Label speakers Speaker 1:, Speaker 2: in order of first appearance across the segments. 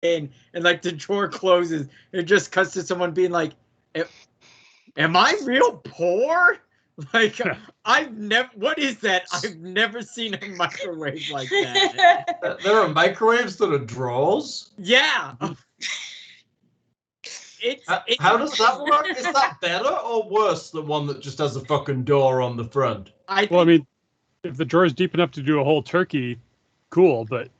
Speaker 1: and like the drawer closes. It just cuts to someone being like, "Am I real poor?" Like I've never. What is that? I've never seen a microwave like that.
Speaker 2: There are microwaves that are drawers.
Speaker 1: Yeah.
Speaker 2: How does that work? Is that better or worse than one that just has a fucking door on the front?
Speaker 3: I mean, if the drawer is deep enough to do a whole turkey, cool, but...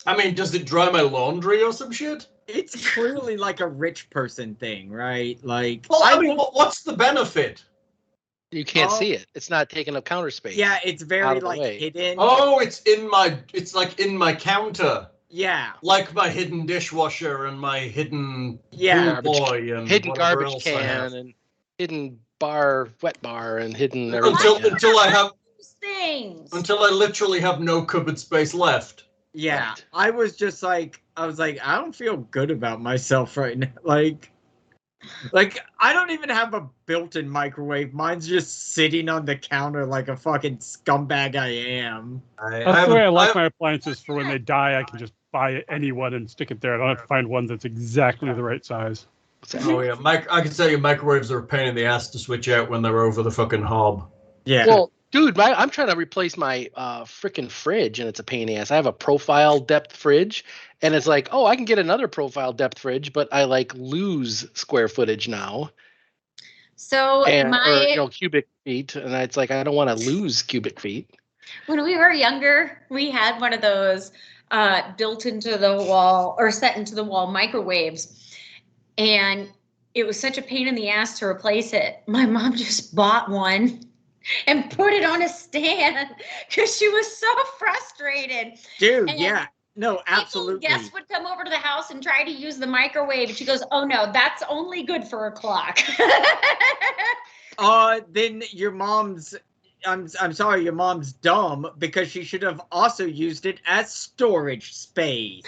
Speaker 2: I mean, does it dry my laundry or some shit?
Speaker 1: It's clearly like a rich person thing, right? Like,
Speaker 2: well, I mean, what's the benefit?
Speaker 4: You can't see it. It's not taking up counter space.
Speaker 1: Yeah, it's very like hidden.
Speaker 2: Oh, it's like in my counter.
Speaker 1: Yeah.
Speaker 2: Like my hidden dishwasher and my hidden boy and
Speaker 4: hidden garbage can and hidden wet bar and hidden
Speaker 2: until I have
Speaker 5: things.
Speaker 2: Until I literally have no cupboard space left.
Speaker 1: Yeah.
Speaker 4: Right.
Speaker 1: I was like, I don't feel good about myself right now. Like I don't even have a built-in microwave. Mine's just sitting on the counter like a fucking scumbag I am.
Speaker 3: That's the way I like my appliances. For when they die, I can just buy any one and stick it there. I don't have to find one that's exactly the right size.
Speaker 2: Oh yeah, I can tell you microwaves are a pain in the ass to switch out when they're over the fucking hob.
Speaker 1: Yeah.
Speaker 4: Well, dude, I'm trying to replace my freaking fridge, and it's a pain in the ass. I have a profile depth fridge, and it's like, oh, I can get another profile depth fridge, but I like lose square footage now.
Speaker 5: So
Speaker 4: or cubic feet, and it's like I don't want to lose cubic feet.
Speaker 5: When we were younger, we had one of those built into the wall or set into the wall microwaves, and it was such a pain in the ass to replace it. My mom just bought one and put it on a stand because she was so frustrated.
Speaker 1: Dude, yeah. No, absolutely.
Speaker 5: Guests would come over to the house and try to use the microwave, and she goes, "Oh no, that's only good for a clock."
Speaker 1: Then your mom's I'm sorry, your mom's dumb because she should have also used it as storage space.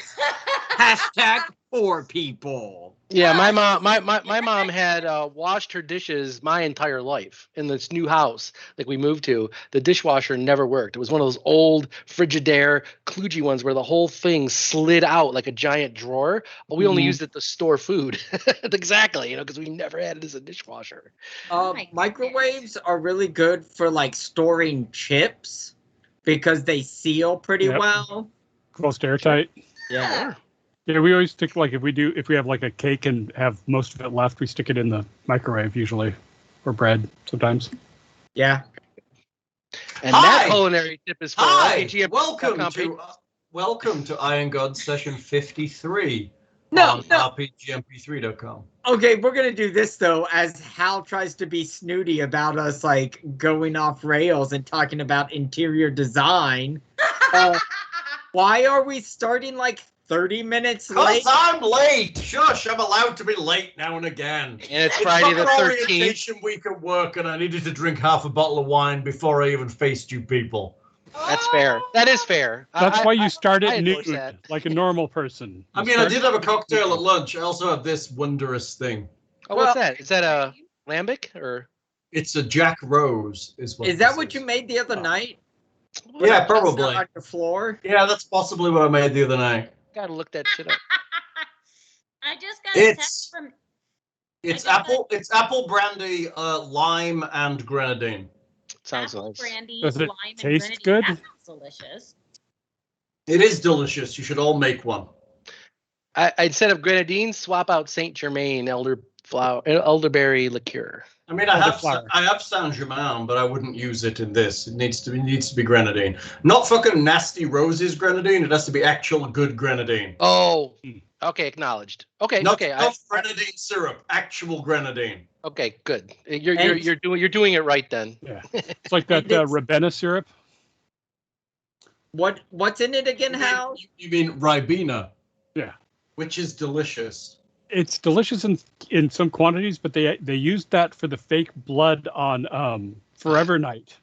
Speaker 1: Hashtag poor people.
Speaker 4: Yeah, my mom had washed her dishes my entire life in this new house that we moved to. The dishwasher never worked. It was one of those old Frigidaire kludgy ones where the whole thing slid out like a giant drawer. But we only used it to store food. Exactly, because we never had it as a dishwasher.
Speaker 1: Microwaves are really good for like storing chips because they seal pretty well.
Speaker 3: Close to airtight.
Speaker 1: Yeah.
Speaker 3: Yeah, we always stick if we have like a cake and have most of it left, we stick it in the microwave usually, or bread sometimes.
Speaker 1: Yeah.
Speaker 4: And that culinary tip is for
Speaker 2: welcome to Iron God session 53
Speaker 1: on
Speaker 2: RPGMP3.com.
Speaker 1: Okay, we're gonna do this though, as Hal tries to be snooty about us like going off rails and talking about interior design. Why are we starting like 30 minutes late?
Speaker 2: Because I'm late. Shush, I'm allowed to be late now and again.
Speaker 4: And it's Friday the 13th.
Speaker 2: Orientation week at work, and I needed to drink half a bottle of wine before I even faced you people.
Speaker 4: That's fair. That is fair.
Speaker 3: That's why you start at noon, like a normal person.
Speaker 2: I mean, I did have a cocktail at lunch. I also have this wondrous thing.
Speaker 4: Oh, what's that? Is that a lambic or?
Speaker 2: It's a Jack Rose. Is
Speaker 1: that what you made the other night?
Speaker 2: Yeah, probably.
Speaker 1: On your floor?
Speaker 2: Yeah, that's possibly what I made the other night.
Speaker 4: Gotta look that shit up.
Speaker 5: I just got a text from.
Speaker 2: It's apple brandy, lime, and grenadine.
Speaker 4: Sounds nice.
Speaker 5: Brandy,
Speaker 3: Does it
Speaker 5: lime,
Speaker 3: taste
Speaker 5: and
Speaker 3: good?
Speaker 5: That sounds delicious.
Speaker 2: It is delicious. You should all make one.
Speaker 4: I instead of grenadine, swap out Saint Germain elderberry liqueur.
Speaker 2: I mean, I have Saint Germain, but I wouldn't use it in this. It needs to be grenadine, not fucking nasty roses grenadine. It has to be actual good grenadine.
Speaker 4: Oh, okay, acknowledged. Okay,
Speaker 2: not
Speaker 4: grenadine
Speaker 2: syrup, actual grenadine.
Speaker 4: Okay, good. You're doing it right then.
Speaker 3: Yeah, it's like that Rabena syrup.
Speaker 1: What's in it again, Hal?
Speaker 2: You mean Ribena?
Speaker 3: Yeah,
Speaker 2: which is delicious.
Speaker 3: It's delicious in some quantities, but they used that for the fake blood on Forever Night.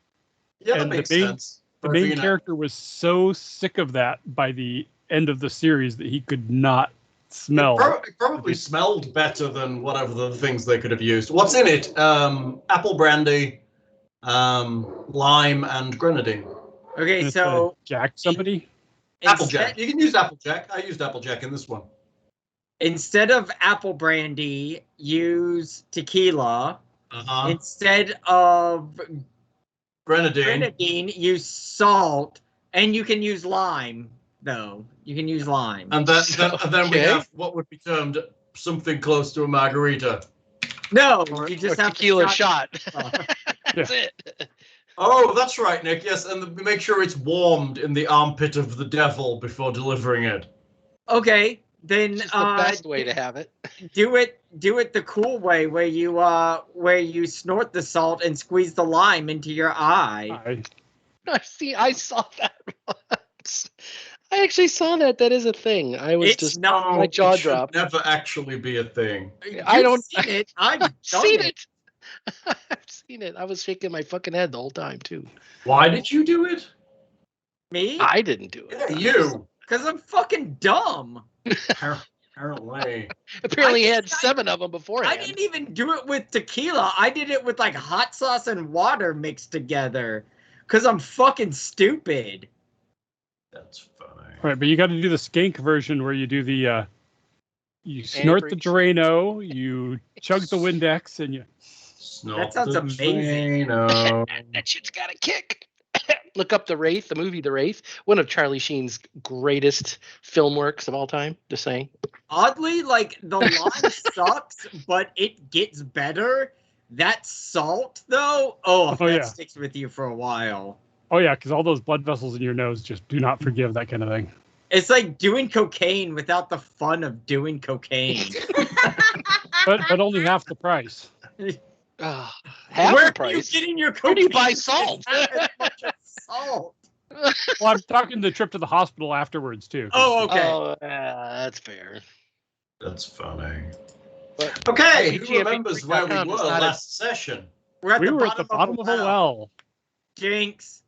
Speaker 2: Yeah, that makes sense.
Speaker 3: The main character was so sick of that by the end of the series that he could not smell.
Speaker 2: It probably smelled better than whatever the things they could have used. What's in it? Apple brandy, lime, and grenadine.
Speaker 1: Okay, so
Speaker 3: Jack somebody.
Speaker 2: Applejack. You can use Applejack. I used Applejack in this one.
Speaker 1: Instead of apple brandy, use tequila. Instead of grenadine, use salt, and you can use lime. Though you can use lime.
Speaker 2: And then we have what would be termed something close to a margarita.
Speaker 1: No, you just have
Speaker 4: tequila shot. That's it.
Speaker 2: Oh, that's right, Nick. Yes, and make sure it's warmed in the armpit of the devil before delivering it.
Speaker 1: Okay, then
Speaker 4: It's the best way to have it.
Speaker 1: Do it the cool way, where you snort the salt and squeeze the lime into your eye.
Speaker 4: I saw that once. I actually saw that. That is a thing. I was my jaw dropped.
Speaker 2: Never actually be a thing.
Speaker 1: I've seen it. I've
Speaker 4: seen it. I've seen it. I was shaking my fucking head the whole time too.
Speaker 2: Why did you do it?
Speaker 1: Me?
Speaker 4: I didn't do it.
Speaker 2: Yeah, you.
Speaker 1: Because I'm fucking dumb.
Speaker 2: Apparently.
Speaker 4: Apparently, he had 7 of them beforehand.
Speaker 1: I didn't even do it with tequila. I did it with like hot sauce and water mixed together. Because I'm fucking stupid.
Speaker 2: That's funny.
Speaker 3: Right, but you got to do the skank version where you do the, you snort the Drano, you chug the Windex, and you...
Speaker 1: That sounds amazing.
Speaker 4: That shit's got a kick. Look up The Wraith, the movie The Wraith, one of Charlie Sheen's greatest film works of all time, just saying.
Speaker 1: Oddly, like, the line sucks, but it gets better. That salt, though, that sticks with you for a while.
Speaker 3: Oh, yeah, because all those blood vessels in your nose just do not forgive that kind of thing.
Speaker 1: It's like doing cocaine without the fun of doing cocaine.
Speaker 3: but only half the price.
Speaker 4: Half
Speaker 1: Where
Speaker 4: the price?
Speaker 1: Are you getting your cocaine?
Speaker 4: Where do you buy salt?
Speaker 1: As much as salt.
Speaker 3: Well, I'm talking the trip to the hospital afterwards, too.
Speaker 1: Oh, okay.
Speaker 4: Oh, that's fair.
Speaker 2: That's funny.
Speaker 4: But
Speaker 2: okay, who remembers where we were last session?
Speaker 1: We were
Speaker 3: at the bottom of a well.
Speaker 1: Jinx.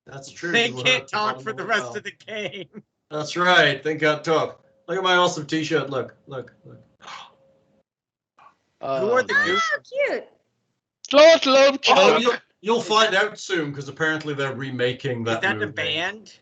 Speaker 2: That's true.
Speaker 1: They can't talk for the rest of the game.
Speaker 2: That's right. They can't talk. Look at my awesome t-shirt. Look.
Speaker 1: Who are the goose?
Speaker 5: Cute.
Speaker 4: Sloth love choke.
Speaker 2: You'll find out soon because apparently they're remaking that movie.
Speaker 1: Is that the band?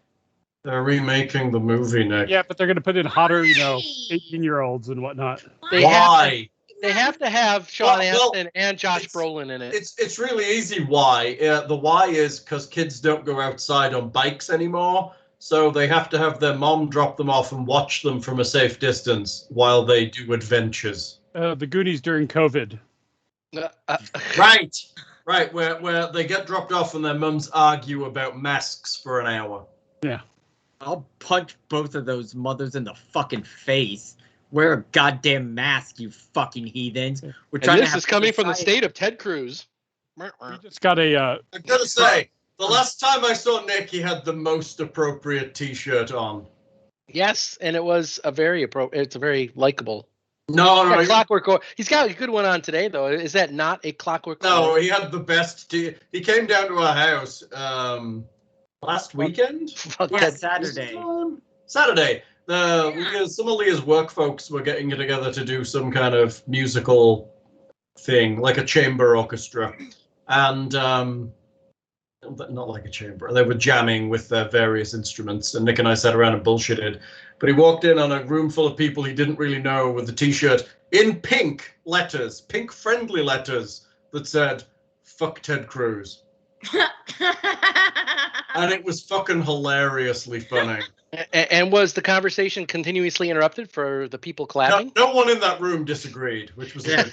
Speaker 2: They're remaking the movie, Nick.
Speaker 3: Yeah, but they're going to put in hotter, 18-year-olds and whatnot.
Speaker 2: Why?
Speaker 4: They have to have Sean Astin and Josh Brolin in it.
Speaker 2: It's really easy why. The why is because kids don't go outside on bikes anymore, so they have to have their mom drop them off and watch them from a safe distance while they do adventures.
Speaker 3: The Goonies during COVID.
Speaker 2: Right, where they get dropped off and their mums argue about masks for an hour.
Speaker 3: Yeah.
Speaker 1: I'll punch both of those mothers in the fucking face. Wear a goddamn mask, you fucking heathens. We're trying
Speaker 4: and this is coming from the state of Ted Cruz.
Speaker 3: You just got a...
Speaker 2: I gotta say, the last time I saw Nick, he had the most appropriate t-shirt on.
Speaker 4: Yes, and it was a very appropriate. It's a very likable.
Speaker 2: No.
Speaker 4: Clockwork. He's got a good one on today, though. Is that not a Clockwork?
Speaker 2: No, he had the best. He came down to our house last weekend.
Speaker 1: Yeah, Saturday.
Speaker 2: Saturday. Some of Leah's work folks were getting together to do some kind of musical thing, like a chamber orchestra, and not like a chamber. They were jamming with their various instruments, and Nick and I sat around and bullshitted. But he walked in on a room full of people he didn't really know with a t-shirt in pink letters, pink friendly letters that said, "Fuck Ted Cruz." And it was fucking hilariously funny.
Speaker 4: And was the conversation continuously interrupted for the people clapping?
Speaker 2: No one in that room disagreed, which was good.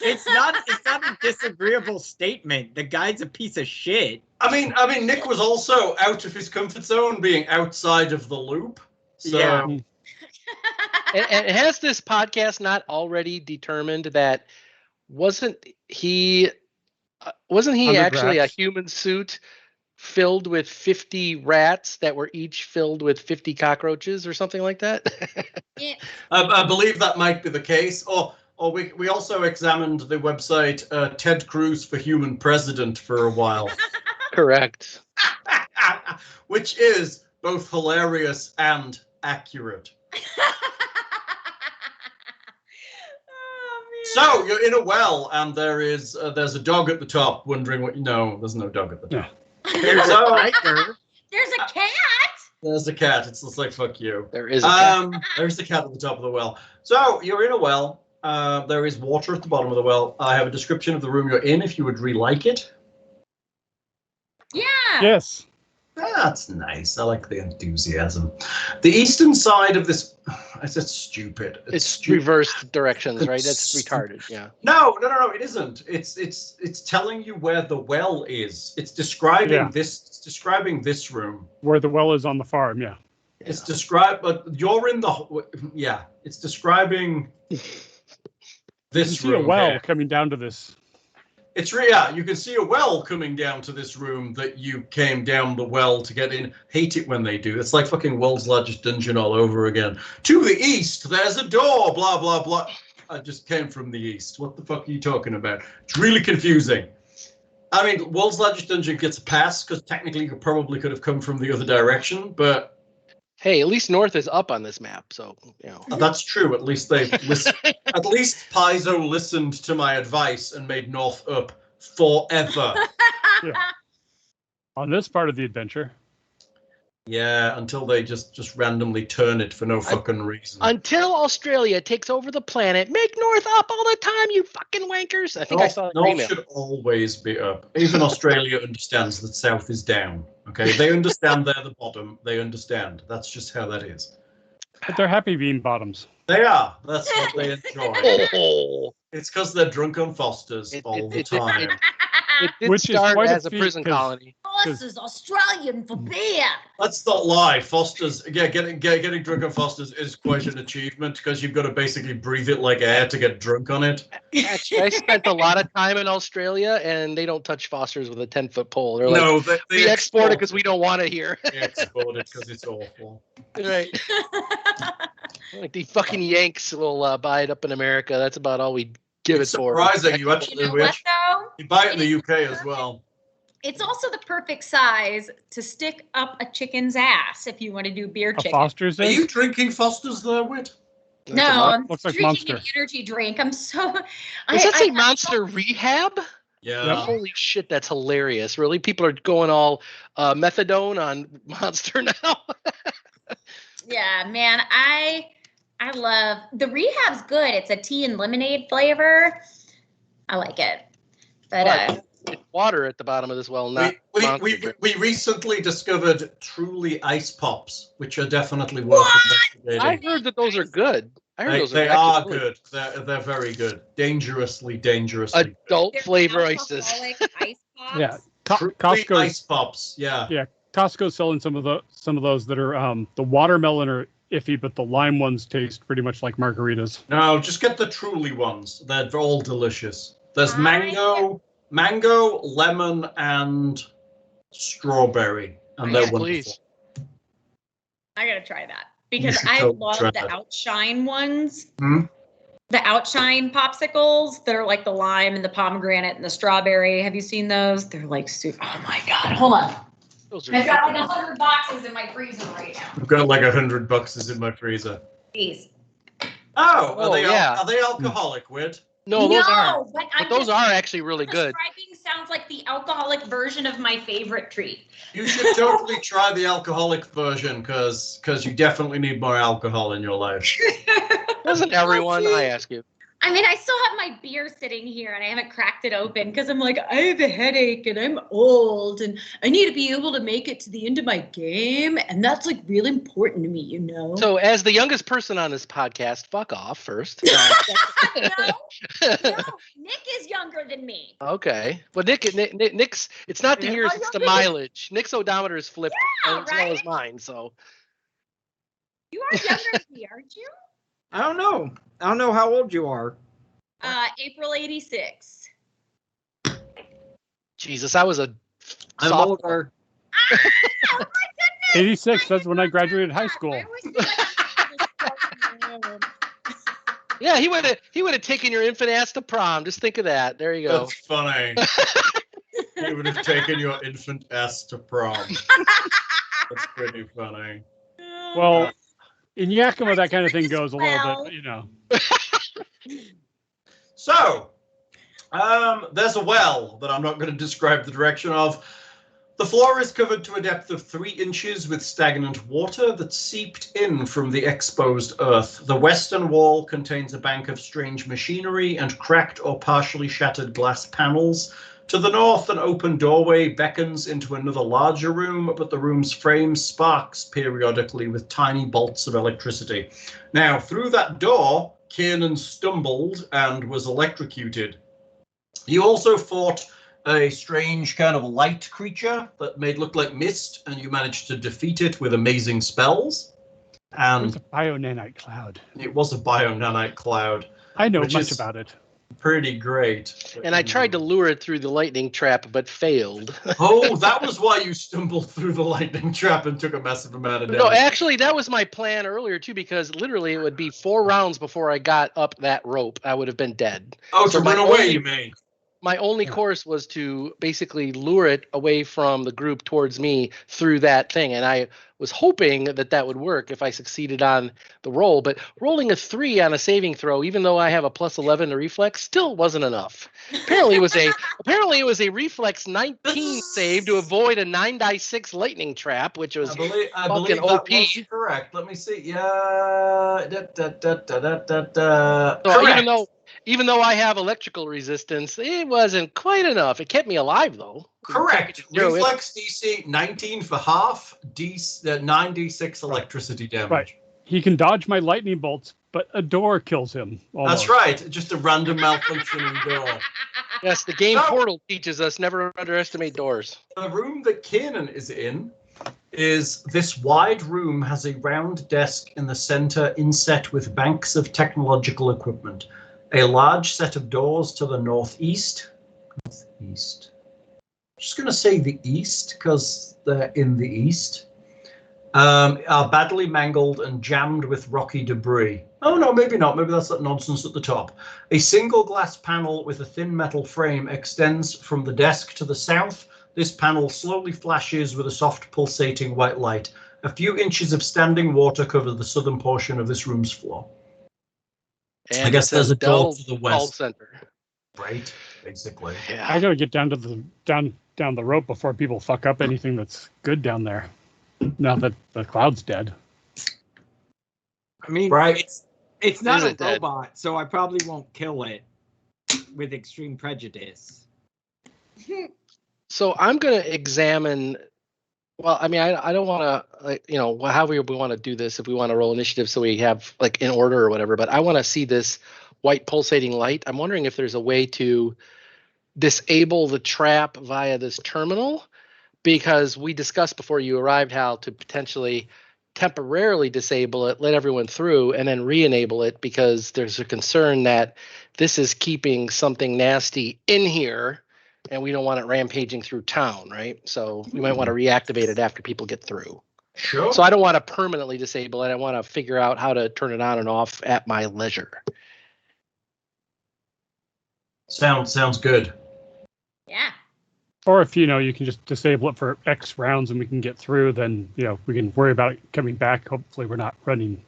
Speaker 1: It's not a disagreeable statement. The guy's a piece of shit.
Speaker 2: I mean, Nick was also out of his comfort zone, being outside of the loop. So.
Speaker 1: Yeah.
Speaker 4: And has this podcast not already determined that wasn't he actually a human suit filled with 50 rats that were each filled with 50 cockroaches or something like that?
Speaker 5: Yeah.
Speaker 2: I believe that might be the case. Or we also examined the website Ted Cruz for Human President for a while.
Speaker 4: Correct.
Speaker 2: Which is both hilarious and accurate. So you're in a well, and there's a dog at the top wondering what you know. There's no dog at the top.
Speaker 1: There's a tiger.
Speaker 5: There's a cat.
Speaker 2: There's the cat. It's just like, fuck you.
Speaker 4: There is a cat.
Speaker 2: There's the cat at the top of the well. So you're in a well. There is water at the bottom of the well. I have a description of the room you're in if you would re-like it.
Speaker 5: Yeah.
Speaker 3: Yes.
Speaker 2: That's nice. I like the enthusiasm. The eastern side of this... I said stupid.
Speaker 4: It's
Speaker 2: stupid.
Speaker 4: reversed directions, right? That's retarded. Yeah.
Speaker 2: No, it isn't. It's telling you where the well is. It's describing this. It's describing this room.
Speaker 3: Where the well is on the farm, yeah.
Speaker 2: It's described, but you're in the... Yeah, it's describing this
Speaker 3: You see
Speaker 2: room
Speaker 3: a well
Speaker 2: here.
Speaker 3: coming down to this.
Speaker 2: It's you can see a well coming down to this room that you came down the well to get in. Hate it when they do. It's like fucking World's Largest Dungeon all over again. To the east, there's a door, blah, blah, blah. I just came from the east. What the fuck are you talking about? It's really confusing. I mean, World's Largest Dungeon gets a pass because technically you probably could have come from the other direction, but...
Speaker 4: Hey, at least north is up on this map, so, you know.
Speaker 2: That's true. At least they at least Paizo listened to my advice and made north up forever.
Speaker 3: Yeah. On this part of the adventure.
Speaker 2: Yeah, until they just randomly turn it for no fucking reason.
Speaker 4: Until Australia takes over the planet, make north up all the time, you fucking wankers. I think I saw an
Speaker 2: North
Speaker 4: email.
Speaker 2: should always be up. Even Australia understands that south is down. Okay, they understand they're the bottom. They understand. That's just how that is.
Speaker 3: But they're happy bean bottoms.
Speaker 2: They are. That's what they enjoy.
Speaker 4: Oh.
Speaker 2: It's because they're drunk on Fosters all the time.
Speaker 4: It did
Speaker 3: Which is
Speaker 4: start
Speaker 3: quite a
Speaker 4: as a
Speaker 3: feat,
Speaker 4: prison
Speaker 3: 'cause-
Speaker 4: colony.
Speaker 5: This is Australian for beer.
Speaker 2: Let's not lie. Fosters, getting drunk on Fosters is quite an achievement because you've got to basically breathe it like air to get drunk on it.
Speaker 4: Actually, I spent a lot of time in Australia, and they don't touch Fosters with a 10-foot pole. They're like,
Speaker 2: No,
Speaker 4: we export it because we don't want it here.
Speaker 2: They export it because it's awful.
Speaker 4: Right. Like the fucking Yanks will buy it up in America. That's about all we give
Speaker 2: It's
Speaker 4: it for.
Speaker 2: surprising you
Speaker 5: You
Speaker 2: actually
Speaker 5: know what
Speaker 2: wish.
Speaker 5: though?
Speaker 2: You buy it in the UK as well.
Speaker 5: It's also the perfect size to stick up a chicken's ass if you want to do beer
Speaker 3: A
Speaker 5: chicken.
Speaker 3: Foster's
Speaker 2: Are
Speaker 3: is?
Speaker 2: you drinking Fosters there, Whit?
Speaker 5: No, I'm
Speaker 3: looks like
Speaker 5: drinking
Speaker 3: Monster.
Speaker 5: an energy drink. I'm so.
Speaker 4: Does that say
Speaker 5: I-
Speaker 4: Monster Rehab?
Speaker 2: Yeah.
Speaker 4: Holy shit, that's hilarious. Really? People are going all methadone on Monster now?
Speaker 5: Yeah, man, I love the Rehab's good. It's a tea and lemonade flavor. I like it. But
Speaker 4: It's water at the bottom of this well, not Monster drink.
Speaker 2: We recently discovered truly ice pops, which are definitely worth investigating.
Speaker 4: I heard that those are good. I heard those
Speaker 2: They
Speaker 4: are
Speaker 2: are
Speaker 4: actually
Speaker 2: good. They're very good. Dangerously good.
Speaker 4: Adult
Speaker 5: they're
Speaker 4: flavor ices.
Speaker 5: alcoholic ice pops.
Speaker 3: Yeah.
Speaker 2: Truly
Speaker 3: Costco's
Speaker 2: ice pops. Yeah.
Speaker 3: Costco's selling some of those that are the watermelon are iffy, but the lime ones taste pretty much like margaritas.
Speaker 2: No, just get the truly ones. They're all delicious. There's
Speaker 5: I-
Speaker 2: mango, lemon, and strawberry, and they're
Speaker 4: Yes,
Speaker 2: wonderful.
Speaker 4: please.
Speaker 5: I gotta try that because
Speaker 2: should
Speaker 5: I
Speaker 2: totally
Speaker 5: love
Speaker 2: try
Speaker 5: the
Speaker 2: that.
Speaker 5: Outshine ones.
Speaker 2: Hmm?
Speaker 5: The Outshine popsicles that are like the lime and the pomegranate and the strawberry. Have you seen those? They're like super. Oh my god! Hold on.
Speaker 4: Those are
Speaker 5: I've got like 100 boxes in my freezer right now.
Speaker 2: I've got like $100 in my freezer.
Speaker 5: Please.
Speaker 2: Oh,
Speaker 4: Oh, yeah.
Speaker 2: Are they alcoholic, Whit?
Speaker 4: No, those aren't.
Speaker 5: But
Speaker 4: But those are actually really good.
Speaker 5: Describing sounds like the alcoholic version of my favorite treat.
Speaker 2: You should totally try the alcoholic version because you definitely need more alcohol in your life.
Speaker 4: Doesn't everyone? I ask you.
Speaker 5: I mean, I still have my beer sitting here and I haven't cracked it open because I'm like, I have a headache and I'm old and I need to be able to make it to the end of my game. And that's like really important to me, you know?
Speaker 4: So, as the youngest person on this podcast, fuck off first.
Speaker 5: no, Nick is younger than me.
Speaker 4: Okay. Well, Nick's. It's not the years; it's the mileage. Nick's odometer is flipped as well as mine. So.
Speaker 5: You are younger than me, aren't you?
Speaker 1: I don't know. I don't know how old you are.
Speaker 5: April 86.
Speaker 4: Jesus, I was a.
Speaker 1: I'm
Speaker 4: sophomore.
Speaker 1: older.
Speaker 5: Oh my goodness!
Speaker 3: 86. That's when I graduated high school.
Speaker 5: I always feel like I'm old.
Speaker 4: Yeah, he would have taken your infant ass to prom. Just think of that. There you go.
Speaker 2: That's funny. He would have taken your infant ass to prom. That's pretty funny.
Speaker 3: Well, in Yakima, that kind of thing goes a little bit, you know.
Speaker 2: So, there's a well that I'm not going to describe the direction of. The floor is covered to a depth of 3 inches with stagnant water that seeped in from the exposed earth. The western wall contains a bank of strange machinery and cracked or partially shattered glass panels. To the north, an open doorway beckons into another larger room, but the room's frame sparks periodically with tiny bolts of electricity. Now, through that door, Kiernan stumbled and was electrocuted. You also fought a strange kind of light creature that made look like mist, and you managed to defeat it with amazing spells.
Speaker 3: It
Speaker 2: And
Speaker 3: was a bio-nanite cloud.
Speaker 2: it was a bio-nanite cloud.
Speaker 3: I know
Speaker 2: Which
Speaker 3: much
Speaker 2: is-
Speaker 3: about it.
Speaker 2: Pretty great.
Speaker 4: And I tried to lure it through the lightning trap, but failed.
Speaker 2: Oh, that was why you stumbled through the lightning trap and took a massive amount of damage.
Speaker 4: No, actually, that was my plan earlier too, because literally it would be 4 rounds before I got up that rope. I would have been dead.
Speaker 2: Oh,
Speaker 4: so
Speaker 2: to
Speaker 4: my
Speaker 2: run away,
Speaker 4: only-
Speaker 2: you mean?
Speaker 4: My only course was to basically lure it away from the group towards me through that thing. And I was hoping that that would work if I succeeded on the roll. But rolling a 3 on a saving throw, even though I have a +11 to reflex, still wasn't enough. Apparently it was a reflex 19 save to avoid a 9-die-6 lightning trap, which was
Speaker 2: I believe
Speaker 4: fucking
Speaker 2: that
Speaker 4: OP.
Speaker 2: was correct. Let me see. Yeah.
Speaker 4: So
Speaker 2: Correct.
Speaker 4: even though I have electrical resistance, it wasn't quite enough. It kept me alive though.
Speaker 2: Correct.
Speaker 4: Zero hit.
Speaker 2: Reflex DC 19 for half, 9d6 electricity damage.
Speaker 3: Right. He can dodge my lightning bolts, but a door kills him.
Speaker 2: That's
Speaker 3: almost.
Speaker 2: right. Just a random malfunctioning door.
Speaker 4: Yes, the game
Speaker 2: No.
Speaker 4: portal teaches us never underestimate doors.
Speaker 2: The room that Kiernan is in is this wide room, has a round desk in the center inset with banks of technological equipment. A large set of doors to the northeast. Northeast. I'm just going to say the east because they're in the east. Are badly mangled and jammed with rocky debris. Oh, no, maybe not. Maybe that's that nonsense at the top. A single glass panel with a thin metal frame extends from the desk to the south. This panel slowly flashes with a soft pulsating white light. A few inches of standing water cover the southern portion of this room's floor.
Speaker 4: And
Speaker 2: I guess
Speaker 4: it
Speaker 2: there's
Speaker 4: says
Speaker 2: a door
Speaker 4: Dell
Speaker 2: to the
Speaker 4: Call
Speaker 2: west.
Speaker 4: Center.
Speaker 2: Right, basically.
Speaker 3: I
Speaker 4: Yeah.
Speaker 3: gotta get down to the down the rope before people fuck up anything that's good down there. Now that the cloud's dead.
Speaker 1: I mean,
Speaker 2: Right.
Speaker 1: it's not
Speaker 4: Is
Speaker 1: a
Speaker 4: it dead?
Speaker 1: robot, so I probably won't kill it with extreme prejudice.
Speaker 4: So I'm going to examine. Well, I mean, I don't want to, like, you know, however we want to do this, if we want to roll initiative so we have like in order or whatever, but I want to see this white pulsating light. I'm wondering if there's a way to disable the trap via this terminal, because we discussed before you arrived how to potentially temporarily disable it, let everyone through, and then re-enable it, because there's a concern that this is keeping something nasty in here and we don't want it rampaging through town, right? So we might want to reactivate it after people get through.
Speaker 2: Sure.
Speaker 4: So I don't want to permanently disable it. I want to figure out how to turn it on and off at my leisure.
Speaker 2: Sounds good.
Speaker 5: Yeah.
Speaker 3: Or if you can just disable it for X rounds and we can get through, then we can worry about it coming back. Hopefully we're not running.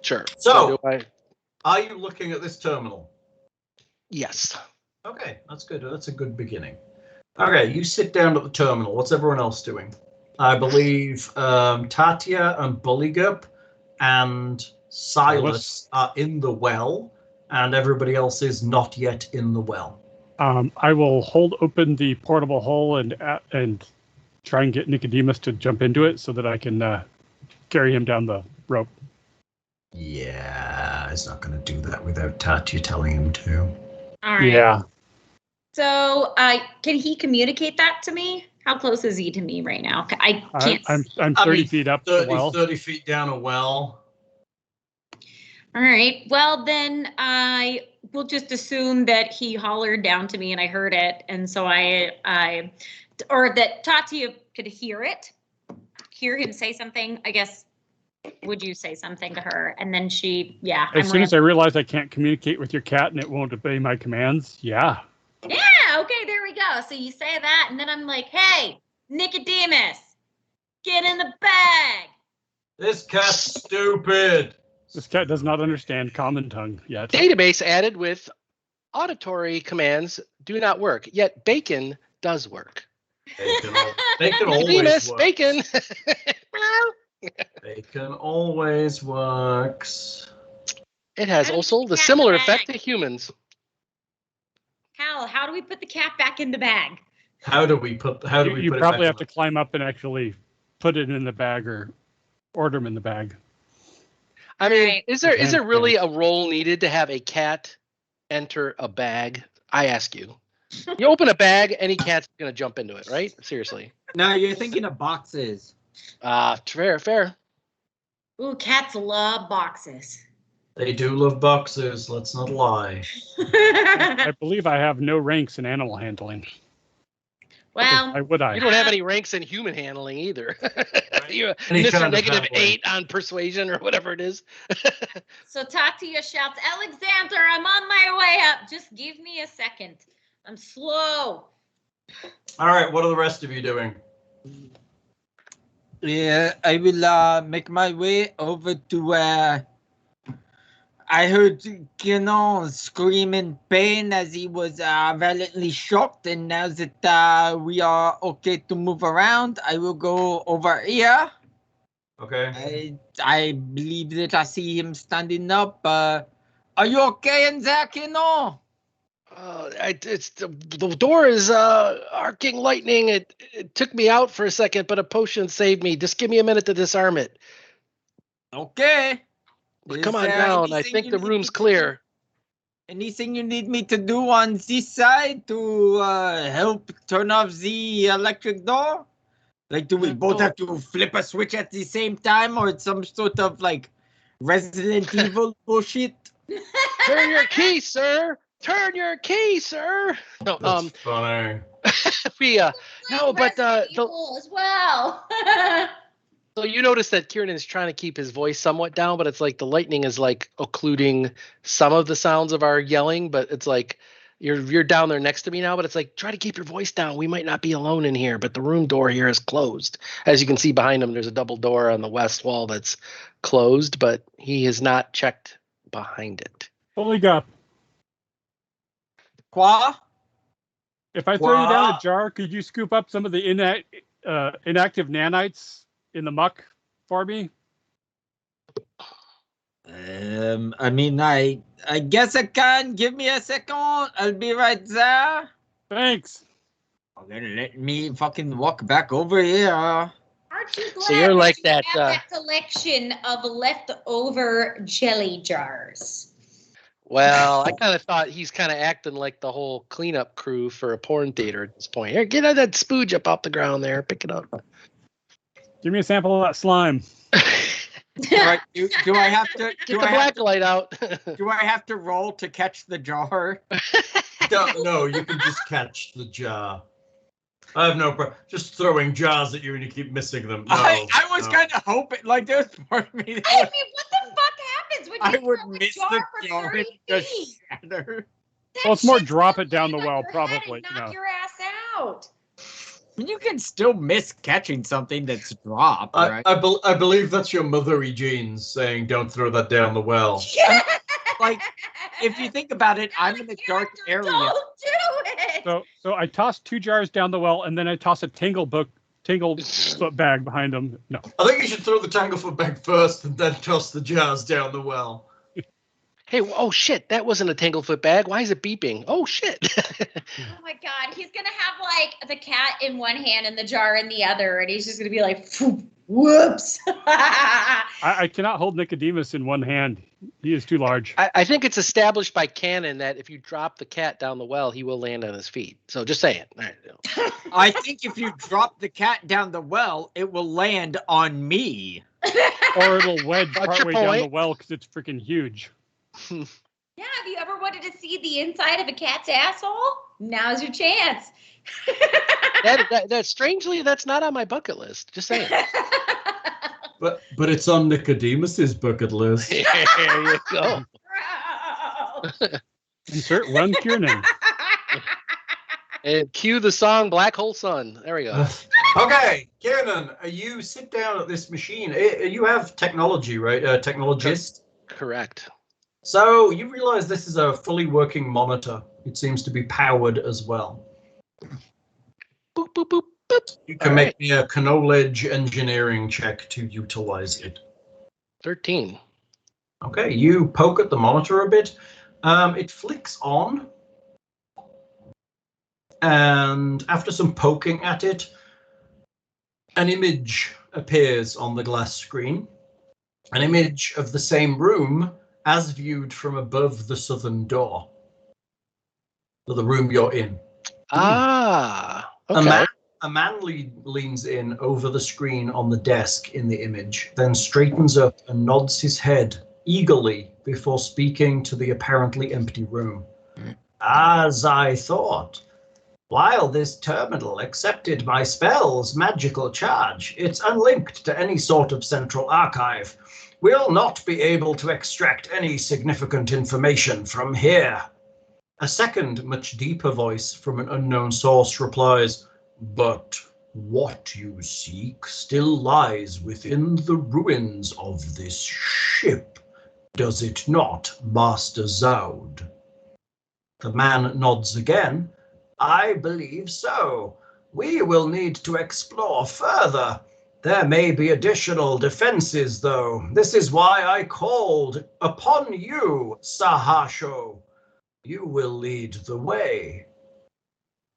Speaker 4: Sure.
Speaker 2: So-
Speaker 4: do I?
Speaker 2: Are you looking at this terminal?
Speaker 4: Yes.
Speaker 2: Okay, that's good. That's a good beginning. Okay, you sit down at the terminal. What's everyone else doing? I believe Tatia and Buligup and Silas are in the well, and everybody else is not yet in the well.
Speaker 3: I will hold open the portable hole and try and get Nicodemus to jump into it so that I can carry him down the rope.
Speaker 2: Yeah, he's not going to do that without Tatia telling him to.
Speaker 5: All right.
Speaker 3: Yeah.
Speaker 5: So, can he communicate that to me? How close is he to me right now? I can't.
Speaker 3: I'm 30 feet up the
Speaker 2: 30,
Speaker 3: well.
Speaker 2: 30 feet down a well.
Speaker 5: All right. Well, then I will just assume that he hollered down to me and I heard it, and so or that Tatia could hear it, hear him say something. I guess. Would you say something to her? And then she,
Speaker 3: As soon as I realize I can't communicate with your cat and it won't obey my commands, yeah.
Speaker 5: Yeah, okay, there we go. So you say that, and then I'm like, hey, Nicodemus, get in the bag.
Speaker 2: This cat's stupid.
Speaker 3: This cat does not understand common tongue yet.
Speaker 4: Database added with auditory commands do not work, yet bacon does work.
Speaker 2: Bacon always
Speaker 4: Nicodemus,
Speaker 2: works.
Speaker 4: bacon.
Speaker 2: Bacon always works.
Speaker 4: It has
Speaker 5: How do we
Speaker 4: also
Speaker 5: put
Speaker 4: the
Speaker 5: cat in
Speaker 4: similar
Speaker 5: bag?
Speaker 4: effect to humans.
Speaker 5: Hal, how do we put the cat back in the bag?
Speaker 2: How do we put
Speaker 3: You
Speaker 2: it
Speaker 3: probably
Speaker 2: back
Speaker 3: have to climb up and actually put it in the bag or order them in the bag.
Speaker 4: I mean,
Speaker 5: Right.
Speaker 4: is there really a role needed to have a cat enter a bag? I ask you. You open a bag, any cat's gonna jump into it, right? Seriously.
Speaker 1: No, you're thinking of boxes.
Speaker 4: Fair.
Speaker 5: Ooh, cats love boxes.
Speaker 2: They do love boxes, let's not lie.
Speaker 3: I believe I have no ranks in animal handling.
Speaker 5: Well,
Speaker 3: Why would I?
Speaker 4: You don't have any ranks in human handling either. You're
Speaker 2: Any
Speaker 4: Mr.
Speaker 2: kind of
Speaker 4: Negative
Speaker 2: handling.
Speaker 4: 8 on persuasion or whatever it is.
Speaker 5: so Tatia shouts, Alexander, I'm on my way up. Just give me a second. I'm slow.
Speaker 2: All right, what are the rest of you doing?
Speaker 1: Yeah, I will make my way over to I heard Kiernan scream in pain as he was violently shocked, and now that we are okay to move around, I will go over here.
Speaker 2: Okay.
Speaker 1: I believe that I see him standing up. Are you okay in there, Kiernan?
Speaker 4: It's the door is arcing lightning. It took me out for a second, but a potion saved me. Just give me a minute to disarm it.
Speaker 1: Okay.
Speaker 4: Come on down. I think the room's clear.
Speaker 1: Anything you need me to do on this side to help turn off the electric door? Like, do we both have to flip a switch at the same time, or it's some sort of like Resident Evil bullshit?
Speaker 4: Turn your key, sir. Turn your key, sir. No,
Speaker 2: That's funny.
Speaker 5: No, but as well.
Speaker 4: So you notice that Kiernan is trying to keep his voice somewhat down, but it's like the lightning is like occluding some of the sounds of our yelling. But it's like you're down there next to me now, but it's like try to keep your voice down. We might not be alone in here, but the room door here is closed. As you can see behind him, there's a double door on the west wall that's closed, but he has not checked behind it.
Speaker 3: Buligup.
Speaker 1: Qua?
Speaker 3: If I throw you down a jar, could you scoop up some of the inactive nanites in the muck for me?
Speaker 1: I mean, I guess I can. Give me a second. I'll be right there.
Speaker 3: Thanks.
Speaker 1: Okay, let me fucking walk back over here.
Speaker 5: Aren't you glad
Speaker 4: So you're like
Speaker 5: you
Speaker 4: that,
Speaker 5: have that collection of leftover jelly jars?
Speaker 4: Well, I kind of thought he's kind of acting like the whole cleanup crew for a porn theater at this point. Here, get that spooge up off the ground there. Pick it up.
Speaker 3: Give me a sample of that slime.
Speaker 1: All right, do I have to?
Speaker 4: Get the black light out.
Speaker 1: Do I have to roll to catch the jar?
Speaker 2: No, you can just catch the jar. I have no problem. Just throwing jars at you and you keep missing them. No,
Speaker 1: I was kind of hoping, like, there's part of me that
Speaker 5: I mean, what the fuck happens when you
Speaker 1: I would
Speaker 5: throw a
Speaker 1: miss
Speaker 5: jar
Speaker 1: the
Speaker 5: for
Speaker 1: jar
Speaker 5: 30
Speaker 1: and just
Speaker 5: feet?
Speaker 1: shatter.
Speaker 3: Well, it's more
Speaker 5: shit's
Speaker 3: drop
Speaker 5: gonna
Speaker 3: it down the
Speaker 5: land on
Speaker 3: well,
Speaker 5: your head
Speaker 3: probably,
Speaker 5: and
Speaker 3: you
Speaker 5: knock
Speaker 3: know.
Speaker 5: your ass out.
Speaker 1: You can still miss catching something that's dropped, right?
Speaker 2: I believe that's your mothery genes saying don't throw that down the well.
Speaker 1: Like, if you think about it, I'm in a dark area.
Speaker 5: Don't do it.
Speaker 3: So I toss 2 jars down the well, and then I toss a tangled foot bag behind them. No.
Speaker 2: I think you should throw the tanglefoot bag first and then toss the jars down the well.
Speaker 4: Hey, oh shit, that wasn't a tanglefoot bag. Why is it beeping? Oh shit.
Speaker 5: Oh my god, he's gonna have like the cat in one hand and the jar in the other, and he's just gonna be like, whoops.
Speaker 3: I cannot hold Nicodemus in one hand. He is too large.
Speaker 4: I think it's established by canon that if you drop the cat down the well, he will land on his feet. So just saying. All right.
Speaker 1: I think if you drop the cat down the well, it will land on me.
Speaker 3: Or it'll wedge
Speaker 4: That's
Speaker 3: partway
Speaker 4: your
Speaker 3: down the
Speaker 4: point.
Speaker 3: well because it's freaking huge.
Speaker 5: Yeah, have you ever wanted to see the inside of a cat's asshole? Now's your chance.
Speaker 4: that strangely, that's not on my bucket list. Just saying.
Speaker 2: But it's on Nicodemus's bucket list.
Speaker 4: There you go.
Speaker 3: Insert one Kiernan.
Speaker 4: And cue the song Black Hole Sun. There we go.
Speaker 2: Okay, Kiernan, you sit down at this machine. You have technology, right? Technologist.
Speaker 4: Correct.
Speaker 2: So you realize this is a fully working monitor. It seems to be powered as well.
Speaker 4: Boop, boop, boop.
Speaker 2: You can make me a knowledge engineering check to utilize it.
Speaker 4: 13.
Speaker 2: Okay, you poke at the monitor a bit. It flicks on. And after some poking at it, an image appears on the glass screen. An image of the same room as viewed from above the southern door. So the room you're in.
Speaker 4: Ah, okay.
Speaker 2: A man leans in over the screen on the desk in the image, then straightens up and nods his head eagerly before speaking to the apparently empty room. As I thought. While this terminal accepted my spell's magical charge, it's unlinked to any sort of central archive. We'll not be able to extract any significant information from here. A second, much deeper voice from an unknown source replies, but what you seek still lies within the ruins of this ship, does it not, Master Zaud? The man nods again. I believe so. We will need to explore further. There may be additional defenses, though. This is why I called upon you, Sahasho. You will lead the way.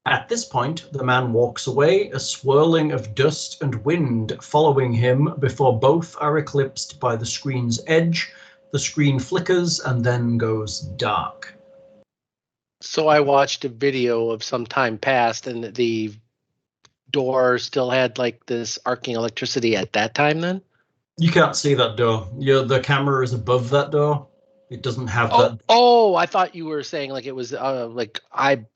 Speaker 2: At this point, the man walks away, a swirling of dust and wind following him before both are eclipsed by the screen's edge. The screen flickers and then goes dark.
Speaker 4: So I watched a video of some time past, and the door still had like this arcing electricity at that time then?
Speaker 2: You can't see that door. The camera is above that door. It doesn't have that.
Speaker 4: Oh, I thought you were saying like it was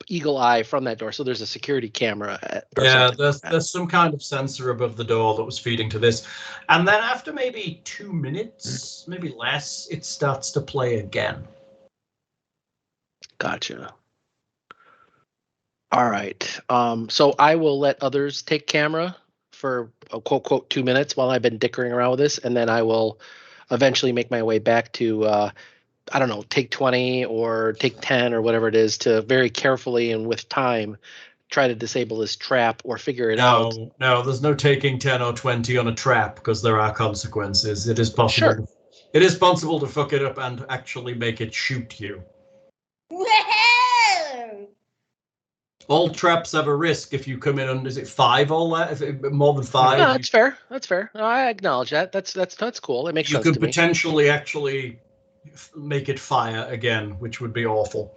Speaker 4: eagle eye from that door. So there's a security camera.
Speaker 2: Yeah, there's some kind of sensor above the door that was feeding to this. And then after maybe 2 minutes, maybe less, it starts to play again.
Speaker 4: Gotcha. All right. So I will let others take camera for a quote 2 minutes while I've been dickering around with this, and then I will eventually make my way back to I don't know, take 20 or take 10 or whatever it is to very carefully and with time try to disable this trap or figure it out.
Speaker 2: No, there's no taking 10 or 20 on a trap because there are consequences. It is possible.
Speaker 4: Sure.
Speaker 2: It is possible to fuck it up and actually make it shoot you. All traps have a risk if you come in on, is it 5 all that? If it, more than 5?
Speaker 4: No, that's fair. That's fair. I acknowledge that. That's cool. It makes sense to me.
Speaker 2: You could potentially actually make it fire again, which would be awful.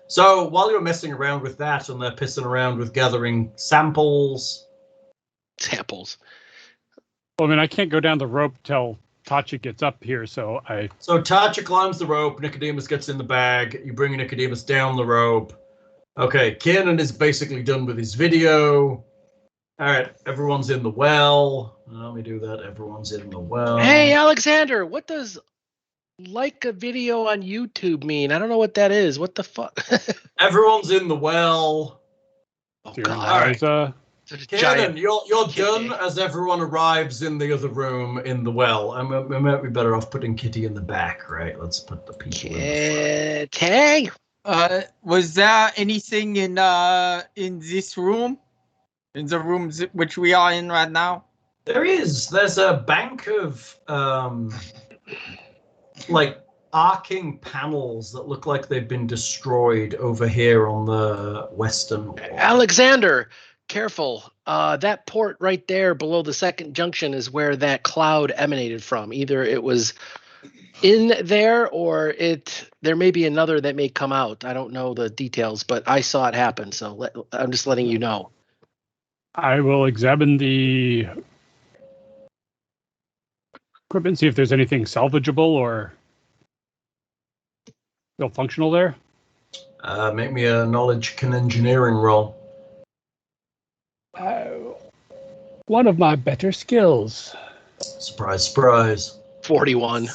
Speaker 2: So while you're messing around with that and they're pissing around with gathering samples.
Speaker 3: Well, I mean, I can't go down the rope till Tatia gets up here, so
Speaker 2: Tatia climbs the rope, Nicodemus gets in the bag, you bring Nicodemus down the rope. Okay, Kiernan is basically done with his video. All right, everyone's in the well. Let me do that. Everyone's in the well.
Speaker 4: Hey, Alexander, what does like a video on YouTube mean? I don't know what that is. What the fuck?
Speaker 2: Everyone's in the well.
Speaker 4: Oh,
Speaker 3: God.
Speaker 2: All right. Kiernan, you're done as everyone arrives in the other room in the well. We might be better off putting Kitty in the back, right? Let's put the people in the
Speaker 4: Tag.
Speaker 1: Was there anything in this room? In the rooms which we are in right now?
Speaker 2: There's a bank of like arcing panels that look like they've been destroyed over here on the western wall.
Speaker 4: Alexander, careful. That port right there below the second junction is where that cloud emanated from. Either it was in there or there may be another that may come out. I don't know the details, but I saw it happen. So I'm just letting you know.
Speaker 3: I will examine the equipment, see if there's anything salvageable or still functional there.
Speaker 2: Make me a knowledge and engineering roll.
Speaker 3: One of my better skills.
Speaker 2: Surprise, surprise.
Speaker 4: 41.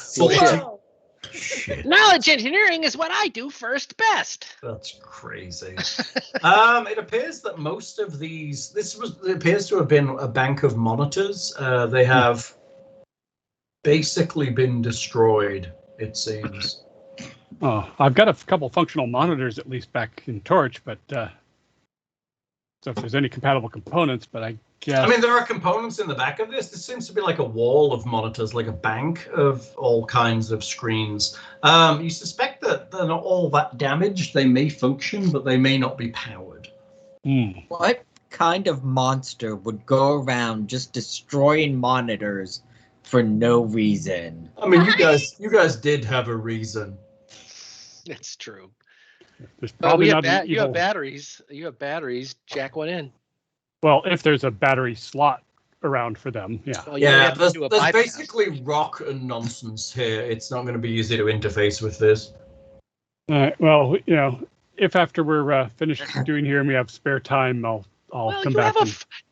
Speaker 2: Shit.
Speaker 4: Knowledge engineering is what I do first best.
Speaker 2: That's crazy. It appears that most of these, it appears to have been a bank of monitors. They have basically been destroyed, it seems.
Speaker 3: Oh, I've got a couple functional monitors at least back in Torch, but so if there's any compatible components, but I guess.
Speaker 2: I mean, there are components in the back of this. This seems to be like a wall of monitors, like a bank of all kinds of screens. You suspect that they're not all that damaged. They may function, but they may not be powered.
Speaker 1: What kind of monster would go around just destroying monitors for no reason?
Speaker 2: I mean, you guys did have a reason.
Speaker 4: It's true.
Speaker 3: There's
Speaker 4: But
Speaker 3: probably
Speaker 4: you
Speaker 3: not an
Speaker 4: have
Speaker 3: evil.
Speaker 4: batteries. You have batteries. Jack one in.
Speaker 3: Well, if there's a battery slot around for them, yeah.
Speaker 4: Well, you would
Speaker 2: Yeah,
Speaker 4: have to
Speaker 2: there's
Speaker 4: do a bypass.
Speaker 2: basically rock and nonsense here. It's not going to be easy to interface with this.
Speaker 3: All right. Well, if after we're finished doing here and we have spare time, I'll
Speaker 4: Well,
Speaker 3: come
Speaker 4: you
Speaker 3: back.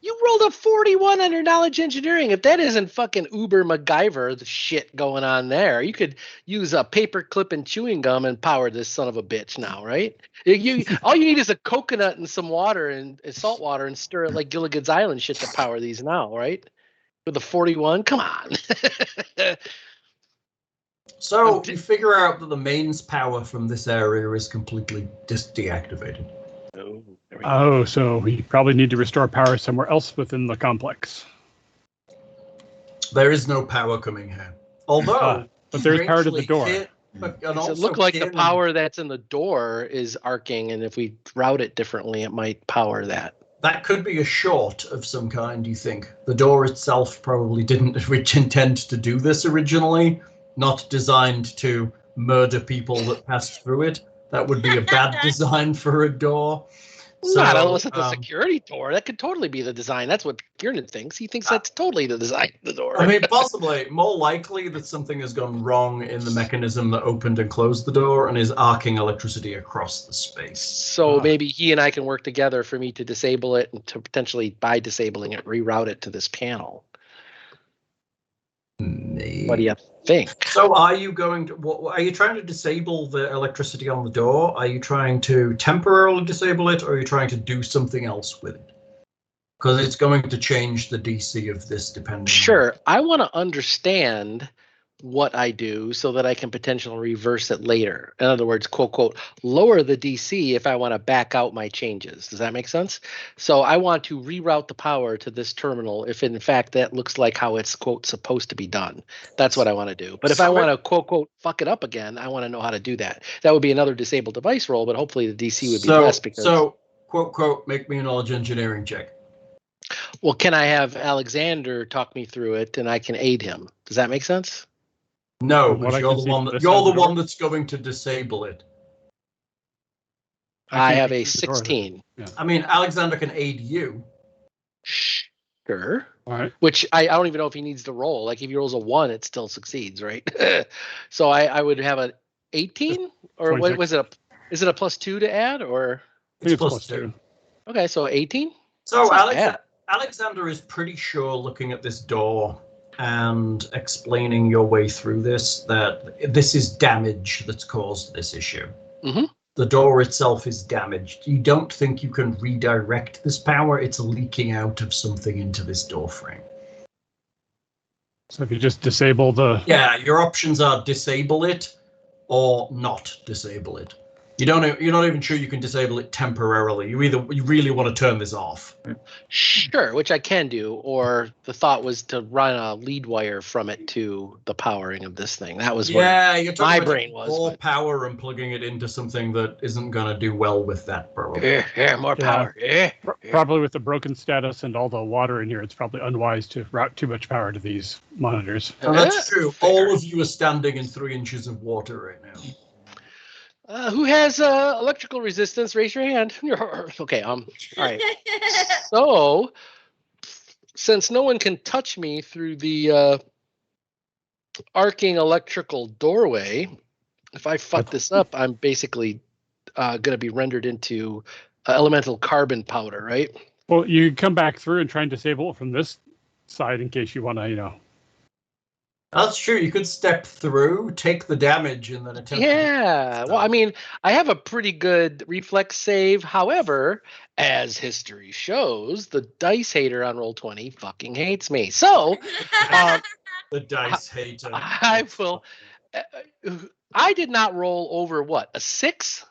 Speaker 4: you rolled a 41 on your knowledge engineering. If that isn't fucking Uber MacGyver, the shit going on there, you could use a paper clip and chewing gum and power this son of a bitch now, right? All you need is a coconut and some water and salt water and stir it like Gilligan's Island shit to power these now, right? With a 41, come on.
Speaker 2: So you figure out that the mains power from this area is completely deactivated.
Speaker 3: Oh, so we probably need to restore power somewhere else within the complex.
Speaker 2: There is no power coming here. Although,
Speaker 3: but there's power to the door.
Speaker 4: Does it look like the power that's in the door is arcing, and if we route it differently, it might power that?
Speaker 2: That could be a short of some kind, you think? The door itself probably didn't intend to do this originally, not designed to murder people that passed through it. That would be a bad design for a door. So,
Speaker 4: Not unless it's a security door. That could totally be the design. That's what Kiernan thinks. He thinks that's totally the design of the door.
Speaker 2: I mean, possibly. More likely that something has gone wrong in the mechanism that opened and closed the door and is arcing electricity across the space.
Speaker 4: So maybe he and I can work together for me to disable it and to potentially, by disabling it, reroute it to this panel.
Speaker 2: Maybe.
Speaker 4: What do you think?
Speaker 2: So are you going to, are you trying to disable the electricity on the door? Are you trying to temporarily disable it, or are you trying to do something else with it? Because it's going to change the DC of this depending.
Speaker 4: Sure. I want to understand what I do so that I can potentially reverse it later. In other words, quote, quote, lower the DC if I want to back out my changes. Does that make sense? So I want to reroute the power to this terminal if in fact that looks like how it's, quote, supposed to be done. That's what I want to do. But if I want to, quote, quote, fuck it up again, I want to know how to do that. That would be another disabled device roll, but hopefully the DC would be less because...
Speaker 2: So, quote, quote, make me a knowledge engineering check.
Speaker 4: Well, can I have Alexander talk me through it and I can aid him? Does that make sense?
Speaker 2: No, because you're the one that's going to disable it.
Speaker 4: I have a 16.
Speaker 3: Yeah.
Speaker 2: I mean, Alexander can aid you.
Speaker 4: Sure.
Speaker 3: All right.
Speaker 4: Which I don't even know if he needs to roll. Like if he rolls a 1, it still succeeds, right? So I would have an 18, or what was it? Is it a +2 to add, or
Speaker 2: It's +2.
Speaker 4: Okay, so 18.
Speaker 2: So Alexander is pretty sure, looking at this door and explaining your way through this, that this is damage that's caused this issue.
Speaker 4: Mm-hmm.
Speaker 2: The door itself is damaged. You don't think you can redirect this power. It's leaking out of something into this door frame.
Speaker 3: So if you just disable the...
Speaker 2: Yeah, your options are disable it or not disable it. You're not even sure you can disable it temporarily. You really want to turn this off.
Speaker 4: Sure, which I can do, or the thought was to run a lead wire from it to the powering of this thing. That was
Speaker 2: what you're talking
Speaker 4: my
Speaker 2: about
Speaker 4: brain was.
Speaker 2: More power and plugging it into something that isn't going to do well with that, probably.
Speaker 4: More power.
Speaker 3: Probably with the broken status and all the water in here, it's probably unwise to route too much power to these monitors.
Speaker 2: And that's true. All of you are standing in 3 inches of water right now.
Speaker 4: Who has electrical resistance? Raise your hand. Okay. All right. So, since no one can touch me through the arcing electrical doorway, if I fuck this up, I'm basically going to be rendered into elemental carbon powder, right?
Speaker 3: Well, you come back through and try and disable it from this side in case you want to,
Speaker 2: That's true. You could step through, take the damage, and then attempt.
Speaker 4: Yeah. Well, I mean, I have a pretty good reflex save. However, as history shows, the dice hater on Roll20 fucking hates me. So,
Speaker 2: the dice hater.
Speaker 4: I will. I did not roll over what, a 6?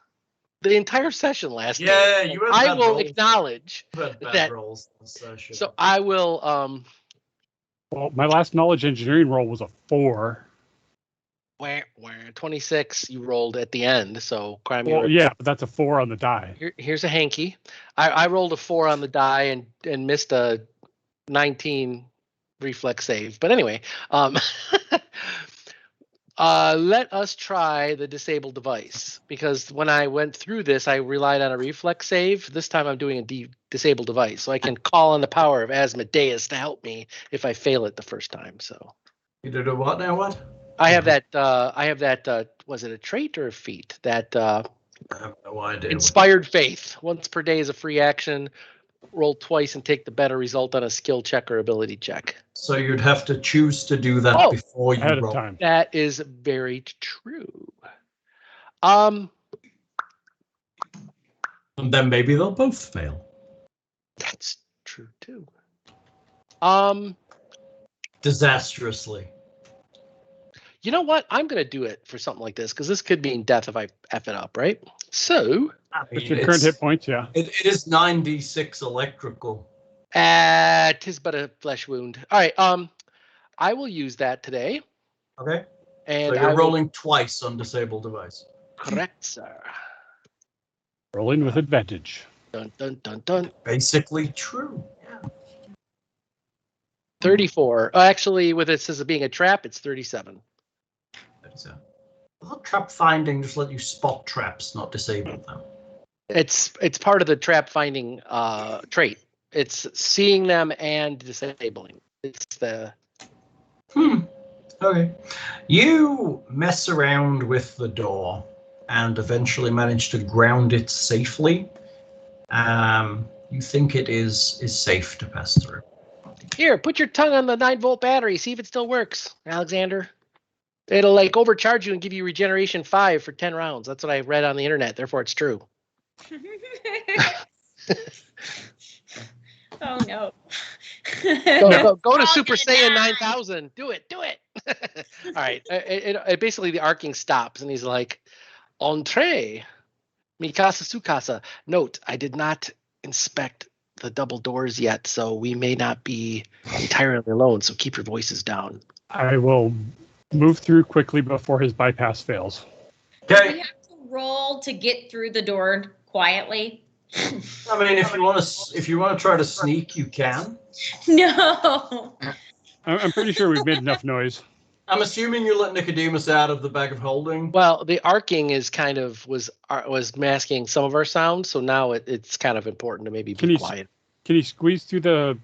Speaker 4: the entire session last game.
Speaker 2: Yeah, you had
Speaker 4: I
Speaker 2: bad
Speaker 4: will
Speaker 2: rolls.
Speaker 4: acknowledge
Speaker 2: You had bad
Speaker 4: that.
Speaker 2: rolls this session.
Speaker 4: So I will.
Speaker 3: Well, my last knowledge engineering roll was a 4.
Speaker 4: 26 you rolled at the end. So crime.
Speaker 3: Well, yeah, but that's a 4 on the die.
Speaker 4: Here's a hanky. I rolled a 4 on the die and missed a 19 reflex save. But anyway, let us try the disabled device, because when I went through this, I relied on a reflex save. This time I'm doing a disabled device, so I can call on the power of Asmodeus to help me if I fail it the first time. So
Speaker 2: you did a what now? What?
Speaker 4: I have that. Was it a trait or a feat? That
Speaker 2: I have no idea.
Speaker 4: inspired faith. Once per day is a free action. Roll twice and take the better result on a skill check or ability check.
Speaker 2: So you'd have to choose to do that before you
Speaker 3: Ahead
Speaker 2: roll.
Speaker 3: of time.
Speaker 4: That is very true.
Speaker 2: And then maybe they'll both fail.
Speaker 4: That's true too.
Speaker 2: Disastrously.
Speaker 4: You know what? I'm gonna do it for something like this, because this could mean death if I F it up, right? So
Speaker 2: I mean,
Speaker 3: What's your current hit points? Yeah.
Speaker 2: it is 9d6 electrical.
Speaker 4: 'tis but a flesh wound. All right. I will use that today.
Speaker 2: Okay.
Speaker 4: And
Speaker 2: So you're rolling twice on disabled device.
Speaker 4: Correct, sir.
Speaker 3: Rolling with advantage.
Speaker 4: Dun dun dun dun.
Speaker 2: Basically true. Yeah.
Speaker 4: 34. Actually, with it says it being a trap, it's 37.
Speaker 2: I thought trap finding just let you spot traps, not disable them.
Speaker 4: It's part of the trap finding trait. It's seeing them and disabling. It's the
Speaker 2: Okay. You mess around with the door and eventually manage to ground it safely. You think it is safe to pass through.
Speaker 4: Here, put your tongue on the 9-volt battery. See if it still works, Alexander. It'll like overcharge you and give you regeneration 5 for 10 rounds. That's what I read on the internet. Therefore, it's true.
Speaker 5: Oh no.
Speaker 4: Go to Super Saiyan 9000. Do it. All right. It basically the arcing stops and he's like, entree, mikasa sukasa. Note, I did not inspect the double doors yet, so we may not be entirely alone. So keep your voices down.
Speaker 3: I will move through quickly before his bypass fails.
Speaker 2: Okay.
Speaker 5: We have to roll to get through the door quietly.
Speaker 2: I mean, if you want to try to sneak, you can.
Speaker 5: No.
Speaker 3: I'm pretty sure we've made enough noise.
Speaker 2: I'm assuming you let Nicodemus out of the bag of holding.
Speaker 4: Well, the arcing is kind of was masking some of our sounds, so now it's kind of important to maybe be quiet.
Speaker 3: Can he squeeze through the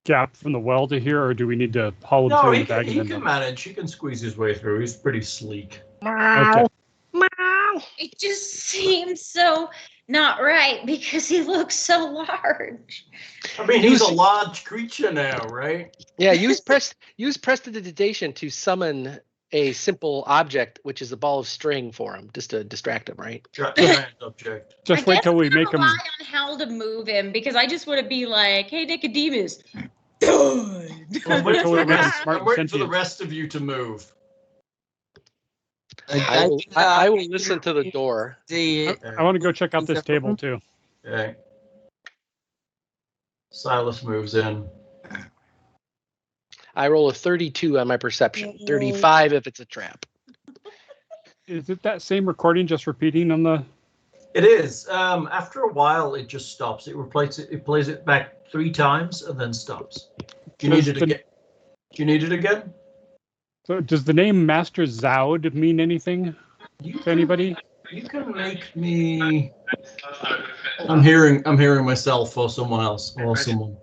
Speaker 3: gap from the well to here, or do we need to haul him through in the bag?
Speaker 2: He can manage. He can squeeze his way through. He's pretty sleek.
Speaker 3: Okay.
Speaker 5: It just seems so not right because he looks so large.
Speaker 2: I mean, he's a large creature now, right?
Speaker 4: Yeah, use prestidigitation to summon a simple object, which is a ball of string for him, just to distract him, right?
Speaker 2: Giant object.
Speaker 3: Just wait till we make him.
Speaker 5: Rely on how to move him because I just want to be like, "Hey, Nicodemus."
Speaker 3: Well, wait till we make him smart
Speaker 2: I'm
Speaker 3: and
Speaker 2: waiting for the
Speaker 3: sentient.
Speaker 2: rest of you to move.
Speaker 4: I will listen to the door.
Speaker 3: I want to go check out this table too.
Speaker 2: Okay. Silas moves in.
Speaker 4: I roll a 32 on my perception. 35 if it's a trap.
Speaker 3: Is it that same recording just repeating on the?
Speaker 2: It is. After a while, it just stops. It plays it back 3 times and then stops. Do you need it again? Do you need it again?
Speaker 3: So does the name Master Zoud mean anything to anybody?
Speaker 2: You can make me. I'm hearing myself or someone else or someone.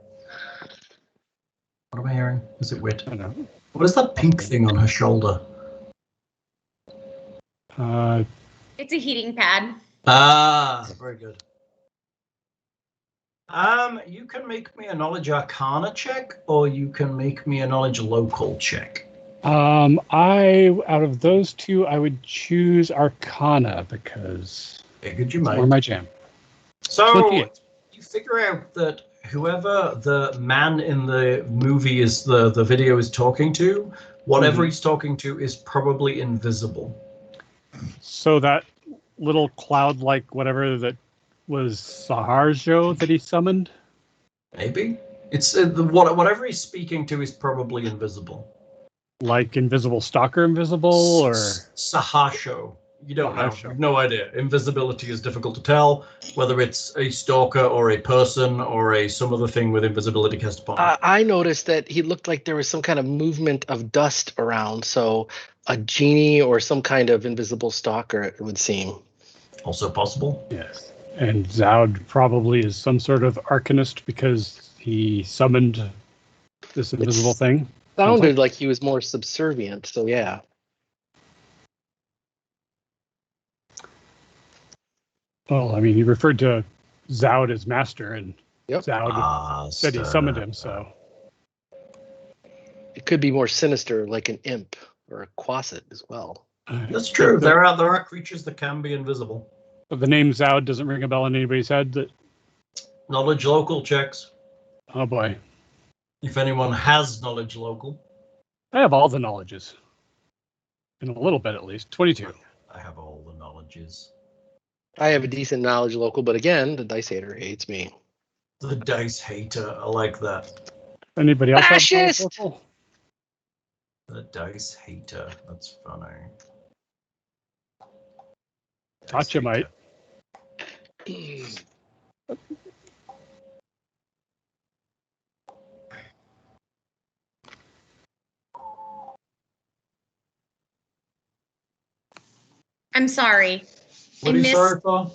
Speaker 2: What am I hearing? Is it Wit?
Speaker 3: I don't know.
Speaker 2: What is that pink thing on her shoulder?
Speaker 5: It's a heating pad.
Speaker 2: Ah, very good. You can make me a knowledge arcana check, or you can make me a knowledge local check.
Speaker 3: Out of those two, I would choose Arcana because
Speaker 2: Figured you
Speaker 3: it's
Speaker 2: might.
Speaker 3: more my jam.
Speaker 2: So
Speaker 3: 28.
Speaker 2: you figure out that whoever the man in the movie is, the video is talking to, whatever he's talking to is probably invisible.
Speaker 3: So that little cloud-like whatever that was Saharjo that he summoned?
Speaker 2: Maybe it's whatever he's speaking to is probably invisible.
Speaker 3: Like Invisible Stalker Invisible, or
Speaker 2: Sahasho. You don't know.
Speaker 3: Sahasho.
Speaker 2: You've no idea. Invisibility is difficult to tell whether it's a stalker or a person or some other thing with invisibility cast upon it.
Speaker 4: I noticed that he looked like there was some kind of movement of dust around, so a genie or some kind of invisible stalker, it would seem.
Speaker 2: Also possible.
Speaker 3: Yes. And Zoud probably is some sort of arcanist because he summoned this invisible thing.
Speaker 4: Sounded like he was more subservient, so yeah.
Speaker 3: Well, I mean, he referred to Zoud as master, and
Speaker 4: Yep.
Speaker 3: Zoud said he summoned him, so.
Speaker 4: It could be more sinister, like an imp or a quasit as well.
Speaker 2: That's true. There are creatures that can be invisible.
Speaker 3: But the name Zoud doesn't ring a bell in anybody's head. That.
Speaker 2: Knowledge local checks.
Speaker 3: Oh boy.
Speaker 2: If anyone has knowledge local.
Speaker 3: I have all the knowledges. In a little bit, at least. 22.
Speaker 2: I have all the knowledges.
Speaker 4: I have a decent knowledge local, but again, the dice hater hates me.
Speaker 2: The dice hater. I like that.
Speaker 3: Anybody else have
Speaker 4: Fascist!
Speaker 3: knowledge local?
Speaker 2: The dice hater. That's funny.
Speaker 3: Tatia might.
Speaker 5: I'm sorry.
Speaker 2: What are you sorry for?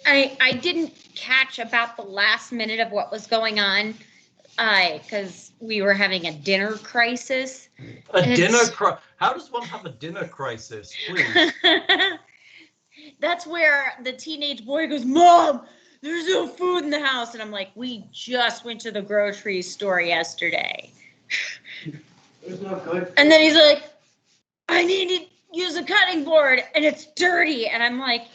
Speaker 5: I didn't catch about the last minute of what was going on because we were having a dinner crisis.
Speaker 2: How does one have a dinner crisis? Please.
Speaker 5: That's where the teenage boy goes, "Mom, there's no food in the house." And I'm like, "We just went to the grocery store yesterday."
Speaker 6: There's no good.
Speaker 5: And then he's like, "I need to use a cutting board and it's dirty." And I'm like,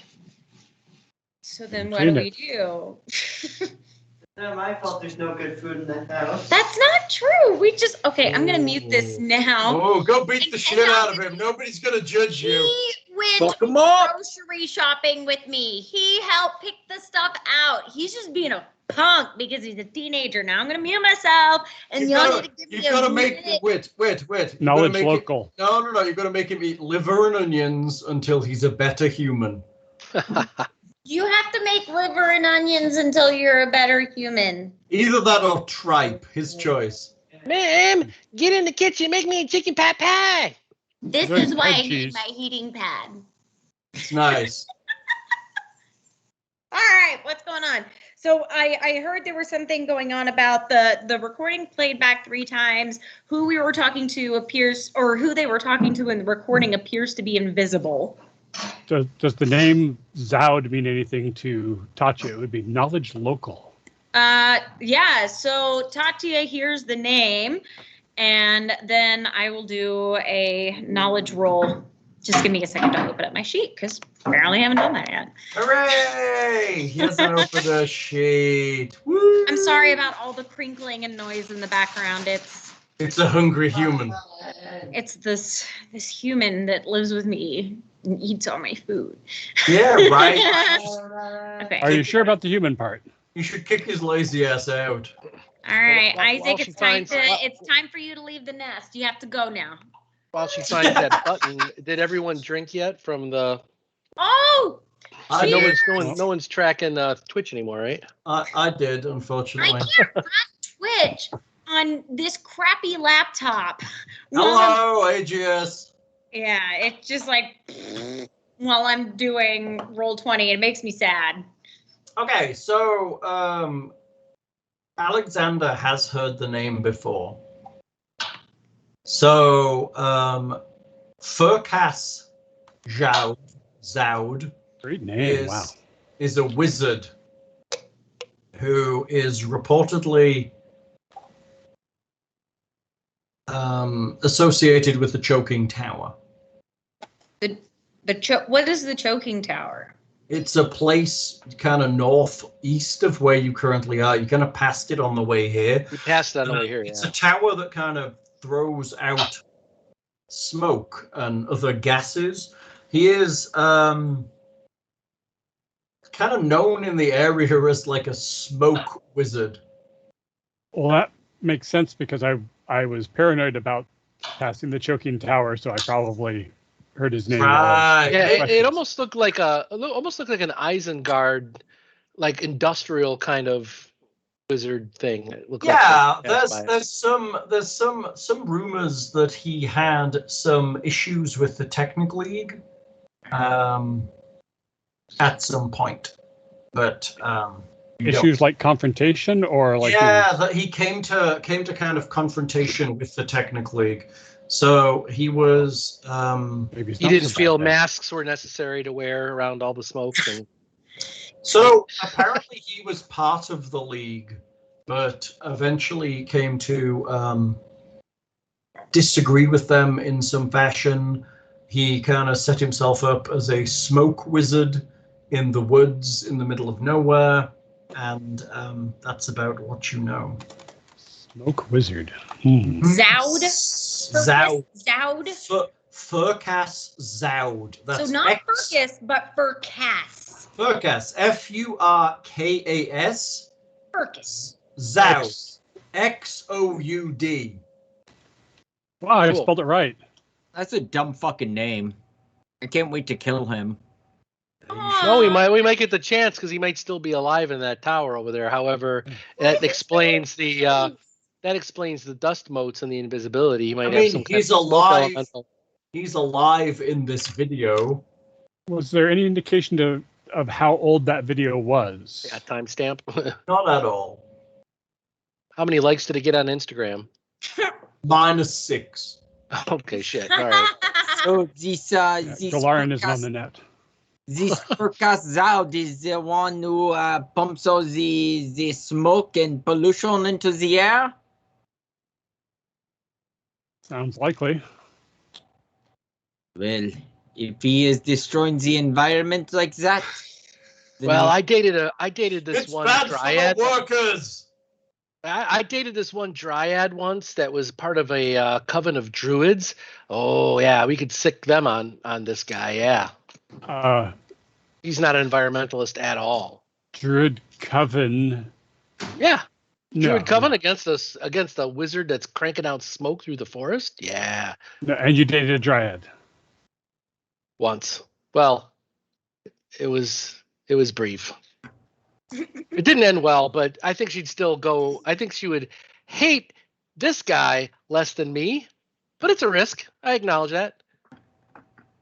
Speaker 5: "So then what do we do?"
Speaker 6: It's not my fault there's no good food in that house.
Speaker 5: That's not true. We just, okay, I'm going to mute this now.
Speaker 2: Oh, go beat the shit out of him. Nobody's going to judge you.
Speaker 5: He went
Speaker 1: Fuck 'em up.
Speaker 5: grocery shopping with me. He helped pick the stuff out. He's just being a punk because he's a teenager. Now I'm going to mute myself and y'all need to give me
Speaker 2: You've got to
Speaker 5: a
Speaker 2: make
Speaker 5: minute.
Speaker 2: wait.
Speaker 3: Knowledge local.
Speaker 2: No. You've got to make him eat liver and onions until he's a better human.
Speaker 5: You have to make liver and onions until you're a better human.
Speaker 2: Either that or tripe. His choice.
Speaker 4: Ma'am, get in the kitchen, make me a chicken pot pie.
Speaker 5: This
Speaker 3: Good
Speaker 5: is why I need
Speaker 3: cheese.
Speaker 5: my heating pad.
Speaker 2: It's nice.
Speaker 5: All right, what's going on? So I heard there was something going on about the recording played back 3 times. Who we were talking to appears, or who they were talking to in the recording appears to be invisible.
Speaker 3: Does the name Zoud mean anything to Tatia? It would be knowledge local.
Speaker 5: Yeah, so Tatia hears the name, and then I will do a knowledge roll. Just give me a second to open up my sheet, because apparently I haven't done that yet.
Speaker 2: Hooray! He hasn't opened a sheet. Woo!
Speaker 5: I'm sorry about all the crinkling and noise in the background.
Speaker 2: It's a hungry human.
Speaker 5: It's this human that lives with me and eats all my food.
Speaker 2: Yeah, right.
Speaker 5: Okay.
Speaker 3: Are you sure about the human part?
Speaker 2: You should kick his lazy ass out.
Speaker 5: All right,
Speaker 4: While
Speaker 5: Isaac,
Speaker 4: she
Speaker 5: it's time
Speaker 4: finds-
Speaker 5: for you to leave the nest. You have to go now.
Speaker 4: While she finds that button, did everyone drink yet from the?
Speaker 5: Oh,
Speaker 2: I
Speaker 4: No
Speaker 2: did.
Speaker 4: one's tracking Twitch anymore, right?
Speaker 2: I did,
Speaker 5: I
Speaker 2: unfortunately.
Speaker 5: can't run Twitch on this crappy laptop.
Speaker 2: Hello, AGS.
Speaker 5: Yeah, it's just like while I'm doing Roll20, it makes me sad.
Speaker 2: Okay, so Alexander has heard the name before. So Furkas Zoud
Speaker 3: Great name.
Speaker 2: is a wizard who is reportedly associated with the Choking Tower.
Speaker 5: What is the Choking Tower?
Speaker 2: It's a place kind of northeast of where you currently are. You kind of passed it on the way here.
Speaker 4: We passed that over here.
Speaker 2: It's
Speaker 4: Yeah.
Speaker 2: a tower that kind of throws out smoke and other gases. He is kind of known in the area as like a smoke wizard.
Speaker 3: Well, that makes sense because I was paranoid about passing the choking tower, so I probably heard his name.
Speaker 2: Right.
Speaker 4: Yeah, it
Speaker 3: Questions.
Speaker 4: almost looked like an Isengard, like industrial kind of wizard thing. It looked
Speaker 2: Yeah,
Speaker 4: like
Speaker 2: there's some rumors that he had some issues with the Technical League at some point, but
Speaker 3: Issues like confrontation or like
Speaker 2: that he came to kind of confrontation with the Technical League. So he was
Speaker 3: maybe it's
Speaker 4: he
Speaker 3: not
Speaker 4: didn't
Speaker 3: so bad
Speaker 4: feel
Speaker 3: then.
Speaker 4: masks were necessary to wear around all the smoke. And
Speaker 2: so apparently he was part of the league, but eventually came to disagree with them in some fashion. He kind of set himself up as a smoke wizard in the woods in the middle of nowhere, and that's about what you know.
Speaker 3: Smoke wizard.
Speaker 5: Zoud?
Speaker 2: Zoud.
Speaker 5: Zoud?
Speaker 2: Furcas Zoud. That's
Speaker 5: So not
Speaker 2: X-
Speaker 5: Furcus, but Furcas.
Speaker 2: Furcas. Furkas.
Speaker 5: Furcus.
Speaker 2: Zoud. Xoud.
Speaker 3: Wow, I
Speaker 4: Cool.
Speaker 3: spelled it right.
Speaker 1: That's a dumb fucking name. I can't wait to kill him.
Speaker 4: no, we might get the chance because he might still be alive in that tower over there. However, that explains the dust motes and the invisibility. He might have some kind
Speaker 2: he's
Speaker 4: of
Speaker 2: alive.
Speaker 4: elemental.
Speaker 2: He's alive in this video.
Speaker 3: Was there any indication of how old that video was?
Speaker 4: Yeah, timestamp.
Speaker 2: Not at all.
Speaker 4: How many likes did it get on Instagram?
Speaker 2: -6.
Speaker 4: Okay, shit. All right.
Speaker 1: So this
Speaker 3: Galarin isn't on the net.
Speaker 1: This Furcas Zoud is the one who pumps all the smoke and pollution into the air.
Speaker 3: Sounds likely.
Speaker 1: Well, if he is destroying the environment like that, then
Speaker 4: Well, I dated this
Speaker 2: It's
Speaker 4: one
Speaker 2: bad
Speaker 4: dryad.
Speaker 2: for the workers.
Speaker 4: I dated this one dryad once that was part of a coven of druids. Oh yeah, we could sick them on this guy. Yeah, he's not an environmentalist at all.
Speaker 3: Druid Coven.
Speaker 4: Yeah,
Speaker 3: No.
Speaker 4: druid coven against a wizard that's cranking out smoke through the forest. Yeah,
Speaker 3: No, and you dated a dryad.
Speaker 4: once. Well, it was brief. It didn't end well, but I think she'd still go. I think she would hate this guy less than me, but it's a risk. I acknowledge that.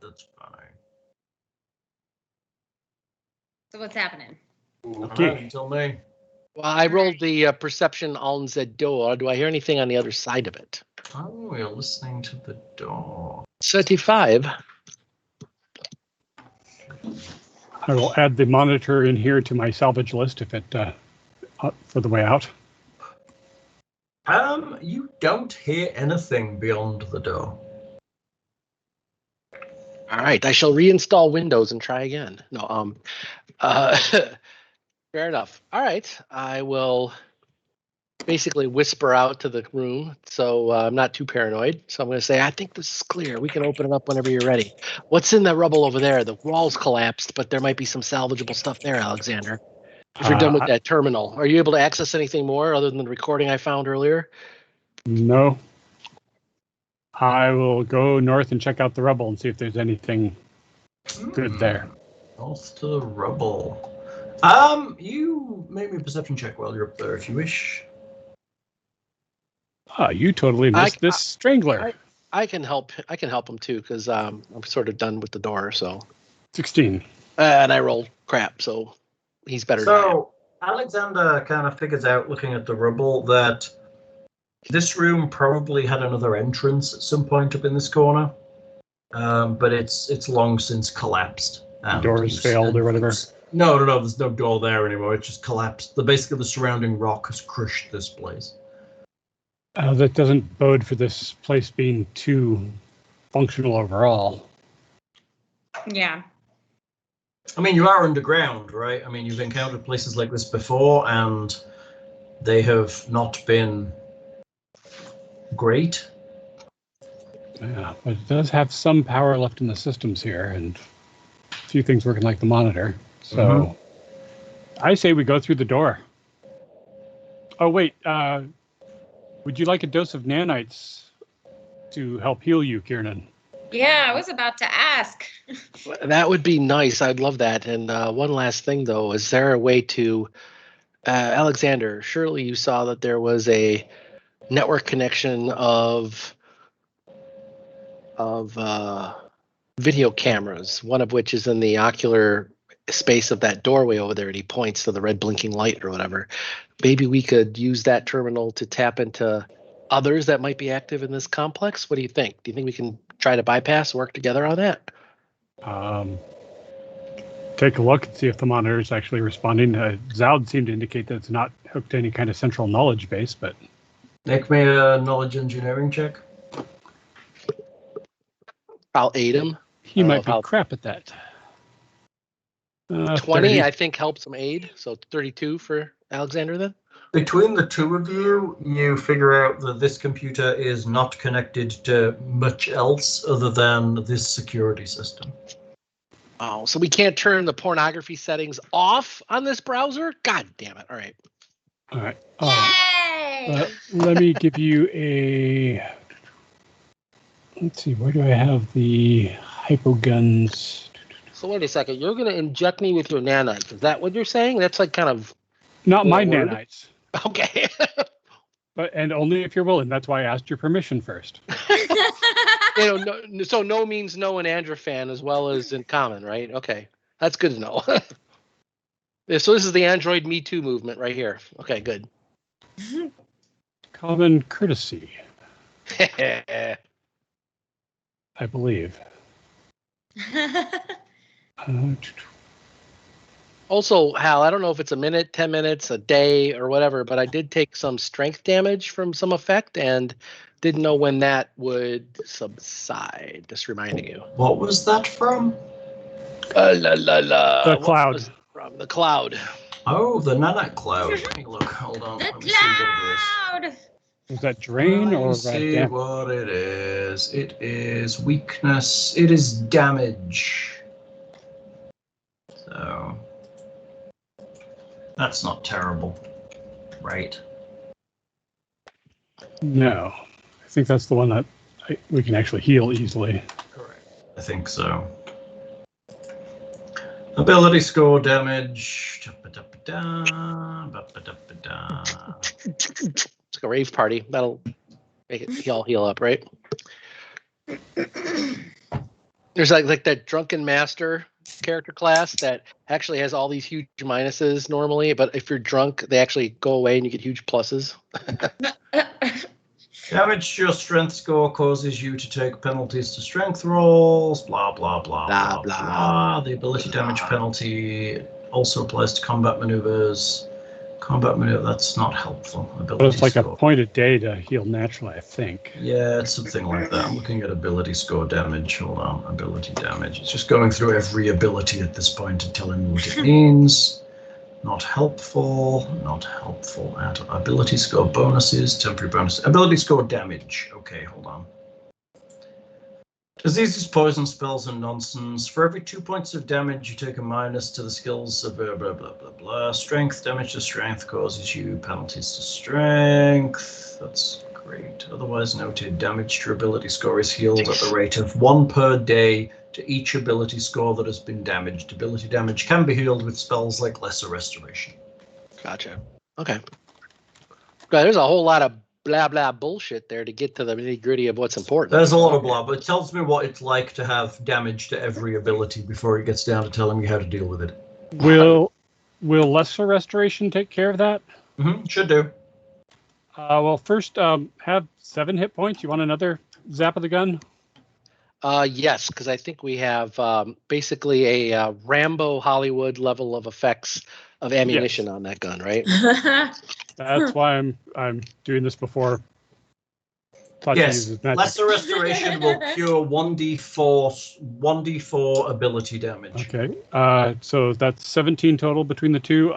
Speaker 2: That's fine.
Speaker 5: So what's happening?
Speaker 3: Okay.
Speaker 2: Alright, until me.
Speaker 4: Well, I rolled the perception on the door. Do I hear anything on the other side of it?
Speaker 2: Oh, we're listening to the door.
Speaker 4: 35.
Speaker 3: I will add the monitor in here to my salvage list if it for the way out.
Speaker 2: You don't hear anything beyond the door.
Speaker 4: All right, I shall reinstall Windows and try again. No, fair enough. All right, I will basically whisper out to the room, so I'm not too paranoid. So I'm going to say, I think this is clear. We can open it up whenever you're ready. What's in the rubble over there? The walls collapsed, but there might be some salvageable stuff there, Alexander. If you're done with that terminal, are you able to access anything more other than the recording I found earlier?
Speaker 3: No. I will go north and check out the rubble and see if there's anything good there.
Speaker 2: North to the rubble. You make me a perception check while you're up there if you wish.
Speaker 3: You totally missed this strangler.
Speaker 4: I can help him too because I'm sort of done with the door. So
Speaker 3: 16.
Speaker 4: and I rolled crap, so he's better. Than I am.
Speaker 2: So Alexander kind of figures out, looking at the rubble, that this room probably had another entrance at some point up in this corner, but it's long since collapsed.
Speaker 3: The doors failed or whatever.
Speaker 2: No, there's no door there anymore. It just collapsed. Basically, the surrounding rock has crushed this place.
Speaker 3: That doesn't bode for this place being too functional overall.
Speaker 5: Yeah.
Speaker 2: I mean, you are underground, right? I mean, you've encountered places like this before, and they have not been great.
Speaker 3: Yeah, but it does have some power left in the systems here, and a few things working like the monitor. So I say we go through the door. Oh, wait. Would you like a dose of nanites to help heal you, Kiernan?
Speaker 5: Yeah, I was about to ask.
Speaker 4: That would be nice. I'd love that. And one last thing, though, is there a way to, Alexander? Surely you saw that there was a network connection of video cameras. One of which is in the ocular space of that doorway over there, and he points to the red blinking light or whatever. Maybe we could use that terminal to tap into others that might be active in this complex. What do you think? Do you think we can try to bypass, work together on that?
Speaker 3: Take a look and see if the monitor is actually responding. Zoud seemed to indicate that it's not hooked to any kind of central knowledge base, but...
Speaker 2: Make me a knowledge engineering check.
Speaker 4: I'll aid him.
Speaker 3: He might be crap at that.
Speaker 4: 20,
Speaker 3: 30.
Speaker 4: I think, helps him aid. So 32 for Alexander then?
Speaker 2: Between the two of you, you figure out that this computer is not connected to much else other than this security system.
Speaker 4: Oh, so we can't turn the pornography settings off on this browser? God damn it. All right.
Speaker 3: All right.
Speaker 5: Yay!
Speaker 3: Let me give you a... Let's see, where do I have the hypoguns?
Speaker 4: So wait a second. You're going to inject me with your nanites. Is that what you're saying? That's like kind of...
Speaker 3: Not my
Speaker 4: word?
Speaker 3: nanites.
Speaker 4: Okay.
Speaker 3: And only if you're willing. That's why I asked your permission first.
Speaker 4: So no means no in Androfan as well as in common, right? Okay. That's good to know. Yeah, so this is the Android Me Too movement right here. Okay, good.
Speaker 3: Common courtesy, I believe.
Speaker 4: Also, Hal, I don't know if it's a minute, 10 minutes, a day, or whatever, but I did take some strength damage from some effect and didn't know when that would subside. Just reminding you.
Speaker 2: What was that from?
Speaker 3: The cloud.
Speaker 4: Was it from the cloud.
Speaker 2: Oh, the nanite cloud. Let me look. Hold on.
Speaker 5: The
Speaker 2: Let me see what
Speaker 5: cloud!
Speaker 3: Was that drain
Speaker 2: Let
Speaker 3: or
Speaker 2: me see
Speaker 3: damage?
Speaker 2: what it is. It is weakness. It is damage. So that's not terrible, right?
Speaker 3: No. I think that's the one that we can actually heal easily.
Speaker 2: Correct. I think so. Ability score damage.
Speaker 4: It's like a rave party. That'll make it all heal up, right? There's like that drunken master character class that actually has all these huge minuses normally, but if you're drunk, they actually go away and you get huge pluses.
Speaker 2: Damage to your strength score causes you to take penalties to strength rolls, blah, blah, blah,
Speaker 4: Blah,
Speaker 2: blah,
Speaker 4: blah.
Speaker 2: blah. The ability damage penalty also applies to combat maneuvers. Combat maneuver, that's not helpful.
Speaker 3: But it's like
Speaker 2: score.
Speaker 3: a point a day to heal naturally, I think.
Speaker 2: Yeah, it's something like that. I'm looking at ability score damage. Hold on, ability damage. It's just going through every ability at this point and telling me what it means. Not helpful, not helpful at ability score bonuses, temporary bonus. Ability score damage. Okay, hold on. Diseases, poison spells, and nonsense. For every 2 points of damage, you take a minus to the skills of blah, blah, blah, blah, blah. Strength, damage to strength causes you penalties to strength. That's great. Otherwise noted, damage to your ability score is healed at the rate of 1 per day to each ability score that has been damaged. Ability damage can be healed with spells like Lesser Restoration.
Speaker 4: Gotcha. Okay. There's a whole lot of blah blah bullshit there to get to the nitty gritty of what's important.
Speaker 2: There's a lot of blah, but it tells me what it's like to have damage to every ability before it gets down to telling me how to deal with it.
Speaker 3: Will Lesser Restoration take care of that?
Speaker 2: Should do.
Speaker 3: Well, first, have 7 hit points. You want another zap of the gun?
Speaker 4: Yes, because I think we have basically a Rambo Hollywood level of effects of ammunition on that gun, right?
Speaker 3: That's why I'm doing this before. Tatia
Speaker 2: Yes,
Speaker 3: uses magic.
Speaker 2: Lesser Restoration will cure 1d4 ability damage.
Speaker 3: Okay, so that's 17 total between the two.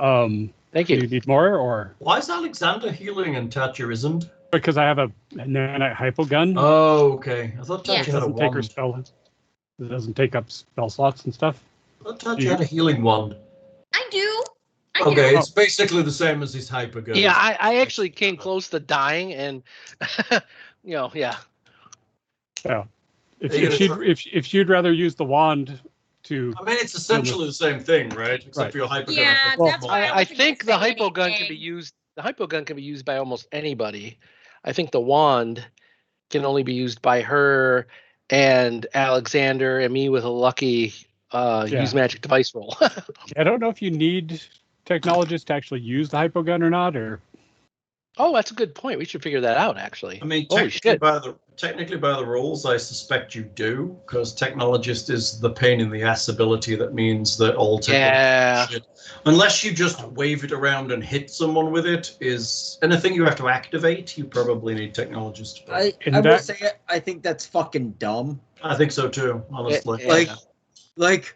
Speaker 4: Thank
Speaker 3: Do
Speaker 4: you.
Speaker 3: you need more, or
Speaker 2: Why is Alexander healing and Tatia isn't?
Speaker 3: because I have a nanite hypo gun?
Speaker 2: Oh, okay. I thought
Speaker 5: Yeah.
Speaker 2: Tatia
Speaker 3: It
Speaker 2: had a
Speaker 3: doesn't take her
Speaker 2: wand.
Speaker 3: spell. It doesn't take up spell slots and stuff.
Speaker 2: I thought Tatia had a healing wand.
Speaker 5: I do.
Speaker 2: Okay, it's basically the same as his hypergun.
Speaker 4: Yeah, I actually came close to dying, and yeah.
Speaker 3: Yeah. If you'd rather use the wand to,
Speaker 2: I mean, it's essentially the same thing, right? Except for your hypergun.
Speaker 5: Yeah, that's why
Speaker 4: I think the hypogun can be used. The hypogun can be used by almost anybody. I think the wand can only be used by her and Alexander and me with a lucky use magic device roll.
Speaker 3: I don't know if you need technologists to actually use the hypogun or not, or.
Speaker 4: Oh, that's a good point. We should figure that out, actually.
Speaker 2: I mean,
Speaker 4: Holy shit.
Speaker 2: technically by the rules, I suspect you do, because technologist is the pain in the ass ability that means that all technology, unless you just wave it around and hit someone with it, is anything you have to activate, you probably need technologist.
Speaker 1: I will say, I think that's fucking dumb.
Speaker 2: I think so too, honestly.
Speaker 1: Like,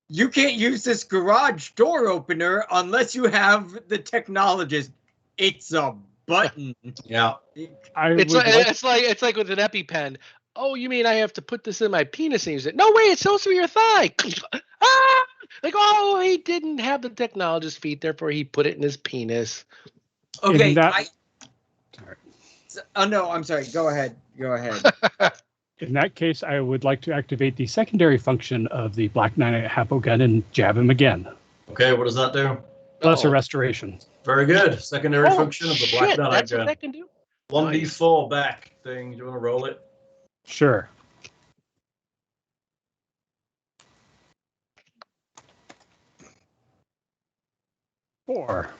Speaker 1: you can't use this garage door opener unless you have the technologist. It's a button.
Speaker 2: Yeah.
Speaker 4: It's like with an EpiPen. Oh, you mean I have to put this in my penis and use it? No way, it's supposed to be your thigh. Ah! Like, oh, he didn't have the technologist feet, therefore he put it in his penis.
Speaker 1: Okay. No, I'm sorry. Go ahead.
Speaker 3: In that case, I would like to activate the secondary function of the Black Knight hypogun and jab him again.
Speaker 2: Okay, what does that do?
Speaker 3: Lesser restoration.
Speaker 2: Very good. Secondary function of the Black Knight
Speaker 4: that's
Speaker 2: gun.
Speaker 4: What that can do.
Speaker 2: 1d4 back thing. Do you want to roll it?
Speaker 3: Sure. Four.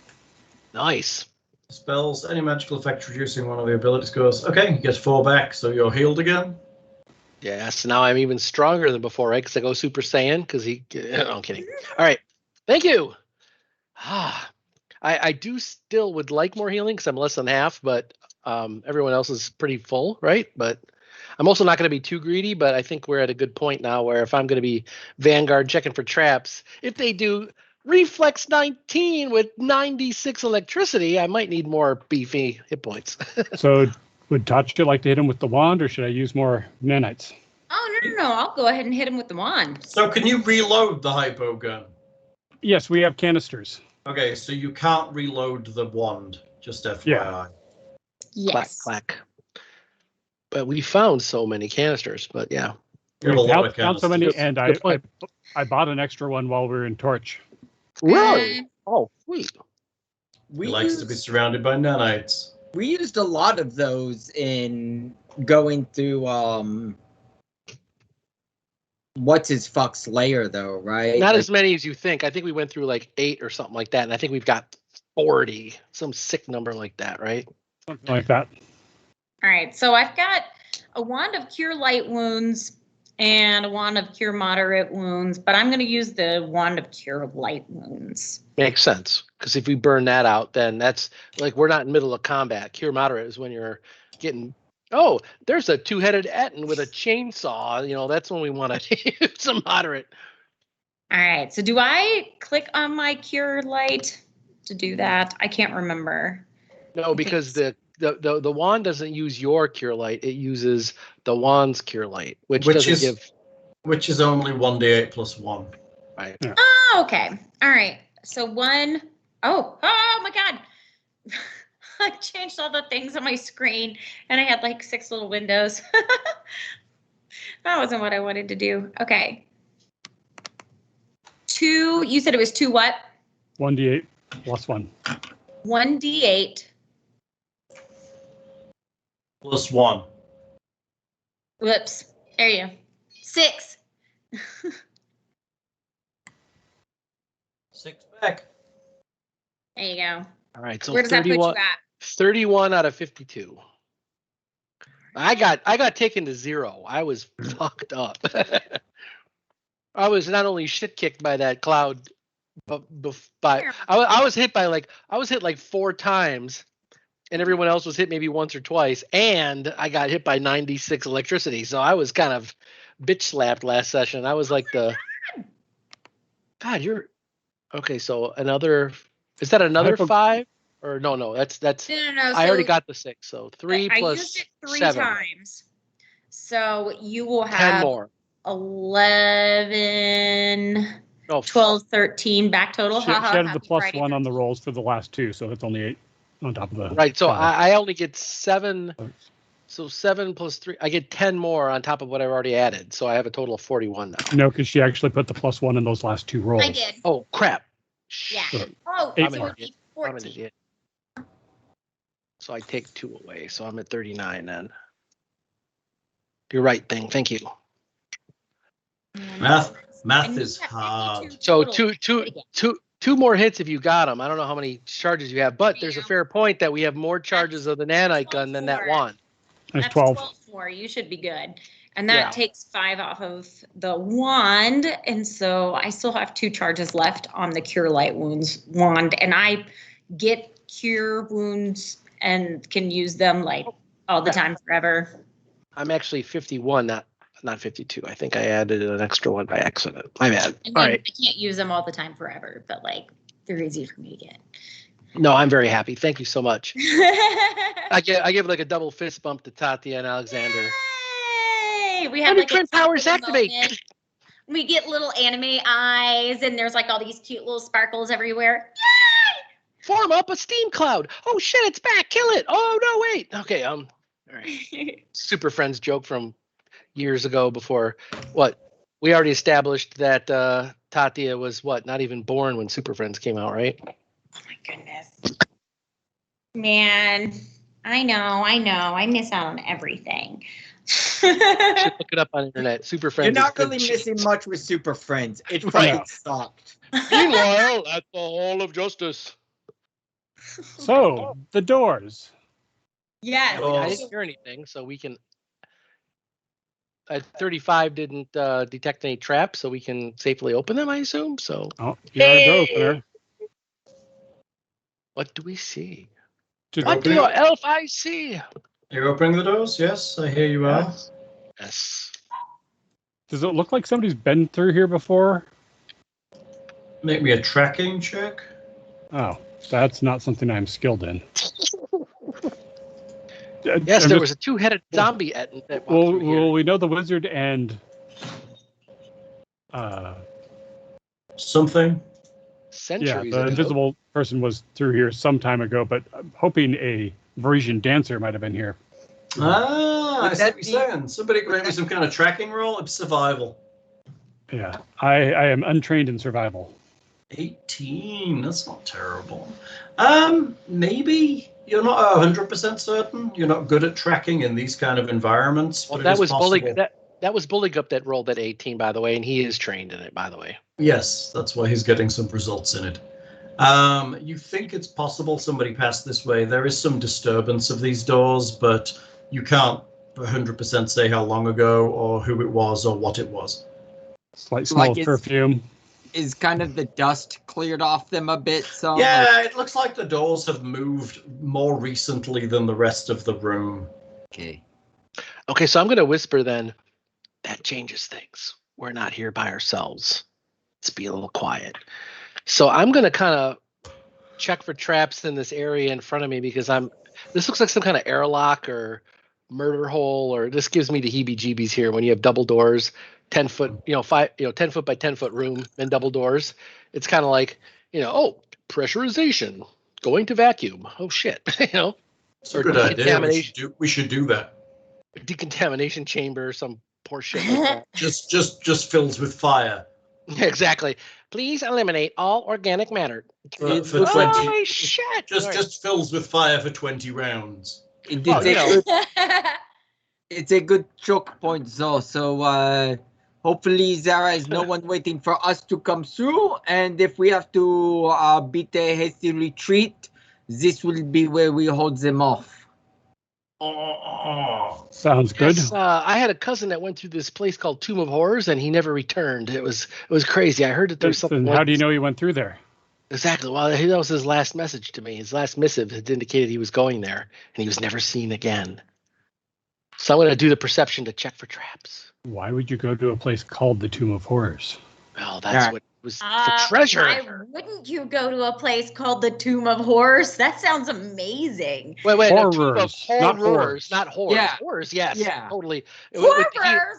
Speaker 4: Nice.
Speaker 2: Spells any magical effect reducing one of the ability scores. Okay, you get 4 back, so you're healed again.
Speaker 4: Yeah, so now I'm even stronger than before, right? Because I go Super Saiyan. Because no, I'm kidding. All right, thank you. I do still would like more healing because I'm less than half, but everyone else is pretty full, right? But I'm also not going to be too greedy, but I think we're at a good point now where if I'm going to be Vanguard checking for traps, if they do Reflex 19 with 96 electricity, I might need more beefy hit points.
Speaker 3: So would Tatia like to hit him with the wand, or should I use more nanites?
Speaker 5: Oh, no. I'll go ahead and hit him with the wand.
Speaker 2: So can you reload the hypo gun?
Speaker 3: Yes, we have canisters.
Speaker 2: Okay, so you can't reload the wand, just FYI.
Speaker 3: Yeah.
Speaker 5: Yes.
Speaker 4: Clack. But we found so many canisters, but yeah.
Speaker 2: You have a lot of
Speaker 3: found so
Speaker 2: canisters.
Speaker 3: many, and I bought an extra one while we were in Torch.
Speaker 4: Really? Oh, sweet.
Speaker 2: He likes to be surrounded by nanites.
Speaker 1: We used a lot of those in going through what's his fuck's layer though, right?
Speaker 4: Not as many as you think. I think we went through like 8 or something like that, and I think we've got 40, some sick number like that, right?
Speaker 3: Something like that.
Speaker 5: All right, so I've got a wand of cure light wounds and a wand of cure moderate wounds, but I'm going to use the wand of cure light wounds.
Speaker 4: Makes sense, because if we burn that out, then that's like we're not in the middle of combat. Cure moderate is when you're getting. Oh, there's a 2-headed Etten with a chainsaw. You know, that's when we want to use a moderate.
Speaker 5: All right, so do I click on my cure light to do that? I can't remember.
Speaker 4: No, because the wand doesn't use your cure light; it uses the wand's cure light, which is
Speaker 2: only 1d8 plus 1.
Speaker 4: Right.
Speaker 3: Yeah.
Speaker 5: Oh, okay. All right. So one. Oh my God. I changed all the things on my screen and I had like 6 little windows. That wasn't what I wanted to do. Okay. 2, you said it was 2 what?
Speaker 3: 1d8 plus 1.
Speaker 5: 1d8.
Speaker 2: Plus 1.
Speaker 5: Whoops. There you go. 6.
Speaker 2: 6 back.
Speaker 5: There you go.
Speaker 4: All right. So
Speaker 5: where does that put you at?
Speaker 4: 31 out of 52. I got taken to 0. I was fucked up. I was not only shit kicked by that cloud, but I was hit like 4 times, and everyone else was hit maybe once or twice, and I got hit by 96 electricity. So I was kind of bitch slapped last session. I was like God, you're okay. So is that another 5? Or no, that's
Speaker 5: no.
Speaker 4: I already got the 6, so 3 plus
Speaker 5: I used it 3
Speaker 4: 7.
Speaker 5: times. So you will have
Speaker 4: 10 more.
Speaker 5: 11.
Speaker 4: No,
Speaker 5: 12, 13 back total.
Speaker 3: She added the plus
Speaker 5: Friday,
Speaker 3: 1 on the
Speaker 5: 13th.
Speaker 3: rolls for the last 2, so it's only 8 on top of the.
Speaker 4: right. So
Speaker 3: 12.
Speaker 4: I only get 7. So 7 plus 3. I get 10 more on top of what I've already added. So I have a total of 41 now.
Speaker 3: No, because she actually put the plus 1 in those last 2 rolls.
Speaker 5: I did.
Speaker 4: Oh crap!
Speaker 5: Yeah.
Speaker 3: So,
Speaker 5: Oh,
Speaker 3: eight
Speaker 5: so
Speaker 3: more.
Speaker 5: it'd be
Speaker 4: I'm an
Speaker 5: 14.
Speaker 4: idiot. So I take 2 away. So I'm at 39 then. You're right, thing. Thank you.
Speaker 2: Math
Speaker 5: And you
Speaker 2: is
Speaker 5: have 52
Speaker 2: hard.
Speaker 4: So
Speaker 5: total.
Speaker 4: two more hits if you got them. I don't know how many charges you have, but there's a fair point that we have more charges of the nanite gun than that one.
Speaker 3: There's
Speaker 5: That's
Speaker 3: 12.
Speaker 5: 12 more. You should be good. And that
Speaker 4: Yeah.
Speaker 5: takes 5 off of the wand. And so I still have 2 charges left on the Cure Light Wounds wand. And I get Cure Wounds and can use them like all the time forever.
Speaker 4: I'm actually 51, not 52. I think I added an extra one by accident. My bad.
Speaker 5: And
Speaker 4: All
Speaker 5: then
Speaker 4: right.
Speaker 5: I can't use them all the time forever, but like they're easy for me to get.
Speaker 4: No, I'm very happy. Thank you so much.
Speaker 5: I
Speaker 4: I give like a double fist bump to Tatia and Alexander.
Speaker 5: Yay! We have like a
Speaker 4: Twin powers
Speaker 5: little
Speaker 4: activate.
Speaker 5: moment. We get little anime eyes, and there's like all these cute little sparkles everywhere.
Speaker 4: Form up a steam cloud. Oh shit, it's back. Kill it. Oh no, wait. Okay, all right.
Speaker 5: Yay!
Speaker 4: Super Friends joke from years ago before what? We already established that Tatia was not even born when Super Friends came out, right?
Speaker 5: Oh my goodness. Man, I know. I miss out on everything.
Speaker 4: Should look it up on the internet. Super Friends.
Speaker 1: You're not
Speaker 4: is good
Speaker 1: really
Speaker 4: shit.
Speaker 1: missing much with Super Friends. It
Speaker 3: Yeah.
Speaker 1: fucking sucked.
Speaker 4: Meanwhile, at the Hall of Justice.
Speaker 3: So, the doors.
Speaker 5: Yes.
Speaker 2: Oh.
Speaker 4: I didn't hear anything, so we can. At 35 didn't detect any traps, so we can safely open them, I assume. So,
Speaker 3: Oh, you're a door opener.
Speaker 4: what do we see?
Speaker 3: Just
Speaker 4: What
Speaker 2: Okay.
Speaker 4: do your elf eyes see?
Speaker 2: You're opening the doors? Yes, I hear you are.
Speaker 4: Yes.
Speaker 3: Does it look like somebody's been through here before?
Speaker 2: Make me a tracking check.
Speaker 3: Oh, that's not something I'm skilled in.
Speaker 4: Yes, there was a 2-headed zombie that walked
Speaker 3: Well,
Speaker 4: through here.
Speaker 3: well, we know the wizard and
Speaker 2: Something.
Speaker 4: Centuries
Speaker 3: the
Speaker 4: ago.
Speaker 3: invisible person was through here some time ago, but I'm hoping a Varisian dancer might have been here.
Speaker 2: Ah,
Speaker 1: Would
Speaker 2: I see
Speaker 1: that
Speaker 2: what you're saying. Somebody make me some kind of tracking roll. It's survival.
Speaker 3: Yeah, I am untrained in survival.
Speaker 2: 18. That's not terrible. Maybe you're not 100% certain. You're not good at tracking in these kind of environments.
Speaker 4: Well,
Speaker 2: but it
Speaker 4: that
Speaker 2: is
Speaker 4: was
Speaker 2: possible.
Speaker 4: that was Buligup that rolled that 18, by the way, and he is trained in it, by the way.
Speaker 2: Yes, that's why he's getting some results in it. You think it's possible somebody passed this way. There is some disturbance of these doors, but you can't 100% say how long ago or who it was or what it was.
Speaker 3: Slight smell of
Speaker 1: it's-
Speaker 3: perfume.
Speaker 1: Is kind of the dust cleared off them a bit? So
Speaker 2: Yeah, it looks like the doors have moved more recently than the rest of the room.
Speaker 1: Okay.
Speaker 4: Okay, so I'm going to whisper then. That changes things. We're not here by ourselves. Let's be a little quiet. So I'm going to kind of check for traps in this area in front of me because this looks like some kind of airlock or murder hole, or this gives me the heebie-jeebies here when you have double doors, 10 foot, 10 foot by 10 foot room and double doors. It's kind of like, pressurization, going to vacuum. Oh shit,
Speaker 2: It's a
Speaker 4: Or
Speaker 2: good idea.
Speaker 4: decontamination.
Speaker 2: We should do that.
Speaker 4: Decontamination chamber, some poor shit like that.
Speaker 2: Just fills with fire.
Speaker 4: Exactly. Please eliminate all organic matter.
Speaker 2: For 20.
Speaker 4: Oh shit!
Speaker 2: Just fills with fire for 20 rounds.
Speaker 1: It's a good choke point though, so hopefully there is no one waiting for us to come through, and if we have to beat a hasty retreat, this will be where we hold them off.
Speaker 3: Sounds good.
Speaker 4: Yes, I had a cousin that went through this place called Tomb of Horrors, and he never returned. It was crazy. I heard that there's something.
Speaker 3: Then how do you know he went through there?
Speaker 4: Exactly. Well, that was his last message to me. His last missive had indicated he was going there, and he was never seen again. So I'm going to do the perception to check for traps.
Speaker 3: Why would you go to a place called the Tomb of Horrors?
Speaker 4: Well, that's
Speaker 1: Yeah.
Speaker 4: what was for treasure.
Speaker 5: Why wouldn't you go to a place called the Tomb of Horrors? That sounds amazing.
Speaker 4: Wait, a tomb of
Speaker 3: Horrors, not
Speaker 4: horrors,
Speaker 3: whores.
Speaker 4: not horrors.
Speaker 1: Yeah.
Speaker 4: Horrors, yes,
Speaker 1: Yeah.
Speaker 4: totally.
Speaker 5: Horrors,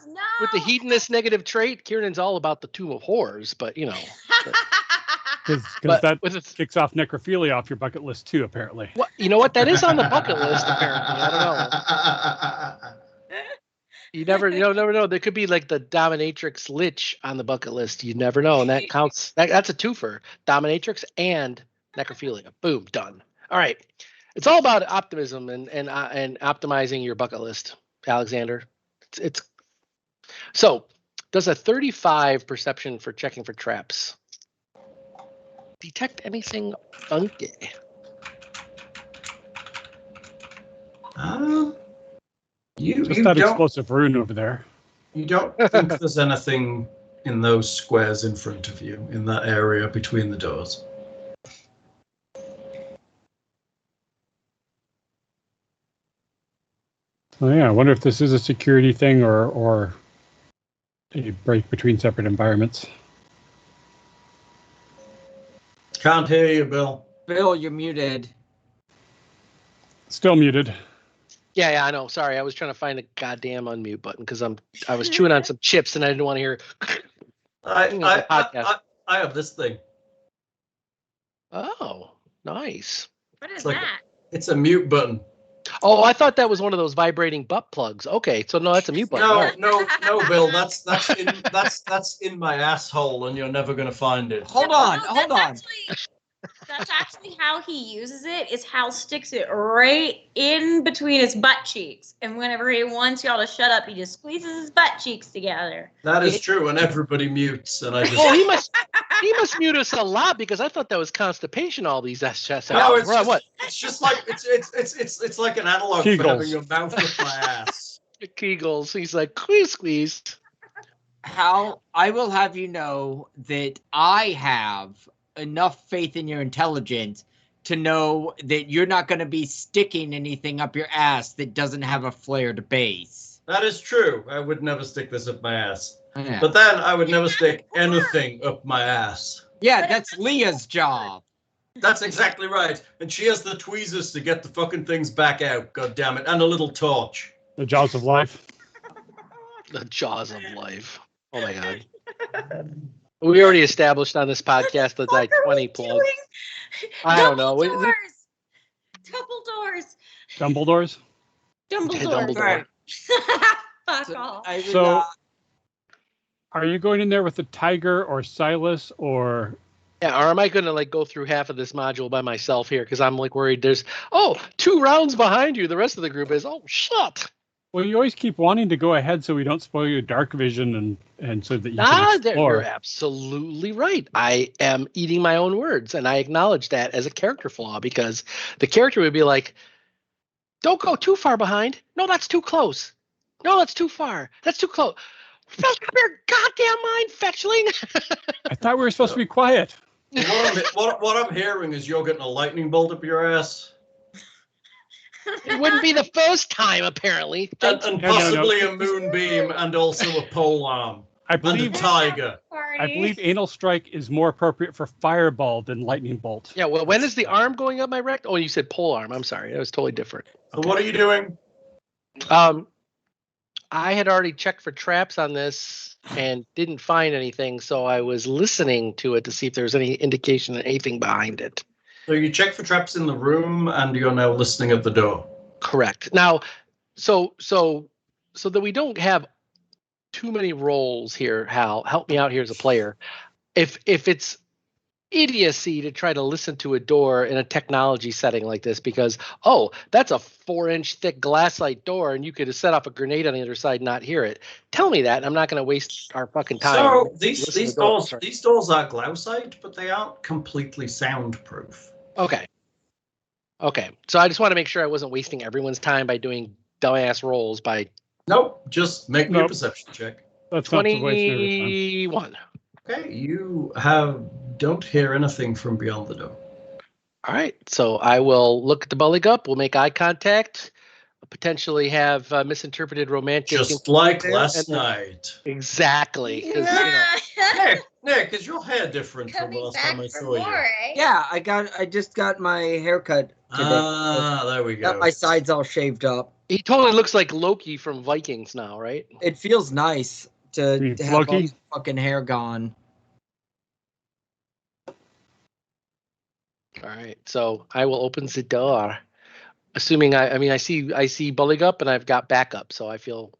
Speaker 5: no.
Speaker 4: With the hedonist negative trait, Kiernan's all about the Tomb of Horrors, but you know.
Speaker 3: Because
Speaker 4: But
Speaker 3: that
Speaker 4: with
Speaker 3: kicks off necrophilia off your bucket list too, apparently.
Speaker 4: what you know what that is on the bucket list apparently. I don't know. You never know. There could be like the dominatrix lich on the bucket list. You never know, and that counts. That's a twofer: dominatrix and necrophilia. Boom, done. All right, it's all about optimism and optimizing your bucket list, Alexander. It's so. Does a 35 perception for checking for traps detect anything funky?
Speaker 3: Just that explosive rune over there.
Speaker 2: You don't think there's anything in those squares in front of you, in that area between the doors?
Speaker 3: Oh yeah, I wonder if this is a security thing or a break between separate environments.
Speaker 2: Can't hear you, Bill.
Speaker 1: Bill, you're muted.
Speaker 3: Still muted.
Speaker 4: Yeah, I know. Sorry, I was trying to find a goddamn unmute button because I was chewing on some chips and I didn't want to hear.
Speaker 2: I have this thing.
Speaker 4: Oh, nice.
Speaker 5: What is
Speaker 2: like-
Speaker 5: that?
Speaker 2: It's a mute button.
Speaker 4: Oh, I thought that was one of those vibrating butt plugs. Okay, so no, that's a mute button. All right.
Speaker 2: No, Bill. That's in my asshole, and you're never gonna find it.
Speaker 1: Hold on.
Speaker 5: That's actually how he uses it. Is Hal sticks it right in between his butt cheeks, and whenever he wants y'all to shut up, he just squeezes his butt cheeks together.
Speaker 2: That is true, and everybody mutes, and I just.
Speaker 4: Oh, he must mute us a lot because I thought that was constipation. All these SHS.
Speaker 2: No, it's
Speaker 4: Right,
Speaker 2: just,
Speaker 4: what?
Speaker 2: it's just like it's like an analog for
Speaker 3: Kegels.
Speaker 2: having your mouth up my ass.
Speaker 4: Kegels. He's like squeeze.
Speaker 1: Hal, I will have you know that I have enough faith in your intelligence to know that you're not going to be sticking anything up your ass that doesn't have a flared base.
Speaker 2: That is true. I would never stick this up my ass.
Speaker 1: Yeah,
Speaker 2: But then I would never stick anything up my ass.
Speaker 1: yeah, that's Leah's job.
Speaker 2: That's exactly right. And she has the tweezers to get the fucking things back out, god damn it, and a little torch.
Speaker 3: The jaws of life.
Speaker 4: The jaws of life. Oh my god. We already established on this podcast that like 20 plug. I don't know.
Speaker 5: Double doors. Double doors.
Speaker 3: Dumbledore's?
Speaker 4: Dumbledore.
Speaker 1: Right.
Speaker 5: Fuck
Speaker 1: So,
Speaker 5: off.
Speaker 1: I would,
Speaker 3: So- Are you going in there with the Tiger or Silas or...
Speaker 4: Yeah, or am I going to like go through half of this module by myself here? Because I'm like worried there's, 2 rounds behind you. The rest of the group is, shut.
Speaker 3: Well, you always keep wanting to go ahead so we don't spoil your dark vision and so that you can
Speaker 4: You're
Speaker 3: explore.
Speaker 4: absolutely right. I am eating my own words, and I acknowledge that as a character flaw because the character would be like, don't go too far behind. No, that's too close. No, that's too far. That's too close. Make up your goddamn mind, fetchling.
Speaker 3: I thought we were supposed to be quiet.
Speaker 2: What I'm hearing is you're getting a lightning bolt up your ass.
Speaker 4: It wouldn't be the first time, apparently.
Speaker 2: And
Speaker 3: No.
Speaker 2: possibly a moonbeam and also a pole arm.
Speaker 3: I
Speaker 2: And a
Speaker 3: believe
Speaker 2: tiger.
Speaker 3: I believe anal strike is more appropriate for fireball than lightning bolt.
Speaker 4: Yeah, well, when is the arm going up my rectum? Oh, you said pole arm. I'm sorry. That was totally different.
Speaker 2: So what are you doing?
Speaker 4: I had already checked for traps on this and didn't find anything, so I was listening to it to see if there was any indication of anything behind it.
Speaker 2: So you check for traps in the room and you're now listening at the door.
Speaker 4: Correct. Now, so that we don't have too many roles here, Hal, help me out here as a player. If it's idiocy to try to listen to a door in a technology setting like this because, that's a 4-inch thick glassite door and you could have set off a grenade on the other side and not hear it. Tell me that and I'm not going to waste our fucking time.
Speaker 2: So
Speaker 4: Listen to
Speaker 2: these
Speaker 4: the door.
Speaker 2: doors are glausite, but they aren't completely soundproof.
Speaker 4: Okay. So I just want to make sure I wasn't wasting everyone's time by doing dumbass rolls by
Speaker 2: Nope, just make me a
Speaker 3: Nope.
Speaker 2: perception check.
Speaker 3: That's not the way it's
Speaker 4: 21.
Speaker 2: Okay, you don't hear anything from beyond the door.
Speaker 4: All right. So I will look at the Buligup. We'll make eye contact. Potentially have misinterpreted romantic.
Speaker 2: Just like
Speaker 4: there,
Speaker 2: last
Speaker 4: and then-
Speaker 2: night.
Speaker 4: Exactly. 'Cause,
Speaker 2: Hey, Nick, is your hair different from the
Speaker 5: Coming
Speaker 2: last time
Speaker 5: back
Speaker 2: I
Speaker 5: for
Speaker 2: saw
Speaker 5: more,
Speaker 2: you?
Speaker 5: eh?
Speaker 1: Yeah, I just got my haircut today.
Speaker 2: Ah, there we
Speaker 1: Got
Speaker 2: go.
Speaker 1: my sides all shaved up.
Speaker 4: He totally looks like Loki from Vikings now, right?
Speaker 1: It feels nice to have all
Speaker 3: Loki?
Speaker 1: this fucking hair gone.
Speaker 4: All right, so I will open the door, assuming I see Buligup and I've got backup, so I feel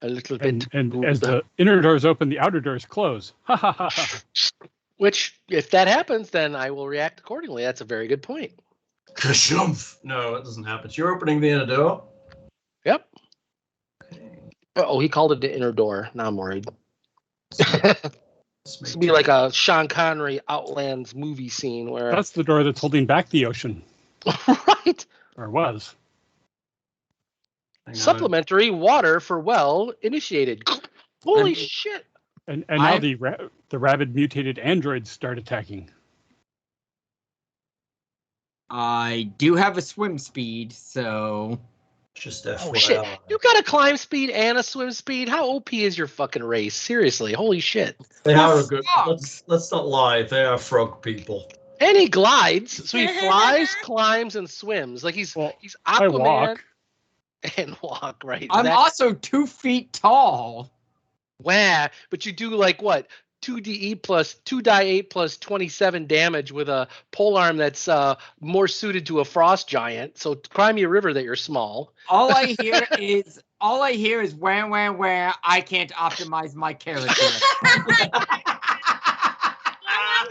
Speaker 4: a little bit.
Speaker 3: And as the inner doors open, the outer doors close. Ha ha ha ha.
Speaker 4: Which, if that happens, then I will react accordingly. That's a very good point.
Speaker 2: Kashumph! No, it doesn't happen. You're opening the inner door?
Speaker 4: Yep. Oh, he called it the inner door. Now I'm worried. This would be like a Sean Connery Outlands movie scene where
Speaker 3: That's the door that's holding back the ocean.
Speaker 4: right.
Speaker 3: Or was.
Speaker 2: Hang on.
Speaker 4: Supplementary water for well initiated. Holy shit!
Speaker 3: And now the rabid mutated androids start attacking.
Speaker 1: I do have a swim speed, so
Speaker 2: Just FYI.
Speaker 4: Oh shit! You got a climb speed and a swim speed. How OP is your fucking race? Seriously, holy shit!
Speaker 2: They
Speaker 1: They're
Speaker 2: are a good.
Speaker 1: frogs.
Speaker 2: Let's not lie. They are frog people.
Speaker 4: And he glides, so he flies, climbs, and swims. Like he's
Speaker 3: I
Speaker 4: Aquaman
Speaker 3: walk.
Speaker 4: and walk. Right?
Speaker 1: I'm also 2 feet tall.
Speaker 4: Wow, but you do like what? 2 die 8 plus 27 damage with a polearm that's more suited to a frost giant. So cry me a river that you're small.
Speaker 1: All I hear is where I can't optimize my character.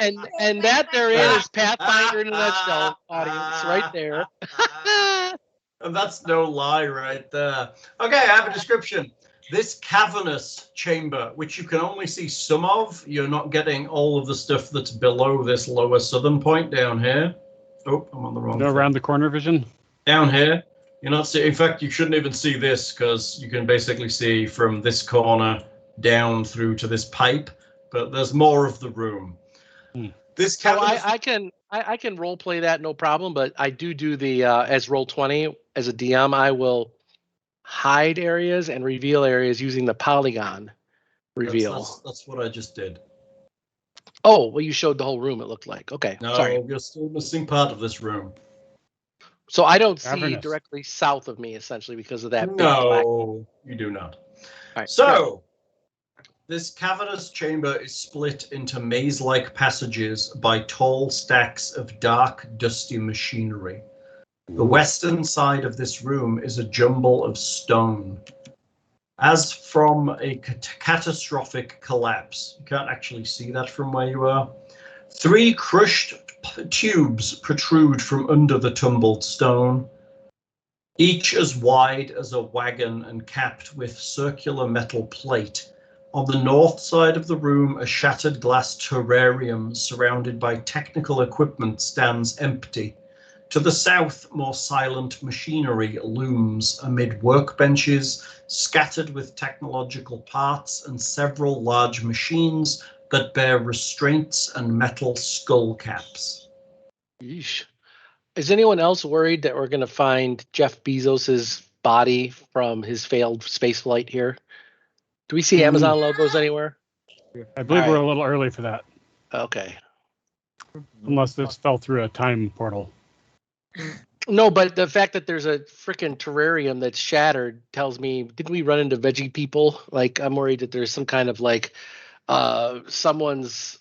Speaker 4: And that there is Pathfinder in a nutshell, audience, right there.
Speaker 2: And that's no lie right there. Okay, I have a description. This cavernous chamber, which you can only see some of, you're not getting all of the stuff that's below this lower southern point down here. Oh, I'm on the wrong
Speaker 3: No
Speaker 2: thing.
Speaker 3: around the corner vision.
Speaker 2: Down here, you're not seeing. In fact, you shouldn't even see this because you can basically see from this corner down through to this pipe. But there's more of the room. This
Speaker 4: So
Speaker 2: cavernous.
Speaker 4: I can role play that no problem, but I do the as Roll20 as a DM. I will hide areas and reveal areas using the polygon reveal.
Speaker 2: That's what I just did.
Speaker 4: Oh, well, you showed the whole room. It looked like
Speaker 2: No,
Speaker 4: sorry.
Speaker 2: you're still missing part of this room.
Speaker 4: So I don't see
Speaker 3: Cavernous.
Speaker 4: directly south of me, essentially, because of that. Big black.
Speaker 2: No, you do not.
Speaker 4: All right,
Speaker 2: So, this cavernous chamber is split into maze-like passages by tall stacks of dark, dusty machinery. The western side of this room is a jumble of stone. As from a catastrophic collapse, you can't actually see that from where you are. 3 crushed tubes protrude from under the tumbled stone, each as wide as a wagon and capped with circular metal plate. On the north side of the room, a shattered glass terrarium surrounded by technical equipment stands empty. To the south, more silent machinery looms amid workbenches scattered with technological parts and several large machines that bear restraints and metal skull caps.
Speaker 4: Yeesh. Is anyone else worried that we're going to find Jeff Bezos's body from his failed space flight here? Do we see Amazon logos anywhere?
Speaker 3: I believe
Speaker 1: All
Speaker 3: we're
Speaker 1: right.
Speaker 3: a little early for that.
Speaker 4: Okay.
Speaker 3: Unless this fell through a time portal.
Speaker 4: No, but the fact that there's a freaking terrarium that's shattered tells me, didn't we run into veggie people? Like, I'm worried that there's some kind of like someone's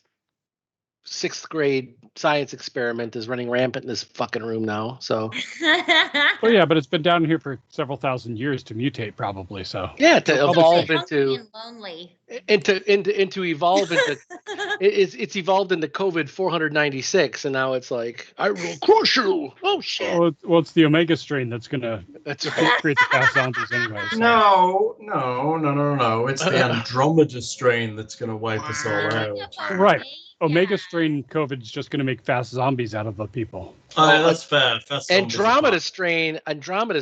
Speaker 4: 6th grade science experiment is running rampant in this fucking room now. So
Speaker 3: Oh yeah, but it's been down here for several thousand years to mutate, probably. So
Speaker 4: yeah, to
Speaker 3: I'll
Speaker 4: evolve
Speaker 3: say.
Speaker 5: Hungry
Speaker 4: into
Speaker 5: and lonely.
Speaker 4: into evolve into it's evolved into COVID 496, and now it's like I will crush you. Oh shit!
Speaker 3: well, it's the Omega strain that's gonna
Speaker 4: That's right.
Speaker 3: create the fast zombies anyway. So.
Speaker 2: No. It's the Andromeda strain that's going to wipe us all out.
Speaker 3: Right. Omega strain COVID's just going to make fast zombies out of the people.
Speaker 2: That's fair. Fast zombies are
Speaker 4: Andromeda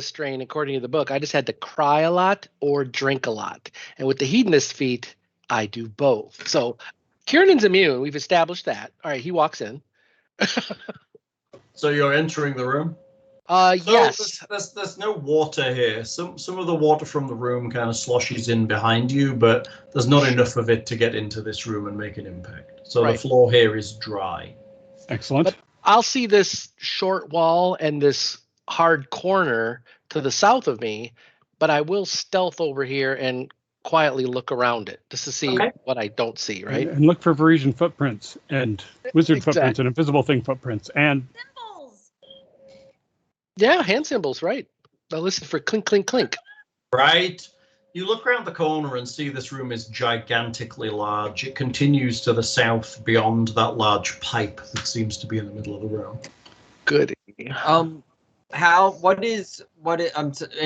Speaker 2: fine.
Speaker 4: strain, according to the book, I just had to cry a lot or drink a lot, and with the hedonist feat, I do both. So Kiernan's immune. We've established that. All right, he walks in.
Speaker 2: So you're entering the room? So
Speaker 4: Yes.
Speaker 2: there's no water here. Some of the water from the room kind of sloshes in behind you, but there's not enough of it to get into this room and make an impact. So the
Speaker 4: Right.
Speaker 2: floor here is dry.
Speaker 3: Excellent.
Speaker 4: But I'll see this short wall and this hard corner to the south of me, but I will stealth over here and quietly look around it just to see
Speaker 2: Okay.
Speaker 4: what I don't see, right?
Speaker 3: And look for Varisian footprints and wizard footprints and invisible thing footprints. And
Speaker 5: Symbols.
Speaker 4: Yeah, hand symbols, right. I'll listen for clink, clink, clink.
Speaker 2: Right. You look around the corner and see this room is gigantically large. It continues to the south beyond that large pipe that seems to be in the middle of the room.
Speaker 4: Good.
Speaker 1: And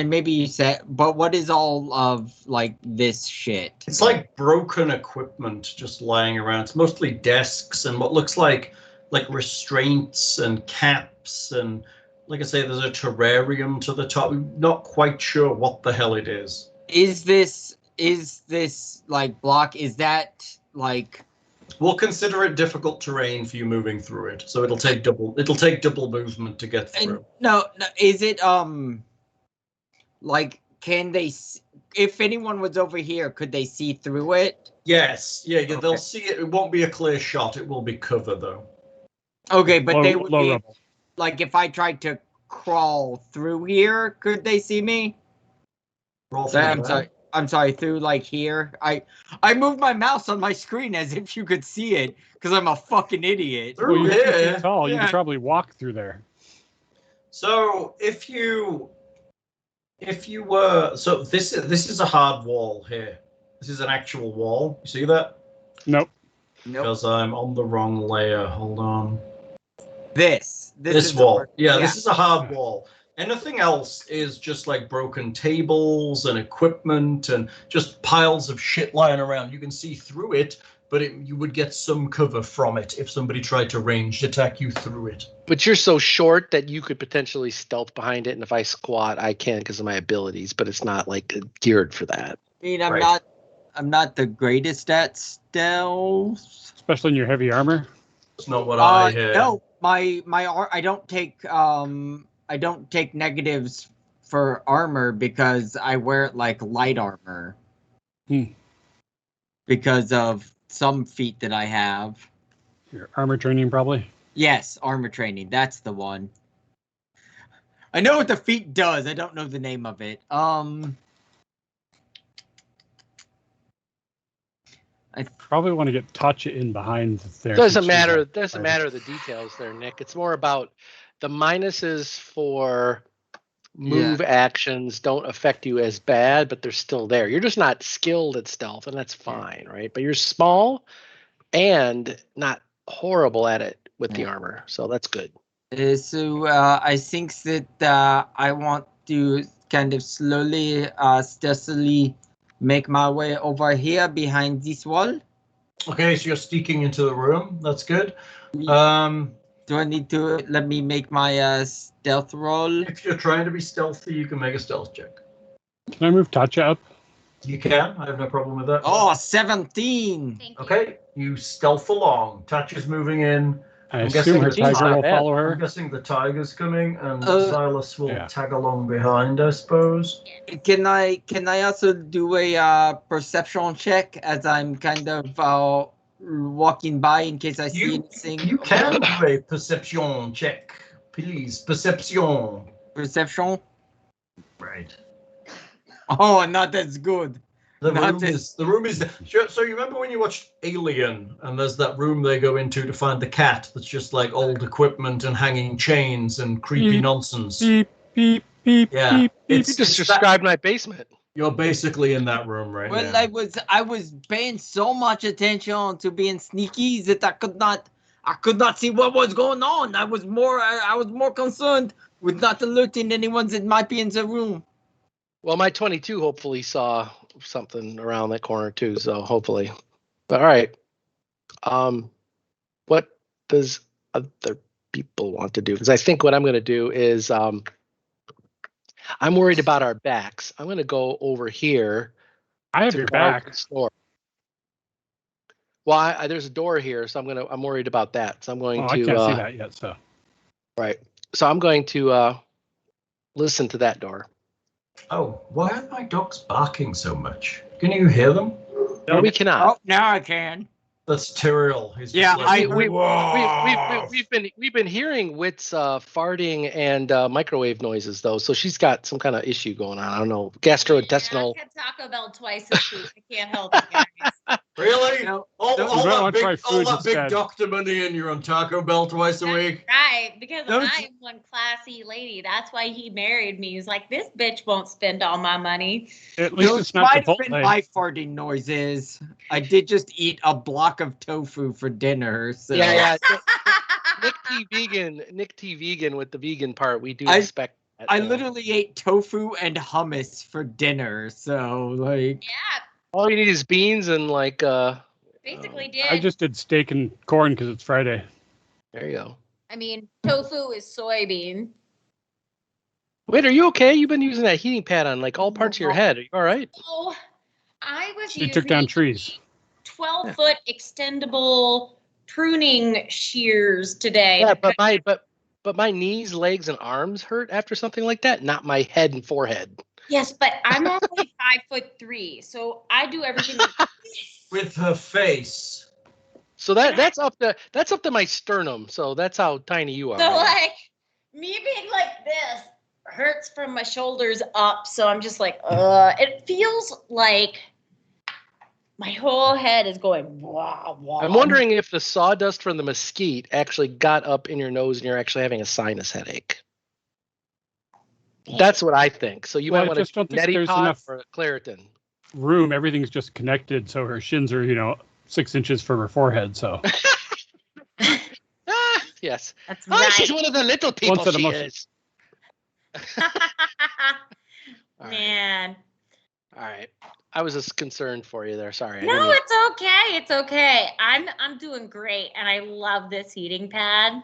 Speaker 1: maybe you said, but what is all of like this shit?
Speaker 2: It's like broken equipment just lying around. It's mostly desks and what looks like restraints and caps and, like I say, there's a terrarium to the top. I'm not quite sure what the hell it is.
Speaker 1: Is this like block? Is that like?
Speaker 2: We'll consider it difficult terrain for you moving through it, so it'll take double movement to get through.
Speaker 1: No, is it like can they? If anyone was over here, could they see through it?
Speaker 2: Yes, yeah,
Speaker 1: Okay.
Speaker 2: they'll see it. It won't be a clear shot. It will be cover though.
Speaker 1: Okay, but they would
Speaker 3: low
Speaker 1: be
Speaker 3: rubble.
Speaker 1: like if I tried to crawl through here, could they see me?
Speaker 2: Roll for
Speaker 1: I'm sorry, through like here. I moved my mouse on my screen as if you could see it because I'm a fucking idiot.
Speaker 2: Through
Speaker 3: Well, you're 2
Speaker 2: here.
Speaker 3: feet tall. You
Speaker 1: Yeah.
Speaker 3: could probably walk through there.
Speaker 2: So if you were this is a hard wall here. This is an actual wall. You see that?
Speaker 3: Nope.
Speaker 1: Nope.
Speaker 2: Because I'm on the wrong layer. Hold on.
Speaker 1: This
Speaker 2: This
Speaker 1: is
Speaker 2: wall.
Speaker 1: hard.
Speaker 2: Yeah, this is a hard wall. Anything else is just like broken tables and equipment and just piles of shit lying around. You can see through it, but you would get some cover from it if somebody tried to ranged attack you through it.
Speaker 4: But you're so short that you could potentially stealth behind it, and if I squat, I can because of my abilities, but it's not like geared for that.
Speaker 1: I mean,
Speaker 2: Right.
Speaker 1: I'm not the greatest at stealth.
Speaker 3: Especially in your heavy armor.
Speaker 2: It's not what I hear.
Speaker 1: No, my I don't take negatives for armor because I wear it like light armor. Because of some feat that I have.
Speaker 3: Your armor training, probably.
Speaker 1: Yes, armor training. That's the one. I know what the feat does. I don't know the name of it.
Speaker 3: I probably want to get Tatia in behind there.
Speaker 4: Doesn't matter the details there, Nick. It's more about the minuses for move actions don't affect you as bad, but they're still there. You're just not skilled at stealth, and that's fine, right? But you're small and not horrible at it with the armor, so that's good.
Speaker 1: So I think that I want to kind of slowly, stealthily make my way over here behind this wall.
Speaker 2: Okay, so you're sneaking into the room. That's good.
Speaker 1: Do I need to let me make my stealth roll?
Speaker 2: If you're trying to be stealthy, you can make a stealth check.
Speaker 3: Can I move Tatia up?
Speaker 2: You can. I have no problem with that.
Speaker 1: Oh, 17.
Speaker 5: Thank you.
Speaker 2: Okay, you stealth along. Tatia's moving in.
Speaker 3: I
Speaker 2: I'm
Speaker 3: assume
Speaker 2: guessing
Speaker 3: her
Speaker 2: the
Speaker 3: tiger will
Speaker 4: bad.
Speaker 3: follow
Speaker 2: I'm
Speaker 3: her.
Speaker 2: guessing the tiger's coming, and Silas will
Speaker 3: yeah.
Speaker 2: tag along behind, I suppose.
Speaker 1: Can I also do a perception check as I'm kind of walking by in case I see anything?
Speaker 2: You can do a perception check, please. Perception.
Speaker 1: Perception?
Speaker 2: Right.
Speaker 1: Oh, not as good.
Speaker 2: The
Speaker 1: Not
Speaker 2: room is. So you remember when you watched Alien, and there's that room they go into to find the cat that's just like old equipment and hanging chains and creepy
Speaker 3: Beep,
Speaker 2: nonsense.
Speaker 3: Beep, beep, beep,
Speaker 2: Yeah,
Speaker 3: beep, beep.
Speaker 4: You just described my basement.
Speaker 2: You're basically in that room right
Speaker 1: Well,
Speaker 2: now.
Speaker 1: I was paying so much attention to being sneaky that I could not see what was going on. I was more concerned with not alerting anyone that might be in the room.
Speaker 4: Well, my 22 hopefully saw something around that corner too, so hopefully. But all right. What does other people want to do? Because I think what I'm going to do is I'm worried about our backs. I'm going to go over here.
Speaker 3: I have
Speaker 4: to
Speaker 3: your
Speaker 4: guard
Speaker 3: back.
Speaker 4: the store. Well, there's a door here, so I'm worried about that. So I'm going
Speaker 3: Oh,
Speaker 4: to.
Speaker 3: I can't see that yet. So
Speaker 4: Right. So I'm going to Listen to that door.
Speaker 2: Oh, why are my dogs barking so much? Can you hear them?
Speaker 4: No, we cannot.
Speaker 1: Oh, now I can.
Speaker 2: That's Tyrrell. He's just
Speaker 1: Yeah,
Speaker 2: like,
Speaker 4: We've been hearing Wit's farting and microwave noises though, so she's got some kind of issue going on. I don't know, gastrointestinal.
Speaker 5: Yeah, I had Taco Bell twice this week. I can't help it, guys.
Speaker 2: Really?
Speaker 1: No,
Speaker 2: all
Speaker 3: you might
Speaker 2: that
Speaker 3: wanna try
Speaker 2: big, all
Speaker 3: food
Speaker 2: that big
Speaker 3: instead.
Speaker 2: doctor money and you're on Taco Bell twice a week?
Speaker 5: Right, because
Speaker 1: Those-
Speaker 5: I am one classy lady. That's why he married me. He's like, this bitch won't spend all my money.
Speaker 3: At least
Speaker 1: Those
Speaker 3: it's not
Speaker 1: might have been
Speaker 3: Chipotle.
Speaker 1: my farting noises. I did just eat a block of tofu for dinner. So.
Speaker 4: Yeah. Nick T vegan with the vegan part. We do
Speaker 1: I-
Speaker 4: expect that.
Speaker 1: I literally ate tofu and hummus for dinner. So, like,
Speaker 5: Yeah,
Speaker 4: all you need is beans and like
Speaker 5: basically did.
Speaker 3: I just did steak and corn because it's Friday.
Speaker 4: there you go.
Speaker 5: I mean, tofu is soybean.
Speaker 4: Wait, are you okay? You've been using that heating pad on like all parts of your head. Are you all right?
Speaker 5: Oh, I was
Speaker 3: She
Speaker 5: using
Speaker 3: took down trees.
Speaker 5: 12-foot extendable pruning shears today.
Speaker 4: Yeah, but my knees, legs, and arms hurt after something like that. Not my head and forehead.
Speaker 5: Yes, but I'm only 5'3", so I do everything.
Speaker 2: With her face.
Speaker 4: So that's up to my sternum. So that's how tiny you are.
Speaker 5: So like me being like this hurts from my shoulders up. So I'm just like, it feels like my whole head is going wah, wah.
Speaker 4: I'm wondering if the sawdust from the mesquite actually got up in your nose and you're actually having a sinus headache. That's what I think. So you
Speaker 3: Well, I
Speaker 4: might want
Speaker 3: just
Speaker 4: to
Speaker 3: don't think
Speaker 4: neti
Speaker 3: there's
Speaker 4: pot
Speaker 3: enough-
Speaker 4: or Claritin.
Speaker 3: Room, everything's just connected, so her shins are 6 inches from her forehead. So
Speaker 4: Ah, yes.
Speaker 5: That's
Speaker 4: Oh,
Speaker 5: right.
Speaker 4: she's one of the little people.
Speaker 3: Once at a
Speaker 4: She
Speaker 3: month.
Speaker 4: is. All right.
Speaker 5: Man.
Speaker 4: All right. I was just concerned for you there. Sorry. I
Speaker 5: No,
Speaker 4: didn't-
Speaker 5: it's okay. It's okay. I'm doing great, and I love this heating pad.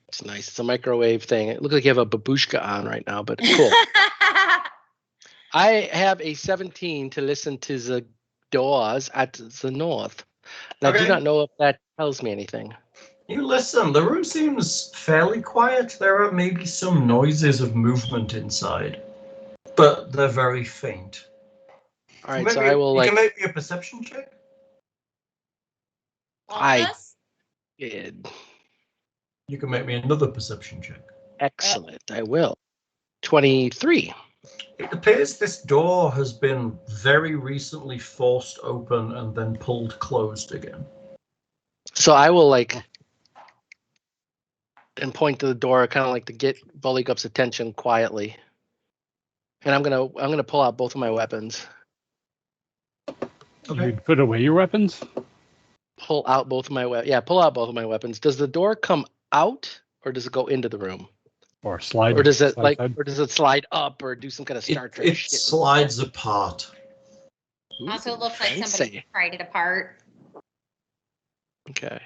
Speaker 4: It's nice. It's a microwave thing. It looks like you have a babushka on right now, but cool. I have a 17 to listen to the doors at the north. And I do
Speaker 2: Okay.
Speaker 4: not know if that tells me anything.
Speaker 2: You listen, the room seems fairly quiet. There are maybe some noises of movement inside, but they're very faint.
Speaker 4: All right,
Speaker 2: Maybe
Speaker 4: so I will
Speaker 2: you can
Speaker 4: like.
Speaker 2: make me a perception check.
Speaker 5: All of
Speaker 4: I-
Speaker 5: us?
Speaker 2: You can make me another perception check.
Speaker 4: Excellent. I will. 23.
Speaker 2: It appears this door has been very recently forced open and then pulled closed again.
Speaker 4: So I will like and point to the door, kind of like to get Buligup's attention quietly. And I'm gonna pull out both of my weapons.
Speaker 2: Okay.
Speaker 3: you put away your weapons.
Speaker 4: Pull out both of my weapons. Yeah, pull out both of my weapons. Does the door come out or does it go into the room?
Speaker 3: Or slide.
Speaker 4: Or does it
Speaker 3: slide
Speaker 4: like
Speaker 3: side.
Speaker 4: or does it slide up or do some kind of Star Trek
Speaker 2: It
Speaker 4: shit?
Speaker 2: slides apart.
Speaker 5: Also, it looks like
Speaker 4: Fancy.
Speaker 5: somebody pried it apart.
Speaker 4: Okay.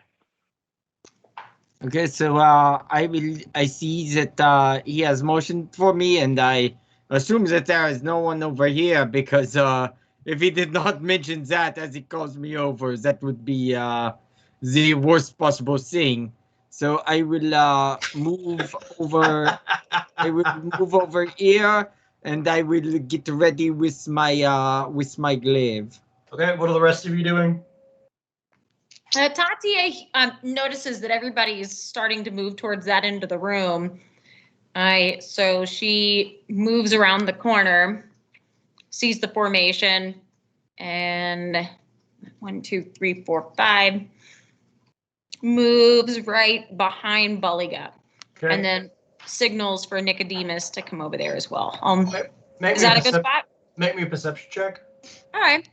Speaker 1: okay, so I see that he has motioned for me, and I assume that there is no one over here because if he did not mention that as he calls me over, that would be the worst possible thing. So I will move over. I will move over here, and I will get ready with my glaive.
Speaker 2: Okay, what are the rest of you doing?
Speaker 5: Tatia notices that everybody is starting to move towards that end of the room. So she moves around the corner, sees the formation, and 1, 2, 3, 4, 5 moves right behind Buligup,
Speaker 2: Okay.
Speaker 5: and then signals for Nicodemus to come over there as well.
Speaker 2: Make
Speaker 5: Is
Speaker 2: me
Speaker 5: that a good
Speaker 2: percep-
Speaker 5: spot?
Speaker 2: Make me a perception check.
Speaker 5: All right,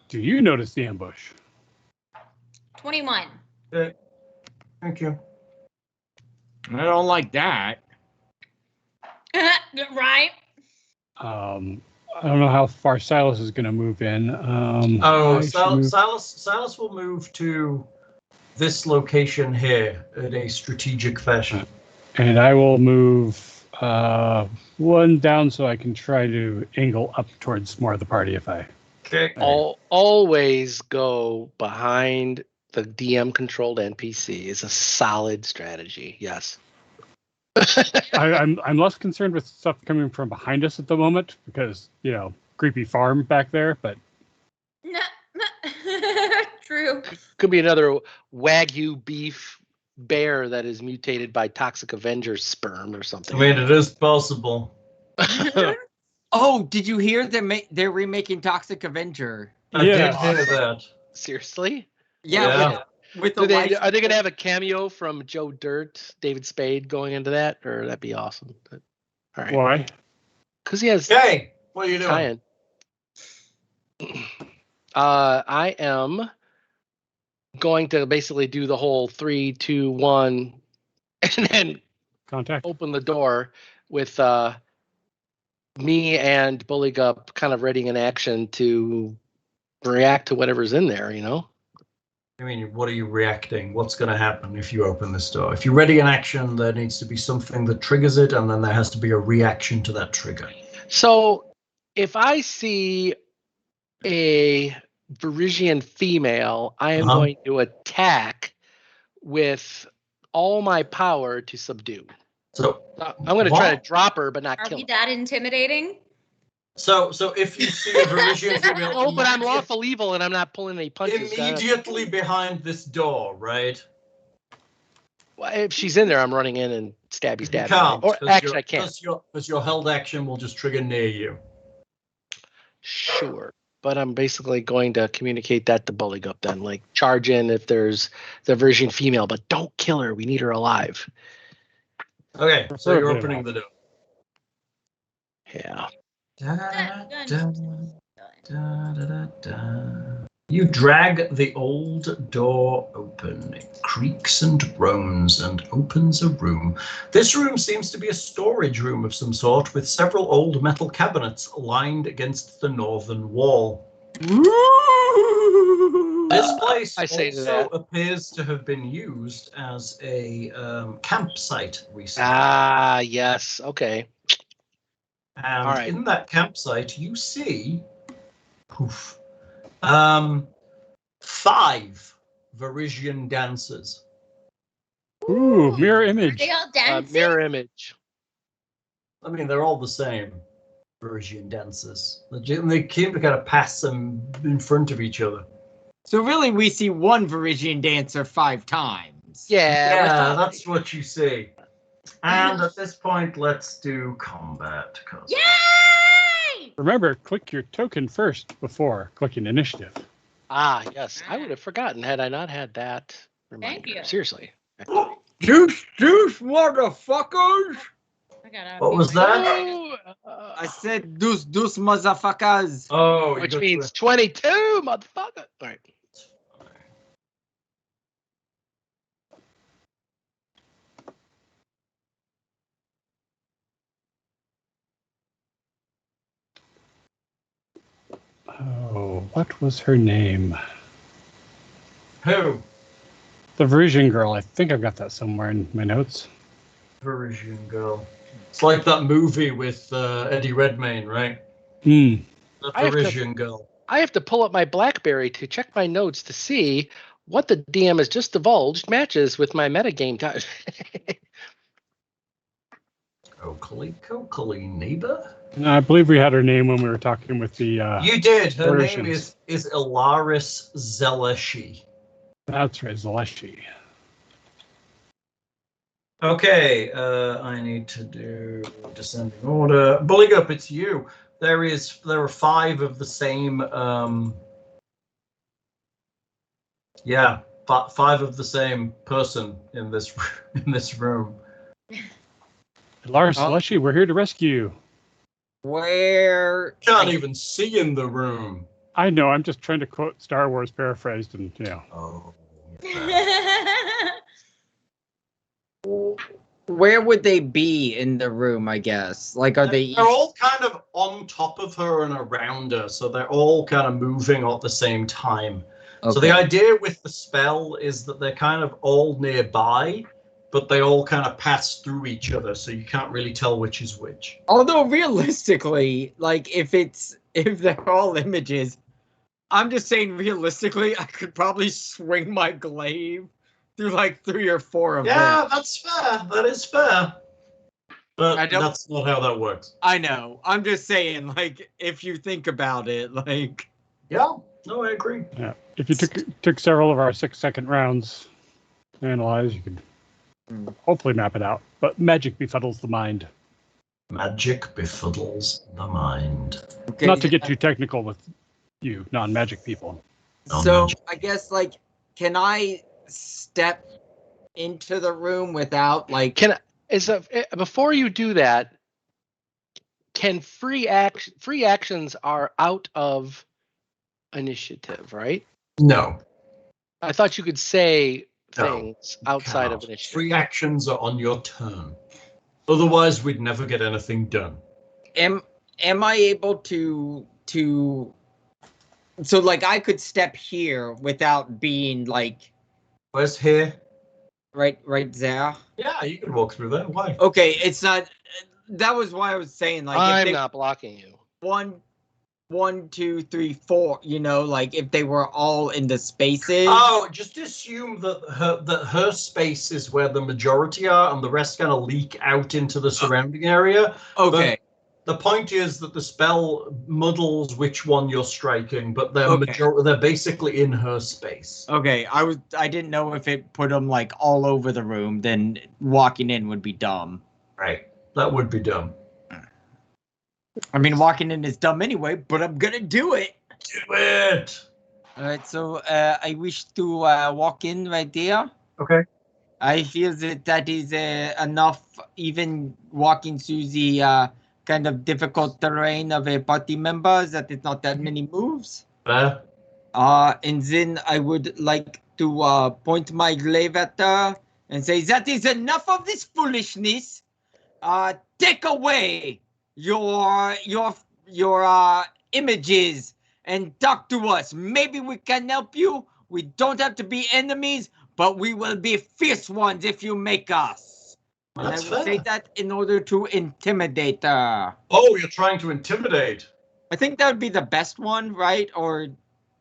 Speaker 3: Do you notice the ambush?
Speaker 5: 21.
Speaker 2: Okay. Thank you.
Speaker 1: I don't like that.
Speaker 5: Right?
Speaker 3: I don't know how far Silas is going to move in.
Speaker 2: Oh,
Speaker 3: I should move-
Speaker 2: Silas will move to this location here in a strategic fashion.
Speaker 3: and I will move one down so I can try to angle up towards more of the party if I.
Speaker 2: Okay.
Speaker 4: Always go behind the DM controlled NPC is a solid strategy. Yes.
Speaker 3: I'm less concerned with stuff coming from behind us at the moment because, creepy farm back there, but
Speaker 5: True.
Speaker 4: Could be another Wagyu beef bear that is mutated by Toxic Avenger sperm or
Speaker 2: I
Speaker 4: something.
Speaker 2: mean, it is possible.
Speaker 1: Oh, did you hear they're remaking Toxic Avenger?
Speaker 2: I did hear that.
Speaker 4: Seriously?
Speaker 1: Yeah, with the
Speaker 4: Are they going to have a cameo from Joe Dirt, David Spade going into that? Or that'd be awesome. But, all right.
Speaker 3: Why?
Speaker 4: Because he has
Speaker 2: Hey, what are you doing?
Speaker 4: tie-in. I am going to basically do the whole 3, 2, 1, and then
Speaker 3: Contact.
Speaker 4: open the door with me and Buligup kind of readying an action to react to whatever's in there,
Speaker 2: I mean, what are you reacting? What's going to happen if you open this door? If you're ready in action, there needs to be something that triggers it, and then there has to be a reaction to that trigger.
Speaker 4: So if I see a Varisian female, I am going to attack with all my power to subdue.
Speaker 2: So
Speaker 4: I'm going to try to drop her, but not
Speaker 5: Are
Speaker 4: kill
Speaker 5: we
Speaker 4: her.
Speaker 5: that intimidating?
Speaker 2: So if you see a Varisian female,
Speaker 4: Oh, but I'm lawful evil and I'm not pulling any punches.
Speaker 2: Immediately behind this door, right?
Speaker 4: Well, if she's in there, I'm running in and stabby.
Speaker 2: You can't.
Speaker 4: Or actually, I can't.
Speaker 2: Because your held action will just trigger near you.
Speaker 4: Sure. But I'm basically going to communicate that to Buligup then. Like, charge in if there's the Varisian female, but don't kill her. We need her alive.
Speaker 2: Okay, so you're opening the door.
Speaker 4: Yeah.
Speaker 2: You drag the old door open. It creaks and groans and opens a room. This room seems to be a storage room of some sort with several old metal cabinets lined against the northern wall. This place also appears to have been used as a campsite recently.
Speaker 4: Ah, yes. Okay.
Speaker 2: And in that campsite, you see, 5 Varisian dancers.
Speaker 3: Ooh, mirror image.
Speaker 5: Are they all dancing?
Speaker 4: Mirror image.
Speaker 2: I mean, they're all the same Varisian dancers. They came to kind of pass them in front of each other.
Speaker 1: So really, we see one Varisian dancer 5 times.
Speaker 4: Yeah,
Speaker 2: that's what you see. And at this point, let's do combat.
Speaker 5: Yay!
Speaker 3: Remember, click your token first before clicking initiative.
Speaker 4: Ah, yes. I would have forgotten had I not had that reminder.
Speaker 5: Thank you.
Speaker 4: Seriously.
Speaker 1: Juice, motherfuckers!
Speaker 2: What was that?
Speaker 1: I said deuce, motherfuckers.
Speaker 2: Oh,
Speaker 4: which means 22, motherfucker. All right.
Speaker 3: Oh, what was her name?
Speaker 2: Who?
Speaker 3: The Varisian girl. I think I've got that somewhere in my notes.
Speaker 2: Varisian girl. It's like that movie with Eddie Redmayne, right?
Speaker 3: Hmm.
Speaker 2: The Varisian girl.
Speaker 4: I have to pull up my BlackBerry to check my notes to see what the DM has just divulged matches with my metagame time.
Speaker 2: Coakley, neighbor?
Speaker 3: No, I believe we had her name when we were talking with the.
Speaker 2: You did. Her
Speaker 3: Varisians.
Speaker 2: name is Ilaris Zeleshi.
Speaker 3: That's right, Zeleshi.
Speaker 2: Okay, I need to do descending order. Buligup, it's you. There are 5 of the same. 5 of the same person in this room.
Speaker 3: Lars Zeleshi, we're here to rescue you.
Speaker 1: Where?
Speaker 2: Can't even see in the room.
Speaker 3: I know. I'm just trying to quote Star Wars paraphrased, and
Speaker 2: Oh.
Speaker 1: Where would they be in the room, I guess? Like, are they...
Speaker 2: They're all kind of on top of her and around her, so they're all kind of moving at the same time. Okay. So the idea with the spell is that they're kind of all nearby, but they all kind of pass through each other, so you can't really tell which is which.
Speaker 1: Although, realistically, like, if they're all images, I'm just saying, realistically, I could probably swing my glaive through like 3 or 4 of them.
Speaker 2: Yeah, that's fair. That is fair. But
Speaker 1: I don't-
Speaker 2: that's not how that works.
Speaker 1: I know. I'm just saying, like, if you think about it, like.
Speaker 2: Yeah, no, I agree.
Speaker 3: Yeah. If you took several of our 6-second rounds to analyze, you could hopefully map it out. But magic befuddles the mind.
Speaker 2: Magic befuddles the mind.
Speaker 1: Okay.
Speaker 3: Not to get too technical with you non-magic people.
Speaker 1: So I guess, like, can I step into the room without, like?
Speaker 4: Before you do that, can free actions are out of initiative, right?
Speaker 2: No.
Speaker 4: I thought you could say
Speaker 2: No,
Speaker 4: things outside of
Speaker 2: Cannot.
Speaker 4: initiative.
Speaker 2: Free actions are on your turn. Otherwise, we'd never get anything done.
Speaker 1: Am I able to so, like, I could step here without being, like,
Speaker 2: Where's here?
Speaker 1: right there?
Speaker 2: Yeah, you can walk through there. Why?
Speaker 1: Okay, it's not. That was why I was saying, like, if
Speaker 4: I'm
Speaker 1: they
Speaker 4: not blocking you.
Speaker 1: 1, 2, 3, 4. You know, like, if they were all in the spaces.
Speaker 2: Oh, just assume that her space is where the majority are, and the rest kind of leak out into the surrounding area.
Speaker 1: Okay.
Speaker 2: The point is that the spell muddles which one you're striking, but they're
Speaker 1: Okay.
Speaker 2: they're basically in her space.
Speaker 1: Okay, I didn't know if it put them, like, all over the room. Then walking in would be dumb.
Speaker 2: Right. That would be dumb.
Speaker 1: I mean, walking in is dumb anyway, but I'm gonna do it.
Speaker 2: Do it.
Speaker 1: All right, so I wish to walk in right there.
Speaker 2: Okay.
Speaker 1: I feel that is enough, even walking through the kind of difficult terrain of a party member, that it's not that many moves.
Speaker 2: Fair.
Speaker 1: And then I would like to point my glaive at her and say, that is enough of this foolishness. Take away your images and talk to us. Maybe we can help you. We don't have to be enemies, but we will be fierce ones if you make us. And
Speaker 2: That's
Speaker 1: I will say
Speaker 2: fair.
Speaker 1: that in order to intimidate her.
Speaker 2: Oh, you're trying to intimidate.
Speaker 1: I think that would be the best one, right? Or,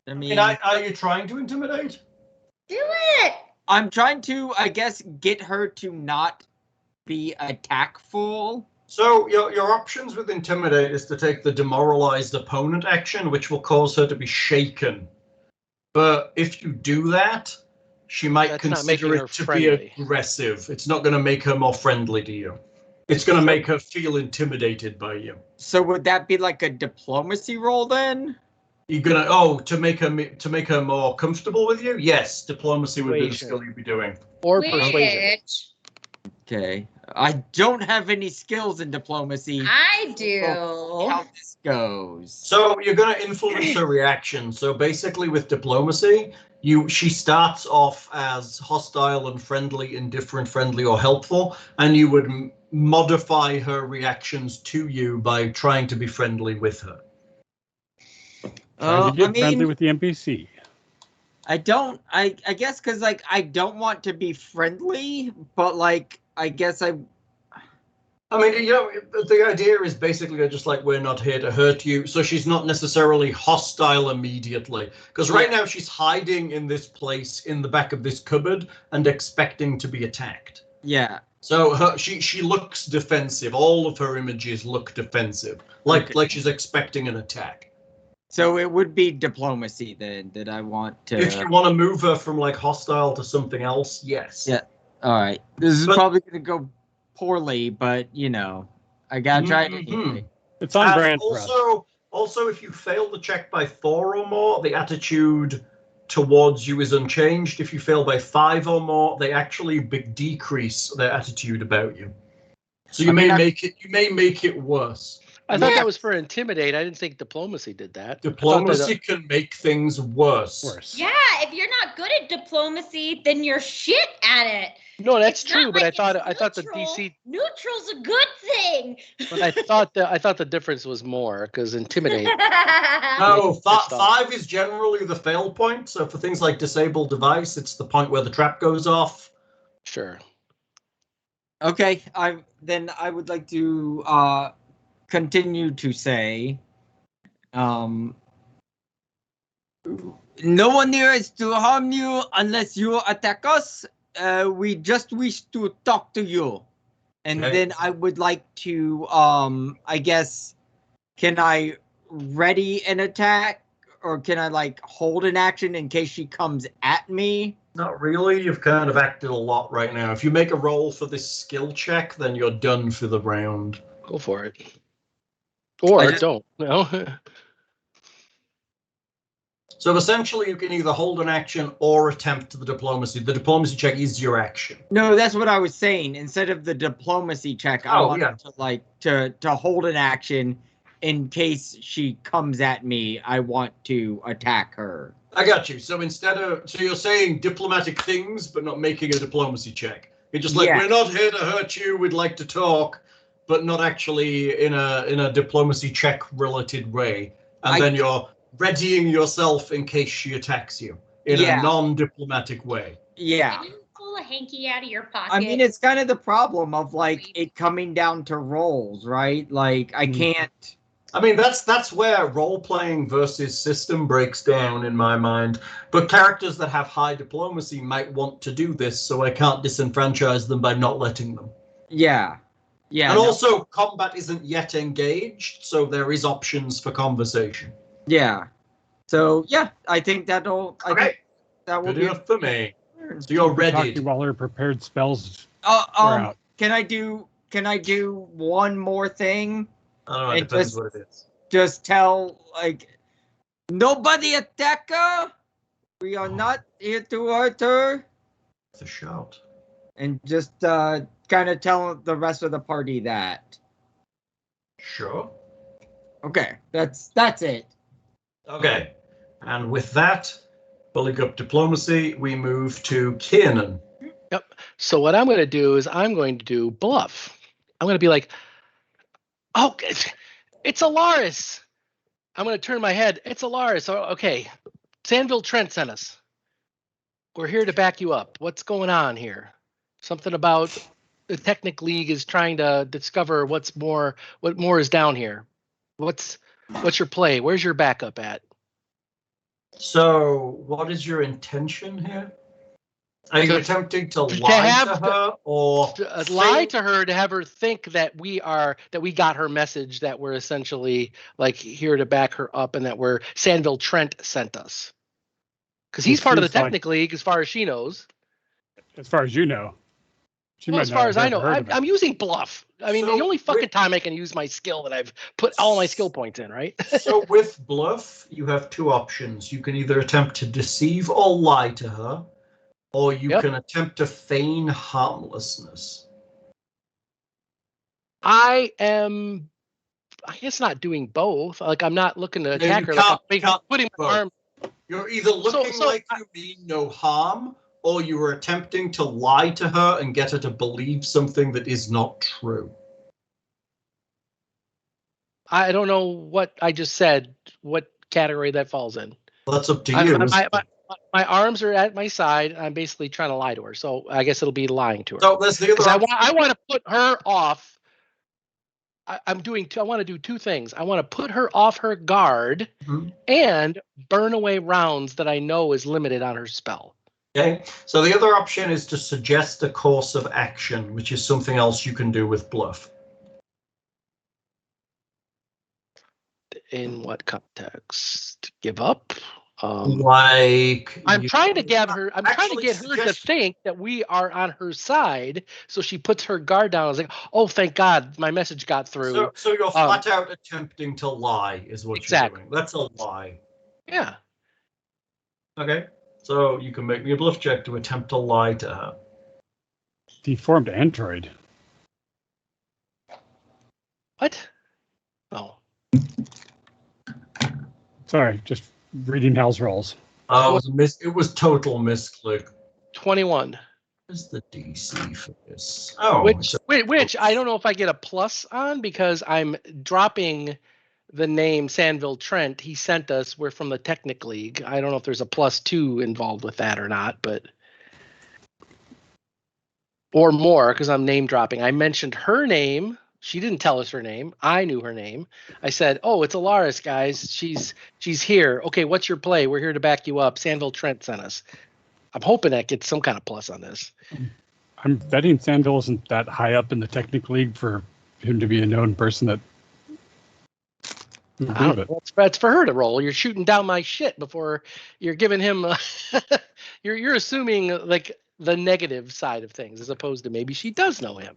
Speaker 1: I mean,
Speaker 2: Are you trying to intimidate?
Speaker 5: Do it.
Speaker 1: I'm trying to, I guess, get her to not be attackful.
Speaker 2: So your options with intimidate is to take the demoralized opponent action, which will cause her to be shaken. But if you do that, she might
Speaker 4: That's not
Speaker 2: consider
Speaker 4: making her
Speaker 2: it to
Speaker 4: friendly.
Speaker 2: be aggressive. It's not going to make her more friendly to you. It's going to make her feel intimidated by you.
Speaker 1: So would that be like a diplomacy roll then?
Speaker 2: You're gonna to make her more comfortable with you. Yes, diplomacy would be the
Speaker 4: Persuasion.
Speaker 2: skill you'd be doing.
Speaker 4: Or persuasion.
Speaker 5: Which
Speaker 1: Okay. I don't have any skills in diplomacy.
Speaker 5: I do.
Speaker 1: How this goes.
Speaker 2: So you're going to influence her reaction. So basically, with diplomacy, she starts off as hostile and friendly, indifferent, friendly, or helpful, and you would modify her reactions to you by trying to be friendly with her.
Speaker 3: Trying to get friendly with the NPC.
Speaker 1: I guess because, like, I don't want to be friendly, but, like, I guess I mean,
Speaker 2: the idea is basically just like, we're not here to hurt you. So she's not necessarily hostile immediately. Because right now she's hiding in this place in the back of this cupboard and expecting to be attacked.
Speaker 1: Yeah.
Speaker 2: So she looks defensive. All of her images look defensive. Like she's expecting an attack.
Speaker 1: So it would be diplomacy then that I want to.
Speaker 2: If you want to move her from like hostile to something else, yes.
Speaker 1: Yeah. All right. This is probably going to go poorly, but I gotta try it anyway.
Speaker 3: It's on brand for us.
Speaker 2: Also, if you fail the check by 4 or more, the attitude towards you is unchanged. If you fail by 5 or more, they actually decrease their attitude about you. So you may make it worse.
Speaker 4: I thought that was for intimidate. I didn't think diplomacy did that.
Speaker 2: Diplomacy can make things worse.
Speaker 5: Yeah, if you're not good at diplomacy, then you're shit at it.
Speaker 4: No, that's
Speaker 5: It's
Speaker 4: true.
Speaker 5: not
Speaker 4: But
Speaker 5: like
Speaker 4: I thought the
Speaker 5: neutral.
Speaker 4: DC.
Speaker 5: Neutral's a good thing.
Speaker 4: But I thought the difference was more because intimidate.
Speaker 2: No, 5 is generally the fail point. So for things like disable device, it's the point where the trap goes off.
Speaker 4: Sure.
Speaker 1: Okay. I would like to continue to say, no one here is to harm you unless you attack us. We just wish to talk to you. And
Speaker 2: Okay.
Speaker 1: then I would like to, I guess, can I ready an attack? Or can I, like, hold an action in case she comes at me?
Speaker 2: Not really. You've kind of acted a lot right now. If you make a roll for this skill check, then you're done for the round.
Speaker 4: Go for it. Or
Speaker 1: just-
Speaker 4: don't. No.
Speaker 2: So essentially, you can either hold an action or attempt the diplomacy. The diplomacy check is your action.
Speaker 1: No, that's what I was saying. Instead of the diplomacy check, I wanted to, like, to hold an action in case she comes at me. I want to attack her.
Speaker 2: I got you. So you're saying diplomatic things, but not making a diplomacy check. You're just like,
Speaker 1: Yeah.
Speaker 2: we're not here to hurt you. We'd like to talk, but not actually in a diplomacy check related way. And then you're readying yourself in case she attacks you in a non-diplomatic way.
Speaker 1: Yeah.
Speaker 5: Can you pull a hanky out of your pocket?
Speaker 1: I mean, it's kind of the problem of, like, it coming down to rolls, right? Like, I can't.
Speaker 2: I mean, that's where role-playing versus system breaks down in my mind. But characters that have high diplomacy might want to do this, so I can't disenfranchise them by not letting them.
Speaker 1: Yeah. Yeah.
Speaker 2: And also, combat isn't yet engaged, so there is options for conversation.
Speaker 1: Yeah. So, yeah, I think that'll. I think that will
Speaker 2: Good
Speaker 1: be
Speaker 2: enough for me. So you're ready.
Speaker 3: Talking while her prepared spells.
Speaker 1: Can I do one more thing?
Speaker 2: I don't know, it depends what it is.
Speaker 1: Just tell, like, nobody attack her. We are not here to hurt her.
Speaker 2: It's a shout.
Speaker 1: And just kind of tell the rest of the party that.
Speaker 2: Sure.
Speaker 1: Okay, that's it.
Speaker 2: Okay, and with that, Buligup diplomacy, we move to Kiernan.
Speaker 4: Yep. So what I'm going to do is I'm going to do bluff. I'm going to be like, oh, it's Alaris. I'm going to turn my head. It's Alaris. Oh, okay. Sandville Trent sent us. We're here to back you up. What's going on here? Something about the Technic League is trying to discover what more is down here. What's your play? Where's your backup at?
Speaker 2: So, what is your intention here? Are you attempting to lie to her, or
Speaker 4: lie to her to have her think that we got her message, that we're essentially like here to back her up, and that we're Sandville Trent sent us? Because he's part of the Technic League, as far as she knows.
Speaker 3: As far as you know.
Speaker 4: As far as I know, I'm using bluff. I mean, the only fucking time I can use my skill that I've put all my skill points in, right?
Speaker 2: So with bluff, you have two options. You can either attempt to deceive or lie to her, or you can attempt to feign harmlessness.
Speaker 4: I guess not doing both. Like, I'm not looking to attack her. Like, I'm putting my arm.
Speaker 2: You're either looking like you mean no harm, or you are attempting to lie to her and get her to believe something that is not true.
Speaker 4: I don't know what I just said, what category that falls in.
Speaker 2: Well, that's up to you.
Speaker 4: My arms are at my side. I'm basically trying to lie to her. So I guess it'll be lying to her.
Speaker 2: So that's the other option.
Speaker 4: I want to put her off. I want to do two things. I want to put her off her guard and burn away rounds that I know is limited on her spell.
Speaker 2: Okay, so the other option is to suggest a course of action, which is something else you can do with bluff.
Speaker 4: In what context? Give up?
Speaker 2: I'm
Speaker 4: trying to get her. I'm trying to get her to think that we are on her side, so she puts her guard down. I was like, "Oh, thank God, my message got through."
Speaker 2: So you're flat out attempting to lie, is what you're doing. That's a lie.
Speaker 4: Yeah.
Speaker 2: Okay. So you can make me a bluff check to attempt to lie to her.
Speaker 3: Deformed android.
Speaker 4: What? Oh.
Speaker 3: Sorry, just reading Hal's rolls.
Speaker 2: It was total misclick.
Speaker 4: 21.
Speaker 2: What's the DC for this?
Speaker 4: Which I don't know if I get a plus on, because I'm dropping the name Sandville Trent. He sent us. We're from the Technic League. I don't know if there's a +2 involved with that or not, but or more, because I'm name dropping. I mentioned her name. She didn't tell us her name. I knew her name. I said, "Oh, it's Alaris, guys. She's here. Okay, what's your play? We're here to back you up. Sandville Trent sent us." I'm hoping that gets some kind of plus on this.
Speaker 3: I'm betting Sandville isn't that high up in the Technic League for him to be a known person that would
Speaker 4: I
Speaker 3: believe
Speaker 4: don't
Speaker 3: it.
Speaker 4: know. It's for her to roll. You're shooting down my shit before you're giving him. You're assuming like the negative side of things as opposed to maybe she does know him.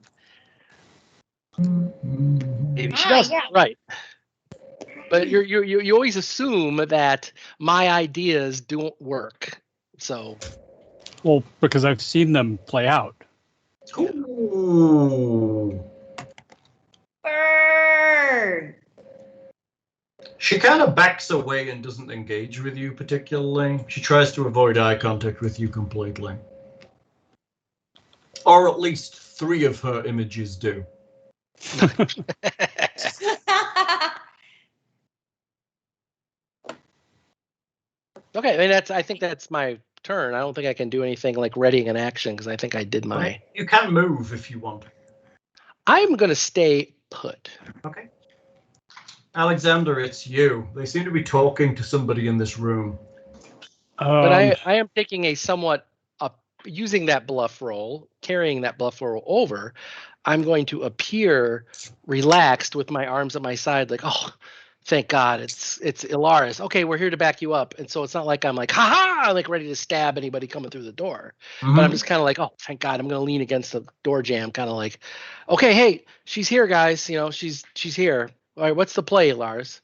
Speaker 4: Maybe she does.
Speaker 5: Yeah.
Speaker 4: Right. But you always assume that my ideas don't work. So
Speaker 3: Well, because I've seen them play out.
Speaker 2: Ooh.
Speaker 5: Bird.
Speaker 2: She kind of backs away and doesn't engage with you particularly. She tries to avoid eye contact with you completely. Or at least 3 of her images do.
Speaker 4: Okay, I mean I think that's my turn. I don't think I can do anything like readying an action because I think I did my.
Speaker 2: You can move if you want.
Speaker 4: I'm gonna stay put.
Speaker 2: Okay. Alexander, it's you. They seem to be talking to somebody in this room.
Speaker 4: But I am taking a somewhat using that bluff roll, carrying that bluff roll over. I'm going to appear relaxed with my arms at my side, like, oh, thank God, it's Ilaris. Okay, we're here to back you up. And so it's not like I'm like, ha, like ready to stab anybody coming through the door.
Speaker 2: Mm-hmm.
Speaker 4: But I'm just kind of like, oh, thank God, I'm going to lean against the door jamb, kind of like, okay, hey, she's here, guys. You know, she's here. All right, what's the play, Lars?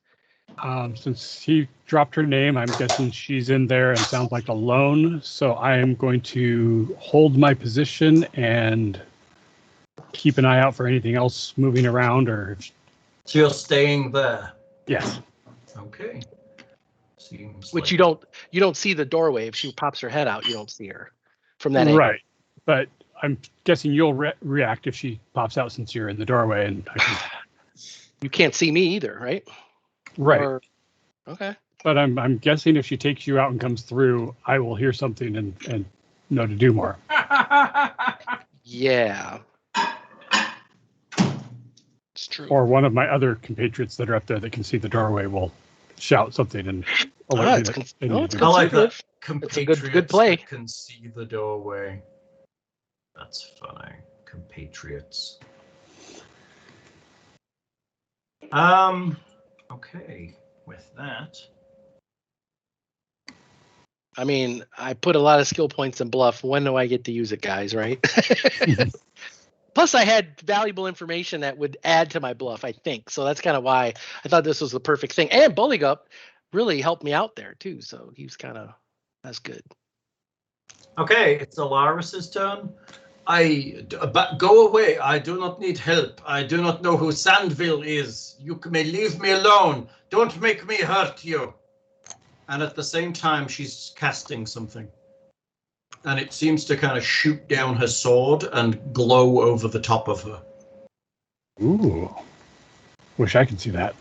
Speaker 3: Since he dropped her name, I'm guessing she's in there and sounds like alone. So I am going to hold my position and keep an eye out for anything else moving around. Or
Speaker 2: So you're staying there.
Speaker 3: yes.
Speaker 2: Okay. Seems
Speaker 4: Which
Speaker 2: like...
Speaker 4: you don't see the doorway. If she pops her head out, you don't see her from that
Speaker 3: Right.
Speaker 4: angle.
Speaker 3: But I'm guessing you'll react if she pops out since you're in the doorway. And I can...
Speaker 4: You can't see me either, right?
Speaker 3: Right.
Speaker 4: Okay.
Speaker 3: But I'm guessing if she takes you out and comes through, I will hear something and know to do more.
Speaker 4: Yeah. It's true.
Speaker 3: Or one of my other compatriots that are up there that can see the doorway will shout something and alert me.
Speaker 4: It's
Speaker 2: I like that.
Speaker 4: It's a good play.
Speaker 2: That can see the doorway. That's funny. Compatriots. Okay. With that.
Speaker 4: I mean, I put a lot of skill points in bluff. When do I get to use it, guys, right? Plus, I had valuable information that would add to my bluff, I think. So that's kind of why I thought this was the perfect thing. And Buligup really helped me out there, too. So he was that's good.
Speaker 2: Okay, it's Alaris's turn. Go away. I do not need help. I do not know who Sandville is. You may leave me alone. Don't make me hurt you. And at the same time, she's casting something. And it seems to kind of shoot down her sword and glow over the top of her.
Speaker 3: Ooh. Wish I could see that.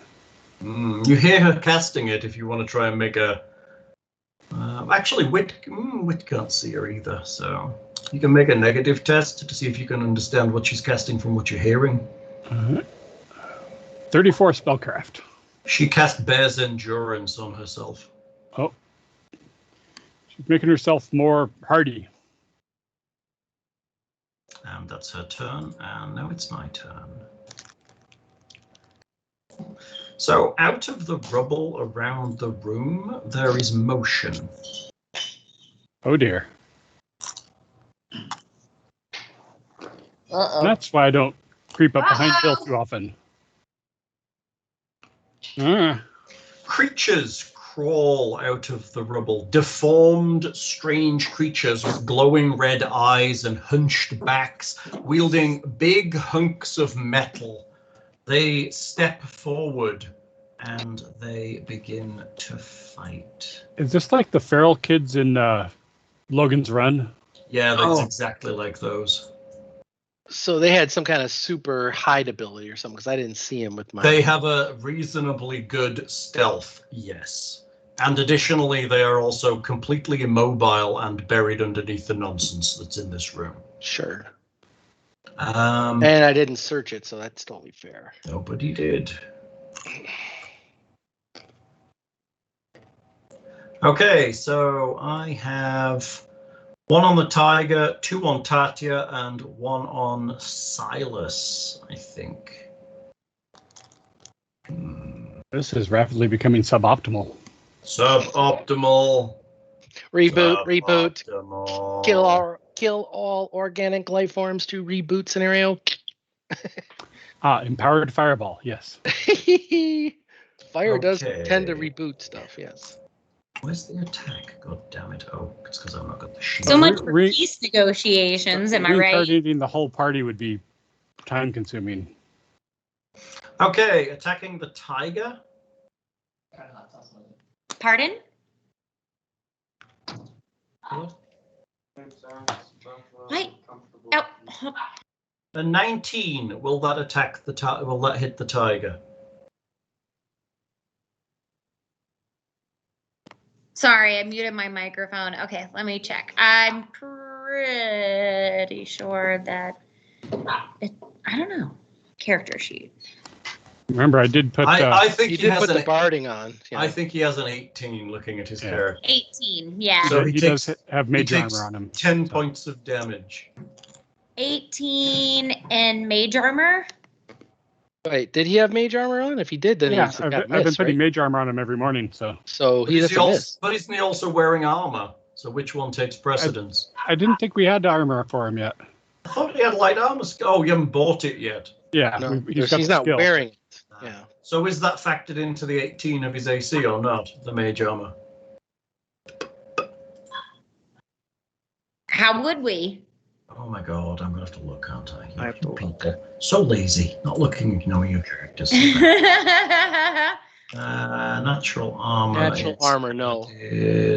Speaker 2: You hear her casting it if you want to try and make a... actually, Whit can't see her either, so... You can make a negative test to see if you can understand what she's casting from what you're hearing.
Speaker 3: 34 spellcraft.
Speaker 2: She cast Bear's Endurance on herself.
Speaker 3: Oh. She's making herself more hardy.
Speaker 2: And that's her turn, and now it's my turn. So out of the rubble around the room, there is motion.
Speaker 3: Oh dear.
Speaker 5: Uh-oh.
Speaker 3: That's why I don't creep up behind Bill too often.
Speaker 2: Creatures crawl out of the rubble. Deformed, strange creatures with glowing red eyes and hunched backs, wielding big hunks of metal. They step forward and they begin to fight.
Speaker 3: Is this like the feral kids in Logan's Run?
Speaker 2: Yeah, that's exactly like those.
Speaker 4: So they had some kind of super hide ability or something, because I didn't see him with my...
Speaker 2: They have a reasonably good stealth, yes. And additionally, they are also completely immobile and buried underneath the nonsense that's in this room.
Speaker 4: Sure.
Speaker 2: And
Speaker 4: I didn't search it, so that's totally fair.
Speaker 2: Nobody did. Okay, so I have 1 on the tiger, 2 on Tatia, and 1 on Silas, I think.
Speaker 3: This is rapidly becoming suboptimal.
Speaker 2: Suboptimal.
Speaker 4: Reboot.
Speaker 2: Suboptimal.
Speaker 4: Kill all organic life forms to reboot scenario.
Speaker 3: Empowered fireball, yes.
Speaker 4: Fire does
Speaker 2: Okay.
Speaker 4: tend to reboot stuff, yes.
Speaker 2: Where's the attack? God damn it. Oh, it's because I've not got the sheet.
Speaker 5: So much for peace negotiations, am I right?
Speaker 3: Reincarnating the whole party would be time consuming.
Speaker 2: Okay, attacking the tiger.
Speaker 5: Pardon? What? Oh,
Speaker 2: A 19. Will that attack the tiger? Will that hit the tiger?
Speaker 5: sorry, I muted my microphone. Okay, let me check. I'm pretty sure that I don't know. Character sheet.
Speaker 3: Remember, I did put.
Speaker 2: I think
Speaker 4: You
Speaker 2: he
Speaker 4: did
Speaker 2: has
Speaker 4: put the
Speaker 2: an.
Speaker 4: barding on. Yeah.
Speaker 2: I think he has an 18. Looking at his character,
Speaker 5: 18, yeah.
Speaker 2: So
Speaker 3: he
Speaker 2: he
Speaker 3: does
Speaker 2: takes-
Speaker 3: have
Speaker 2: he
Speaker 3: major
Speaker 2: takes
Speaker 3: armor on him.
Speaker 2: 10
Speaker 3: so.
Speaker 2: points of damage.
Speaker 5: 18 and mage armor.
Speaker 4: Wait, did he have mage armor on? If he did, then
Speaker 3: Yeah,
Speaker 4: he's
Speaker 3: I've
Speaker 4: got
Speaker 3: been
Speaker 4: miss,
Speaker 3: putting
Speaker 4: right?
Speaker 3: major armor on him every morning, so.
Speaker 4: So he doesn't miss.
Speaker 2: But isn't he also wearing armor? So which one takes precedence?
Speaker 3: I didn't think we had armor for him yet.
Speaker 2: I thought he had light armor. Oh, you haven't bought it yet.
Speaker 3: Yeah,
Speaker 4: No,
Speaker 3: he's got
Speaker 4: he's
Speaker 3: the
Speaker 4: not
Speaker 3: skill.
Speaker 4: wearing it. Yeah.
Speaker 2: So is that factored into the 18 of his AC or not? The mage armor.
Speaker 5: How would we?
Speaker 2: Oh my god, I'm gonna have to look, aren't I?
Speaker 4: I have to
Speaker 2: You people. So lazy, not looking, knowing your characters. Natural armor.
Speaker 4: Natural armor, no.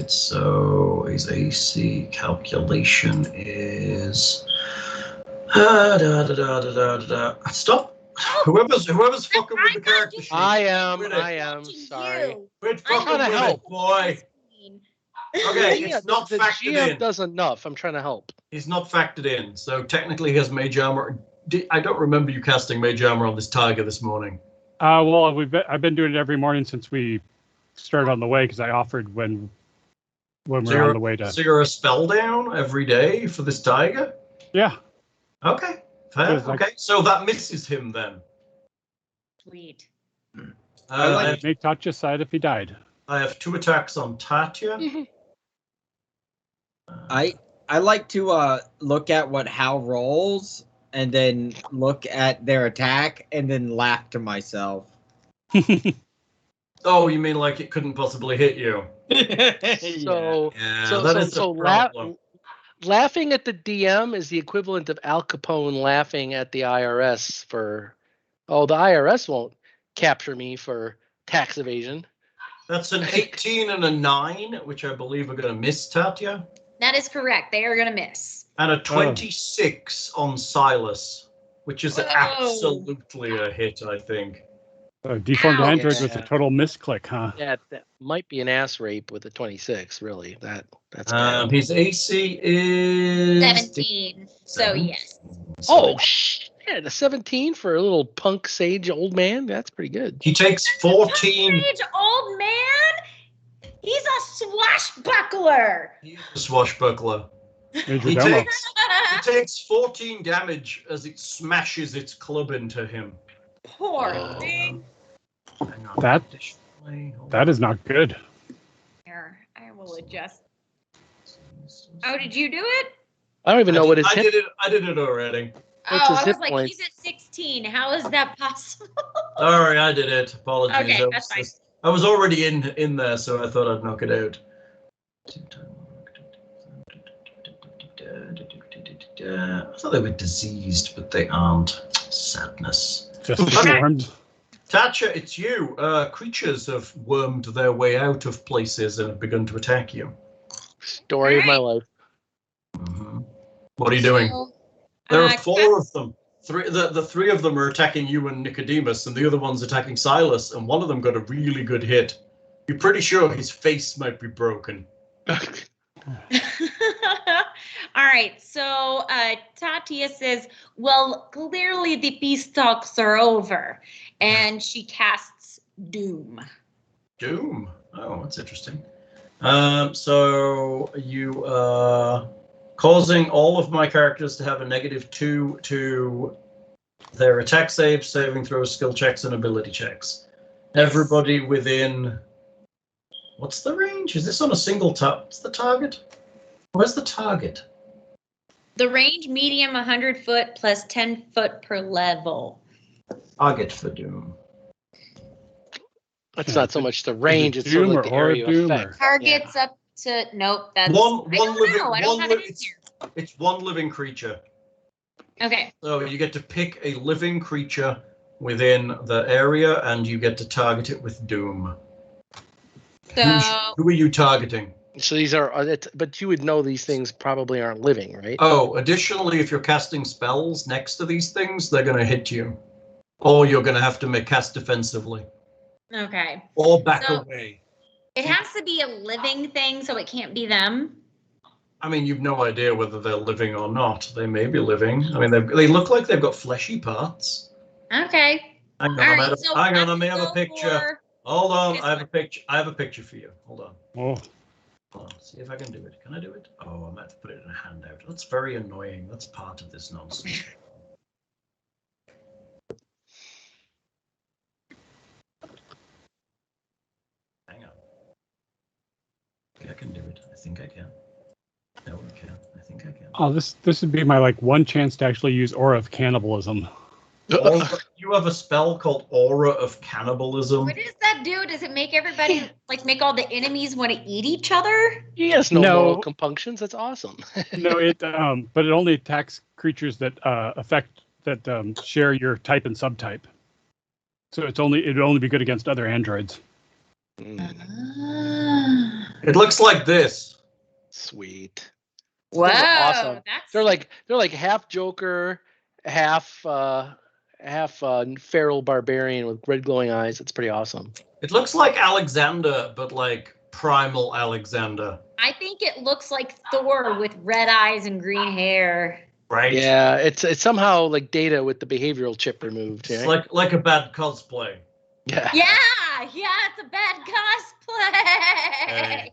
Speaker 2: So his AC calculation is. Stop! Whoever's fucking with the character sheet.
Speaker 4: I am.
Speaker 5: Watching
Speaker 4: Sorry.
Speaker 5: you.
Speaker 2: Quit
Speaker 5: I'm
Speaker 2: fucking
Speaker 4: trying to
Speaker 2: with
Speaker 4: help.
Speaker 2: it, boy. Okay,
Speaker 4: Yeah,
Speaker 2: it's not
Speaker 4: the
Speaker 2: factored
Speaker 4: GM
Speaker 2: in.
Speaker 4: does enough. I'm trying to help.
Speaker 2: He's not factored in, so technically he has mage armor. I don't remember you casting mage armor on this tiger this morning.
Speaker 3: Well, I've been doing it every morning since we started on the way because I offered when we're on the way to.
Speaker 2: So you're a spell down every day for this tiger?
Speaker 3: Yeah.
Speaker 2: Okay, fair.
Speaker 3: Like-
Speaker 2: Okay, so that misses him then.
Speaker 5: Sweet.
Speaker 3: I would make Tatya side if he died.
Speaker 2: I have 2 attacks on Tatia.
Speaker 1: I like to look at what Hal rolls and then look at their attack and then laugh to myself.
Speaker 2: Oh, you mean like it couldn't possibly hit you?
Speaker 4: So,
Speaker 2: Yeah,
Speaker 4: so,
Speaker 2: that
Speaker 4: so,
Speaker 2: is
Speaker 4: so
Speaker 2: a problem.
Speaker 4: laughing at the DM is the equivalent of Al Capone laughing at the IRS for, oh, the IRS won't capture me for tax evasion.
Speaker 2: That's an 18 and a 9, which I believe are going to miss Tatia.
Speaker 5: That is correct. They are going to miss.
Speaker 2: And a 26 on Silas, which is
Speaker 5: Whoa.
Speaker 2: absolutely a hit, I think.
Speaker 3: Deformed
Speaker 5: Ow.
Speaker 3: android with a
Speaker 4: Yeah.
Speaker 3: total misclick, huh?
Speaker 4: Yeah, that might be an ass rape with a 26, really. That's bad.
Speaker 2: His AC is
Speaker 5: 17. So, yes.
Speaker 4: Oh, shit. A 17 for a little punk sage old man? That's pretty good.
Speaker 2: He takes 14.
Speaker 5: Age old man? He's a swashbuckler.
Speaker 2: He's a swashbuckler.
Speaker 3: Major
Speaker 2: He
Speaker 3: demo.
Speaker 2: takes 14 damage as it smashes its club into him.
Speaker 5: Poor
Speaker 4: Oh.
Speaker 5: thing.
Speaker 2: Hang on.
Speaker 3: That is not good.
Speaker 5: Here, I will adjust. Oh, did you do it?
Speaker 4: I don't even know what his
Speaker 2: I
Speaker 4: hit.
Speaker 2: did it already.
Speaker 4: What's
Speaker 5: Oh,
Speaker 4: his
Speaker 5: I
Speaker 4: hit
Speaker 5: was like,
Speaker 4: points?
Speaker 5: he's at 16. How is that possible?
Speaker 2: Sorry, I did it. Apologies.
Speaker 5: Okay, that's fine.
Speaker 2: I was already in there, so I thought I'd knock it out. I thought they were diseased, but they aren't. Sadness.
Speaker 3: Just deformed.
Speaker 2: Tatia, it's you. Creatures have wormed their way out of places and have begun to attack you.
Speaker 4: Story of my life.
Speaker 2: What are you doing?
Speaker 5: So,
Speaker 2: There are 4 of them. The 3 of them are attacking you and Nicodemus, and the other one's attacking Silas, and one of them got a really good hit. You're pretty sure his face might be broken.
Speaker 5: All right, so Tatia says, well, clearly the peace talks are over, and she casts Doom.
Speaker 2: Doom. Oh, that's interesting. So you causing all of my characters to have a -2 to their attack saves, saving throws, skill checks, and ability checks. Everybody within... What's the range? Is this on a single target? What's the target? Where's the target?
Speaker 5: The range medium 100 foot plus 10 foot per level.
Speaker 2: Target for Doom.
Speaker 4: It's not so much the range, it's sort of like the area of effect.
Speaker 5: Targets up to nope. That's
Speaker 2: One
Speaker 5: I don't
Speaker 2: living.
Speaker 5: know. I don't have it in here.
Speaker 2: It's one living creature.
Speaker 5: Okay.
Speaker 2: So you get to pick a living creature within the area, and you get to target it with Doom.
Speaker 5: So
Speaker 2: Who are you targeting?
Speaker 4: So these are, but you would know these things probably aren't living, right?
Speaker 2: Oh, additionally, if you're casting spells next to these things, they're going to hit you. Or you're going to have to cast defensively.
Speaker 5: okay.
Speaker 2: Or back
Speaker 5: So-
Speaker 2: away.
Speaker 5: It has to be a living thing, so it can't be them.
Speaker 2: I mean, you've no idea whether they're living or not. They may be living. I mean, they look like they've got fleshy parts.
Speaker 5: Okay.
Speaker 2: Hang on,
Speaker 5: All
Speaker 2: I
Speaker 5: right. So
Speaker 2: hang on, I
Speaker 5: let's
Speaker 2: may have a
Speaker 5: go
Speaker 2: picture.
Speaker 5: for-
Speaker 2: Hold on,
Speaker 5: this
Speaker 2: I have a
Speaker 5: one.
Speaker 2: picture. I have a picture for you. Hold on.
Speaker 3: Oh,
Speaker 2: Hold on. See if I can do it. Can I do it? Oh, I might have to put it in a handout. That's very annoying. That's part of this nonsense. Hang on. Okay, I can do it. I think I can. No, I can. I think I can.
Speaker 3: oh, this would be my like one chance to actually use Aura of Cannibalism.
Speaker 2: You have a spell called Aura of Cannibalism.
Speaker 5: What does that do? Does it make everybody like make all the enemies want to eat each other?
Speaker 4: He has no
Speaker 3: No.
Speaker 4: moral compunctions. That's awesome.
Speaker 3: No, but it only attacks creatures that share your type and subtype. So it'd only be good against other androids.
Speaker 4: Mm,
Speaker 2: It looks like this.
Speaker 4: sweet.
Speaker 5: Whoa,
Speaker 4: These are awesome.
Speaker 5: that's
Speaker 4: They're like half Joker, half feral barbarian with red glowing eyes. It's pretty awesome.
Speaker 2: It looks like Alexander, but like primal Alexander,
Speaker 5: I think it looks like Thor with red eyes and green hair.
Speaker 2: right?
Speaker 4: Yeah, it's somehow like Data with the behavioral chip removed.
Speaker 2: It's
Speaker 4: Right?
Speaker 2: like a bad cosplay.
Speaker 4: Yeah.
Speaker 5: Yeah, it's a bad cosplay.
Speaker 2: Hey.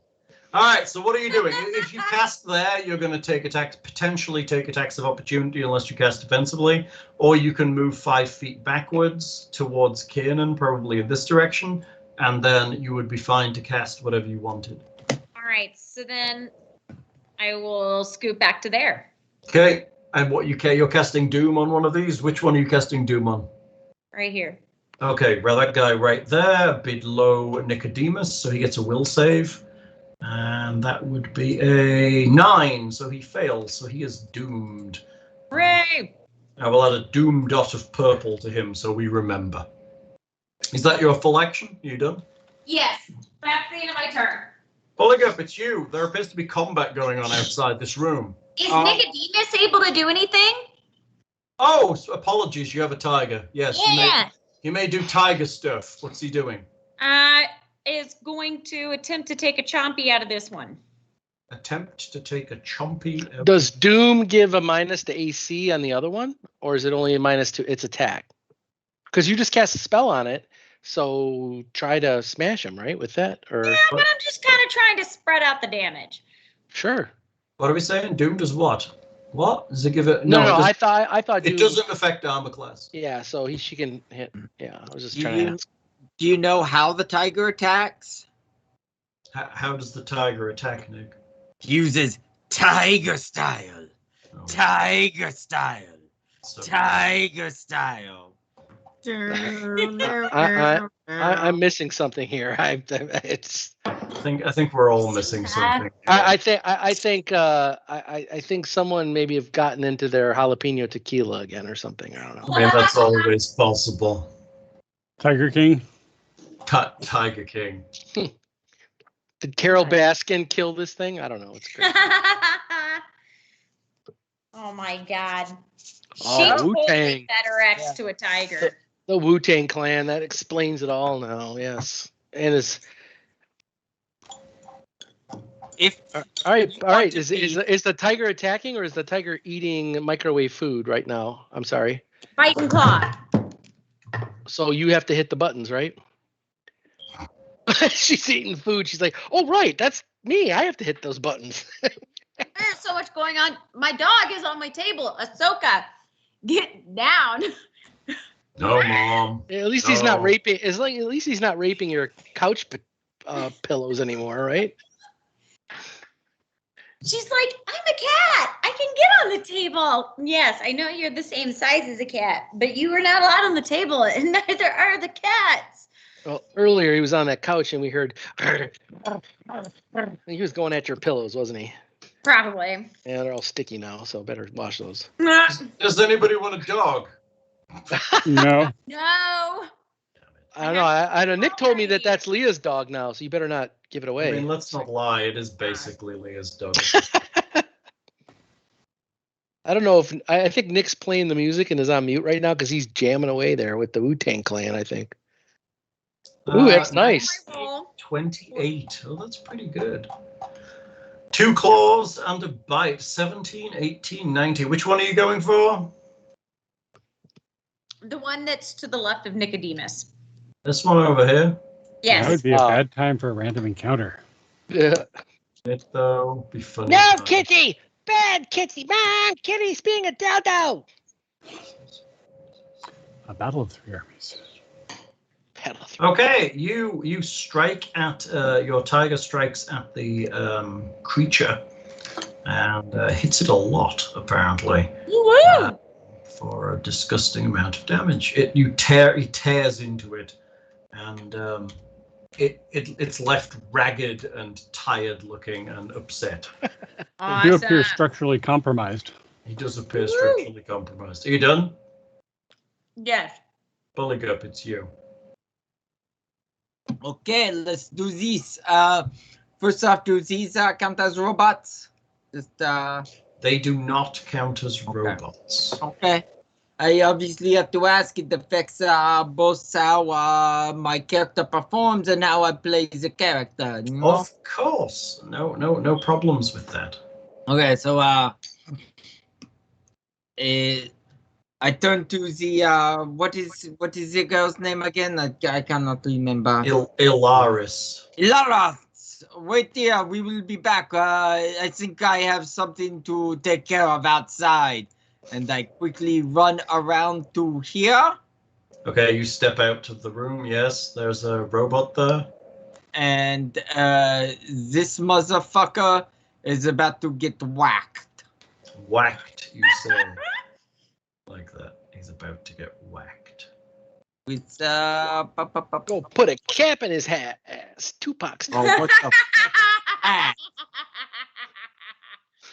Speaker 2: All right, so what are you doing? If you cast there, you're going to potentially take attacks of opportunity unless you cast defensively, or you can move 5 feet backwards towards Kiernan, probably in this direction, and then you would be fine to cast whatever you wanted.
Speaker 5: All right, so then I will scoot back to there.
Speaker 2: Okay, and you're casting Doom on one of these? Which one are you casting Doom on?
Speaker 5: Right here.
Speaker 2: Okay, well, that guy right there, below Nicodemus, so he gets a will save. And that would be a 9, so he fails, so he is doomed.
Speaker 5: Hooray!
Speaker 2: I will add a doom dot of purple to him, so we remember. Is that your full action? You done?
Speaker 5: Yes, that's the end of my turn.
Speaker 2: Buligup, it's you. There appears to be combat going on outside this room.
Speaker 5: Is Nicodemus able to do anything?
Speaker 2: Oh, apologies, you have a tiger. Yes,
Speaker 5: Yeah.
Speaker 2: he may do tiger stuff. What's he doing?
Speaker 5: Is going to attempt to take a chompy out of this one.
Speaker 2: Attempt to take a chompy.
Speaker 4: Does Doom give a minus to AC on the other one, or is it only a minus to its attack? Because you just cast a spell on it, so try to smash him, right? With that, or
Speaker 5: Yeah, but I'm just kind of trying to spread out the damage.
Speaker 4: sure.
Speaker 2: What are we saying? Doom does what? What? Does it give it?
Speaker 4: No,
Speaker 2: it doesn't-
Speaker 4: I thought Doom,
Speaker 2: it doesn't affect armor class.
Speaker 4: Yeah, so she can hit. Yeah, I was just
Speaker 1: Do
Speaker 4: trying to
Speaker 1: you,
Speaker 4: ask.
Speaker 1: do you know how the tiger attacks?
Speaker 2: How does the tiger attack, Nick?
Speaker 1: Uses tiger style.
Speaker 2: Oh,
Speaker 1: Tiger style.
Speaker 2: so-
Speaker 1: Tiger style.
Speaker 4: I'm missing something here. It's.
Speaker 2: I think we're all missing something.
Speaker 4: I think someone maybe have gotten into their jalapeno tequila again or something. I don't know.
Speaker 2: I mean, that's always possible.
Speaker 3: Tiger King.
Speaker 2: Tiger King.
Speaker 4: Did Carol Baskin kill this thing? I don't know. It's great.
Speaker 5: Oh my god.
Speaker 4: Oh,
Speaker 5: She totally
Speaker 4: Wu-Tang.
Speaker 5: better X to a tiger.
Speaker 4: The Wu-Tang Clan, that explains it all now. Yes. And it's
Speaker 1: If
Speaker 4: all right.
Speaker 1: want to
Speaker 4: Is
Speaker 1: be-
Speaker 4: the tiger attacking or is the tiger eating microwave food right now? I'm sorry.
Speaker 5: Bite and claw.
Speaker 4: So you have to hit the buttons, right? She's eating food. She's like, "Oh right, that's me. I have to hit those buttons."
Speaker 5: There's so much going on. My dog is on my table. Ahsoka, get down.
Speaker 2: No, Mom.
Speaker 4: At least he's not
Speaker 2: No.
Speaker 4: raping. At least he's not raping your couch pillows anymore, right?
Speaker 5: She's like, I'm a cat. I can get on the table. Yes, I know you're the same size as a cat, but you are not allowed on the table, and neither are the cats.
Speaker 4: Well, earlier he was on that couch and we heard. He was going at your pillows, wasn't he?
Speaker 5: Probably.
Speaker 4: Yeah, they're all sticky now, so better wash those.
Speaker 2: Does anybody want a dog?
Speaker 3: No.
Speaker 5: No.
Speaker 4: I don't know. I know Nick told me that that's Leah's dog now, so you better not give it away.
Speaker 2: I mean, let's not lie. It is basically Leah's dog.
Speaker 4: I don't know if I think Nick's playing the music and is on mute right now because he's jamming away there with the Wu-Tang Clan, I think. Ooh, that's nice.
Speaker 2: 28. Oh, that's pretty good. 2 claws and a bite. 17, 18, 19. Which one are you going for?
Speaker 5: The one that's to the left of Nicodemus.
Speaker 2: This one over here.
Speaker 5: Yes.
Speaker 3: That would be a bad time for a random encounter.
Speaker 4: Yeah.
Speaker 2: It though be funny.
Speaker 4: No, Kitty! Bad Kitty! Mom! Kitty's being a dodo!
Speaker 3: A battle of 3 armies.
Speaker 2: Okay, you strike at your tiger strikes at the creature and hits it a lot apparently.
Speaker 5: Woo!
Speaker 2: For a disgusting amount of damage. He tears into it, and it's left ragged and tired looking and upset.
Speaker 3: They do appear structurally compromised.
Speaker 2: He does appear structurally compromised. Are you done?
Speaker 5: Yes.
Speaker 2: Buligup, it's you.
Speaker 1: Okay, let's do this. First off, do these count as robots? Just
Speaker 2: They do not count as robots.
Speaker 1: okay. I obviously have to ask. It affects both how my character performs and how I play the character. You know?
Speaker 2: Of course, no problems with that.
Speaker 1: Okay, so I turn to the what is the girl's name again? I cannot remember.
Speaker 2: Ilaris.
Speaker 1: Lara, wait here. We will be back. I think I have something to take care of outside. And I quickly run around to here.
Speaker 2: Okay, you step out of the room. Yes, there's a robot there.
Speaker 1: And this motherfucker is about to get whacked.
Speaker 2: Whacked, you say. Like that. He's about to get whacked.
Speaker 1: With
Speaker 4: Go put a cap in his hat, ass. Tupac's.
Speaker 1: Oh, what the ah.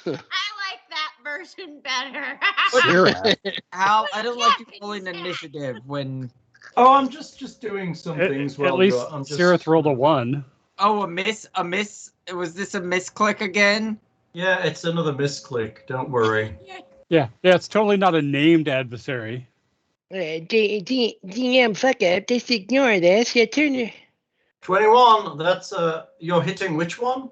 Speaker 5: I like that version better.
Speaker 1: How I don't like you rolling initiative when.
Speaker 2: Oh, I'm just doing some things.
Speaker 3: At least Sirith rolled a 1.
Speaker 1: Oh, a miss. Was this a misclick again?
Speaker 2: Yeah, it's another misclick. Don't worry.
Speaker 3: Yeah, it's totally not a named adversary.
Speaker 4: DM, fuck up. Just ignore this. Your turn.
Speaker 2: 21. That's you're hitting which one?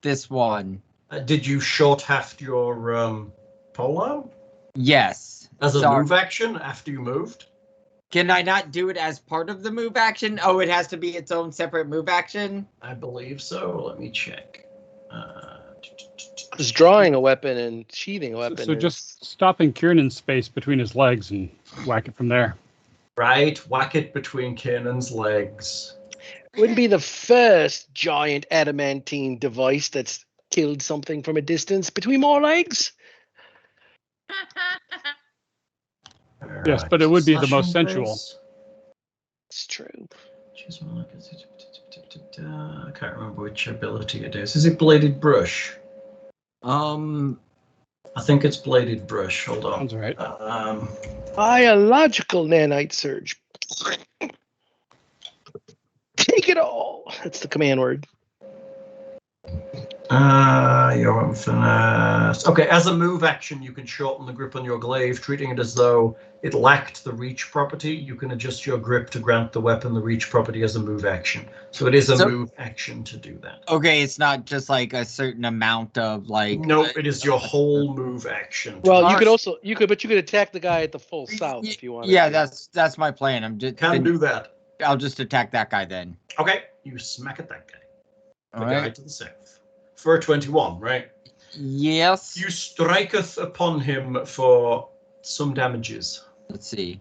Speaker 1: This one.
Speaker 2: Did you short haft your polo
Speaker 1: Yes.
Speaker 2: as a
Speaker 1: Sorry.
Speaker 2: move action after you moved?
Speaker 1: Can I not do it as part of the move action? Oh, it has to be its own separate move action?
Speaker 2: I believe so. Let me check.
Speaker 4: Just drawing a weapon and sheathing a weapon.
Speaker 3: So just stopping Kiernan's space between his legs and whack it from there.
Speaker 2: Right, whack it between Kiernan's legs.
Speaker 4: Wouldn't be the first giant adamantine device that's killed something from a distance between more legs.
Speaker 3: Yes, but it would be the most sensual.
Speaker 4: It's true.
Speaker 2: I can't remember which ability it is. Is it bladed brush? I think it's bladed brush. Hold on.
Speaker 3: Sounds right.
Speaker 4: Biological nanite surge. Take it all. That's the command word.
Speaker 2: You're unfinished. Okay, as a move action, you can shorten the grip on your glaive, treating it as though it lacked the reach property. You can adjust your grip to grant the weapon the reach property as a move action. So it is a move action to do that.
Speaker 1: Okay, it's not just like a certain amount of like.
Speaker 2: No, it is your whole move action.
Speaker 4: Well, you could attack the guy at the full south if you want.
Speaker 1: Yeah, that's my plan. I'm just
Speaker 2: do that.
Speaker 1: I'll just attack that guy then.
Speaker 2: Okay, you smack at that guy. The guy to the south. for a 21, right?
Speaker 1: Yes.
Speaker 2: You striketh upon him for some damages.
Speaker 1: Let's see.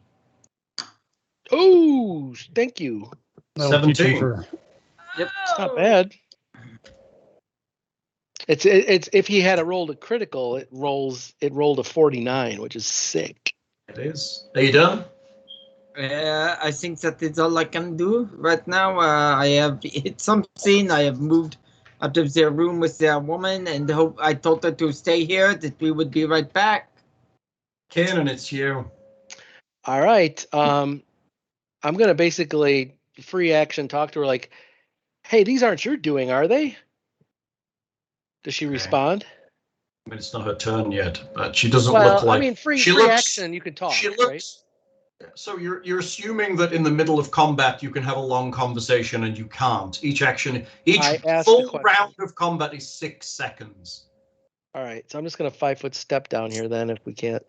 Speaker 4: Oh, thank you.
Speaker 3: That'll teach him
Speaker 2: 17.
Speaker 3: for
Speaker 4: It's not bad. It's if he had a rolled a critical, it rolled a 49, which is sick.
Speaker 2: It is. Are you done?
Speaker 1: I think that is all I can do right now. I have hit something. I have moved out of their room with their woman, and I told her to stay here, that we would be right back.
Speaker 2: Kiernan, it's you.
Speaker 4: All right. I'm gonna basically free action talk to her like, hey, these aren't your doing, are they? Does she
Speaker 2: Okay.
Speaker 4: respond?
Speaker 2: I mean, it's not her turn yet, but she doesn't
Speaker 4: Well,
Speaker 2: look like.
Speaker 4: I mean, free
Speaker 2: looks,
Speaker 4: action, you can talk.
Speaker 2: She
Speaker 4: right?
Speaker 2: looks. So you're assuming that in the middle of combat you can have a long conversation, and you can't. Each
Speaker 4: I asked a
Speaker 2: full
Speaker 4: question.
Speaker 2: round of combat is 6 seconds.
Speaker 4: All right, so I'm just gonna 5-foot step down here then if we can't.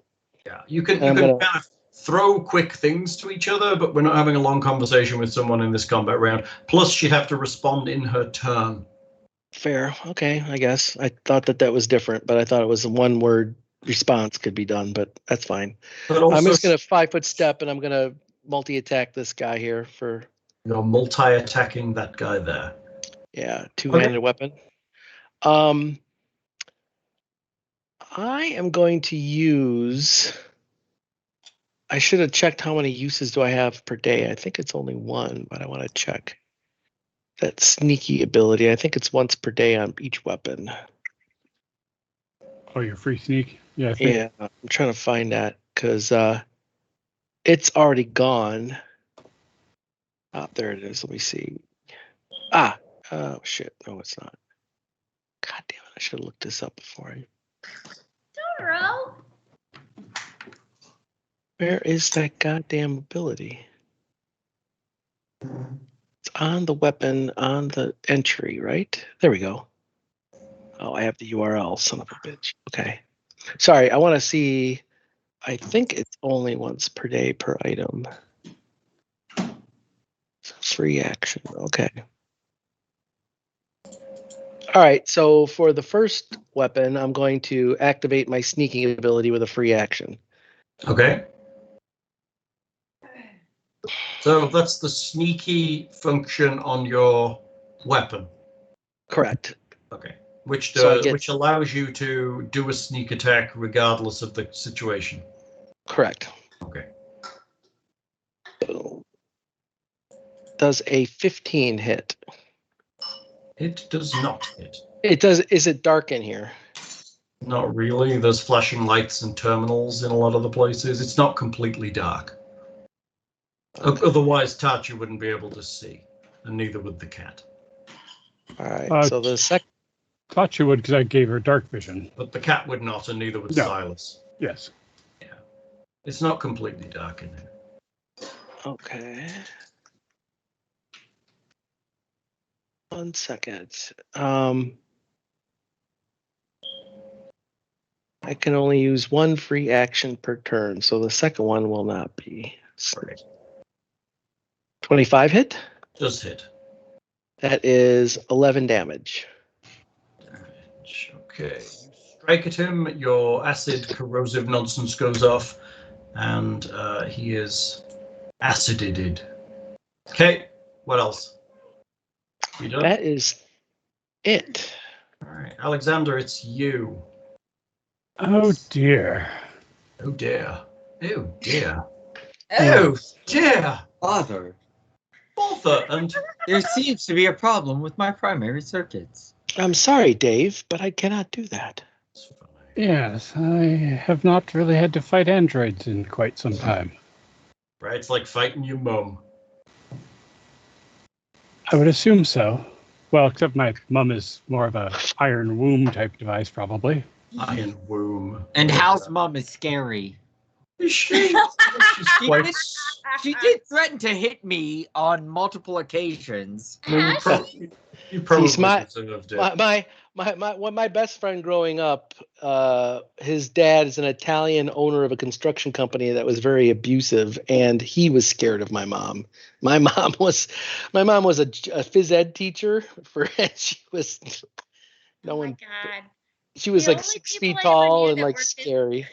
Speaker 2: Yeah, you can
Speaker 4: I'm
Speaker 2: kind
Speaker 4: gonna-
Speaker 2: of throw quick things to each other, but we're not having a long conversation with someone in this combat round. Plus, she'd have to respond in her turn.
Speaker 4: Fair. Okay, I guess. I thought that was different, but I thought it was a one-word response could be done, but that's fine.
Speaker 2: But also,
Speaker 4: I'm just gonna 5-foot step and I'm gonna multi-attack this guy here for
Speaker 2: you're multi-attacking that guy there.
Speaker 4: two-handed weapon. I am going to use. I should have checked how many uses do I have per day. I think it's only one, but I want to check that sneaky ability. I think it's once per day on each weapon.
Speaker 3: Oh, your free sneak. Yeah. I think.
Speaker 4: Yeah, I'm trying to find that because it's already gone. Oh, there it is. Let me see. Oh shit. No, it's not. God damn it! I should have looked this up before.
Speaker 5: Doro.
Speaker 4: Where is that goddamn ability? It's on the weapon on the entry, right? There we go. Oh, I have the URL, son of a bitch. Okay. Sorry, I want to see. I think it's only once per day per item. Free action. Okay. All right. So for the first weapon, I'm going to activate my sneaking ability with a free action.
Speaker 2: Okay. So that's the sneaky function on your weapon.
Speaker 4: Correct.
Speaker 2: Okay. Which
Speaker 4: So I get-
Speaker 2: which allows you to do a sneak attack regardless of the situation.
Speaker 4: Correct.
Speaker 2: Okay.
Speaker 4: Boom. Does a 15 hit?
Speaker 2: It does not hit.
Speaker 4: It does. Is it dark in here?
Speaker 2: Not really. There's flashing lights and terminals in a lot of the places. It's not completely dark. Otherwise, Tatia wouldn't be able to see, and neither would the cat.
Speaker 4: All right. So the second.
Speaker 3: Thought you would because I gave her dark vision.
Speaker 2: But the cat would not, and neither would
Speaker 3: No.
Speaker 2: Silas.
Speaker 3: Yes.
Speaker 2: Yeah. It's not completely dark in here.
Speaker 4: Okay. 1 second. I can only use one free action per turn, so the second one will not be.
Speaker 2: Right.
Speaker 4: 25 hit?
Speaker 2: Does hit.
Speaker 4: That is 11 damage.
Speaker 2: Okay. You strike at him, your acid corrosive nonsense goes off, and he is acided. Okay, what else? You done?
Speaker 4: That is it.
Speaker 2: All right, Alexander, it's you.
Speaker 3: Oh dear.
Speaker 2: Oh dear. Oh dear.
Speaker 1: Oh,
Speaker 2: Oh dear.
Speaker 1: bother.
Speaker 2: Bother and
Speaker 1: There seems to be a problem with my primary circuits.
Speaker 4: I'm sorry, Dave, but I cannot do that.
Speaker 3: Yes, I have not really had to fight androids in quite some time.
Speaker 2: right, it's like fighting your mum.
Speaker 3: I would assume so. Well, except my mum is more of a iron womb type device, probably.
Speaker 2: Iron womb.
Speaker 1: And Hal's mum is scary.
Speaker 2: Is she? She's quite.
Speaker 1: She did threaten to hit me on multiple occasions.
Speaker 2: You probably
Speaker 4: He's my-
Speaker 2: deserved it.
Speaker 4: My best friend growing up, his dad is an Italian owner of a construction company that was very abusive, and he was scared of my mom. My mom was a phys ed teacher and No
Speaker 5: Oh my
Speaker 4: one.
Speaker 5: God.
Speaker 4: She was
Speaker 5: The
Speaker 4: like
Speaker 5: only
Speaker 4: 6
Speaker 5: people
Speaker 4: feet
Speaker 5: I ever
Speaker 4: tall
Speaker 5: knew
Speaker 4: and
Speaker 5: that
Speaker 4: like
Speaker 5: worked in-
Speaker 4: scary.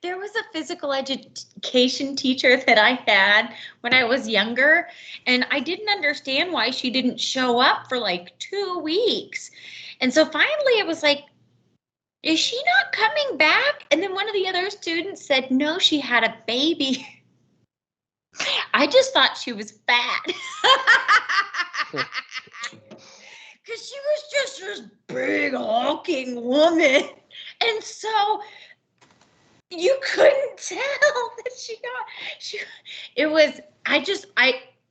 Speaker 5: There was a physical education teacher that I had when I was younger, and I didn't understand why she didn't show up for like 2 weeks. And so finally it was like, is she not coming back? And then one of the other students said, no, she had a baby. I just thought she was fat. Because she was just this big, hulking woman. And so you couldn't tell that it was,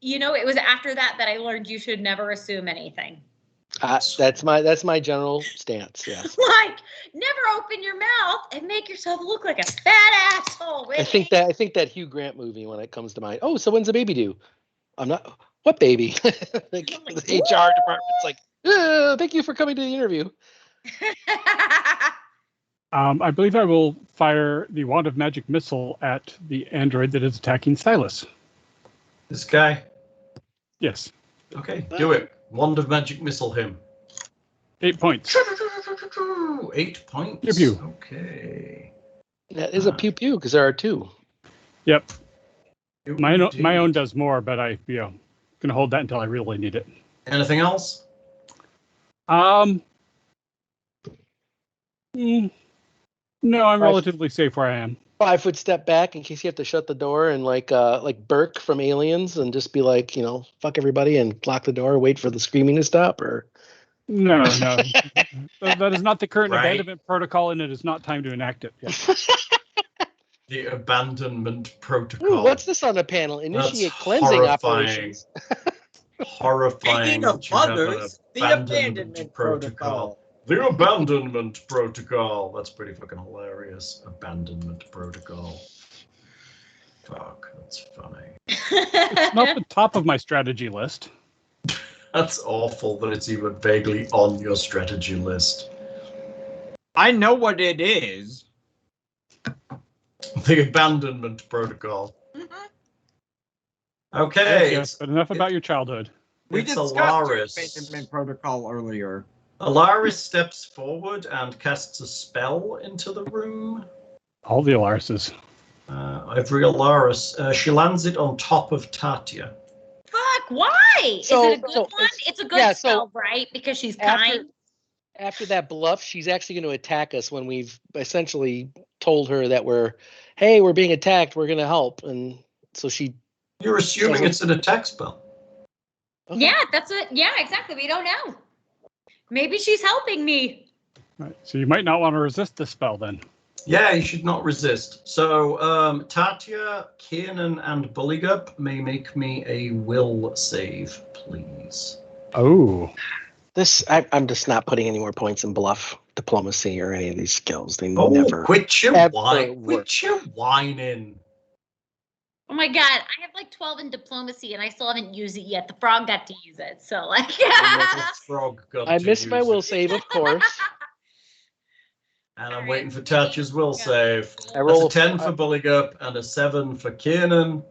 Speaker 5: it was after that I learned you should never assume anything.
Speaker 4: That's my general stance. Yes.
Speaker 5: Like, never open your mouth and make yourself look like a fat asshole.
Speaker 4: I think that Hugh Grant movie when it comes to mind. Oh, so when's the baby due? I'm not. What baby? Like the HR department's like, thank you for coming to the interview.
Speaker 3: I believe I will fire the wand of magic missile at the android that is attacking Silas.
Speaker 2: This guy.
Speaker 3: Yes,
Speaker 2: Okay, do it. Wand of magic missile him.
Speaker 3: 8 points.
Speaker 2: 8 points.
Speaker 3: Pew, pew.
Speaker 2: Okay.
Speaker 4: That is a pew pew because there are 2.
Speaker 3: Yep. My own does more, but I gonna hold that until I really need it.
Speaker 2: Anything else?
Speaker 3: No, I'm relatively safe where I am.
Speaker 4: 5 foot step back in case you have to shut the door and like Burke from Aliens and just be like, fuck everybody and lock the door, wait for the screaming to stop, or
Speaker 3: No. That is not the current
Speaker 2: Right.
Speaker 3: abandonment protocol, and it is not time to enact it yet.
Speaker 2: The abandonment protocol.
Speaker 4: Ooh, what's this on the panel? Initiate
Speaker 2: That's
Speaker 4: cleansing
Speaker 2: horrifying.
Speaker 4: operations.
Speaker 2: Horrifying.
Speaker 1: Speaking of
Speaker 2: that you have an
Speaker 1: others, the abandonment protocol.
Speaker 2: The abandonment protocol. That's pretty fucking hilarious. Abandonment protocol. Fuck, that's funny.
Speaker 3: It's not the top of my strategy list.
Speaker 2: That's awful that it's even vaguely on your strategy list.
Speaker 1: I know what it is.
Speaker 2: The abandonment protocol. Okay.
Speaker 3: Yes, but enough about your childhood.
Speaker 1: We
Speaker 2: It's
Speaker 1: discussed
Speaker 2: Alaris.
Speaker 1: the abandonment protocol earlier.
Speaker 2: Alaris steps forward and casts a spell into the room.
Speaker 3: All the Alarises.
Speaker 2: Every Alaris. She lands it on top of Tatia.
Speaker 5: Fuck, why?
Speaker 4: So-
Speaker 5: Is it a good
Speaker 4: so
Speaker 5: one? It's a good
Speaker 4: yeah, so
Speaker 5: spell, right? Because she's
Speaker 4: after-
Speaker 5: kind.
Speaker 4: After that bluff, she's actually going to attack us when we've essentially told her that we're being attacked, we're going to help, and so she.
Speaker 2: You're assuming it's an attack spell.
Speaker 4: Okay.
Speaker 5: Yeah, that's it. Yeah, exactly. We don't know. Maybe she's helping me.
Speaker 3: Right. So you might not want to resist the spell then.
Speaker 2: Yeah, you should not resist. So, Tatia, Kiernan, and Buligup may make me a will save, please.
Speaker 3: Oh.
Speaker 4: I'm just not putting any more points in bluff, diplomacy, or any of these skills. They
Speaker 2: Oh,
Speaker 4: never.
Speaker 2: quit your
Speaker 4: ever
Speaker 2: whine.
Speaker 4: work.
Speaker 2: Quit your whining.
Speaker 5: Oh my god, I have like 12 in diplomacy and I still haven't used it yet. The frog got to use it, so like.
Speaker 2: The frog got
Speaker 4: I
Speaker 2: to
Speaker 4: missed my
Speaker 2: use
Speaker 4: will
Speaker 2: it.
Speaker 4: save, of course.
Speaker 2: And I'm waiting for Tatia's will save.
Speaker 4: I
Speaker 2: That's
Speaker 4: roll
Speaker 2: a 10 for Buligup and a 7 for Kiernan.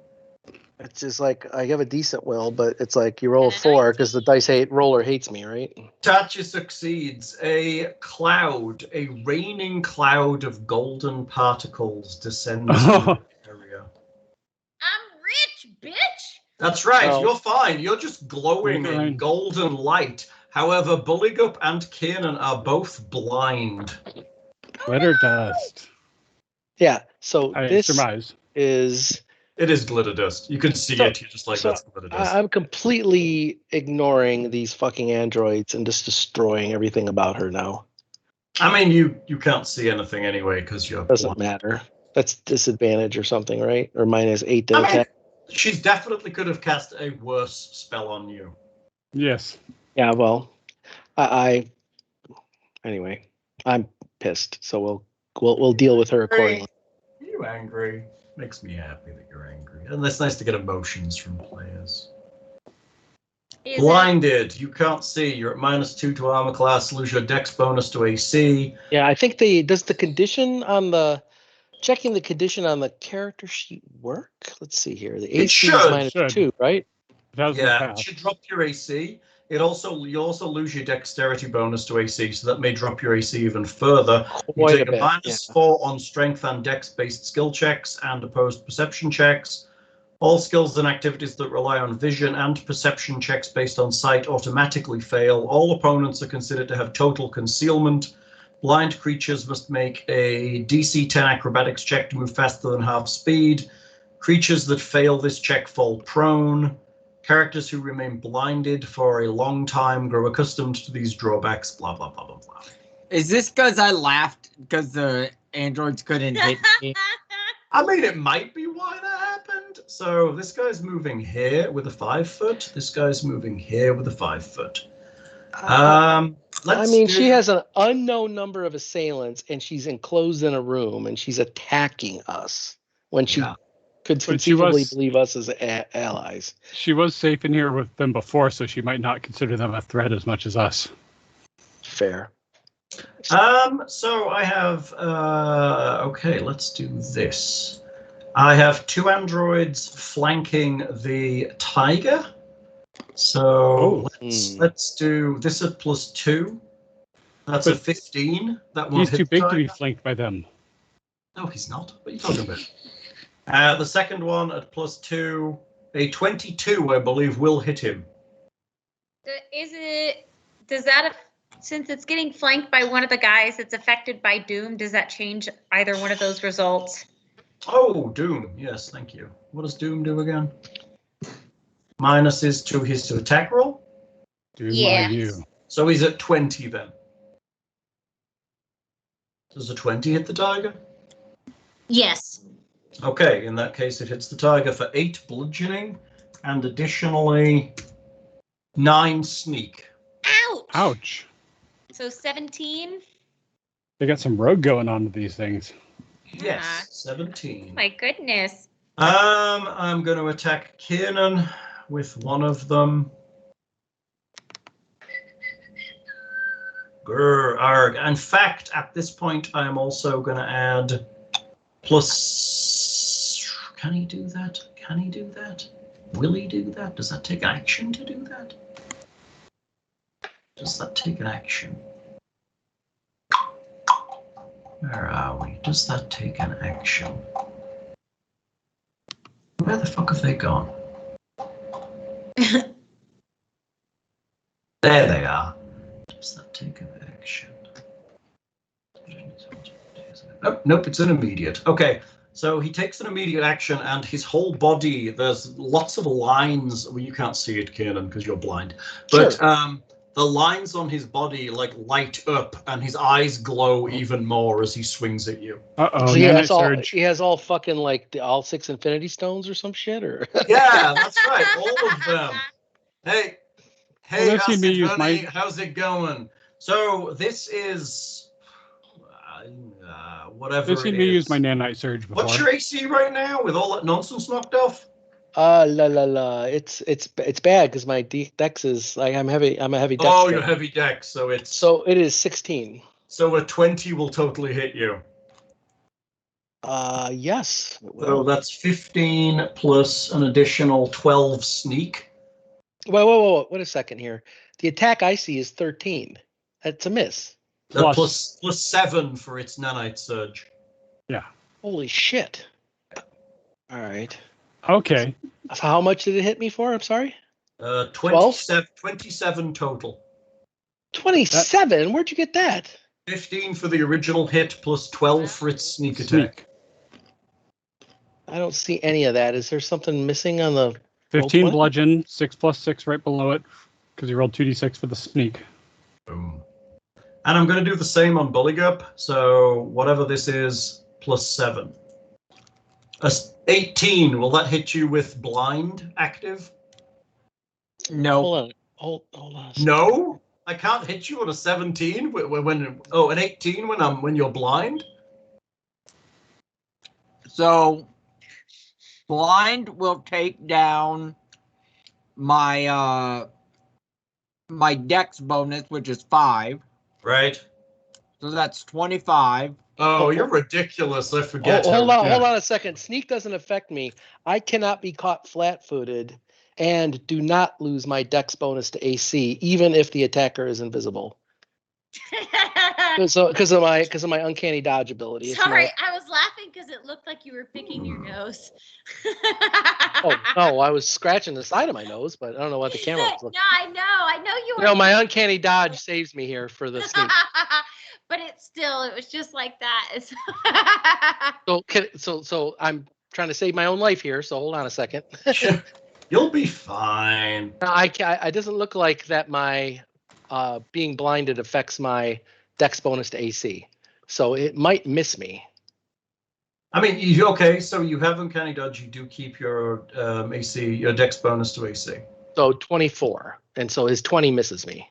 Speaker 4: It's just like I have a decent will, but it's like you roll a 4 because the dice roller hates me, right?
Speaker 2: Tatia succeeds. A raining cloud of golden particles descends to the area.
Speaker 5: I'm rich, bitch.
Speaker 2: That's right,
Speaker 4: Oh.
Speaker 2: you're fine. You're just glowing
Speaker 3: Make it
Speaker 2: in
Speaker 3: rain.
Speaker 2: golden light. However, Buligup and Kiernan are both blind.
Speaker 3: Glitter dust.
Speaker 4: Yeah. So
Speaker 3: I
Speaker 4: this
Speaker 3: surmise.
Speaker 4: is.
Speaker 2: It is glitter dust. You can see it. You're just like,
Speaker 4: so
Speaker 2: that's glitter dust.
Speaker 4: I'm completely ignoring these fucking androids and just destroying everything about her now.
Speaker 2: I mean, you can't see anything anyway because you're
Speaker 4: Doesn't
Speaker 2: blind.
Speaker 4: matter. That's disadvantage or something, right? Or -8 to
Speaker 2: I mean,
Speaker 4: attack.
Speaker 2: she's definitely could have cast a worse spell on you.
Speaker 3: Yes.
Speaker 4: Yeah. Well, I anyway, I'm pissed. So we'll deal with her accordingly.
Speaker 2: Are you angry? Makes me happy that you're angry. And it's nice to get emotions from players.
Speaker 5: Is
Speaker 2: Blinded. You can't see. You're at -2 to armor class. Lose your dex bonus to AC.
Speaker 4: Yeah, I think does the condition on the checking the condition on the character sheet work? Let's see here. The
Speaker 2: It
Speaker 4: AC is
Speaker 2: should.
Speaker 4: -2, right?
Speaker 3: It has in the
Speaker 2: Yeah, it
Speaker 3: past.
Speaker 2: should drop your AC. you also lose your dexterity bonus to AC, so that may drop your AC even further. You
Speaker 4: Quite
Speaker 2: take
Speaker 4: a bit.
Speaker 2: -4 on strength and dex-based skill checks and opposed perception checks. All skills and activities that rely on vision and perception checks based on sight automatically fail. All opponents are considered to have total concealment. Blind creatures must make a DC 10 acrobatics check to move faster than half speed. Creatures that fail this check fall prone. Characters who remain blinded for a long time grow accustomed to these drawbacks, blah, blah, blah, blah, blah.
Speaker 1: Is this because I laughed because the androids couldn't hit me?
Speaker 2: I mean, it might be why that happened. So this guy's moving here with a 5 foot. This guy's moving here with a 5 foot.
Speaker 4: She has an unknown number of assailants, and she's enclosed in a room, and she's attacking us when she could conceivably believe us as allies.
Speaker 3: She was safe in here with them before, so she might not consider them a threat as much as us.
Speaker 4: Fair.
Speaker 2: So I have, okay, let's do this. I have 2 androids flanking the tiger. So let's do this at +2. That's a 15. That won't
Speaker 3: He's too big to be flanked by them.
Speaker 2: No, he's not. What are you talking about? The second one at +2, a 22, I believe, will hit him.
Speaker 5: Since it's getting flanked by one of the guys that's affected by Doom, does that change either one of those results?
Speaker 2: Oh, Doom. Yes, thank you. What does Doom do again? Minus is to his attack roll?
Speaker 3: Doom on you.
Speaker 2: So he's at 20 then. Does a 20 hit the tiger?
Speaker 5: Yes.
Speaker 2: Okay, in that case it hits the tiger for 8 bludgeoning and additionally 9 sneak.
Speaker 5: Ouch!
Speaker 3: Ouch.
Speaker 5: So 17?
Speaker 3: They got some rogue going on with these things.
Speaker 2: Yes, 17.
Speaker 5: My goodness.
Speaker 2: I'm going to attack Kiernan with one of them. Grr, arg. In fact, at this point, I am also going to add plus. Can he do that? Can he do that? Will he do that? Does that take action to do that? Does that take an action? Where are we? Does that take an action? Where the fuck have they gone? There they are. Does that take an action? Oh, nope, it's an immediate. Okay, so he takes an immediate action and his whole body, there's lots of lines. Well, you can't see it, Kiernan, because you're blind. But sure. The lines on his body like light up and his eyes glow even more as he swings at you.
Speaker 3: Uh-oh,
Speaker 4: he has all fucking like all 6 infinity stones or some shit, or?
Speaker 2: Yeah, that's right, all of them. Hey,
Speaker 3: well,
Speaker 2: how's it going? So this is whatever
Speaker 3: I've seen me use my nanite surge before.
Speaker 2: What's your AC right now with all that nonsense knocked off?
Speaker 4: It's bad because my dex is like I'm a heavy dex.
Speaker 2: Oh, you're heavy dex, so
Speaker 4: it is 16.
Speaker 2: So a 20 will totally hit you.
Speaker 4: Yes.
Speaker 2: So that's 15 plus an additional 12 sneak.
Speaker 4: Whoa, wait a second here. The attack I see is 13. That's a miss.
Speaker 2: Plus 7 for its nanite surge.
Speaker 3: Yeah.
Speaker 4: Holy shit. All right.
Speaker 3: Okay.
Speaker 4: So how much did it hit me for? I'm sorry?
Speaker 2: 27 total.
Speaker 4: 27? Where'd you get that?
Speaker 2: 15 for the original hit plus 12 for its sneak attack.
Speaker 4: I don't see any of that. Is there something missing on the
Speaker 3: 15 bludgeon, 6 plus 6 right below it, because you rolled 2d6 for the sneak.
Speaker 2: Boom. And I'm going to do the same on Buligup. So whatever this is, plus 7. 18. Will that hit you with blind active?
Speaker 1: No.
Speaker 4: Hold on.
Speaker 2: No, I can't hit you on a 17 an 18 when you're blind.
Speaker 1: So blind will take down my my dex bonus, which is 5.
Speaker 2: Right.
Speaker 1: So that's 25.
Speaker 2: Oh, you're ridiculous. I forget.
Speaker 4: Hold on a second. Sneak doesn't affect me. I cannot be caught flat-footed and do not lose my dex bonus to AC, even if the attacker is invisible. So because of my uncanny dodge ability. It's
Speaker 5: Sorry,
Speaker 4: my-
Speaker 5: I was laughing because it looked like you were picking your nose.
Speaker 4: oh no, I was scratching the side of my nose, but I don't know what the camera was
Speaker 5: No,
Speaker 4: looking.
Speaker 5: I know you were.
Speaker 4: You know, my uncanny dodge saves me here for the sneak.
Speaker 5: But it was just like that.
Speaker 4: So I'm trying to save my own life here. So hold on a second.
Speaker 2: You'll be fine.
Speaker 4: It doesn't look like that my being blinded affects my dex bonus to AC. So it might miss me.
Speaker 2: I mean, okay, so you have uncanny dodge. You do keep your AC, your dex bonus to AC.
Speaker 4: So 24. And so his 20 misses me.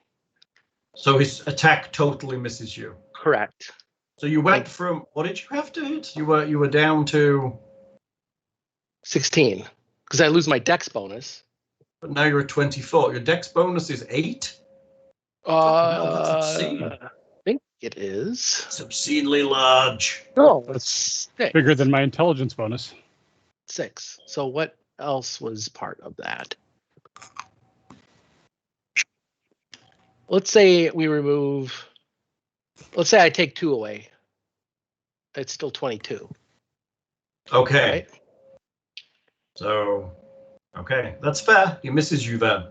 Speaker 2: So his attack totally misses you.
Speaker 4: Correct.
Speaker 2: So you went from, what did you have to hit? You were down to
Speaker 4: 16. Because I lose my dex bonus.
Speaker 2: But now you're at 24. Your dex bonus is 8? That's obscene.
Speaker 4: I think it is.
Speaker 2: It's obscenely large.
Speaker 4: No, it's 6.
Speaker 3: Bigger than my intelligence bonus.
Speaker 4: 6. So what else was part of that? Let's say we remove. Let's say I take 2 away. It's still 22.
Speaker 2: Okay.
Speaker 4: Right?
Speaker 2: So, okay, that's fair. He misses you then.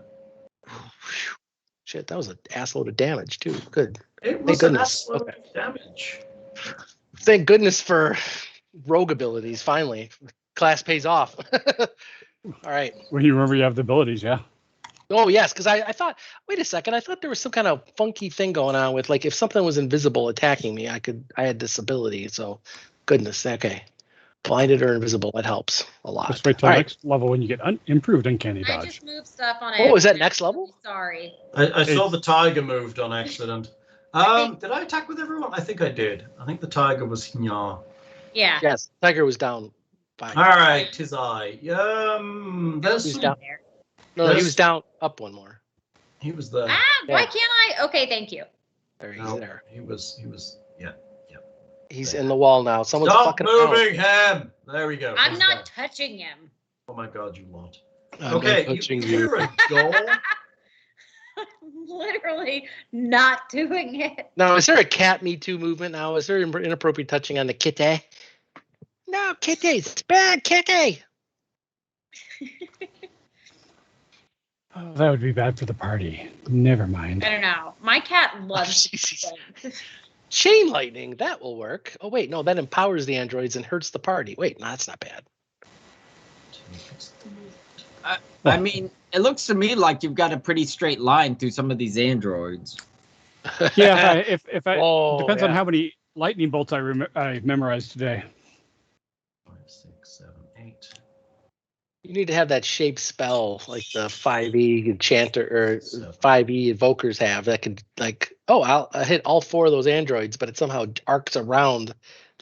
Speaker 4: Shit, that was an assload of damage too. Good.
Speaker 2: It was
Speaker 4: goodness.
Speaker 2: an assload
Speaker 4: Okay.
Speaker 2: of damage.
Speaker 4: Thank goodness for rogue abilities. Finally, class pays off. All right.
Speaker 3: When you remember you have the abilities, yeah.
Speaker 4: Oh yes, because I thought. Wait a second. I thought there was some kind of funky thing going on with like if something was invisible attacking me, I had this ability. So, goodness. Okay. Blinded or invisible, that helps a lot.
Speaker 3: Just wait till
Speaker 4: All right.
Speaker 3: next level when you get improved uncanny
Speaker 5: I
Speaker 3: dodge.
Speaker 5: just moved stuff on
Speaker 4: Oh, is that
Speaker 5: accident.
Speaker 4: next level?
Speaker 5: Sorry.
Speaker 2: I saw the tiger moved on accident. Did I attack with everyone? I think I did. I think the tiger was Nya.
Speaker 5: Yeah.
Speaker 4: Yes, Tiger was down 5.
Speaker 2: All right, tis I. There's
Speaker 4: He's
Speaker 2: some,
Speaker 4: down. No, he was down up 1 more.
Speaker 2: he was there.
Speaker 5: Ah, why can't I? Okay, thank you.
Speaker 4: There, he's
Speaker 2: No,
Speaker 4: there.
Speaker 2: he was. Yeah.
Speaker 4: He's in the wall now. Someone's
Speaker 2: Stop
Speaker 4: fucking around.
Speaker 2: moving him. There we go.
Speaker 5: I'm
Speaker 2: He's
Speaker 5: not
Speaker 2: there.
Speaker 5: touching him.
Speaker 2: Oh my god, you lot.
Speaker 4: I'm
Speaker 2: Okay,
Speaker 4: not touching
Speaker 2: you're a doll.
Speaker 5: I'm literally not doing it.
Speaker 4: Now, is there a cat Me Too movement now? Is there inappropriate touching on the kitty? No, kitty. It's bad, kitty.
Speaker 3: Oh, that would be bad for the party. Never mind.
Speaker 5: I don't know. My cat loves things.
Speaker 4: Chain lightning. That will work. Oh, wait. No, that empowers the androids and hurts the party. Wait, no, that's not bad.
Speaker 1: I mean, it looks to me like you've got a pretty straight line through some of these androids.
Speaker 3: Yeah, if I
Speaker 4: Oh,
Speaker 3: depends on
Speaker 4: yeah.
Speaker 3: how many lightning bolts I memorized today.
Speaker 2: 5, 6, 7, 8.
Speaker 4: You need to have that shape spell like the 5e enchanter or
Speaker 2: Seven.
Speaker 4: 5e evokers have that could like, oh, I'll hit all 4 of those androids, but it somehow arcs around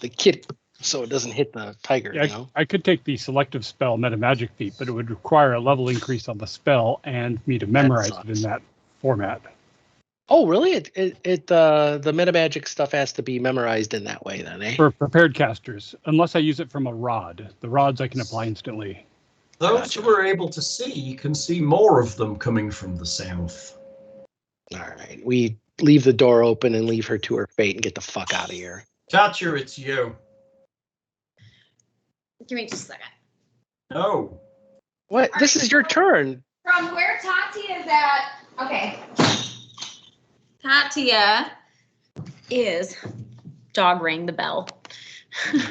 Speaker 4: the kit so it doesn't hit the tiger,
Speaker 3: Yeah,
Speaker 4: you know?
Speaker 3: I could take the selective spell meta magic feat, but it would require a level increase on the spell and me to memorize it in
Speaker 4: sucks.
Speaker 3: that format.
Speaker 4: Oh, really? The meta magic stuff has to be memorized in that way then, eh?
Speaker 3: For prepared casters, unless I use it from a rod. The rods I can apply instantly.
Speaker 2: Those
Speaker 4: Gotcha.
Speaker 2: who are able to see can see more of them coming from the south.
Speaker 4: All right. We leave the door open and leave her to her fate and get the fuck out of here.
Speaker 2: Tatia, it's you.
Speaker 5: Give me just a second.
Speaker 2: No.
Speaker 4: What? This is your turn.
Speaker 5: From where Tatia is at. Okay. Tatia is dog rang the bell.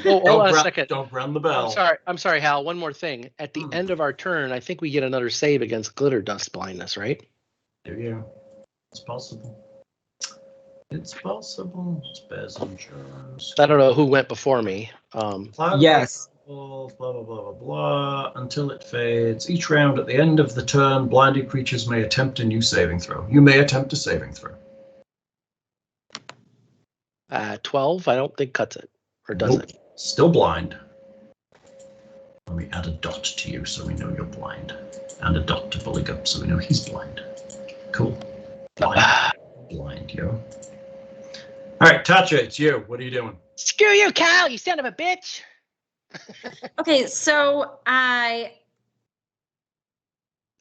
Speaker 4: Oh, hold on a second.
Speaker 2: Don't run the bell.
Speaker 4: I'm sorry, Hal. One more thing. At the end of our turn, I think we get another save against glitter dust blindness, right?
Speaker 2: Do you? It's possible. It's possible. It's best insurance.
Speaker 4: I don't know who went before me.
Speaker 1: Yes.
Speaker 2: Blah, blah, blah, blah, blah, until it fades. Each round at the end of the turn, blinded creatures may attempt a new saving throw. You may attempt a saving throw.
Speaker 4: 12, I don't think cuts it. Or does
Speaker 2: Nope.
Speaker 4: it?
Speaker 2: Still blind. Let me add a dot to you so we know you're blind. And a dot to Buligup so we know he's blind. Cool. Blind. Blind, yo. Alright, Tatia, it's you. What are you doing?
Speaker 4: Screw you, Cal, you son of a bitch.
Speaker 5: Okay, so I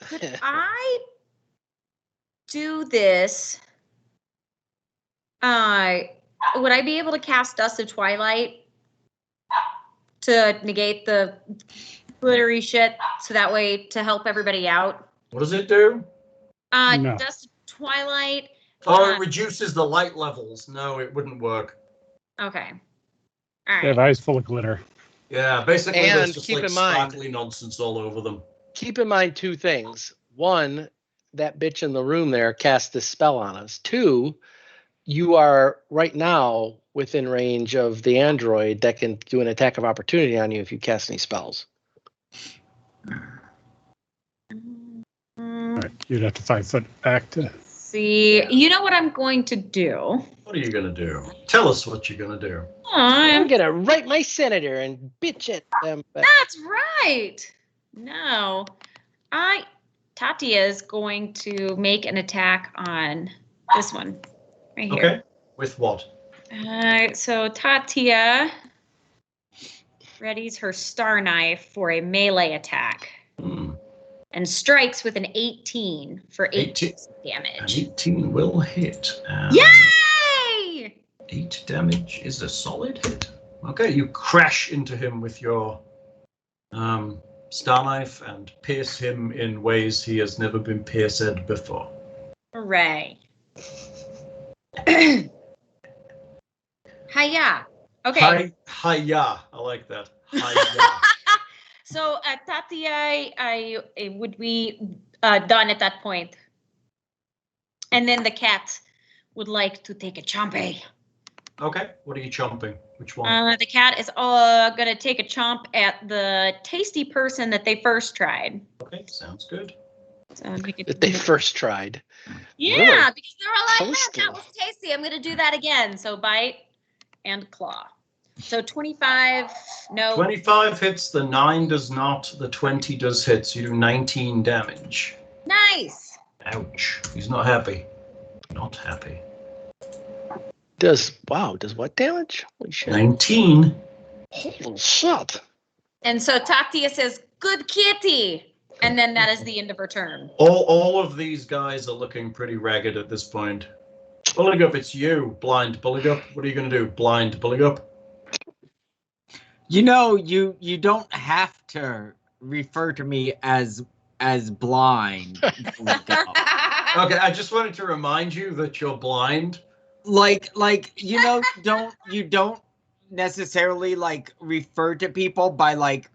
Speaker 5: Could I do this? Would I be able to cast Dust of Twilight to negate the glittery shit, so that way to help everybody out?
Speaker 2: What does it do?
Speaker 3: No.
Speaker 5: Dust of Twilight.
Speaker 2: Oh, it reduces the light levels. No, it wouldn't work.
Speaker 5: Okay. All
Speaker 3: They have
Speaker 5: right.
Speaker 3: eyes full of glitter.
Speaker 2: Yeah, basically
Speaker 4: And
Speaker 2: there's just
Speaker 4: keep
Speaker 2: like
Speaker 4: in mind-
Speaker 2: sparkly nonsense all over them.
Speaker 4: Keep in mind two things. One, that bitch in the room there cast this spell on us. Two, you are right now within range of the android that can do an attack of opportunity on you if you cast any spells.
Speaker 3: All right, you'd have to 5 foot back to.
Speaker 5: See, you know what I'm going to do?
Speaker 2: What are you gonna do? Tell us what you're gonna do.
Speaker 4: I'm gonna write my senator and bitch at them.
Speaker 5: That's right. No, Tatia is going to make an attack on this one right here.
Speaker 2: Okay. With what?
Speaker 5: So Tatia readies her star knife for a melee attack and strikes with an 18 for 8 damage.
Speaker 2: An 18 will hit.
Speaker 5: Yay!
Speaker 2: 8 damage is a solid hit. Okay, you crash into him with your star knife and pierce him in ways he has never been pierced before.
Speaker 5: Hooray. Hiya. Okay.
Speaker 2: Hiya. I like that. Hiya.
Speaker 5: So Tatia, I would be done at that point. And then the cat would like to take a chompy.
Speaker 2: Okay, what are you chomping? Which one?
Speaker 5: The cat is gonna take a chomp at the tasty person that they first tried.
Speaker 2: Okay, sounds good.
Speaker 5: So make it,
Speaker 4: That they first tried.
Speaker 5: yeah,
Speaker 4: Really?
Speaker 5: because they were like,
Speaker 4: Toasty.
Speaker 5: that was tasty. I'm gonna do that again. So bite and claw. So 25, no.
Speaker 2: 25 hits, the 9 does not, the 20 does hit, so you do 19 damage.
Speaker 5: Nice.
Speaker 2: Ouch. He's not happy. Not happy.
Speaker 4: Does what damage? Holy shit.
Speaker 2: 19.
Speaker 4: Holy shit.
Speaker 5: And so Tatia says, "Good kitty," and then that is the end of her turn.
Speaker 2: All of these guys are looking pretty ragged at this point. Buligup, it's you, blind Buligup. What are you going to do, blind Buligup?
Speaker 1: You know, you don't have to refer to me as blind.
Speaker 2: Okay, I just wanted to remind you that you're blind.
Speaker 1: like you know, you don't necessarily like refer to people by like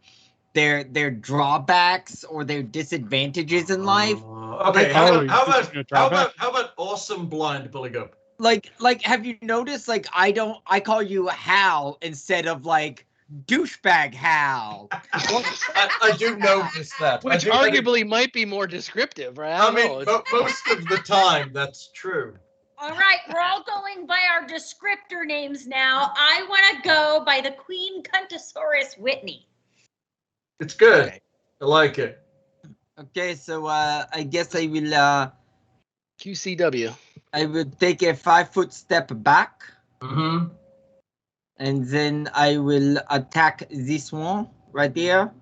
Speaker 1: their drawbacks or their disadvantages in life.
Speaker 2: Okay,
Speaker 1: Like,
Speaker 2: how
Speaker 3: oh,
Speaker 2: about
Speaker 3: you're just gonna
Speaker 2: how about awesome blind Buligup?
Speaker 1: Like have you noticed, like, I call you Hal instead of like douchebag Hal.
Speaker 2: I do notice that.
Speaker 4: Which arguably might be more descriptive, right?
Speaker 2: I mean, most of the time that's true.
Speaker 5: All right, we're all going by our descriptor names now. I want to go by the Queen Cuntosaurus Whitney.
Speaker 2: It's good.
Speaker 4: Okay.
Speaker 2: I like it.
Speaker 1: Okay, so I guess I will
Speaker 4: QCW.
Speaker 1: I will take a 5-foot step back,
Speaker 2: Mm-hmm.
Speaker 1: and then I will attack this one right there.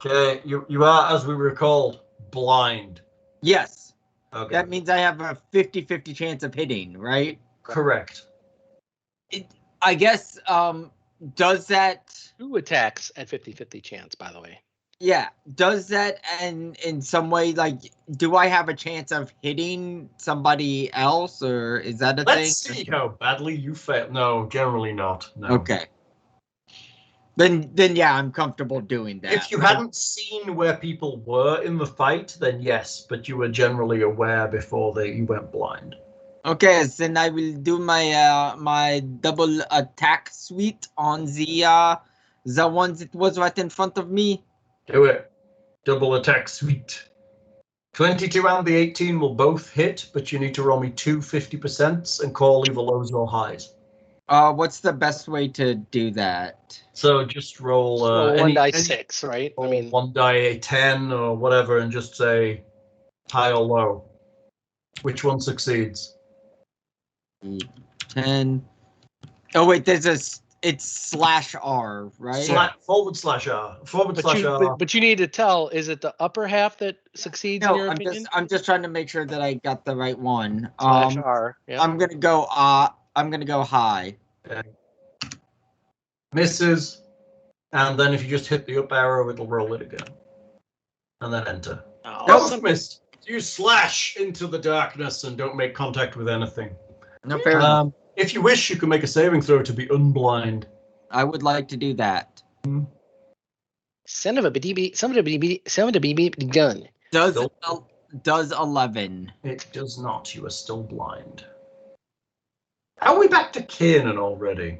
Speaker 2: Okay, you are, as we recalled, blind.
Speaker 1: Yes,
Speaker 2: Okay.
Speaker 1: that means I have a 50-50 chance of hitting, right?
Speaker 2: Correct.
Speaker 1: I guess, does that,
Speaker 4: 2 attacks at 50-50 chance, by the way.
Speaker 1: yeah, does that in some way, like, do I have a chance of hitting somebody else, or is that a
Speaker 2: Let's
Speaker 1: thing?
Speaker 2: see how badly you fail. No, generally not. No.
Speaker 1: Okay. Then yeah, I'm comfortable doing that.
Speaker 2: If you hadn't seen where people were in the fight, then yes, but you were generally aware before you went blind.
Speaker 1: Okay, then I will do my my double attack suite on the one that was right in front of me.
Speaker 2: Do it. Double attack suite. 22 and the 18 will both hit, but you need to roll me 2 50% and call either lows or highs.
Speaker 1: What's the best way to do that?
Speaker 2: So just roll,
Speaker 4: So roll 1 die
Speaker 2: any
Speaker 4: 6, right? I
Speaker 2: roll
Speaker 4: mean,
Speaker 2: 1 die 10 or whatever, and just say high or low. Which one succeeds?
Speaker 1: 10. Oh wait, there's It's /R, right?
Speaker 2: /R. /R.
Speaker 4: But you need to tell, is it the upper half that succeeds in
Speaker 1: No,
Speaker 4: your
Speaker 1: I'm
Speaker 4: opinion?
Speaker 1: just trying to make sure that I got the right one.
Speaker 4: /R. Yeah.
Speaker 1: I'm gonna go high.
Speaker 2: Okay. Misses, and then if you just hit the up arrow, it'll roll it again, and then enter.
Speaker 4: Oh,
Speaker 2: Missed. You slash into the darkness and don't make contact with anything.
Speaker 1: No, fair enough.
Speaker 2: If you wish, you can make a saving throw to be unblind.
Speaker 1: I would like to do that.
Speaker 4: Son of a BB gun.
Speaker 1: Does 11?
Speaker 2: It does not. You are still blind. Are we back to Kiernan already?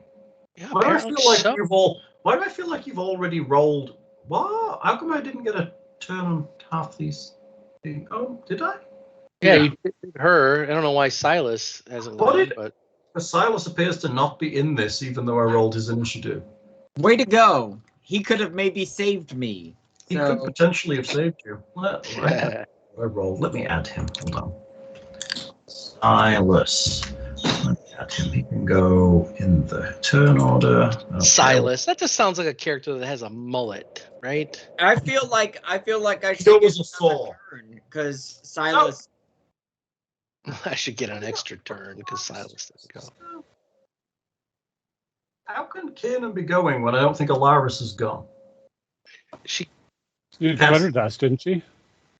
Speaker 4: Yeah,
Speaker 2: Why do I
Speaker 4: apparently
Speaker 2: feel like
Speaker 4: so.
Speaker 2: Why do I feel like you've already rolled? What? How come I didn't get a turn on half these things? Oh, did I?
Speaker 4: Yeah, you did her. I don't know why Silas hasn't gone, but
Speaker 2: Silas appears to not be in this, even though I rolled his initiative.
Speaker 1: Way to go! He could have maybe saved me.
Speaker 2: He could potentially have saved you. I rolled. Let me add him. Hold on. Silas. Let me add him. He can go in the turn order. Okay.
Speaker 4: Silas. That just sounds like a character that has a mullet, right?
Speaker 1: I feel like I should
Speaker 2: Go
Speaker 1: get
Speaker 2: as a Thor.
Speaker 1: because Silas.
Speaker 4: I should get an extra turn because Silas doesn't go.
Speaker 2: How can Kiernan be going when I don't think Alaris is gone?
Speaker 4: She
Speaker 3: She did dust, didn't she?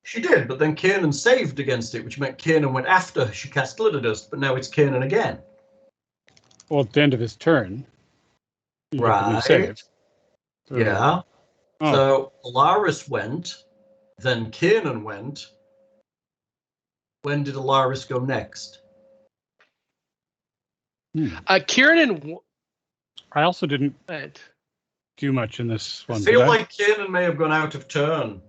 Speaker 2: She did, but then Kiernan saved against it, which meant Kiernan went after she cast Glitter Dust, but now it's Kiernan again.
Speaker 3: Well, at the end of his turn. You get the new
Speaker 2: Right.
Speaker 3: save. So-
Speaker 2: Yeah.
Speaker 3: Oh.
Speaker 2: So Alaris went, then Kiernan went. When did Alaris go next?
Speaker 4: Kiernan.
Speaker 3: I also didn't
Speaker 4: What?
Speaker 3: do much in this
Speaker 2: I
Speaker 3: one.
Speaker 2: feel
Speaker 3: did I?
Speaker 2: like Kiernan may have gone out of turn.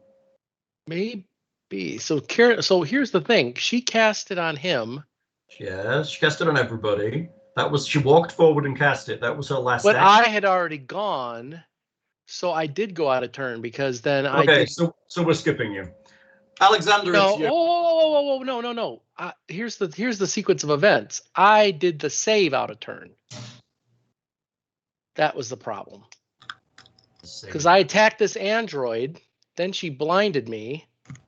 Speaker 4: Maybe. So Kieran. So here's the thing. She cast it on him.
Speaker 2: Yes, she cast it on everybody. She walked forward and cast it. That was her last
Speaker 4: But
Speaker 2: action.
Speaker 4: I had already gone, so I did go out of turn because then I
Speaker 2: Okay,
Speaker 4: did.
Speaker 2: so we're skipping you. Alexander,
Speaker 4: No,
Speaker 2: it's you.
Speaker 4: no. Here's the sequence of events. I did the save out of turn. That was the problem. Because I attacked this android, then she blinded me,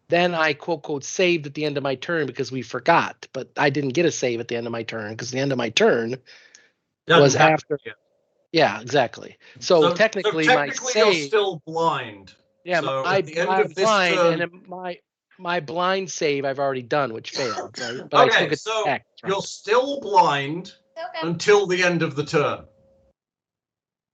Speaker 4: then I quote saved at the end of my turn because we forgot, but I didn't get a save at the end of my turn because the end of my turn was after. Yeah, exactly. So technically my save,
Speaker 2: you're still blind.
Speaker 4: yeah,
Speaker 2: So
Speaker 4: my
Speaker 2: at the end of this
Speaker 4: blind
Speaker 2: turn,
Speaker 4: and then my blind save I've already done, which failed, right? But I still
Speaker 2: okay,
Speaker 4: get
Speaker 2: so
Speaker 4: attacked, right?
Speaker 2: you're still blind until the end of the turn.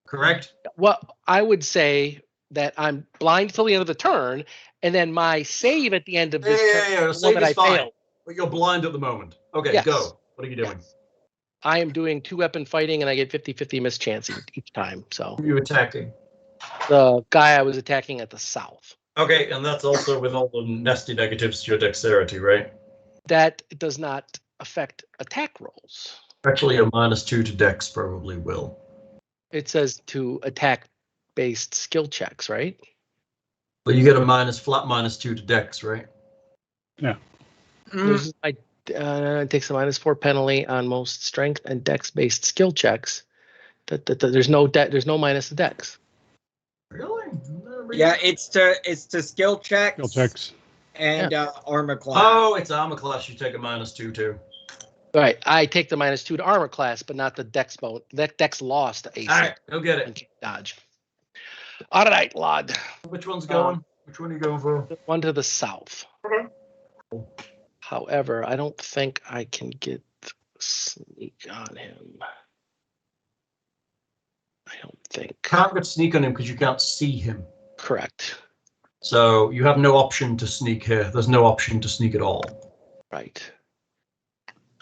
Speaker 2: Correct?
Speaker 4: Well, I would say that I'm blind till the end of the turn, and then my save at the end of this turn,
Speaker 2: Yeah.
Speaker 4: the
Speaker 2: Save
Speaker 4: one that
Speaker 2: is
Speaker 4: I
Speaker 2: fine,
Speaker 4: failed.
Speaker 2: but you're blind at the moment. Okay,
Speaker 4: Yes.
Speaker 2: go. What are you doing?
Speaker 4: Yes. I am doing 2-weapon fighting, and I get 50-50 miss chance each time. So
Speaker 2: Who are you attacking?
Speaker 4: the guy I was attacking at the south.
Speaker 2: Okay, and that's also with all the nasty negatives to your dexterity, right?
Speaker 4: That does not affect attack rolls.
Speaker 2: Actually, a -2 to dex probably will.
Speaker 4: It says to attack-based skill checks, right?
Speaker 2: But you get a flat -2 to dex, right?
Speaker 3: Yeah.
Speaker 4: It takes a -4 penalty on most strength and dex-based skill checks. There's no minus to dex.
Speaker 2: Really?
Speaker 1: Yeah, it's to skill checks.
Speaker 3: Skill checks.
Speaker 1: And armor class.
Speaker 2: Oh, it's armor class. You take a -2 too.
Speaker 4: Right. I take the -2 to armor class, but not the dex bone. That dex lost to AC.
Speaker 2: All right, go get it.
Speaker 4: And dodge. All right, lad.
Speaker 2: Which one's going? Which one are you going for?
Speaker 4: The one to the south.
Speaker 2: Okay.
Speaker 4: However, I don't think I can get sneak on him. I don't think.
Speaker 2: Can't get sneak on him because you can't see him.
Speaker 4: Correct.
Speaker 2: So you have no option to sneak here. There's no option to sneak at all.
Speaker 4: Right.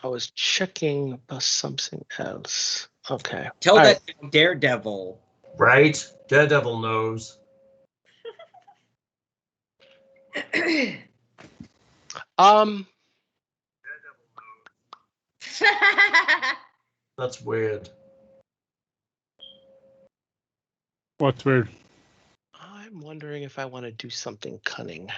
Speaker 4: I was checking something else. Okay.
Speaker 1: Tell
Speaker 4: All
Speaker 1: that Daredevil.
Speaker 2: Right? Daredevil knows. That's weird.
Speaker 3: What's weird?
Speaker 4: I'm wondering if I want to do something cunning.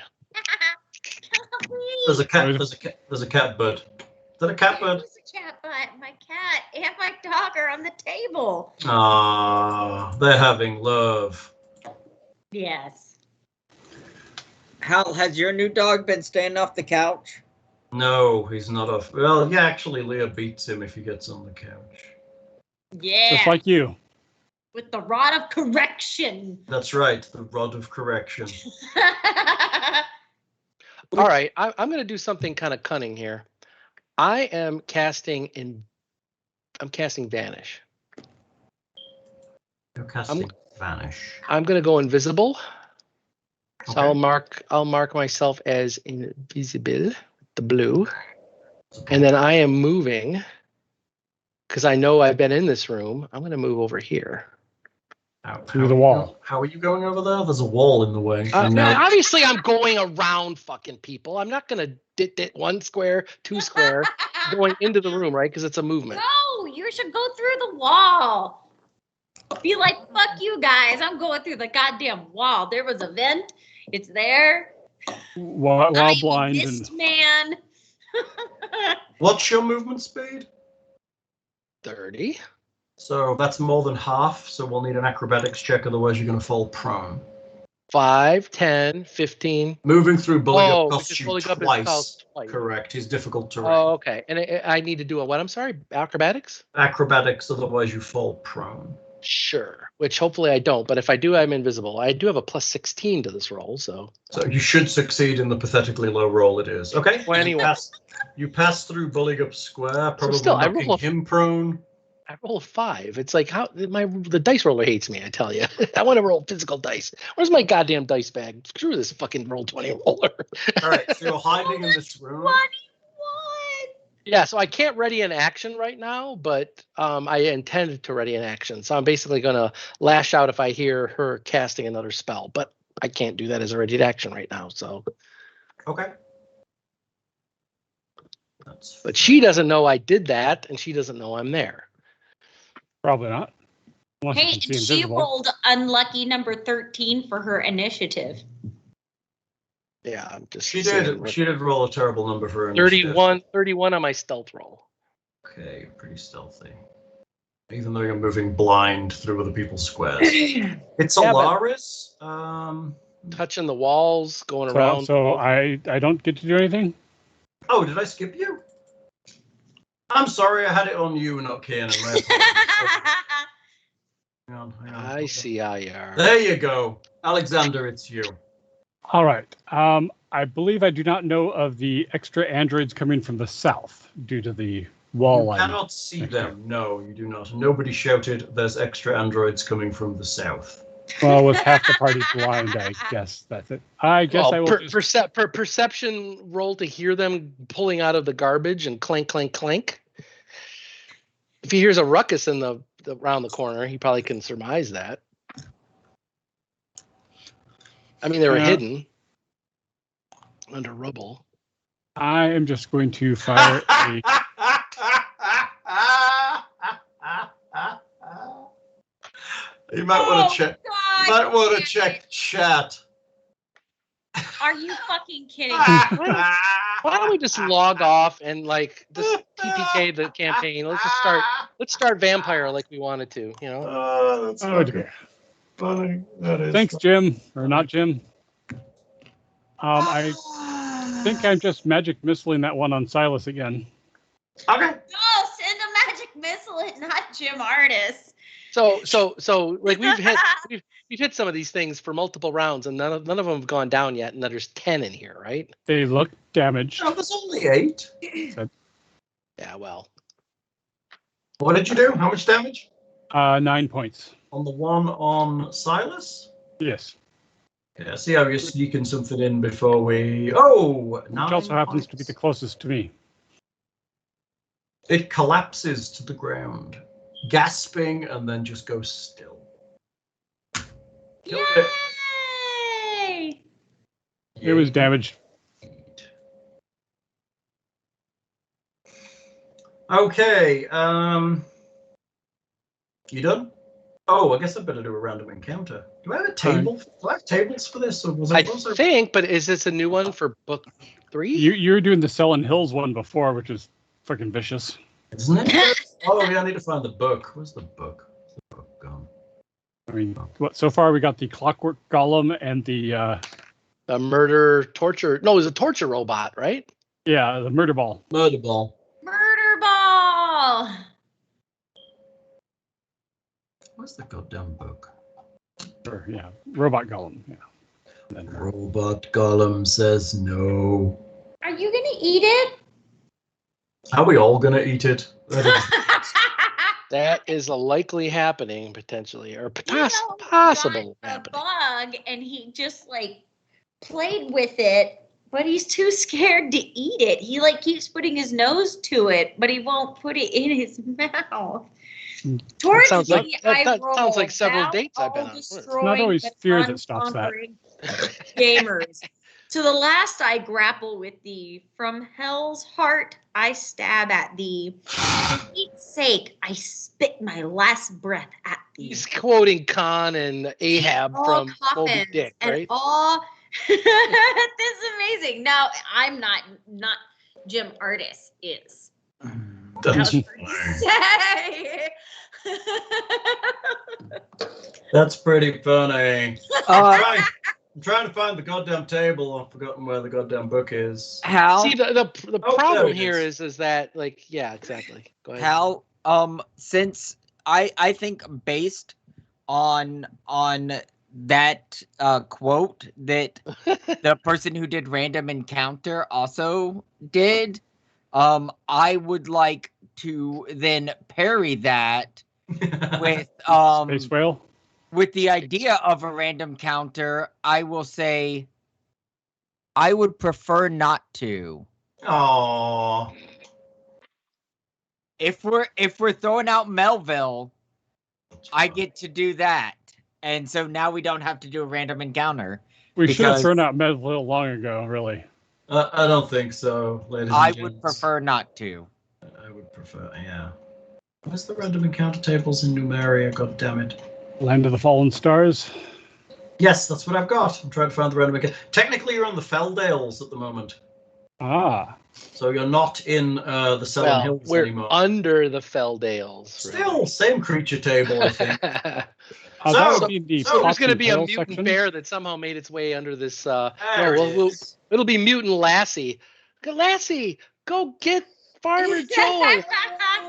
Speaker 2: There's a cat. There's a cat bird. Is that a cat bird?
Speaker 5: It's a cat, but my cat and my dog are on the table.
Speaker 2: Ah, they're having love.
Speaker 5: Yes.
Speaker 1: Hal, has your new dog been staying off the couch?
Speaker 2: No, he's not off. Well, yeah, actually, Leah beats him if he gets on the couch.
Speaker 5: Yeah.
Speaker 3: Just like you.
Speaker 5: With the rod of correction.
Speaker 2: That's right, the rod of correction.
Speaker 4: All right, I'm going to do something kind of cunning here. I am casting Vanish.
Speaker 2: You're casting Vanish.
Speaker 4: I'm going to go invisible. So
Speaker 2: Okay.
Speaker 4: I'll mark myself as invisible, the blue. And then I am moving, because I know I've been in this room. I'm going to move over here.
Speaker 3: Through the wall.
Speaker 2: How are you going over there? There's a wall in the way.
Speaker 4: Obviously, I'm going around fucking people. I'm not going to dit 1 square, 2 square, going into the room, right? Because it's a movement.
Speaker 5: No, you should go through the wall. Be like, fuck you guys. I'm going through the goddamn wall. There was a vent. It's there.
Speaker 3: While blind
Speaker 5: Mist man.
Speaker 2: What's your movement speed?
Speaker 4: 30.
Speaker 2: So that's more than half, so we'll need an acrobatics check, otherwise you're going to fall prone.
Speaker 4: 5, 10, 15.
Speaker 2: Moving through Buligup costs
Speaker 4: because
Speaker 2: you
Speaker 4: Buligup is
Speaker 2: twice. Correct, he's difficult to read.
Speaker 4: Oh, okay. And I need to do a what? I'm sorry, acrobatics?
Speaker 2: Acrobatics, otherwise you fall prone.
Speaker 4: Sure, which hopefully I don't, but if I do, I'm invisible. I do have a plus 16 to this roll, so.
Speaker 2: So you should succeed in the pathetically low roll it is. Okay,
Speaker 4: 21.
Speaker 2: You pass through Buligup Square, probably
Speaker 4: still, I
Speaker 2: knocking
Speaker 4: roll
Speaker 2: him prone.
Speaker 4: I roll a 5. It's like the dice roller hates me, I tell you. I want to roll physical dice. Where's my goddamn dice bag? Screw this fucking roll 20 roller.
Speaker 2: All right, so you're hiding in this room.
Speaker 5: 21.
Speaker 4: Yeah, so I can't ready an action right now, but I intended to ready an action. So I'm basically going to lash out if I hear her casting another spell, but I can't do that as a ready action right now. So.
Speaker 2: Okay.
Speaker 4: But she doesn't know I did that, and she doesn't know I'm there.
Speaker 3: Probably not. Unless you
Speaker 5: Hey,
Speaker 3: can see
Speaker 5: she
Speaker 3: invisible.
Speaker 5: rolled unlucky number 13 for her initiative.
Speaker 4: Yeah, I'm just.
Speaker 2: She did roll a terrible number for her.
Speaker 4: 31 on my stealth roll.
Speaker 2: Okay, pretty stealthy. Even though you're moving blind through other people's squares. It's Alaris.
Speaker 4: Touching the walls, going around.
Speaker 3: So I don't get to do anything?
Speaker 2: Oh, did I skip you? I'm sorry, I had it on you, not Kiernan. Hang on.
Speaker 4: I see how you are.
Speaker 2: There you go. Alexander, it's you.
Speaker 3: All right. I believe I do not know of the extra androids coming from the south due to the wall line.
Speaker 2: You cannot see them. No, you do not. Nobody shouted, there's extra androids coming from the south.
Speaker 3: Well, with half the party blind, I guess that's it. I guess I will
Speaker 4: perception roll to hear them pulling out of the garbage and clank, clank, clank. If he hears a ruckus in the around the corner, he probably can surmise that. I mean, they were hidden under rubble.
Speaker 3: I am just going to fire a...
Speaker 2: You might want to check. You might want to check chat.
Speaker 5: Are you fucking kidding me?
Speaker 4: Why don't we just log off and just TPK the campaign? Let's start Vampire like we wanted to, you know?
Speaker 2: That's
Speaker 3: dear.
Speaker 2: Funny. That is
Speaker 3: Thanks,
Speaker 2: funny.
Speaker 3: Jim. Or not Jim. I think I'm just magic missiling that one on Silas again.
Speaker 2: Okay.
Speaker 5: No, send a magic missile and not Jim Artis.
Speaker 4: So we've hit some of these things for multiple rounds, and none of them have gone down yet, and there's 10 in here, right?
Speaker 3: They look damaged.
Speaker 2: Oh, there's only 8.
Speaker 4: Yeah, well.
Speaker 2: What did you do? How much damage?
Speaker 3: 9 points.
Speaker 2: On the one on Silas?
Speaker 3: Yes.
Speaker 2: Yeah, see how you're sneaking something in before we... Oh!
Speaker 3: Which also happens to be the closest to me.
Speaker 2: It collapses to the ground, gasping, and then just goes still.
Speaker 5: Yay!
Speaker 3: It was damaged.
Speaker 2: Okay, you done? Oh, I guess I better do a random encounter. Do I have a table? Do I have tables for this? Or was
Speaker 4: I think, but is this a new one for book 3?
Speaker 3: You were doing the Selling Hills one before, which is freaking vicious.
Speaker 2: Isn't it? Oh, yeah, I need to find the book. Where's the book? Where's the book gone?
Speaker 3: I mean, so far we got the clockwork golem and the
Speaker 4: murder torture. No, it was a torture robot, right?
Speaker 3: the murder ball.
Speaker 2: Murder ball.
Speaker 5: Murder ball.
Speaker 2: Where's the goddamn book?
Speaker 3: Or, robot golem. Yeah. And then,
Speaker 2: Robot Golem says no.
Speaker 5: Are you gonna eat it?
Speaker 2: Are we all gonna eat it?
Speaker 4: That is a likely happening potentially, or
Speaker 5: You know,
Speaker 4: possible
Speaker 5: got a
Speaker 4: happening.
Speaker 5: bug, and he just like played with it, but he's too scared to eat it. He like keeps putting his nose to it, but he won't put it in his mouth. Towards
Speaker 4: sounds like-
Speaker 5: me,
Speaker 4: that
Speaker 5: I
Speaker 4: sounds like
Speaker 5: roll.
Speaker 4: several
Speaker 5: Thou
Speaker 4: dates I've been
Speaker 5: all
Speaker 4: on. It's
Speaker 5: destroying
Speaker 3: not always
Speaker 5: but
Speaker 3: fear that stops that.
Speaker 5: unconquering Gamers. To the last I grapple with thee. From hell's heart I stab at thee. For Pete's sake, I spit my last breath at thee.
Speaker 4: He's quoting Khan and Ahab
Speaker 5: All
Speaker 4: from Moby
Speaker 5: coffins
Speaker 4: Dick,
Speaker 5: and
Speaker 4: right?
Speaker 5: all. This is amazing. Now I'm not Jim Artis is.
Speaker 2: That's
Speaker 5: Say.
Speaker 2: That's pretty funny.
Speaker 1: Uh,
Speaker 2: I'm trying to find the goddamn table. I've forgotten where the goddamn book is.
Speaker 1: Hal,
Speaker 4: See, the
Speaker 2: Oh,
Speaker 4: problem
Speaker 2: there it
Speaker 4: here
Speaker 2: is.
Speaker 4: is that, like, yeah, exactly. Go ahead.
Speaker 1: Hal, since I think based on that quote that the person who did random encounter also did, I would like to then parry that with
Speaker 3: Space whale.
Speaker 1: with the idea of a random counter. I will say I would prefer not to.
Speaker 2: Aww.
Speaker 1: If we're throwing out Melville, I get to do that. And so now we don't have to do a random encounter.
Speaker 3: We should have
Speaker 1: because
Speaker 3: thrown out Melville long ago, really.
Speaker 2: I don't think so, ladies
Speaker 1: I
Speaker 2: and gents.
Speaker 1: would prefer not to.
Speaker 2: I would prefer, yeah. Where's the random encounter tables in Numeria? God damn it.
Speaker 3: Land of the Fallen Stars.
Speaker 2: Yes, that's what I've got. I'm trying to find the random encounter. Technically, you're on the Feldales at the moment.
Speaker 3: Ah.
Speaker 2: So you're not in the Selin
Speaker 4: Well,
Speaker 2: Hills
Speaker 4: we're
Speaker 2: anymore.
Speaker 4: under the Feldales.
Speaker 2: Still, same creature table, I think.
Speaker 3: That
Speaker 2: So-
Speaker 3: would be the
Speaker 2: so
Speaker 4: There's going to be a
Speaker 3: Pots and
Speaker 4: mutant
Speaker 3: section.
Speaker 4: bear that somehow made its way under this.
Speaker 2: There
Speaker 4: No,
Speaker 2: it
Speaker 4: we'll-
Speaker 2: is.
Speaker 4: it'll be mutant Lassie. Lassie, go get Farmer Joe.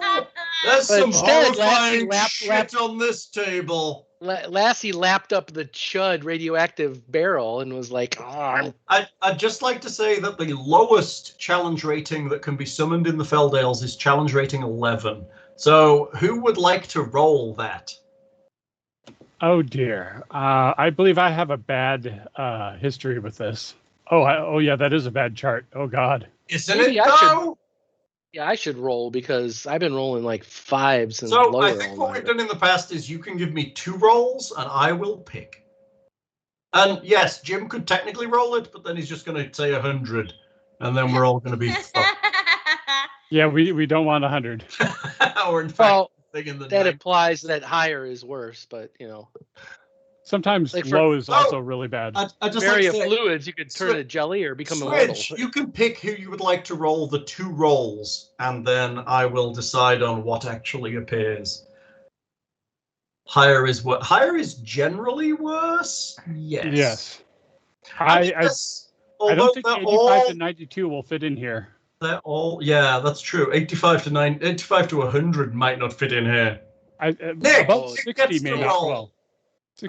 Speaker 2: There's
Speaker 4: But
Speaker 2: some
Speaker 4: instead,
Speaker 2: horrifying
Speaker 4: Lassie
Speaker 2: shit on this table.
Speaker 4: Lassie lapped up the chud radioactive barrel and was like, "Oh,
Speaker 2: I'd just like to say that the lowest challenge rating that can be summoned in the Feldales is challenge rating 11. So who would like to roll that?
Speaker 3: Oh dear. I believe I have a bad history with this. Oh yeah, that is a bad chart. Oh God.
Speaker 2: Isn't
Speaker 4: Maybe
Speaker 2: it
Speaker 4: I should-
Speaker 2: though?
Speaker 4: yeah, I should roll because I've been rolling like 5s and
Speaker 2: So
Speaker 4: lower
Speaker 2: I think
Speaker 4: all
Speaker 2: what
Speaker 4: night."
Speaker 2: we've done in the past is you can give me 2 rolls and I will pick. And yes, Jim could technically roll it, but then he's just going to say 100, and then we're all going to be fucked.
Speaker 3: Yeah, we don't want 100.
Speaker 2: Or in fact,
Speaker 4: Well,
Speaker 2: thinking the
Speaker 4: that
Speaker 2: nine-
Speaker 4: implies that higher is worse, but you know,
Speaker 3: Sometimes
Speaker 4: Like for-
Speaker 3: low is
Speaker 2: Oh!
Speaker 3: also really bad.
Speaker 2: I just
Speaker 4: vary
Speaker 2: like
Speaker 4: of
Speaker 2: to say,
Speaker 4: fluids, you could turn
Speaker 2: Switch-
Speaker 4: to jelly or become immortal.
Speaker 2: Switch, you can pick who you would like to roll the 2 rolls, and then I will decide on what actually appears. Higher is generally worse. Yes.
Speaker 3: Yes.
Speaker 2: I
Speaker 3: I
Speaker 2: although
Speaker 3: don't think
Speaker 2: they're
Speaker 3: 85
Speaker 2: all,
Speaker 3: to 92 will fit in here.
Speaker 2: they're all, yeah, that's true. 85 to 100 might not fit in here. Nick,
Speaker 3: About
Speaker 2: Nick
Speaker 3: 60
Speaker 2: gets
Speaker 3: may
Speaker 2: to
Speaker 3: not.
Speaker 2: roll.
Speaker 3: Well,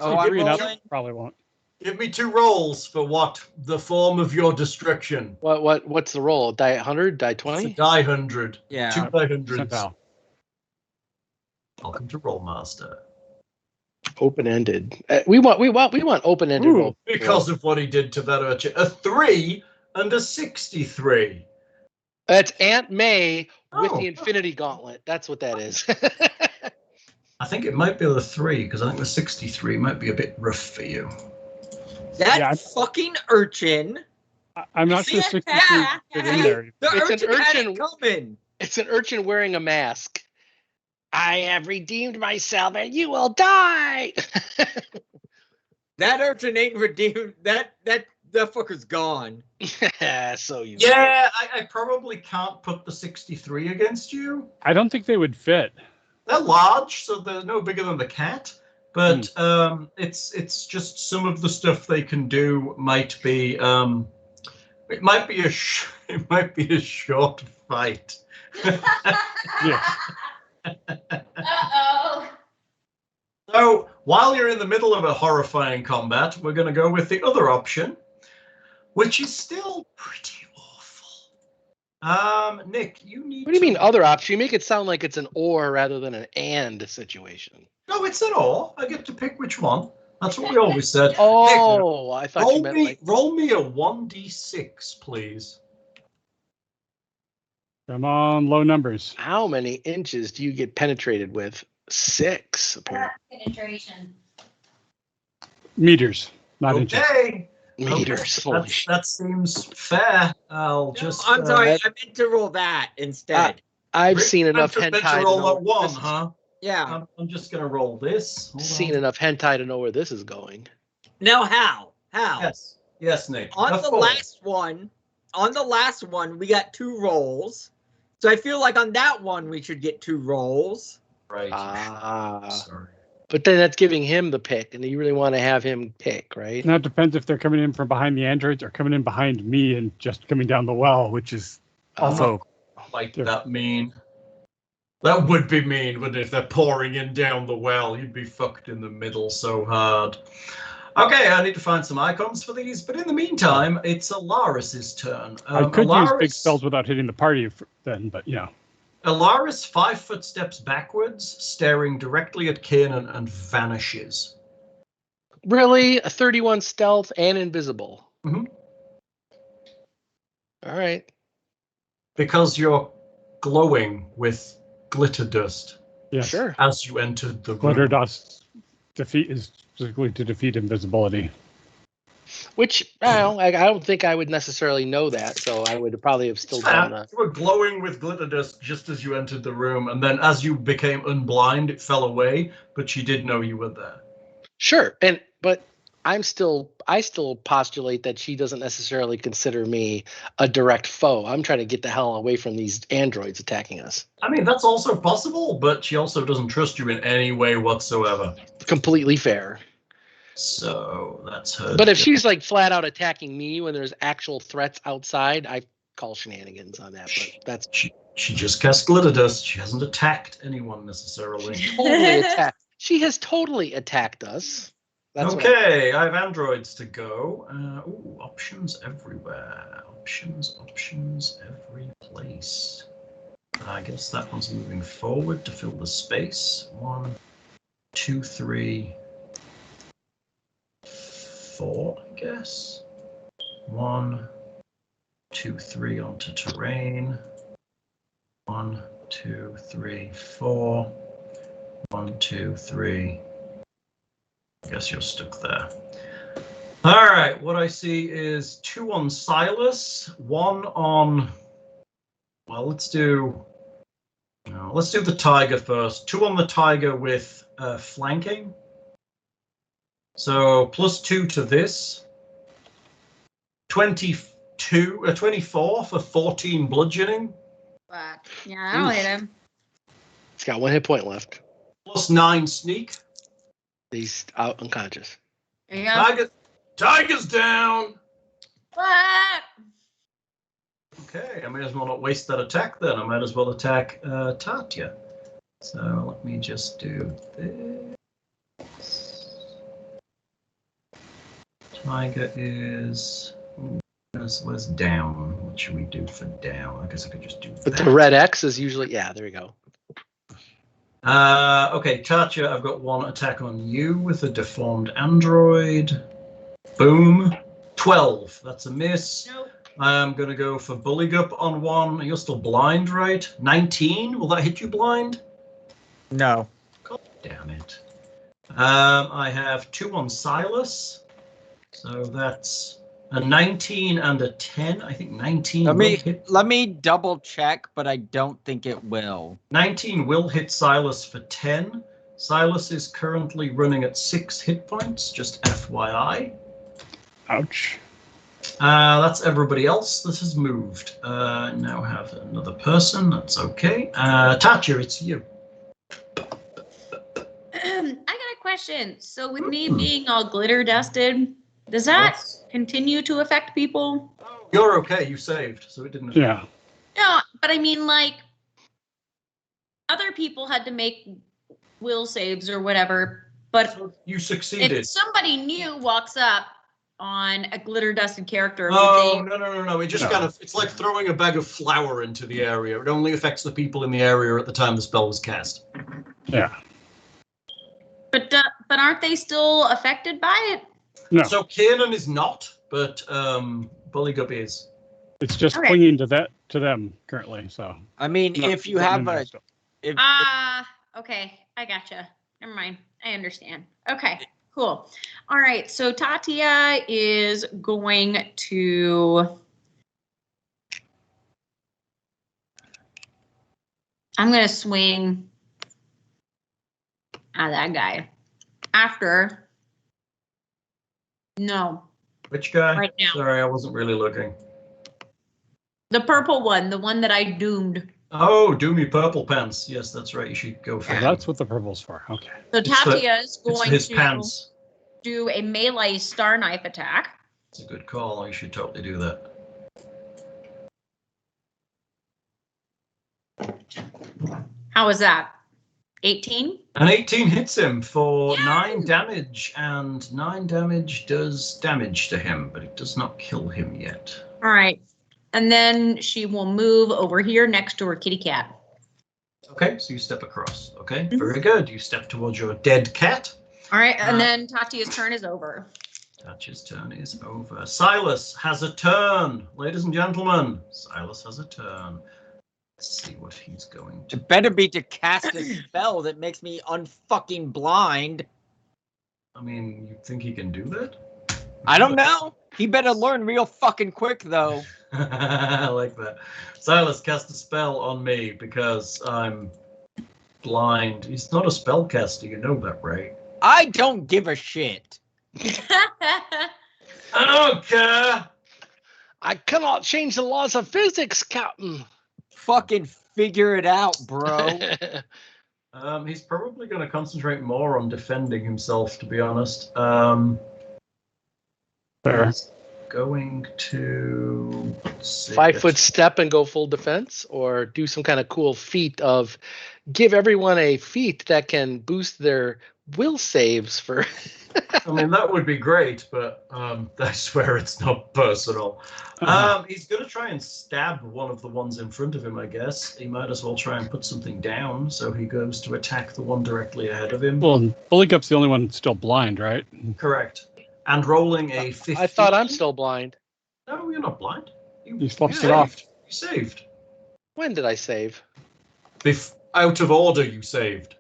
Speaker 1: Oh, I'm
Speaker 3: 63 and up
Speaker 1: rolling.
Speaker 3: probably won't.
Speaker 2: Give me 2 rolls for what the form of your destruction.
Speaker 4: What's the roll? Die 100? Die
Speaker 2: It's a
Speaker 4: 20?
Speaker 2: die 100.
Speaker 1: Yeah.
Speaker 2: 2 die 100s.
Speaker 3: Percentile.
Speaker 2: Welcome to Rollmaster.
Speaker 4: Open ended. We want open ended
Speaker 3: Ooh,
Speaker 4: roll.
Speaker 2: Because of what he did to that urchin. A 3 and a 63.
Speaker 4: That's Aunt May with
Speaker 2: Oh.
Speaker 4: the Infinity Gauntlet. That's what that is.
Speaker 2: I think it might be the 3, because I think the 63 might be a bit rough for you.
Speaker 1: That
Speaker 3: Yeah,
Speaker 1: fucking urchin.
Speaker 3: I'm not sure 63 fit in there.
Speaker 1: The
Speaker 4: It's an
Speaker 1: urchin had it
Speaker 4: urchin.
Speaker 1: coming.
Speaker 4: It's an urchin wearing a mask. I have redeemed myself and you will die.
Speaker 1: That urchin ain't redeemed. That that fucker's gone.
Speaker 4: So you.
Speaker 2: Yeah, I probably can't put the 63 against you.
Speaker 3: I don't think they would fit.
Speaker 2: They're large, so they're no bigger than the cat. But it's just some of the stuff they can do might be it might be a short fight.
Speaker 3: Yes.
Speaker 5: Uh-oh.
Speaker 2: So while you're in the middle of a horrifying combat, we're going to go with the other option, which is still pretty awful. Nick, you need.
Speaker 4: What do you mean other option? You make it sound like it's an or rather than an and situation.
Speaker 2: No, it's an or. I get to pick which one. That's what we always said.
Speaker 4: Oh,
Speaker 2: Nick,
Speaker 4: I thought you meant like.
Speaker 2: roll me a 1d6, please.
Speaker 3: Come on, low numbers.
Speaker 4: How many inches do you get penetrated with? 6, apparently.
Speaker 5: Penetration.
Speaker 3: Meters, not inches.
Speaker 2: Okay.
Speaker 4: Meters. Holy shit.
Speaker 2: That seems fair. I'll just.
Speaker 1: I'm sorry, I meant to roll that instead.
Speaker 4: I've seen enough
Speaker 2: meant to
Speaker 4: hentai to
Speaker 2: roll
Speaker 4: know
Speaker 2: at one,
Speaker 4: this is-
Speaker 2: huh?
Speaker 1: Yeah.
Speaker 2: I'm just gonna roll this. Hold
Speaker 4: Seen
Speaker 2: on.
Speaker 4: enough hentai to know where this is going.
Speaker 1: Now how? How?
Speaker 2: Yes, Nick.
Speaker 1: On
Speaker 2: A
Speaker 1: the
Speaker 2: 4.
Speaker 1: last one, we got 2 rolls. So I feel like on that one we should get 2 rolls.
Speaker 2: Right. Sorry.
Speaker 4: But then that's giving him the pick, and you really want to have him pick, right?
Speaker 3: Now it depends if they're coming in from behind the androids or coming in behind me and just coming down the well, which is also
Speaker 2: Like that mean. That would be mean, wouldn't it? If they're pouring in down the well, you'd be fucked in the middle so hard. Okay, I need to find some icons for these, but in the meantime, it's Alaris's turn.
Speaker 3: I could use
Speaker 2: Alaris,
Speaker 3: big spells without hitting the party then, but yeah.
Speaker 2: Alaris 5 footsteps backwards, staring directly at Kiernan and vanishes.
Speaker 4: Really? A 31 stealth and invisible.
Speaker 2: Mhm.
Speaker 4: All right.
Speaker 2: Because you're glowing with glitter dust
Speaker 3: Yes.
Speaker 4: Sure.
Speaker 2: as you entered the room.
Speaker 3: Glitter dust defeat is specifically to defeat invisibility.
Speaker 4: Which I don't think I would necessarily know that, so I would probably have still done that.
Speaker 2: You were glowing with glitter dust just as you entered the room, and then as you became unblind, it fell away, but she did know you were there.
Speaker 4: Sure, but I still postulate that she doesn't necessarily consider me a direct foe. I'm trying to get the hell away from these androids attacking us.
Speaker 2: I mean, that's also possible, but she also doesn't trust you in any way whatsoever.
Speaker 4: Completely fair.
Speaker 2: So that's her.
Speaker 4: But if she's like flat out attacking me when there's actual threats outside, I call shenanigans on that. But that's
Speaker 2: She just cast glitter dust. She hasn't attacked anyone necessarily.
Speaker 4: totally attacked. She has totally attacked us. That's what
Speaker 2: Okay, I have androids to go. Options everywhere. Options every place. I guess that one's moving forward to fill the space. 1, 2, 3, 4, I guess. 1, 2, 3 onto terrain. 1, 2, 3, 4. 1, 2, 3. I guess you're stuck there. All right, what I see is 2 on Silas, 1 on. Well, let's do the tiger first. 2 on the tiger with flanking. So +2 to this. 24 for 14 bludgeoning.
Speaker 5: Fuck. Yeah, I'll hit him.
Speaker 4: It's got 1 hit point left.
Speaker 2: +9 sneak.
Speaker 4: He's out unconscious.
Speaker 5: There you go.
Speaker 2: Tiger's down.
Speaker 5: Fuck.
Speaker 2: Okay, I may as well not waste that attack then. I might as well attack Tatia. So let me just do this. Tiger is. Where's down? What should we do for down? I guess I could just do
Speaker 4: But
Speaker 2: that.
Speaker 4: the red X is usually, yeah, there we go.
Speaker 2: Okay, Tatia, I've got 1 attack on you with a deformed android. Boom. 12. That's a miss.
Speaker 5: Nope.
Speaker 2: I'm going to go for Buligup on 1. You're still blind, right? 19. Will that hit you blind?
Speaker 1: No.
Speaker 2: God damn it. I have 2 on Silas. So that's a 19 and a 10. I think 19 will hit.
Speaker 1: Let me double check, but I don't think it will.
Speaker 2: 19 will hit Silas for 10. Silas is currently running at 6 hit points, just FYI.
Speaker 3: Ouch.
Speaker 2: That's everybody else that has moved. Now have another person. That's okay. Tatia, it's you.
Speaker 5: I got a question. So with me being all glitter dusted, does that continue to affect people?
Speaker 2: You're okay. You saved, so it didn't.
Speaker 3: Yeah.
Speaker 5: No, but I mean, like, other people had to make will saves or whatever, but
Speaker 2: So you succeeded.
Speaker 5: if somebody new walks up on a glitter dusted character,
Speaker 2: Oh, no. It just
Speaker 3: No.
Speaker 2: kind of, it's like throwing a bag of flour into the area. It only affects the people in the area at the time the spell was cast.
Speaker 3: Yeah.
Speaker 5: but aren't they still affected by it?
Speaker 3: No.
Speaker 2: So Kiernan is not, but Buligup is.
Speaker 3: It's just
Speaker 5: Okay.
Speaker 3: clinging to them currently. So.
Speaker 1: I mean,
Speaker 3: not-
Speaker 1: if you
Speaker 3: not
Speaker 1: have
Speaker 3: in there
Speaker 1: a,
Speaker 3: still.
Speaker 1: if,
Speaker 5: Okay, I gotcha. Never mind. I understand. Okay, cool. All right, so Tatia is going to. I'm going to swing at that guy. After. No,
Speaker 2: Which guy?
Speaker 5: right now.
Speaker 2: Sorry, I wasn't really looking.
Speaker 5: The purple one, the one that I doomed.
Speaker 2: Oh, Doomy Purple Pants. Yes, that's right. You should go for
Speaker 3: So
Speaker 2: him.
Speaker 3: that's what the purple's for. Okay.
Speaker 5: So
Speaker 2: It's for-
Speaker 5: Tatia is
Speaker 2: It's for
Speaker 5: going
Speaker 2: his
Speaker 5: to
Speaker 2: pants.
Speaker 5: do a melee star knife attack.
Speaker 2: It's a good call. You should totally do that.
Speaker 5: How is that? 18?
Speaker 2: An 18 hits him for 9 damage, and 9 damage does damage to him, but it does not kill him yet.
Speaker 5: All right. And then she will move over here next to her kitty cat.
Speaker 2: Okay, so you step across. Okay,
Speaker 5: Mhm.
Speaker 2: very good. You step towards your dead cat.
Speaker 5: All right. And then Tatia's turn is over.
Speaker 2: Tatcha's turn is over. Silas has a turn, ladies and gentlemen. Silas has a turn. Let's see what he's going to.
Speaker 1: it better be to cast a spell that makes me unfucking blind.
Speaker 2: I mean, you think he can do that?
Speaker 1: I don't know. He better learn real fucking quick, though.
Speaker 2: I like that. Silas cast a spell on me because I'm blind. He's not a spellcaster, you know that, right?
Speaker 1: I don't give a shit.
Speaker 2: I don't care.
Speaker 4: I cannot change the laws of physics, Captain.
Speaker 1: Fucking figure it out, bro.
Speaker 2: He's probably going to concentrate more on defending himself, to be honest.
Speaker 3: Fair.
Speaker 2: He's going to let's see,
Speaker 4: 5 foot step and go full defense, or do some kind of cool feat of give everyone a feat that can boost their will saves for.
Speaker 2: I mean, that would be great, but I swear it's not personal. He's going to try and stab one of the ones in front of him, I guess. He might as well try and put something down, so he goes to attack the one directly ahead of him.
Speaker 3: Well, Buligup's the only one still blind, right?
Speaker 2: Correct. And rolling a 15.
Speaker 4: I thought I'm still blind.
Speaker 2: No, you're not blind.
Speaker 3: You swapped it off.
Speaker 2: You saved.
Speaker 4: When did I save?
Speaker 2: Out of order, you saved.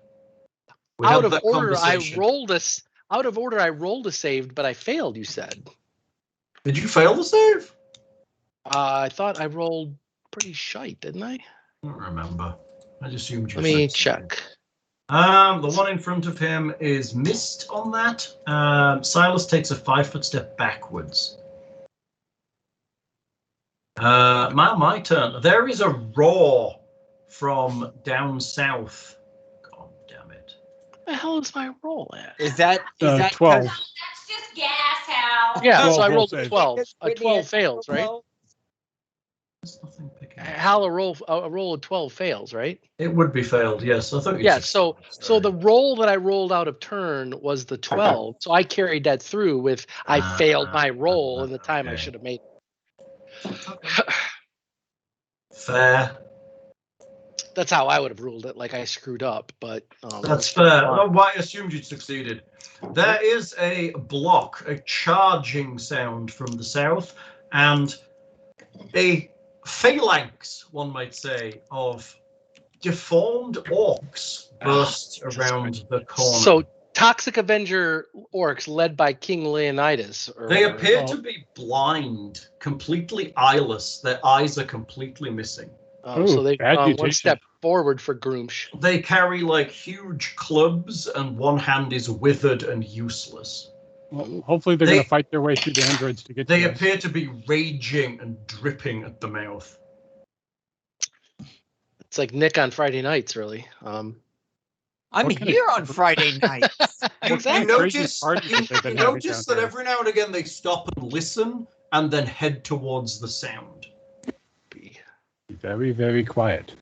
Speaker 2: We
Speaker 4: Out
Speaker 2: had
Speaker 4: of
Speaker 2: that
Speaker 4: order, I
Speaker 2: conversation.
Speaker 4: rolled a. Out of order, I rolled a saved, but I failed. You said.
Speaker 2: Did you fail the save?
Speaker 4: I thought I rolled pretty shite, didn't I?
Speaker 2: I don't remember. I just assumed you
Speaker 4: Let me
Speaker 2: said something.
Speaker 4: check.
Speaker 2: The one in front of him is missed on that. Silas takes a 5 foot step backwards. My turn. There is a roar from down south. God damn it.
Speaker 4: What the hell is my roll at?
Speaker 1: Is that
Speaker 3: 12.
Speaker 1: 'cause-
Speaker 5: That's just gas, Hal.
Speaker 4: Yeah,
Speaker 3: 12
Speaker 4: so I
Speaker 3: will
Speaker 4: rolled a
Speaker 3: save.
Speaker 4: 12.
Speaker 1: because
Speaker 4: A
Speaker 1: Whitney
Speaker 4: 12
Speaker 1: had
Speaker 4: fails, right?
Speaker 1: 12?
Speaker 2: There's nothing picking up.
Speaker 4: Hal, a roll of 12 fails, right?
Speaker 2: It would be failed, yes. I thought you
Speaker 4: Yeah,
Speaker 2: said-
Speaker 4: so
Speaker 2: sorry.
Speaker 4: the roll that I rolled out of turn was the 12. So I carried that through with I failed my roll in the time I
Speaker 2: okay.
Speaker 4: should have made.
Speaker 2: Fair.
Speaker 4: That's how I would have ruled it, like I screwed up, but
Speaker 2: That's fair. Well, why I assumed you'd succeeded. There is a block, a charging sound from the south, and a phalanx, one might say, of deformed orcs burst around the corner.
Speaker 4: So Toxic Avenger orcs led by King Leonidas.
Speaker 2: They appear to be blind, completely eyeless. Their eyes are completely missing.
Speaker 4: So
Speaker 3: Ooh,
Speaker 4: they've
Speaker 3: bad
Speaker 4: gone one
Speaker 3: mutation.
Speaker 4: step forward for Groomsh.
Speaker 2: They carry like huge clubs, and one hand is withered and useless.
Speaker 3: Well, hopefully they're
Speaker 2: They-
Speaker 3: going to fight their way through the androids to get
Speaker 2: They
Speaker 3: to us.
Speaker 2: appear to be raging and dripping at the mouth.
Speaker 4: It's like Nick on Friday nights, really.
Speaker 1: I'm
Speaker 3: What kind of-
Speaker 1: here on Friday nights.
Speaker 2: You
Speaker 4: Exactly.
Speaker 2: notice,
Speaker 3: parties
Speaker 2: you,
Speaker 3: have they been
Speaker 2: you
Speaker 3: having
Speaker 2: notice
Speaker 3: down
Speaker 2: that
Speaker 3: there?
Speaker 2: every now and again they stop and listen and then head towards the sound.
Speaker 3: Be very, very quiet.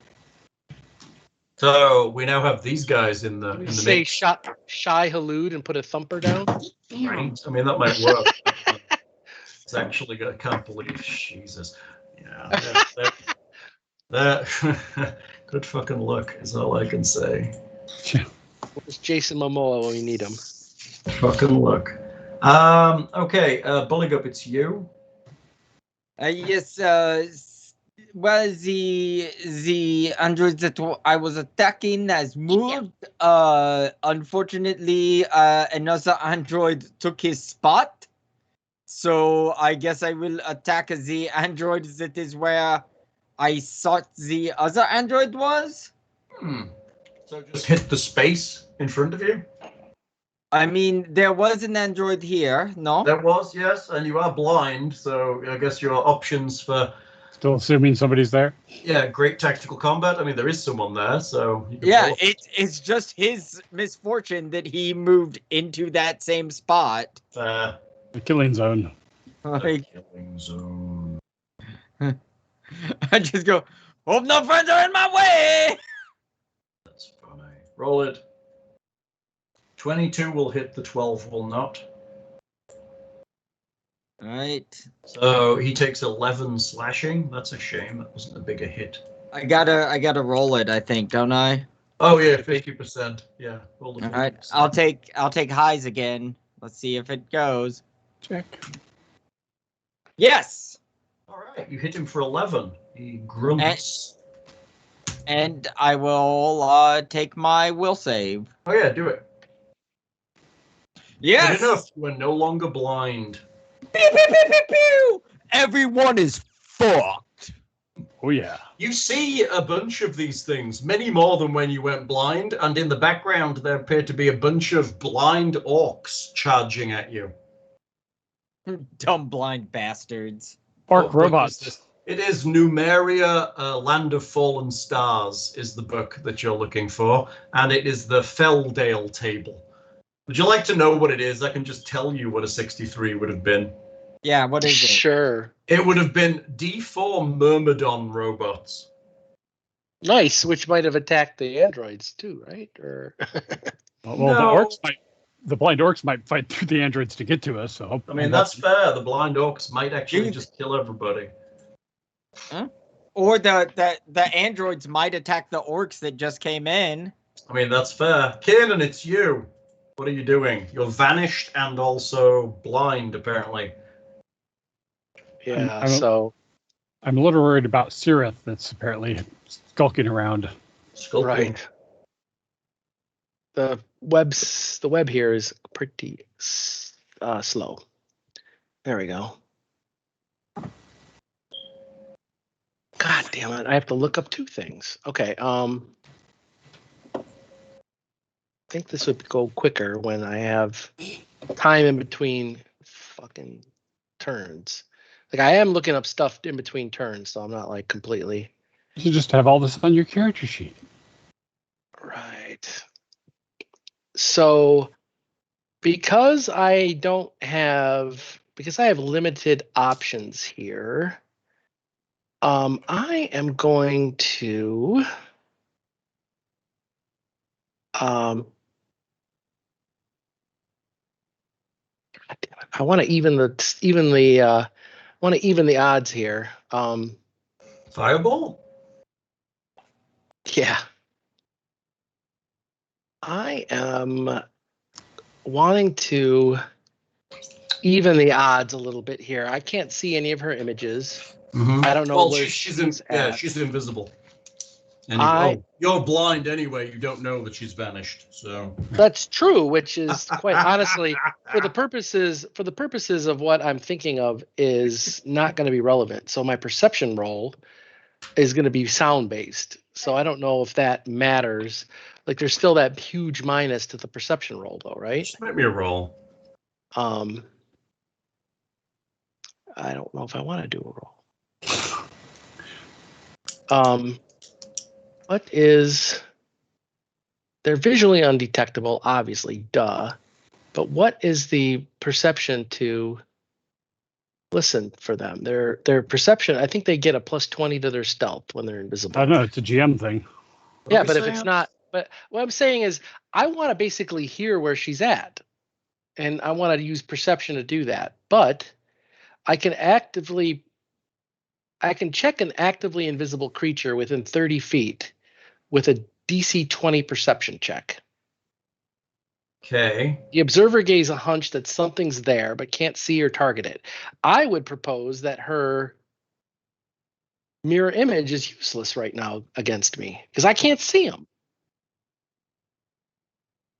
Speaker 2: So we now have these guys in the
Speaker 4: Say
Speaker 2: mix.
Speaker 4: shy halud and put a thumper down.
Speaker 2: Right? I mean, that might work. It's actually, I can't believe, Jesus. Yeah. That good fucking luck is all I can say.
Speaker 4: Where's Jason Momoa when we need him?
Speaker 2: Fucking luck. Okay, Buligup, it's you.
Speaker 1: Yes, well, the androids that I was attacking has moved. Unfortunately, another android took his spot. So I guess I will attack the android that is where I thought the other android was.
Speaker 2: So just hit the space in front of you.
Speaker 1: I mean, there was an android here, no?
Speaker 2: There was, yes, and you are blind, so I guess your options for
Speaker 3: Still assuming somebody's there.
Speaker 2: great tactical combat. I mean, there is someone there, so you can
Speaker 1: Yeah,
Speaker 2: roll.
Speaker 1: it's just his misfortune that he moved into that same spot.
Speaker 2: The
Speaker 3: The killing zone.
Speaker 1: Like,
Speaker 2: killing zone.
Speaker 1: I just go, hope no friends are in my way.
Speaker 2: That's funny. Roll it. 22 will hit, the 12 will not.
Speaker 1: All right,
Speaker 2: So he takes 11 slashing. That's a shame. That wasn't a bigger hit.
Speaker 1: I gotta roll it. I think, don't I?
Speaker 2: Oh yeah, 50%. Yeah. Roll the
Speaker 1: All right,
Speaker 2: 50%.
Speaker 1: I'll take highs again. Let's see if it goes.
Speaker 3: Check.
Speaker 1: Yes,
Speaker 2: All right, you hit him for 11. He grunts.
Speaker 1: and I will take my will save.
Speaker 2: Oh yeah, do it.
Speaker 1: Yes.
Speaker 2: Good enough. You are no longer blind.
Speaker 1: Pew, pew, pew, pew, pew. Everyone is fucked.
Speaker 3: Oh, yeah.
Speaker 2: You see a bunch of these things, many more than when you went blind, and in the background there appear to be a bunch of blind orcs charging at you.
Speaker 1: Dumb blind bastards.
Speaker 3: Orc
Speaker 2: What book is
Speaker 3: robots.
Speaker 2: this? It is Numeria, Land of Fallen Stars is the book that you're looking for, and it is the Feldale table. Would you like to know what it is? I can just tell you what a 63 would have been.
Speaker 1: Yeah, what is it?
Speaker 4: Sure.
Speaker 2: It would have been D4 Myrmidon robots.
Speaker 4: Nice, which might have attacked the androids too, right? Or
Speaker 3: Well,
Speaker 2: No.
Speaker 3: the blind orcs might fight through the androids to get to us. So
Speaker 2: I mean, that's fair. The blind orcs might actually
Speaker 1: You-
Speaker 2: just kill everybody.
Speaker 1: Or the androids might attack the orcs that just came in.
Speaker 2: I mean, that's fair. Kiernan, it's you. What are you doing? You're vanished and also blind, apparently.
Speaker 4: yeah.
Speaker 3: I'm-
Speaker 4: So
Speaker 3: I'm a little worried about Sirith that's apparently skulking around.
Speaker 2: Skulking.
Speaker 4: right. The web here is pretty slow. There we go. God damn it! I have to look up two things. Okay. I think this would go quicker when I have time in between fucking turns. Like I am looking up stuff in between turns, so I'm not like completely
Speaker 3: You should just have all this on your character sheet.
Speaker 4: right. So because I have limited options here, I am going to God damn it, I want to even the odds here.
Speaker 2: Fireball?
Speaker 4: Yeah. I am wanting to even the odds a little bit here. I can't see any of her images. I don't know
Speaker 2: Well,
Speaker 4: where
Speaker 2: she's
Speaker 4: at.
Speaker 2: she's invisible. And
Speaker 4: I-
Speaker 2: you're blind anyway. You don't know that she's vanished. So
Speaker 4: That's true, which is quite honestly for the purposes of what I'm thinking of is not going to be relevant. So my perception roll is going to be sound based. So I don't know if that matters. Like there's still that huge minus to the perception roll though, right?
Speaker 2: just make me a roll.
Speaker 4: I don't know if I want to do a roll. What is... They're visually undetectable, obviously, duh. But what is the perception to listen for them? Their perception, I think they get a +20 to their stealth when they're invisible.
Speaker 3: I don't know. It's a GM thing.
Speaker 4: Yeah, but if it's not... But what I'm saying is I want to basically hear where she's at. And I want to use perception to do that. But I can check an actively invisible creature within 30 feet with a DC 20 perception check.
Speaker 2: Okay.
Speaker 4: The observer gains a hunch that something's there but can't see or target it. I would propose that her mirror image is useless right now against me because I can't see him.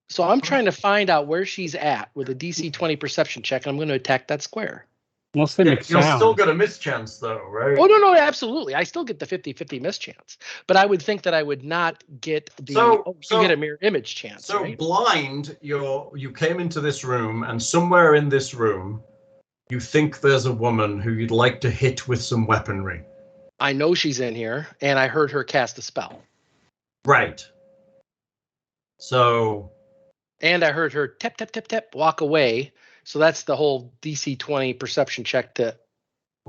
Speaker 4: So I'm trying to find out where she's at with a DC 20 perception check, and I'm going to attack that square.
Speaker 3: Unless they make
Speaker 2: You'll
Speaker 3: sound.
Speaker 2: still get a mischance, though, right?
Speaker 4: Oh, no, absolutely. I still get the 50-50 mischance. But I would think that I would not get the you get a mirror image chance.
Speaker 2: So
Speaker 4: right?
Speaker 2: blind, you came into this room, and somewhere in this room, you think there's a woman who you'd like to hit with some weaponry.
Speaker 4: I know she's in here, and I heard her cast a spell.
Speaker 2: Right. So...
Speaker 4: And I heard her tap, tap, tap, tap, walk away. So that's the whole DC 20 perception check to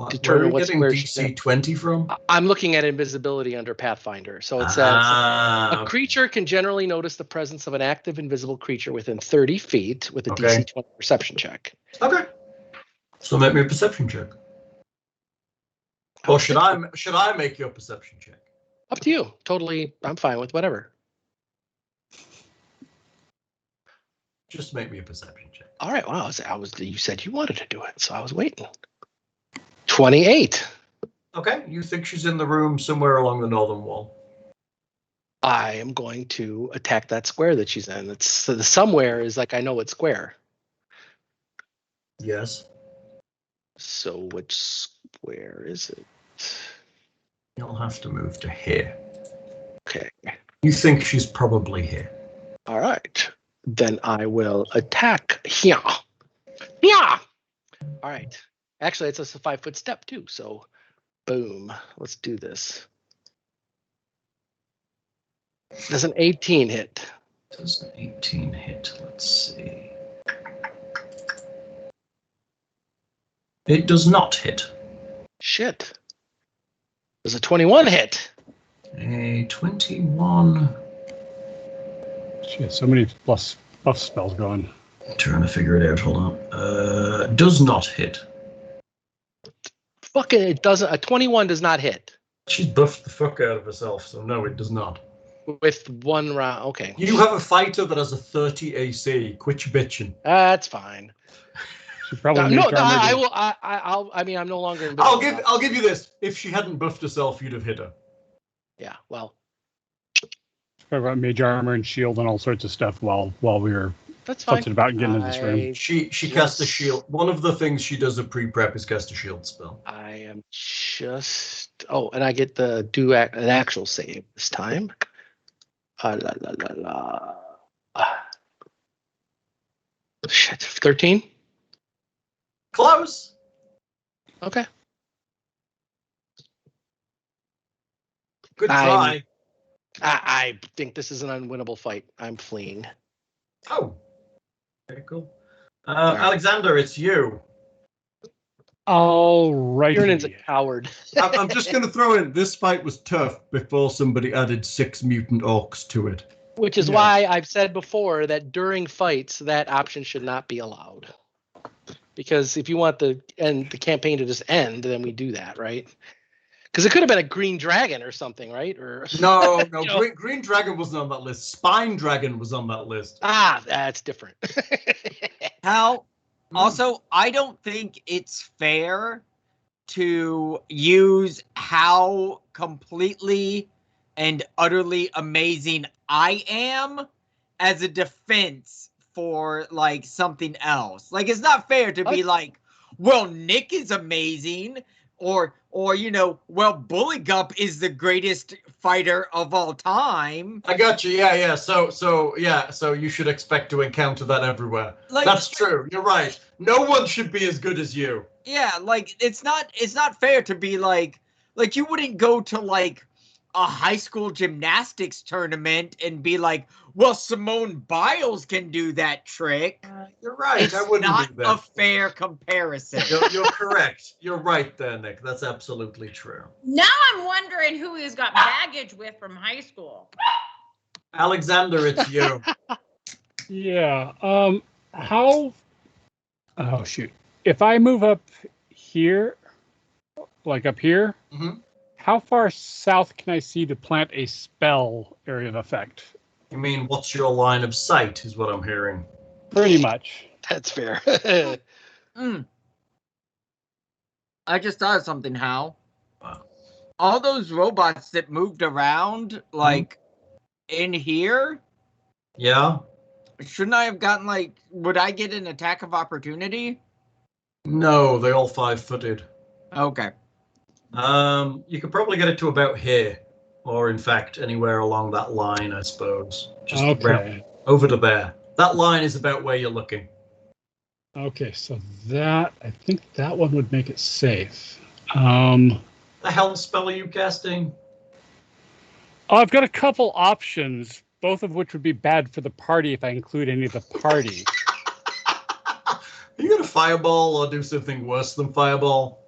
Speaker 4: determine
Speaker 2: where are you getting DC 20 from?
Speaker 4: I'm looking at invisibility under Pathfinder. So it says a creature can generally notice the presence of an active invisible creature within 30 feet with a DC 20 perception check.
Speaker 2: Okay. So make me a perception check. Or should I make your perception check?
Speaker 4: Up to you. Totally, I'm fine with whatever.
Speaker 2: Just make me a perception check.
Speaker 4: All right. Wow. You said you wanted to do it, so I was waiting. 28.
Speaker 2: Okay. You think she's in the room somewhere along the northern wall?
Speaker 4: I am going to attack that square that she's in. So the somewhere is like I know it's square.
Speaker 2: Yes.
Speaker 4: So which square is it?
Speaker 2: You'll have to move to here.
Speaker 4: Okay.
Speaker 2: You think she's probably here.
Speaker 4: All right. Then I will attack here. Yeah. All right. Actually, it's a 5-foot step too. So, boom. Let's do this. Does an 18 hit?
Speaker 2: Does an 18 hit? Let's see. It does not hit.
Speaker 4: Shit. Does a 21 hit?
Speaker 2: A 21.
Speaker 3: Shit, so many buff spells going.
Speaker 2: I'm trying to figure it out. Hold on. Does not hit.
Speaker 4: Fucking it doesn't. A 21 does not hit.
Speaker 2: She's buffed the fuck out of herself, so no, it does not.
Speaker 4: With one round, okay.
Speaker 2: You have a fighter that has a 30 AC. Quit your bitching.
Speaker 4: That's fine.
Speaker 3: She probably
Speaker 4: I will. I mean, I'm no longer. Invisible.
Speaker 2: I'll give you this. If she hadn't buffed herself, you'd have hit her.
Speaker 4: Yeah. Well.
Speaker 3: Probably about mage armor and shield and all sorts of stuff while we were
Speaker 4: That's fine.
Speaker 3: futzing about and getting into this room.
Speaker 2: She cast a shield. One of the things she does at pre-prep is cast a shield spell.
Speaker 4: I am just. Oh, and I get to do an actual save this time. Shit. 13.
Speaker 2: Close.
Speaker 4: Okay.
Speaker 2: Good try.
Speaker 4: I think this is an unwinnable fight. I'm fleeing.
Speaker 2: Oh. Okay, cool. Alexander, it's you.
Speaker 3: All right.
Speaker 4: Kiernan's a coward.
Speaker 2: I'm just going to throw in, this fight was tough before somebody added 6 mutant orcs to it.
Speaker 4: Which is why I've said before that during fights, that option should not be allowed. Because if you want the campaign to just end, then we do that, right? Because it could have been a green dragon or something, right? Or
Speaker 2: no, green dragon wasn't on that list. Spine dragon was on that list.
Speaker 4: Ah, that's different.
Speaker 1: Hal, also, I don't think it's fair to use how completely and utterly amazing I am as a defense for like something else. Like, it's not fair to be like, well, Nick is amazing, or well, Buligup is the greatest fighter of all time.
Speaker 2: I got you. Yeah. So you should expect to encounter that everywhere.
Speaker 1: Like,
Speaker 2: that's true. You're right. No one should be as good as you.
Speaker 1: Yeah, like it's not fair to be like you wouldn't go to like a high school gymnastics tournament and be like, well, Simone Biles can do that trick.
Speaker 2: You're right.
Speaker 1: It's
Speaker 2: I wouldn't
Speaker 1: not
Speaker 2: do that.
Speaker 1: a fair comparison.
Speaker 2: You're correct. You're right there, Nick. That's absolutely true.
Speaker 5: Now I'm wondering who he's got baggage with from high school.
Speaker 2: Alexander, it's you.
Speaker 3: Yeah. How? Oh shoot! If I move up here, like up here, how far south can I see to plant a spell area of effect?
Speaker 2: You mean what's your line of sight? Is what I'm hearing.
Speaker 3: Pretty much.
Speaker 4: That's fair.
Speaker 1: I just thought of something, Hal.
Speaker 2: Wow.
Speaker 1: All those robots that moved around, like in here,
Speaker 2: Yeah.
Speaker 1: shouldn't I have gotten like? Would I get an attack of opportunity?
Speaker 2: No, they all 5-footed.
Speaker 1: Okay.
Speaker 2: You could probably get it to about here, or in fact anywhere along that line, I suppose. Just
Speaker 3: Okay.
Speaker 2: over to there. That line is about where you're looking.
Speaker 3: Okay, so that I think that one would make it safe.
Speaker 2: The hell spell are you casting?
Speaker 3: I've got a couple options, both of which would be bad for the party if I include any of the party.
Speaker 2: Are you gonna fireball or do something worse than fireball?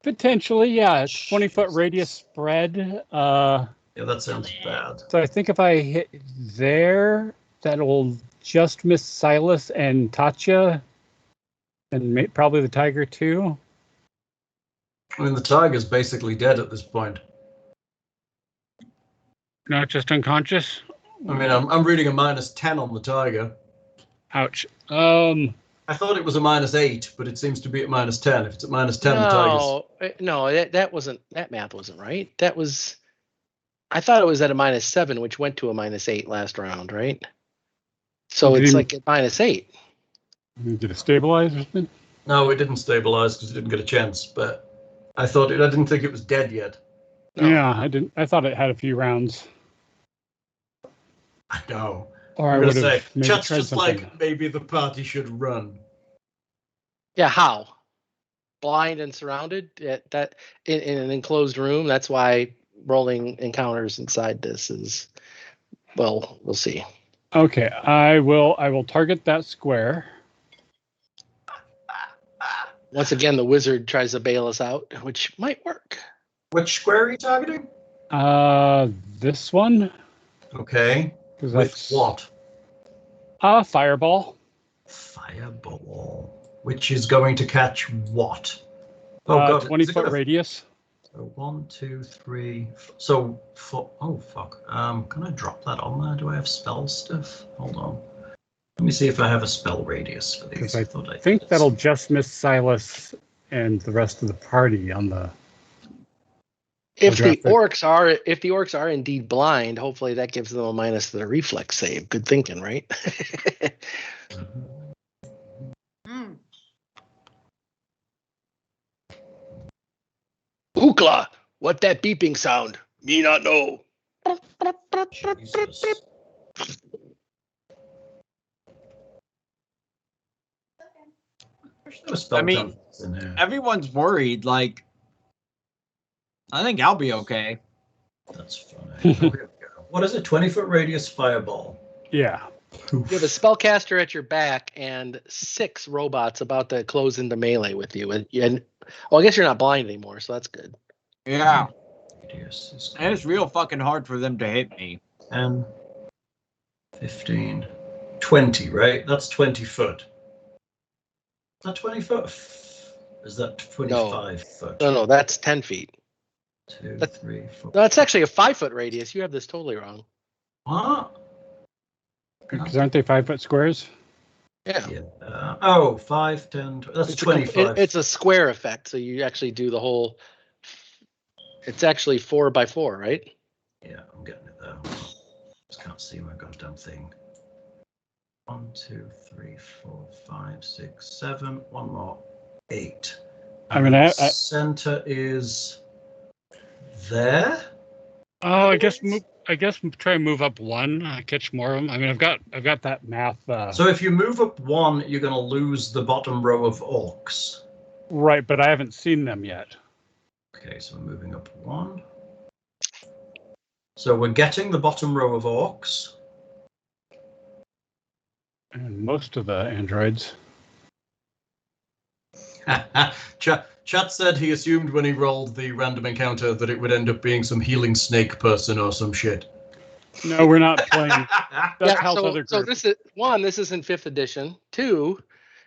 Speaker 3: Potentially, yeah. 20-foot radius spread.
Speaker 2: Yeah, that sounds bad.
Speaker 3: So I think if I hit there, that'll just miss Silas and Tatia, and probably the tiger too.
Speaker 2: I mean, the tiger's basically dead at this point.
Speaker 3: Not just unconscious.
Speaker 2: I mean, I'm reading a -10 on the tiger.
Speaker 3: Ouch.
Speaker 2: I thought it was a -8, but it seems to be at -10. If it's at -10, the tiger's...
Speaker 4: No, that math wasn't right. That was, I thought it was at a -7, which went to a -8 last round, right? So it's like at -8.
Speaker 3: Did it stabilize or something?
Speaker 2: No, it didn't stabilize because it didn't get a chance. But I didn't think it was dead yet.
Speaker 4: No.
Speaker 3: Yeah, I didn't. I thought it had a few rounds.
Speaker 2: I know.
Speaker 3: Or I
Speaker 2: I'm
Speaker 3: would
Speaker 2: gonna say,
Speaker 3: have maybe
Speaker 2: Chat's
Speaker 3: tried
Speaker 2: just
Speaker 3: something.
Speaker 2: like maybe the party should run.
Speaker 4: Yeah, how? Blind and surrounded that in an enclosed room. That's why rolling encounters inside this is, well, we'll see.
Speaker 3: Okay, I will target that square.
Speaker 4: Once again, the wizard tries to bail us out, which might work.
Speaker 2: Which square are you targeting?
Speaker 3: This one.
Speaker 2: Okay.
Speaker 3: Because
Speaker 2: With
Speaker 3: that's
Speaker 2: what?
Speaker 3: Fireball.
Speaker 2: Fireball. Which is going to catch what?
Speaker 3: 20-foot radius.
Speaker 2: So 1, 2, 3. So for fuck. Can I drop that on there? Do I have spell stuff? Hold on. Let me see if I have a spell radius for these.
Speaker 3: I
Speaker 2: thought I
Speaker 3: think
Speaker 2: did.
Speaker 3: that'll just miss Silas and the rest of the party on the.
Speaker 4: If the orcs are indeed blind, hopefully that gives them a minus to the reflex save. Good thinking, right? Hookla! What that beeping sound? Me not know.
Speaker 2: Jesus. There's no spell
Speaker 1: I mean,
Speaker 2: templates in here.
Speaker 1: Everyone's worried. Like, I think I'll be okay.
Speaker 2: That's funny. Here we go. What is it? 20-foot radius fireball.
Speaker 3: Yeah.
Speaker 4: You have a spellcaster at your back and 6 robots about to close into melee with you. And well, I guess you're not blind anymore, so that's good.
Speaker 1: Yeah.
Speaker 2: Radius is
Speaker 1: And it's real fucking hard for them to hit me.
Speaker 2: 10, 15, 20, right? That's 20 foot. Is that 20 foot? Is that 25 foot?
Speaker 4: No, that's 10 feet.
Speaker 2: 2, 3, 4.
Speaker 4: No, it's actually a 5-foot radius. You have this totally wrong.
Speaker 2: What?
Speaker 3: Because aren't they 5-foot squares?
Speaker 4: Yeah.
Speaker 2: 5, 10, that's 25.
Speaker 4: It's a square effect, so you actually do the whole. It's actually 4 by 4, right?
Speaker 2: Yeah, I'm getting it though. Just can't see my goddamn thing. 1, 2, 3, 4, 5, 6, 7. One more. 8.
Speaker 3: I mean, I
Speaker 2: center is there.
Speaker 3: I guess try and move up one. Catch more of them. I mean, I've got that math.
Speaker 2: So if you move up one, you're going to lose the bottom row of orcs.
Speaker 3: Right, but I haven't seen them yet.
Speaker 2: Okay, so we're moving up one. So we're getting the bottom row of orcs.
Speaker 3: And most of the androids.
Speaker 2: Chat said he assumed when he rolled the random encounter that it would end up being some healing snake person or some shit.
Speaker 3: No, we're not playing. That's Hal's other
Speaker 4: so
Speaker 3: group.
Speaker 4: this is one. This is in 5th edition. 2,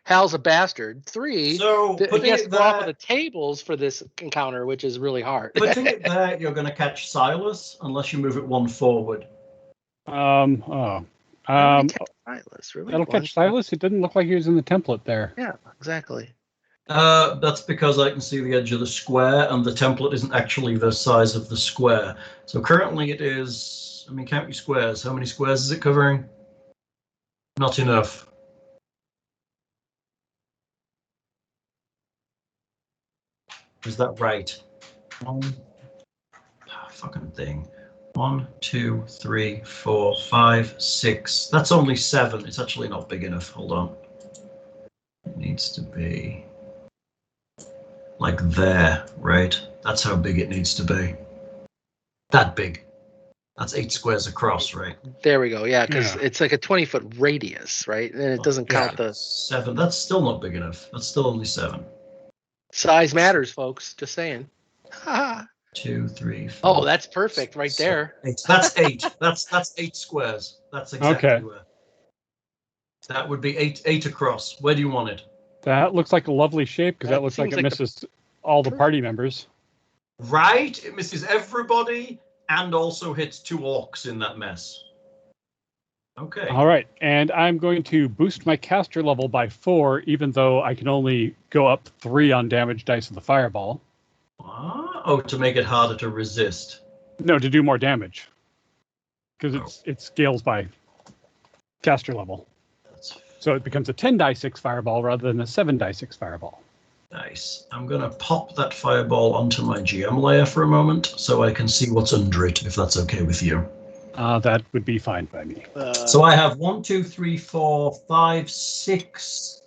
Speaker 4: Hal's a bastard. 3,
Speaker 2: So
Speaker 4: he has to go off of the tables for this encounter, which is really hard.
Speaker 2: putting it there, you're going to catch Silas unless you move it one forward.
Speaker 4: Silas, really?
Speaker 3: That'll catch Silas. It didn't look like he was in the template there.
Speaker 4: Yeah, exactly.
Speaker 2: That's because I can see the edge of the square, and the template isn't actually the size of the square. So currently it is, I mean, count your squares. How many squares is it covering? Not enough. Is that right? Fucking thing. 1, 2, 3, 4, 5, 6. That's only 7. It's actually not big enough. Hold on. It needs to be like there, right? That's how big it needs to be. That big. That's 8 squares across, right?
Speaker 4: There we go. Yeah, because it's like a 20-foot radius, right? And it doesn't count the
Speaker 2: 7. That's still not big enough. That's still only 7.
Speaker 4: size matters, folks. Just saying.
Speaker 2: 2, 3, 4.
Speaker 4: Oh, that's perfect right there.
Speaker 2: 8. That's 8. That's 8 squares. That's exactly
Speaker 3: Okay.
Speaker 2: where. That would be 8 across. Where do you want it?
Speaker 3: That looks like a lovely shape because
Speaker 4: That
Speaker 3: that looks like
Speaker 4: seems
Speaker 3: it
Speaker 4: like
Speaker 3: misses all the party members.
Speaker 2: Right? It misses everybody and also hits 2 orcs in that mess. Okay.
Speaker 3: All right, and I'm going to boost my caster level by 4, even though I can only go up 3 on damage dice of the fireball.
Speaker 2: Oh, to make it harder to resist.
Speaker 3: No, to do more damage. Because it scales by caster level. So it becomes a 10 die 6 fireball rather than a 7 die 6 fireball.
Speaker 2: Nice. I'm going to pop that fireball onto my GM layer for a moment so I can see what's under it, if that's okay with you.
Speaker 3: That would be fine by me.
Speaker 2: So I have 1, 2, 3, 4, 5, 6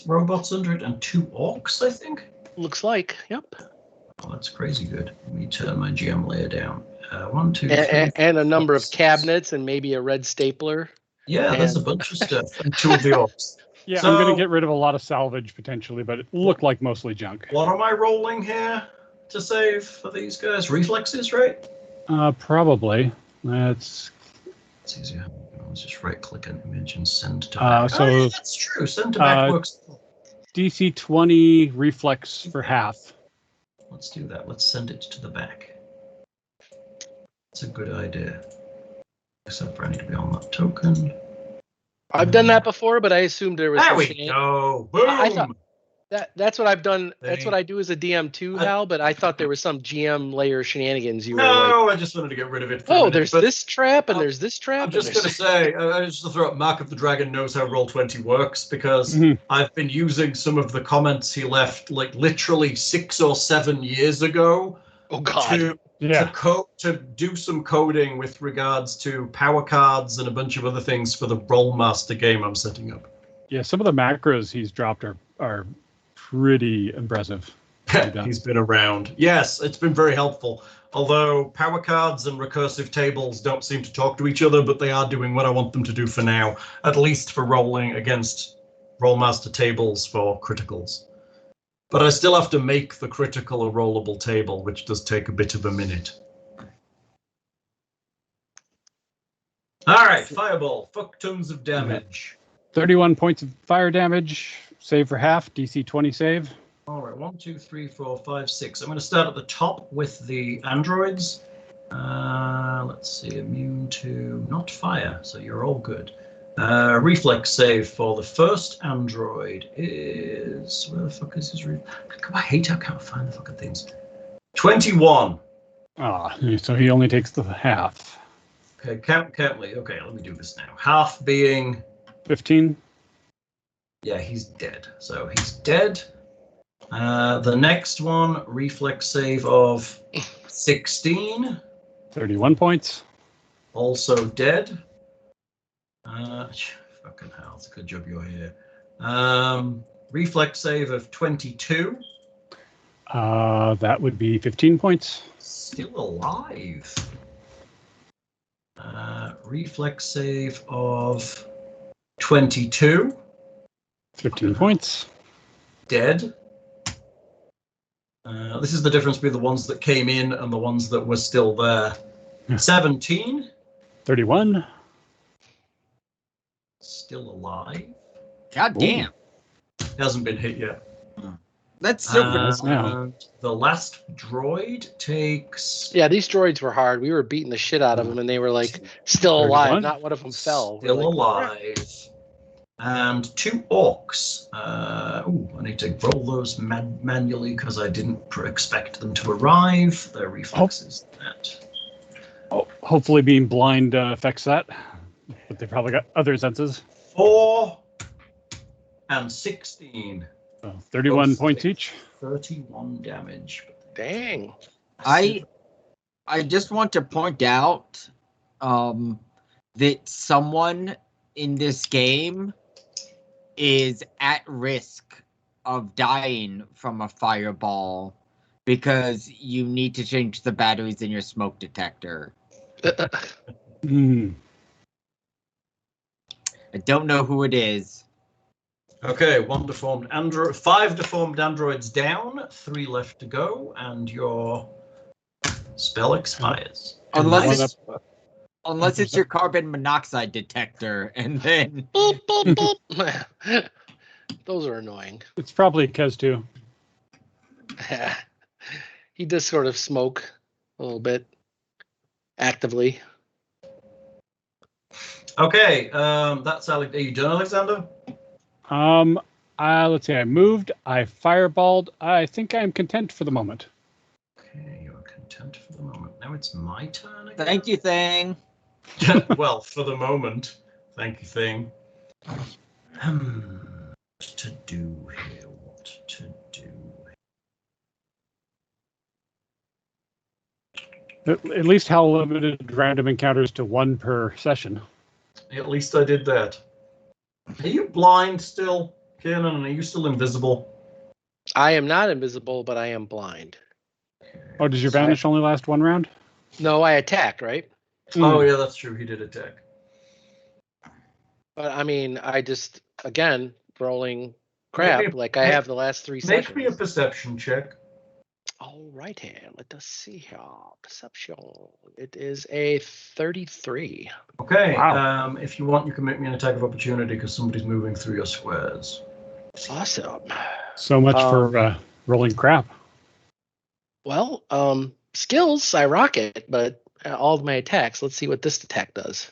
Speaker 2: robots under it and 2 orcs, I think.
Speaker 4: Looks like. Yep.
Speaker 2: Oh, that's crazy good. Let me turn my GM layer down. 1, 2, 3.
Speaker 4: And a number of cabinets and maybe a red stapler.
Speaker 2: Yeah, there's a bunch of stuff. And 2 of the orcs.
Speaker 3: Yeah,
Speaker 2: So-
Speaker 3: I'm going to get rid of a lot of salvage potentially, but it looked like mostly junk.
Speaker 2: What am I rolling here to save for these guys? Reflexes, right?
Speaker 3: Probably. It's
Speaker 2: easier. Let's just right-click an image and send to back.
Speaker 3: so
Speaker 2: Yeah, that's true. Send to back works.
Speaker 3: DC 20 reflex for half.
Speaker 2: Let's do that. Let's send it to the back. That's a good idea. Except for I need to be on that token.
Speaker 4: I've done that before, but I assumed there was
Speaker 2: There
Speaker 4: some
Speaker 2: we
Speaker 4: shenanigans.
Speaker 2: go. Boom.
Speaker 4: I thought that's what I've done. That's
Speaker 2: Thing.
Speaker 4: what I do as a DM too, Hal. But I thought there was some GM layer shenanigans. You were
Speaker 2: No, I just wanted to get rid of it. For a
Speaker 4: like,
Speaker 2: minute,
Speaker 4: there's
Speaker 2: but
Speaker 4: this trap and there's this trap.
Speaker 2: I'm just
Speaker 4: and
Speaker 2: going to say, I just to throw up, Mark of the Dragon knows how Roll20 works because I've been using some of the comments he left like literally 6 or 7 years ago
Speaker 4: oh God.
Speaker 2: to do some coding with regards to power cards and a bunch of other things for the Rollmaster game I'm setting up.
Speaker 3: Yeah, some of the macros he's dropped are pretty impressive.
Speaker 2: He's been around. Yes, it's been very helpful. Although power cards and recursive tables don't seem to talk to each other, but they are doing what I want them to do for now, at least for rolling against Rollmaster tables for criticals. But I still have to make the critical a rollable table, which does take a bit of a minute. All right, fireball. Fuck tons of damage.
Speaker 3: 31 points of fire damage. Save for half. DC 20 save.
Speaker 2: All right, 1, 2, 3, 4, 5, 6. I'm going to start at the top with the androids. Let's see, immune to not fire, so you're all good. Reflex save for the first android is, where the fuck is his reflex? I hate how I can't find the fucking things. 21.
Speaker 3: So he only takes the half.
Speaker 2: Okay, count me. Okay, let me do this now. Half being
Speaker 3: 15.
Speaker 2: Yeah, he's dead. So he's dead. The next one, reflex save of 16.
Speaker 3: 31 points.
Speaker 2: Also dead. Fucking hell, it's a good job you're here. Reflex save of 22.
Speaker 3: That would be 15 points.
Speaker 2: Still alive. Reflex save of 22.
Speaker 3: 15 points.
Speaker 2: Dead. This is the difference between the ones that came in and the ones that were still there. 17.
Speaker 3: 31.
Speaker 2: Still alive.
Speaker 1: God damn.
Speaker 2: Hasn't been hit yet.
Speaker 1: That's so
Speaker 3: Nice now.
Speaker 2: And the last droid takes
Speaker 4: Yeah, these droids were hard. We were beating the shit out of them, and they were like still
Speaker 3: 31?
Speaker 4: alive. Not one of them fell. We're
Speaker 2: still
Speaker 4: like,
Speaker 2: alive. And 2 orcs. I need to roll those manually because I didn't expect them to arrive. Their reflexes. That.
Speaker 3: Oh, hopefully being blind affects that. But they probably got other senses.
Speaker 2: 4 and 16.
Speaker 3: So 31
Speaker 2: Both
Speaker 3: points
Speaker 2: take
Speaker 3: each.
Speaker 2: 31 damage.
Speaker 4: dang.
Speaker 1: I just want to point out that someone in this game is at risk of dying from a fireball because you need to change the batteries in your smoke detector.
Speaker 3: Hmm.
Speaker 1: I don't know who it is.
Speaker 2: Okay, 1 deformed android, 5 deformed androids down, 3 left to go, and your spell expires.
Speaker 1: Unless it's your carbon monoxide detector, and then
Speaker 4: Boop, boop, boop. Those are annoying.
Speaker 3: It's probably Kez too.
Speaker 4: He does sort of smoke a little bit actively.
Speaker 2: Okay, that's Alex. Are you done, Alexander?
Speaker 3: Let's see. I moved. I fireballed. I think I'm content for the moment.
Speaker 2: Okay, you're content for the moment. Now it's my turn again.
Speaker 1: thank you, thing.
Speaker 2: Well, for the moment. Thank you, thing. What to do here? What to do?
Speaker 3: At least how limited random encounters to 1 per session.
Speaker 2: At least I did that. Are you blind still, Kiernan? Are you still invisible?
Speaker 4: I am not invisible, but I am blind.
Speaker 3: Oh, does your vanish only last 1 round?
Speaker 4: No, I attacked, right?
Speaker 2: Oh, yeah, that's true. He did attack.
Speaker 4: But I mean, I just, again, rolling crap like I have the last 3 sessions.
Speaker 2: Make me a perception check.
Speaker 4: All right, let us see here. Perception. It is a 33.
Speaker 2: Okay,
Speaker 3: Wow.
Speaker 2: if you want, you can make me an attack of opportunity because somebody's moving through your squares.
Speaker 4: Awesome.
Speaker 3: So much for rolling crap.
Speaker 4: Well, skills, I rock it, but all of my attacks, let's see what this attack does.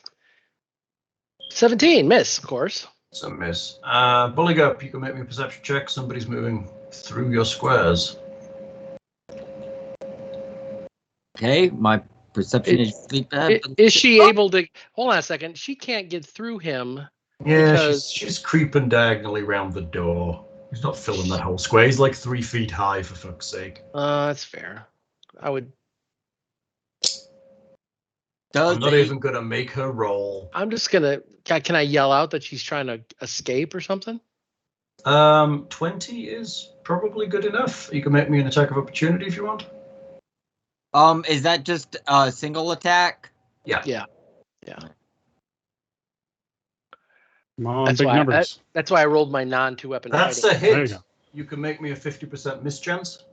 Speaker 4: 17, miss, of course.
Speaker 2: It's a miss. Buligup, you can make me a perception check. Somebody's moving through your squares.
Speaker 1: Okay, my perception is sleep bad.
Speaker 4: Is she able to, hold on a second, she can't get through him.
Speaker 2: Yeah,
Speaker 4: Because-
Speaker 2: she's creeping diagonally around the door. He's not filling that whole square. He's like 3 feet high, for fuck's sake.
Speaker 4: That's fair. I would,
Speaker 2: I'm not even going to make her roll.
Speaker 4: I'm just gonna, can I yell out that she's trying to escape or something?
Speaker 2: 20 is probably good enough. You can make me an attack of opportunity if you want.
Speaker 1: Is that just a single attack?
Speaker 2: Yeah.
Speaker 3: Come on,
Speaker 4: That's
Speaker 3: big
Speaker 4: why
Speaker 3: numbers.
Speaker 4: That's why I rolled my non-2-weapon
Speaker 2: That's
Speaker 4: fighting.
Speaker 2: a
Speaker 3: There you
Speaker 2: hit.
Speaker 3: go.
Speaker 2: You can make me a 50% mischance,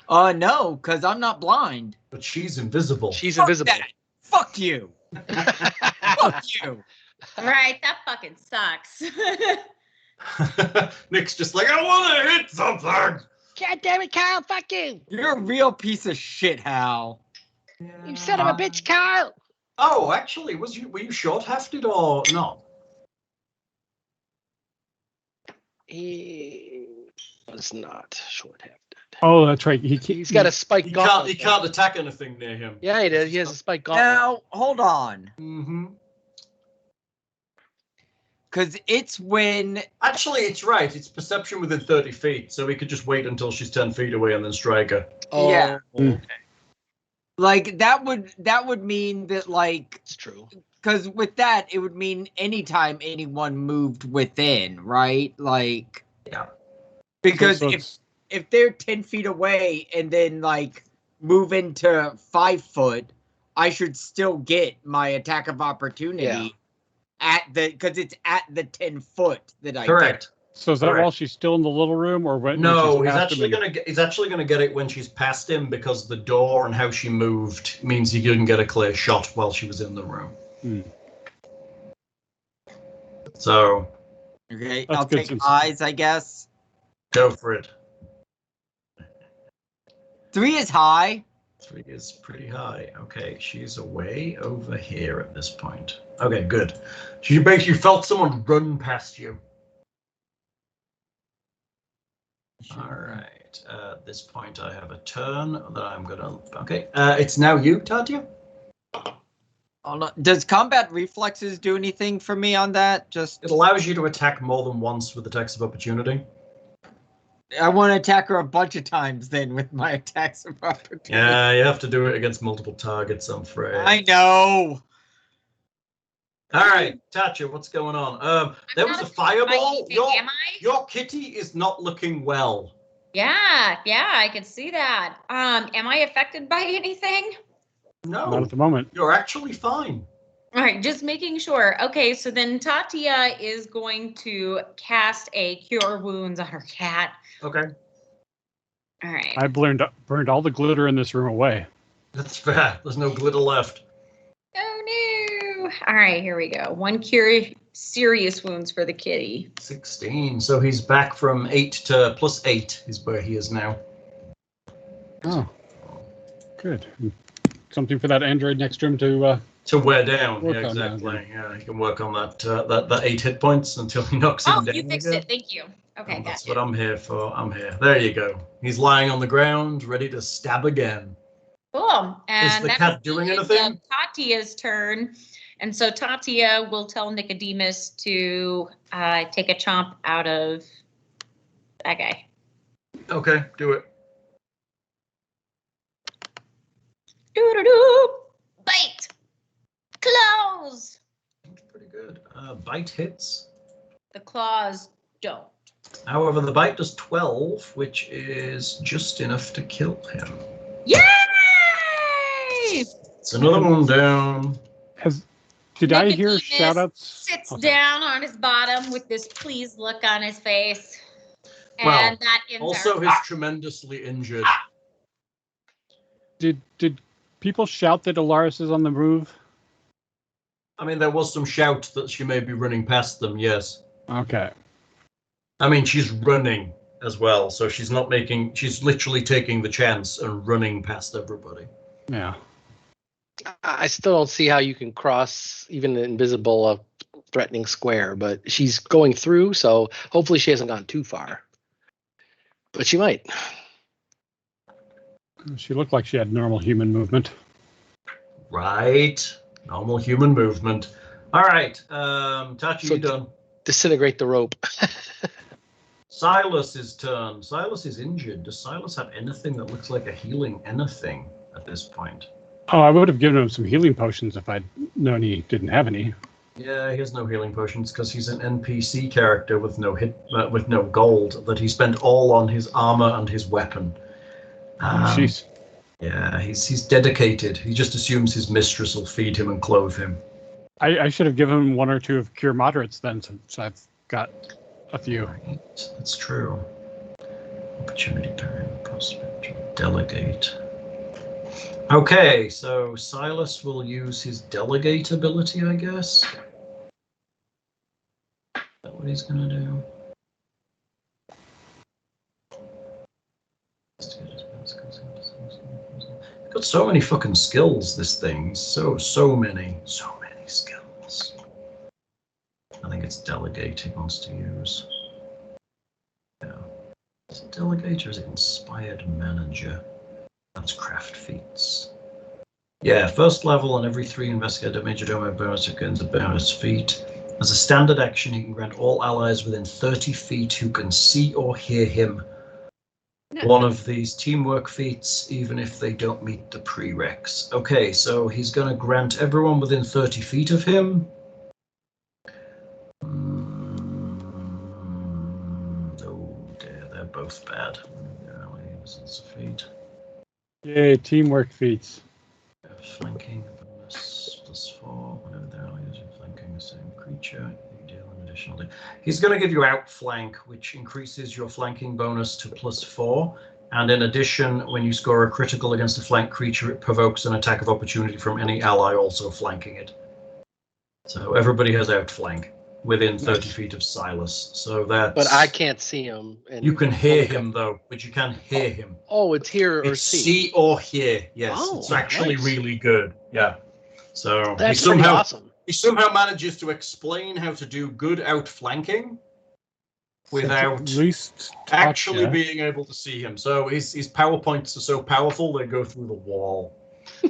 Speaker 1: No, because I'm not blind.
Speaker 2: but she's invisible.
Speaker 4: She's
Speaker 1: Fuck
Speaker 4: invisible.
Speaker 1: that. Fuck you. Fuck you.
Speaker 5: Right, that fucking sucks.
Speaker 2: Nick's just like, I want to hit something.
Speaker 4: God damn it, Kyle, fuck you.
Speaker 1: You're a real piece of shit, Hal.
Speaker 4: You son of a bitch, Kyle.
Speaker 2: Oh, actually, were you short-hafted or not?
Speaker 4: He was not short-handed.
Speaker 3: Oh, that's right.
Speaker 4: He's got a spike
Speaker 2: He
Speaker 4: gauntlet.
Speaker 2: can't attack anything near him.
Speaker 4: Yeah, he does. He has a spike gauntlet.
Speaker 1: Now, hold on.
Speaker 2: Mm-hmm.
Speaker 1: Because it's when...
Speaker 2: Actually, it's right. It's perception within 30 feet, so we could just wait until she's 10 feet away and then strike her.
Speaker 4: Oh,
Speaker 1: Yeah.
Speaker 4: okay.
Speaker 1: Like, that would mean that, like...
Speaker 4: It's true.
Speaker 1: Because with that, it would mean anytime anyone moved within, right? Like...
Speaker 2: Yeah.
Speaker 1: Because
Speaker 3: So
Speaker 1: if they're 10 feet away and then, like, move into 5 foot, I should still get my attack of opportunity because it's at the 10 foot that I
Speaker 2: Correct.
Speaker 3: So is that
Speaker 2: Correct.
Speaker 3: while she's still in the little room, or when?
Speaker 2: No,
Speaker 3: when
Speaker 2: he's
Speaker 3: she's past him
Speaker 2: actually gonna get it when she's past him because the door and how she moved means he couldn't get a clear shot while she was in the room.
Speaker 3: Hmm.
Speaker 2: So
Speaker 1: Okay,
Speaker 3: That's
Speaker 1: I'll
Speaker 3: good
Speaker 1: take
Speaker 3: since-
Speaker 1: eyes, I guess.
Speaker 2: go for it.
Speaker 1: 3 is high.
Speaker 2: 3 is pretty high. Okay, she's away over here at this point. Okay, good. You basically felt someone run past you. All right. At this point, I have a turn that I'm gonna. Okay. It's now you, Tatia.
Speaker 1: Oh, no. Does combat reflexes do anything for me on that? Just
Speaker 2: It allows you to attack more than once with attacks of opportunity.
Speaker 1: I want to attack her a bunch of times then with my attacks of opportunity.
Speaker 2: Yeah, you have to do it against multiple targets, I'm afraid.
Speaker 1: I know.
Speaker 2: All right, Tatia, what's going on? There was a fireball.
Speaker 5: Am I?
Speaker 2: Your kitty is not looking well.
Speaker 5: Yeah, I can see that. Am I affected by anything?
Speaker 3: Not
Speaker 2: No,
Speaker 3: at the moment.
Speaker 2: you're actually fine.
Speaker 5: All right, just making sure. Okay, so then Tatia is going to cast a Cure Wounds on her cat.
Speaker 2: Okay,
Speaker 5: All right.
Speaker 3: I burned all the glitter in this room away.
Speaker 2: that's fair. There's no glitter left.
Speaker 5: Oh no! All right, here we go. 1 Cure Serious Wounds for the kitty.
Speaker 2: 16. So he's back from 8 to +8 is where he is now.
Speaker 3: Oh, good. Something for that android next to him to.
Speaker 2: To wear down.
Speaker 3: Work
Speaker 2: Yeah,
Speaker 3: on that,
Speaker 2: exactly. Yeah, he can work on that 8 hit points until he knocks him
Speaker 5: Oh,
Speaker 2: down.
Speaker 5: you fixed
Speaker 2: again.
Speaker 5: it. Thank you. Okay,
Speaker 2: And that's
Speaker 5: gotcha.
Speaker 2: what I'm here for. I'm here. There you go. He's lying on the ground, ready to stab again.
Speaker 5: Cool. And
Speaker 2: the
Speaker 5: that
Speaker 2: cat doing
Speaker 5: is
Speaker 2: anything?
Speaker 5: Tatia's turn. And so Tatia will tell Nicodemus to take a chomp out of that guy.
Speaker 2: Okay, do it.
Speaker 5: Doo-doo-doo. Bite. Claws.
Speaker 2: Pretty good. Bite hits.
Speaker 5: The claws don't.
Speaker 2: However, the bite does 12, which is just enough to kill him.
Speaker 5: Yay!
Speaker 2: It's another one down.
Speaker 3: Did I hear
Speaker 5: Nicodemus
Speaker 3: shout outs?
Speaker 5: Sits down on his bottom with this pleased look on his face. And
Speaker 2: Well,
Speaker 5: that ends
Speaker 2: Also,
Speaker 5: our
Speaker 2: he's tremendously injured.
Speaker 3: Did people shout that Alaris is on the move?
Speaker 2: I mean, there was some shout that she may be running past them, yes.
Speaker 3: Okay.
Speaker 2: I mean, she's running as well, so she's not making, she's literally taking the chance and running past everybody.
Speaker 3: Yeah.
Speaker 4: I still don't see how you can cross even an invisible threatening square, but she's going through, so hopefully she hasn't gone too far. But she might.
Speaker 3: She looked like she had normal human movement.
Speaker 2: Right. Normal human movement. All right. Tachi,
Speaker 4: So-
Speaker 2: you done.
Speaker 4: Disintegrate the rope.
Speaker 2: Silas's turn. Silas is injured. Does Silas have anything that looks like a healing anything at this point?
Speaker 3: Oh, I would have given him some healing potions if I'd known he didn't have any.
Speaker 2: Yeah, he has no healing potions because he's an NPC character with no with no gold that he spent all on his armor and his weapon.
Speaker 3: Jeez.
Speaker 2: Yeah, he's dedicated. He just assumes his mistress will feed him and clothe him.
Speaker 3: I should have given him 1 or 2 of Cure Moderates then, since I've got a few.
Speaker 2: Right, that's true. Opportunity time, prospect, delegate. Okay, so Silas will use his delegate ability, I guess. Is that what he's gonna do? He's got so many fucking skills, this thing. So many skills. I think it's delegate he wants to use. Yeah. Is it delegate or is it inspired manager? That's craft feats. Yeah, first level on every 3 investigator major domain bonus against the bonus feat. As a standard action, he can grant all allies within 30 feet who can see or hear him one of these teamwork feats, even if they don't meet the prereqs. Okay, so he's going to grant everyone within 30 feet of him. Oh dear, they're both bad. Feet.
Speaker 3: Yay, teamwork feats.
Speaker 2: Flanking bonus +4. Whenever they're using flanking the same creature, you deal an additional damage. He's going to give you outflank, which increases your flanking bonus to +4. And in addition, when you score a critical against a flank creature, it provokes an attack of opportunity from any ally also flanking it. So everybody has outflank within 30 feet of Silas. So that's.
Speaker 4: But I can't see him. And
Speaker 2: you can hear him though, but you can hear him.
Speaker 4: Oh, it's hear or
Speaker 2: It's
Speaker 4: see.
Speaker 2: see or hear. Yes,
Speaker 4: Oh,
Speaker 2: it's actually
Speaker 4: nice.
Speaker 2: really good. Yeah. So
Speaker 4: That's pretty awesome.
Speaker 2: He somehow manages to explain how to do good outflanking without
Speaker 3: At least
Speaker 2: actually being able to see him. So his PowerPoints are so powerful they go through the wall.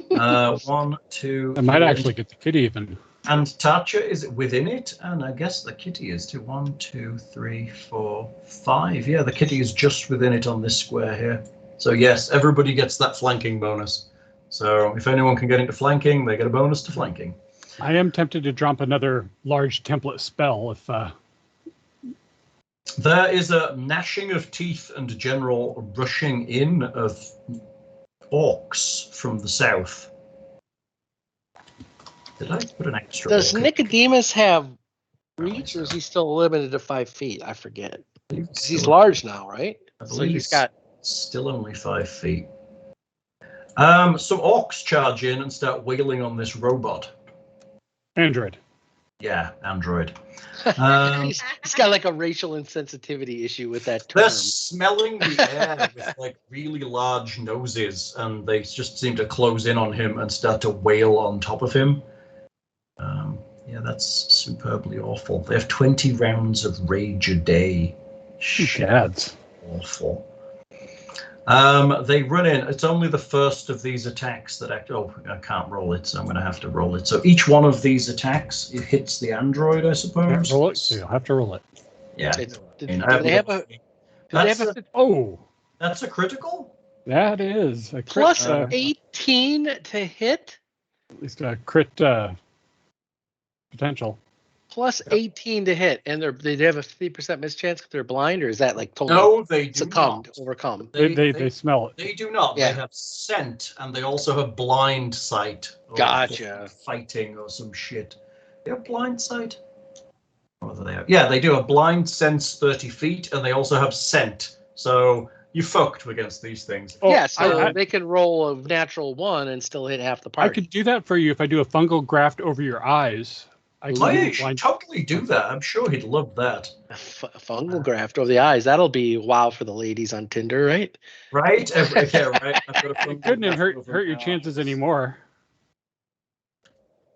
Speaker 2: 1, 2.
Speaker 3: I might actually get the kitty even.
Speaker 2: And Tatia is within it, and I guess the kitty is too. 1, 2, 3, 4, 5. Yeah, the kitty is just within it on this square here. So yes, everybody gets that flanking bonus. So if anyone can get into flanking, they get a bonus to flanking.
Speaker 3: I am tempted to drop another large template spell if.
Speaker 2: There is a gnashing of teeth and general rushing in of orcs from the south. Did I put an extra?
Speaker 4: Does
Speaker 2: orc?
Speaker 4: Nicodemus have reach, or is he still limited to 5 feet? I forget. He's large now, right? So he's got
Speaker 2: still only 5 feet. Some orcs charge in and start wailing on this robot.
Speaker 3: Android.
Speaker 2: Yeah, android.
Speaker 4: he's got like a racial insensitivity issue with that term.
Speaker 2: They're smelling the air with like really large noses, and they just seem to close in on him and start to wail on top of him. Yeah, that's superbly awful. They have 20 rounds of rage a day.
Speaker 3: Shit.
Speaker 2: Awful. They run in. It's only the first of these attacks that act. Oh, I can't roll it, so I'm going to have to roll it. So each one of these attacks, it hits the android, I suppose.
Speaker 3: Roll it, so you'll have to roll it.
Speaker 2: Yeah.
Speaker 4: Do they have a?
Speaker 3: Oh,
Speaker 2: that's a critical.
Speaker 3: that is a crit,
Speaker 4: Plus 18 to hit.
Speaker 3: At least a crit potential.
Speaker 4: Plus 18 to hit, and they have a 3% mischance because they're blind, or is that like totally
Speaker 2: No, they do
Speaker 4: succumbed,
Speaker 2: not.
Speaker 4: overcome?
Speaker 3: They smell it.
Speaker 2: They do not.
Speaker 4: Yeah.
Speaker 2: They have scent, and they also have blind sight. Or
Speaker 4: Gotcha.
Speaker 2: Fighting or some shit. They have blind sight. What do they have? Yeah, they do a blind sense 30 feet, and they also have scent. So you fucked against these things.
Speaker 3: Oh,
Speaker 4: yeah, so
Speaker 3: I-
Speaker 4: they can roll a natural 1 and still hit half the
Speaker 3: I
Speaker 4: party.
Speaker 3: could do that for you if I do a fungal graft over your eyes. I can
Speaker 2: Like,
Speaker 3: do blind-
Speaker 2: totally do that. I'm sure he'd love that.
Speaker 4: Fungal graft over the eyes. That'll be wow for the ladies on Tinder, right?
Speaker 2: Right? Yeah, right. I've got a
Speaker 3: It couldn't hurt your chances anymore.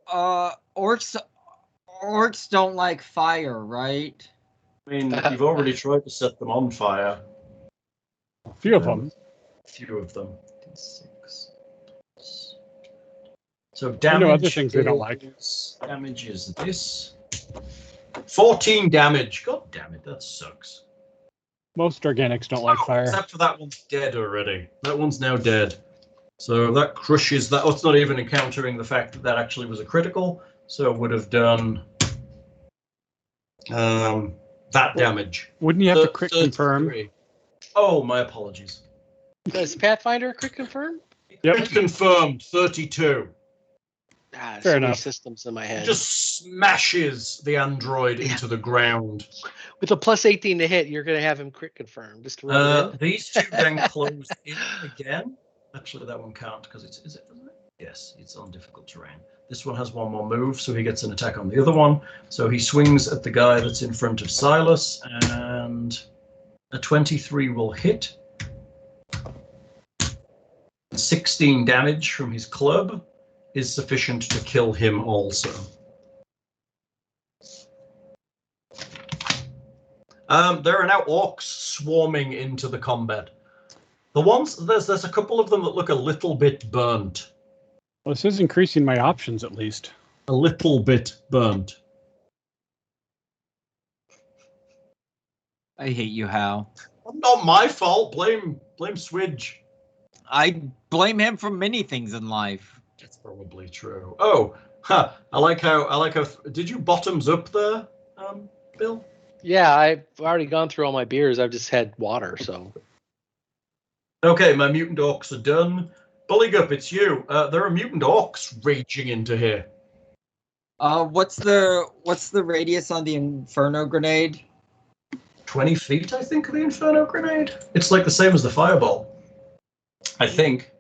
Speaker 1: Orcs don't like fire, right?
Speaker 2: I mean, you've already tried to set them on fire.
Speaker 3: A few of them.
Speaker 2: A few of them. 6. So
Speaker 3: I
Speaker 2: damage.
Speaker 3: know other things they don't like.
Speaker 2: Damage is this. 14 damage. God damn it, that sucks.
Speaker 3: Most organics don't like fire.
Speaker 2: Except for that one's dead already. That one's now dead. So that crushes that. Oh, it's not even encountering the fact that that actually was a critical. So it would have done that damage.
Speaker 3: Wouldn't you have to crit
Speaker 2: 33.
Speaker 3: confirm?
Speaker 2: Oh, my apologies.
Speaker 4: Does Pathfinder crit confirm?
Speaker 3: Yep.
Speaker 2: Crit confirmed, 32.
Speaker 4: There's
Speaker 3: Fair
Speaker 4: so many
Speaker 3: enough.
Speaker 4: systems in my head.
Speaker 2: Just smashes the android into the ground.
Speaker 4: With a plus 18 to hit, you're going to have him crit confirm. Just to roll it in.
Speaker 2: These two then close in again. Actually, that one can't because it's isn't it? Yes, it's on difficult terrain. This one has one more move, so he gets an attack on the other one. So he swings at the guy that's in front of Silas, and a 23 will hit. 16 damage from his club is sufficient to kill him also. There are now orcs swarming into the combat. The ones there's a couple of them that look a little bit burnt.
Speaker 3: Well, this is increasing my options at least.
Speaker 2: A little bit burnt.
Speaker 1: I hate you, Hal.
Speaker 2: Not my fault. Blame Swidge.
Speaker 1: I blame him for many things in life.
Speaker 2: That's probably true. Oh, I like how. Did you bottoms up there, Bill?
Speaker 4: Yeah, I've already gone through all my beers. I've just had water, so.
Speaker 2: Okay, my mutant orcs are done. Buligup, it's you. There are mutant orcs raging into here.
Speaker 1: What's the radius on the Inferno grenade?
Speaker 2: 20 feet, I think, of the Inferno grenade. It's like the same as the fireball. I think.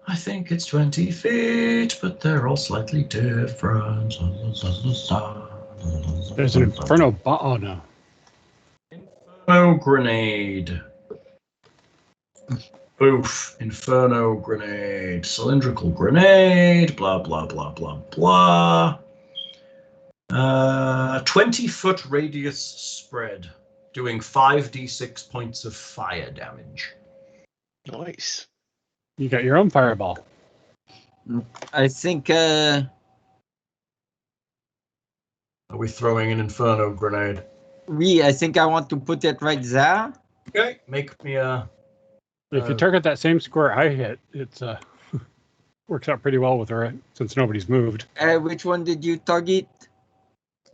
Speaker 2: I think it's 20 feet, but they're all slightly different.
Speaker 3: There's an Inferno bomb. Oh, no.
Speaker 2: Inferno grenade. Boof. Inferno grenade. Cylindrical grenade. Blah, blah, blah, blah, blah. 20-foot radius spread, doing 5d6 points of fire damage.
Speaker 4: Nice.
Speaker 3: You got your own fireball.
Speaker 1: I think,
Speaker 2: Are we throwing an Inferno grenade?
Speaker 1: I think I want to put it right there.
Speaker 2: Okay. Make me a...
Speaker 3: If you target that same square I hit, it's works out pretty well with her since nobody's moved.
Speaker 1: Which one did you target?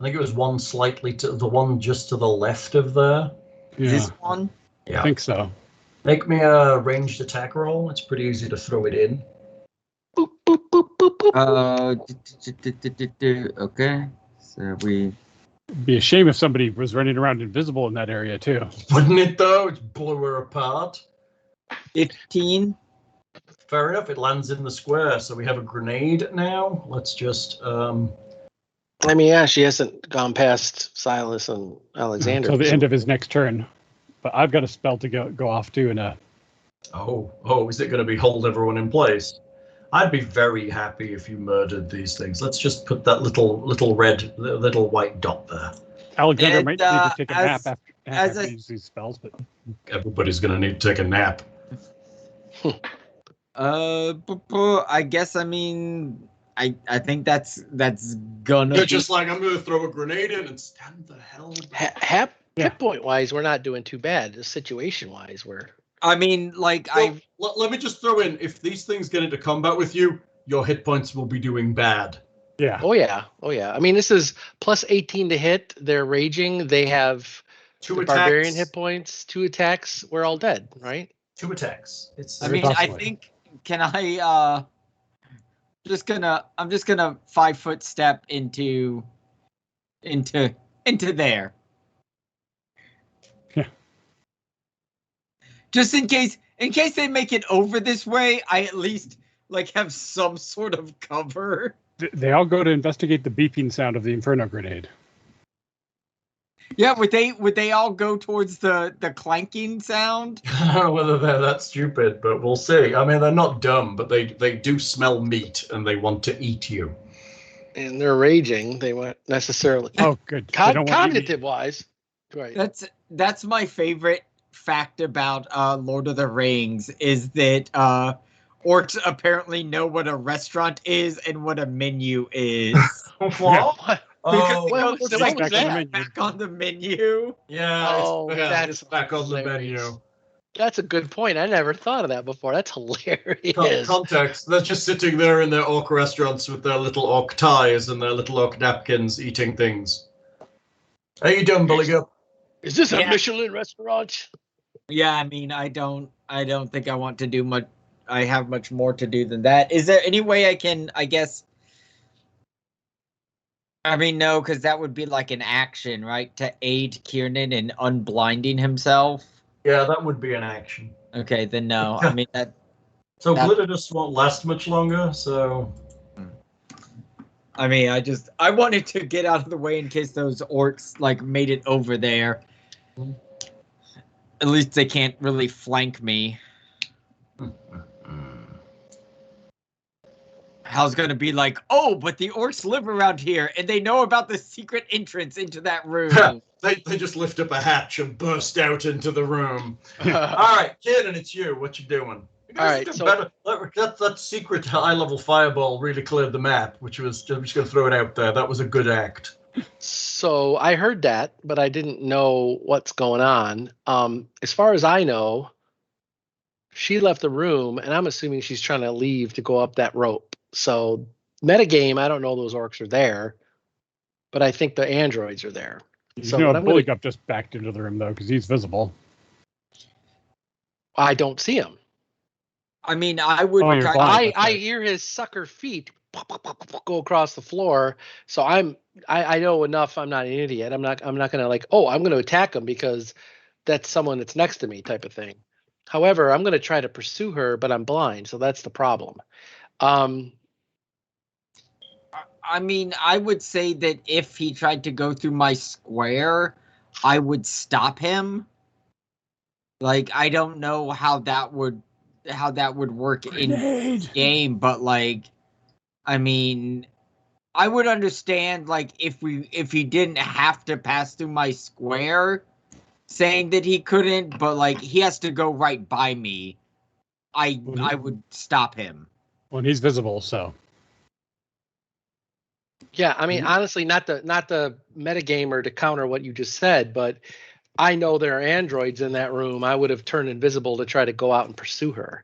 Speaker 2: I think it was one slightly to the one just to the left of there.
Speaker 3: Yeah,
Speaker 1: This one?
Speaker 2: Yeah.
Speaker 3: I think so.
Speaker 2: Make me a ranged attack roll. It's pretty easy to throw it in.
Speaker 4: Boop, boop, boop, boop, boop.
Speaker 1: Okay. So
Speaker 3: It'd be a shame if somebody was running around invisible in that area too.
Speaker 2: Wouldn't it though? It blew her apart.
Speaker 1: 15.
Speaker 2: Fair enough. It lands in the square. So we have a grenade now. Let's just...
Speaker 4: I mean, yeah, she hasn't gone past Silas and Alexander.
Speaker 3: Until the end of his next turn. But I've got a spell to go off too in a...
Speaker 2: Oh, is it going to be hold everyone in place? I'd be very happy if you murdered these things. Let's just put that little white dot there.
Speaker 3: Alexander
Speaker 1: And,
Speaker 3: might need to take a nap after
Speaker 1: I-
Speaker 3: he uses these spells, but
Speaker 2: Everybody's going to need to take a nap.
Speaker 1: I guess, I mean, I think that's gonna
Speaker 2: They're
Speaker 1: be...
Speaker 2: just like, I'm going to throw a grenade in and stand the hell back.
Speaker 4: Hit point wise, we're not doing too bad. Situation wise, we're.
Speaker 1: I mean, like,
Speaker 2: Let me just throw in, if these things get into combat with you, your hit points will be doing bad.
Speaker 3: yeah.
Speaker 4: Oh yeah. I mean, this is plus 18 to hit. They're raging. They have
Speaker 2: 2
Speaker 4: the
Speaker 2: attacks.
Speaker 4: barbarian hit points. 2 attacks. We're all dead, right?
Speaker 2: 2 attacks. It's.
Speaker 1: I mean,
Speaker 3: possibly.
Speaker 1: I think, can I, I'm just gonna 5-foot step into there.
Speaker 3: Yeah.
Speaker 1: Just in case they make it over this way, I at least like have some sort of cover.
Speaker 3: They all go to investigate the beeping sound of the Inferno grenade.
Speaker 1: Yeah, would they all go towards the clanking sound?
Speaker 2: I don't know whether they're that stupid, but we'll see. I mean, they're not dumb, but they do smell meat and they want to eat you.
Speaker 4: And they're raging. They weren't necessarily
Speaker 3: Oh, good. They don't want to eat me.
Speaker 4: cognitive wise. Right.
Speaker 1: That's my favorite fact about Lord of the Rings is that orcs apparently know what a restaurant is and what a menu is.
Speaker 2: What?
Speaker 1: Because
Speaker 4: what was
Speaker 1: like
Speaker 3: back on the menu.
Speaker 1: back on the menu.
Speaker 2: Yeah,
Speaker 4: Oh,
Speaker 2: it's
Speaker 4: that's
Speaker 2: back on the
Speaker 4: hilarious.
Speaker 2: menu.
Speaker 4: That's a good point. I never thought of that before. That's hilarious.
Speaker 2: Context, they're just sitting there in their orc restaurants with their little orc ties and their little orc napkins eating things. How you doing, Buligup?
Speaker 4: Is this a
Speaker 1: Yeah.
Speaker 4: Michelin restaurant?
Speaker 1: Yeah, I mean, I don't think I want to do much. I have much more to do than that. Is there any way I can, I guess? I mean, no, because that would be like an action, right? To aid Kiernan in unblinding himself.
Speaker 2: Yeah, that would be an action.
Speaker 1: Okay, then no. I mean that.
Speaker 2: So
Speaker 1: That-
Speaker 2: glitter just won't last much longer, so...
Speaker 1: I mean, I wanted to get out of the way in case those orcs like made it over there. At least they can't really flank me. Hal's gonna be like, oh, but the orcs live around here and they know about the secret entrance into that room.
Speaker 2: They just lift up a hatch and burst out into the room. All right, Kiernan, it's you. What you doing?
Speaker 4: All right, so
Speaker 2: that secret high-level fireball really cleared the map, which was, I'm just going to throw it out there. That was a good act.
Speaker 4: so I heard that, but I didn't know what's going on. As far as I know, she left the room, and I'm assuming she's trying to leave to go up that rope. So metagame, I don't know those orcs are there, but I think the androids are there. So what I'm going
Speaker 3: Buligup just backed into the room though because he's visible.
Speaker 4: I don't see him.
Speaker 1: I mean, I would.
Speaker 3: Oh, you're blind.
Speaker 4: I hear his sucker feet go across the floor. So I know enough. I'm not an idiot. I'm not gonna like, oh, I'm gonna attack him because that's someone that's next to me type of thing. However, I'm gonna try to pursue her, but I'm blind, so that's the problem.
Speaker 1: I mean, I would say that if he tried to go through my square, I would stop him. Like, I don't know how that would work in this game, but like, I mean, I would understand like if he didn't have to pass through my square, saying that he couldn't, but like he has to go right by me. I would stop him.
Speaker 3: Well, he's visible, so.
Speaker 4: Yeah, I mean, honestly, not the metagamer to counter what you just said, but I know there are androids in that room. I would have turned invisible to try to go out and pursue her.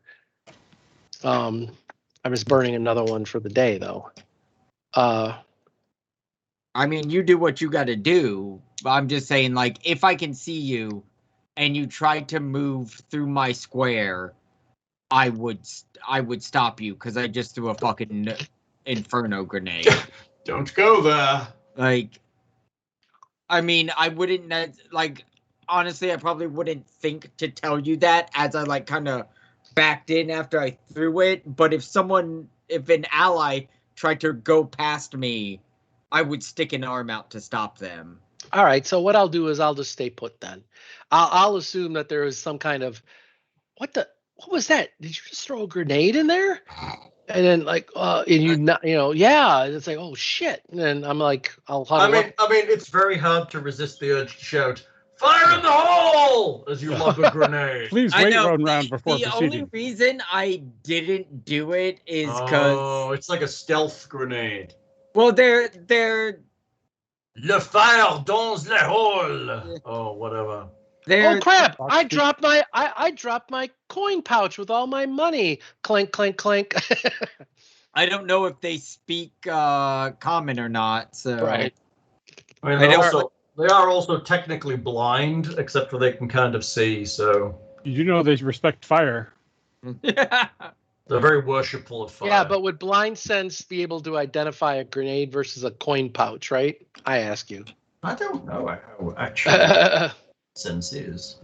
Speaker 4: I was burning another one for the day, though.
Speaker 1: I mean, you do what you got to do. But I'm just saying, like, if I can see you, and you try to move through my square, I would stop you because I just threw a fucking inferno grenade.
Speaker 2: Don't go there.
Speaker 1: Like, I mean, I wouldn't like. Honestly, I probably wouldn't think to tell you that as I like kind of backed in after I threw it. But if an ally tried to go past me, I would stick an arm out to stop them.
Speaker 4: All right, so what I'll do is I'll just stay put then. I'll assume that there is some kind of what was that? Did you just throw a grenade in there? And then like and you not yeah, it's like, oh shit. And then I'm like, I
Speaker 2: mean it's very hard to resist the urge to shout, "Fire in the hole!" as you lob a grenade.
Speaker 3: Please wait one round before
Speaker 1: the
Speaker 3: proceeding.
Speaker 1: The only reason I didn't do it is because
Speaker 2: it's like a stealth grenade.
Speaker 1: Well, they're
Speaker 2: Le fire dans le hole. Oh, whatever.
Speaker 4: Oh crap! I dropped my coin pouch with all my money. Clank, clank, clank.
Speaker 1: I don't know if they speak common or not. So
Speaker 4: right.
Speaker 2: I mean, they are also technically blind, except for they can kind of see. So
Speaker 3: you know they respect fire.
Speaker 2: They're very worshipful of fire.
Speaker 4: Yeah, but would blind sense be able to identify a grenade versus a coin pouch? Right? I ask you.
Speaker 2: I don't know how actually. Sense is.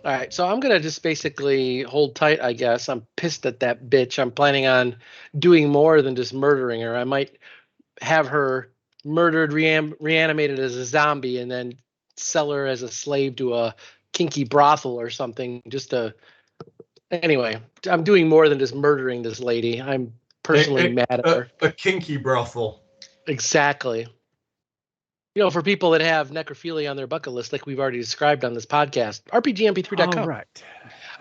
Speaker 4: All right, so I'm gonna just basically hold tight, I guess. I'm pissed at that bitch. I'm planning on doing more than just murdering her. I might have her murdered, reanimated as a zombie, and then sell her as a slave to a kinky brothel or something. Anyway, I'm doing more than just murdering this lady. I'm personally mad at her.
Speaker 2: A kinky brothel.
Speaker 4: Exactly. For people that have necrophilia on their bucket list, like we've already described on this podcast, rpgmp3.com.
Speaker 3: All right.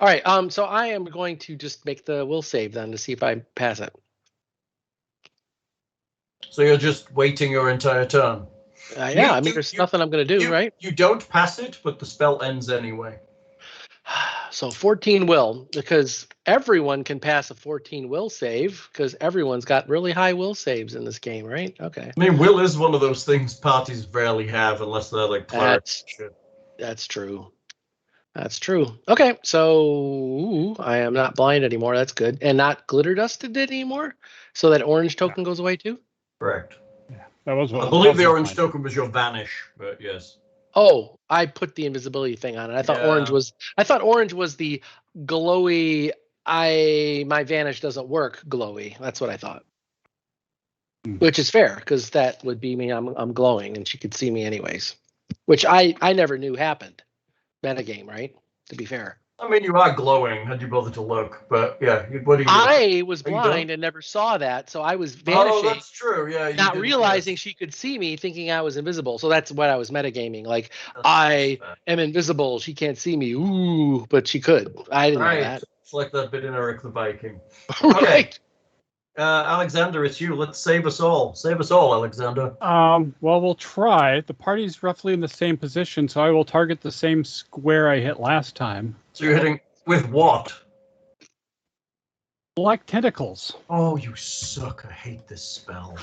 Speaker 4: All right. So I am going to just make the will save then to see if I pass it.
Speaker 2: So you're just waiting your entire turn.
Speaker 4: Yeah, I mean, there's nothing I'm going to do, right?
Speaker 2: You don't pass it, but the spell ends anyway.
Speaker 4: So 14 will, because everyone can pass a 14 will save, because everyone's got really high will saves in this game, right? Okay.
Speaker 2: I mean, will is one of those things parties rarely have unless they're like clerics.
Speaker 4: That's true. That's true. Okay, so I am not blind anymore. That's good. And not glitter dusted anymore? So that orange token goes away too?
Speaker 2: Correct.
Speaker 3: Yeah, that was what
Speaker 2: I believe the orange token was your vanish, but yes.
Speaker 4: Oh, I put the invisibility thing on it. I thought orange was the glowy my vanish doesn't work glowy. That's what I thought. Which is fair, because that would be me. I'm glowing and she could see me anyways. Which I never knew happened. Metagame, right? To be fair.
Speaker 2: I mean, you are glowing had you bothered to look, but yeah, what do you do?
Speaker 4: I was blind and never saw that, so I was vanishing.
Speaker 2: Oh, that's true. Yeah,
Speaker 4: not realizing she could see me, thinking I was invisible. So that's what I was metagaming. Like, I am invisible. She can't see me. Ooh, but she could. I didn't know that.
Speaker 2: It's like that bit in Eric the Viking.
Speaker 4: Right.
Speaker 2: Alexander, it's you. Let's save us all. Save us all, Alexander.
Speaker 3: Well, we'll try. The party's roughly in the same position, so I will target the same square I hit last time.
Speaker 2: So you're hitting with what?
Speaker 3: Black tentacles.
Speaker 2: Oh, you suck. I hate this spell.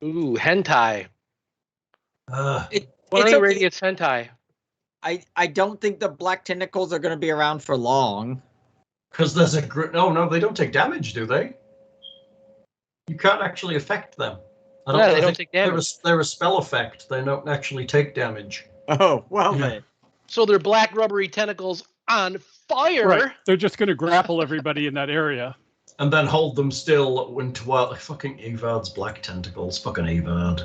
Speaker 4: Ooh, hentai. 20
Speaker 1: It's okay.
Speaker 4: radius hentai.
Speaker 1: I don't think the black tentacles are going to be around for long.
Speaker 2: Because there's a no, they don't take damage, do they? You can't actually affect them.
Speaker 4: They don't take damage.
Speaker 2: They're a spell effect. They don't actually take damage.
Speaker 1: Oh, well then.
Speaker 4: So they're black rubbery tentacles on fire.
Speaker 3: Right. They're just going to grapple everybody in that area.
Speaker 2: And then hold them still while fucking Evard's black tentacles. Fucking Evard.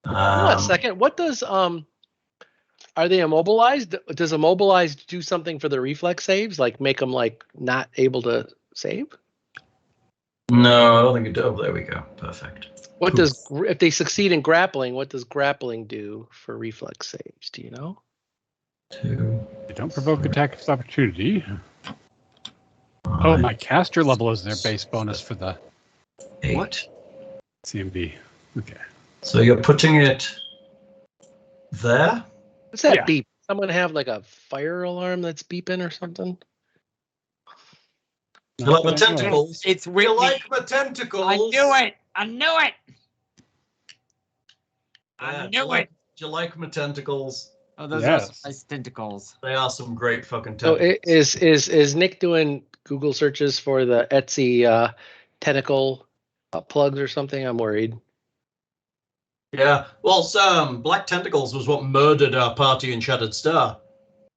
Speaker 4: Hold on a second. What does are they immobilized? Does immobilized do something for the reflex saves? Like make them like not able to save?
Speaker 2: No, I don't think it does. Oh, there we go. Perfect.
Speaker 4: What does if they succeed in grappling? What does grappling do for reflex saves? Do you know?
Speaker 2: 2.
Speaker 3: They don't provoke attack of opportunity. Oh, my caster level is their base bonus for the
Speaker 2: 8.
Speaker 3: What? CMB. Okay.
Speaker 2: So you're putting it there?
Speaker 4: What's that
Speaker 3: Yeah.
Speaker 4: beep? Someone have like a fire alarm that's beeping or something?
Speaker 2: You like my tentacles?
Speaker 1: It's
Speaker 2: You
Speaker 1: Whitney.
Speaker 2: like my tentacles?
Speaker 1: I knew it. I knew it.
Speaker 2: Yeah,
Speaker 1: I knew it.
Speaker 2: Do you like my tentacles?
Speaker 1: Oh, those
Speaker 3: Yes.
Speaker 1: are nice tentacles.
Speaker 2: They are some great fucking
Speaker 4: So
Speaker 2: tentacles.
Speaker 4: is Nick doing Google searches for the Etsy tentacle plugs or something? I'm worried.
Speaker 2: Yeah. Well, Black Tentacles was what murdered our party in Shattered Star.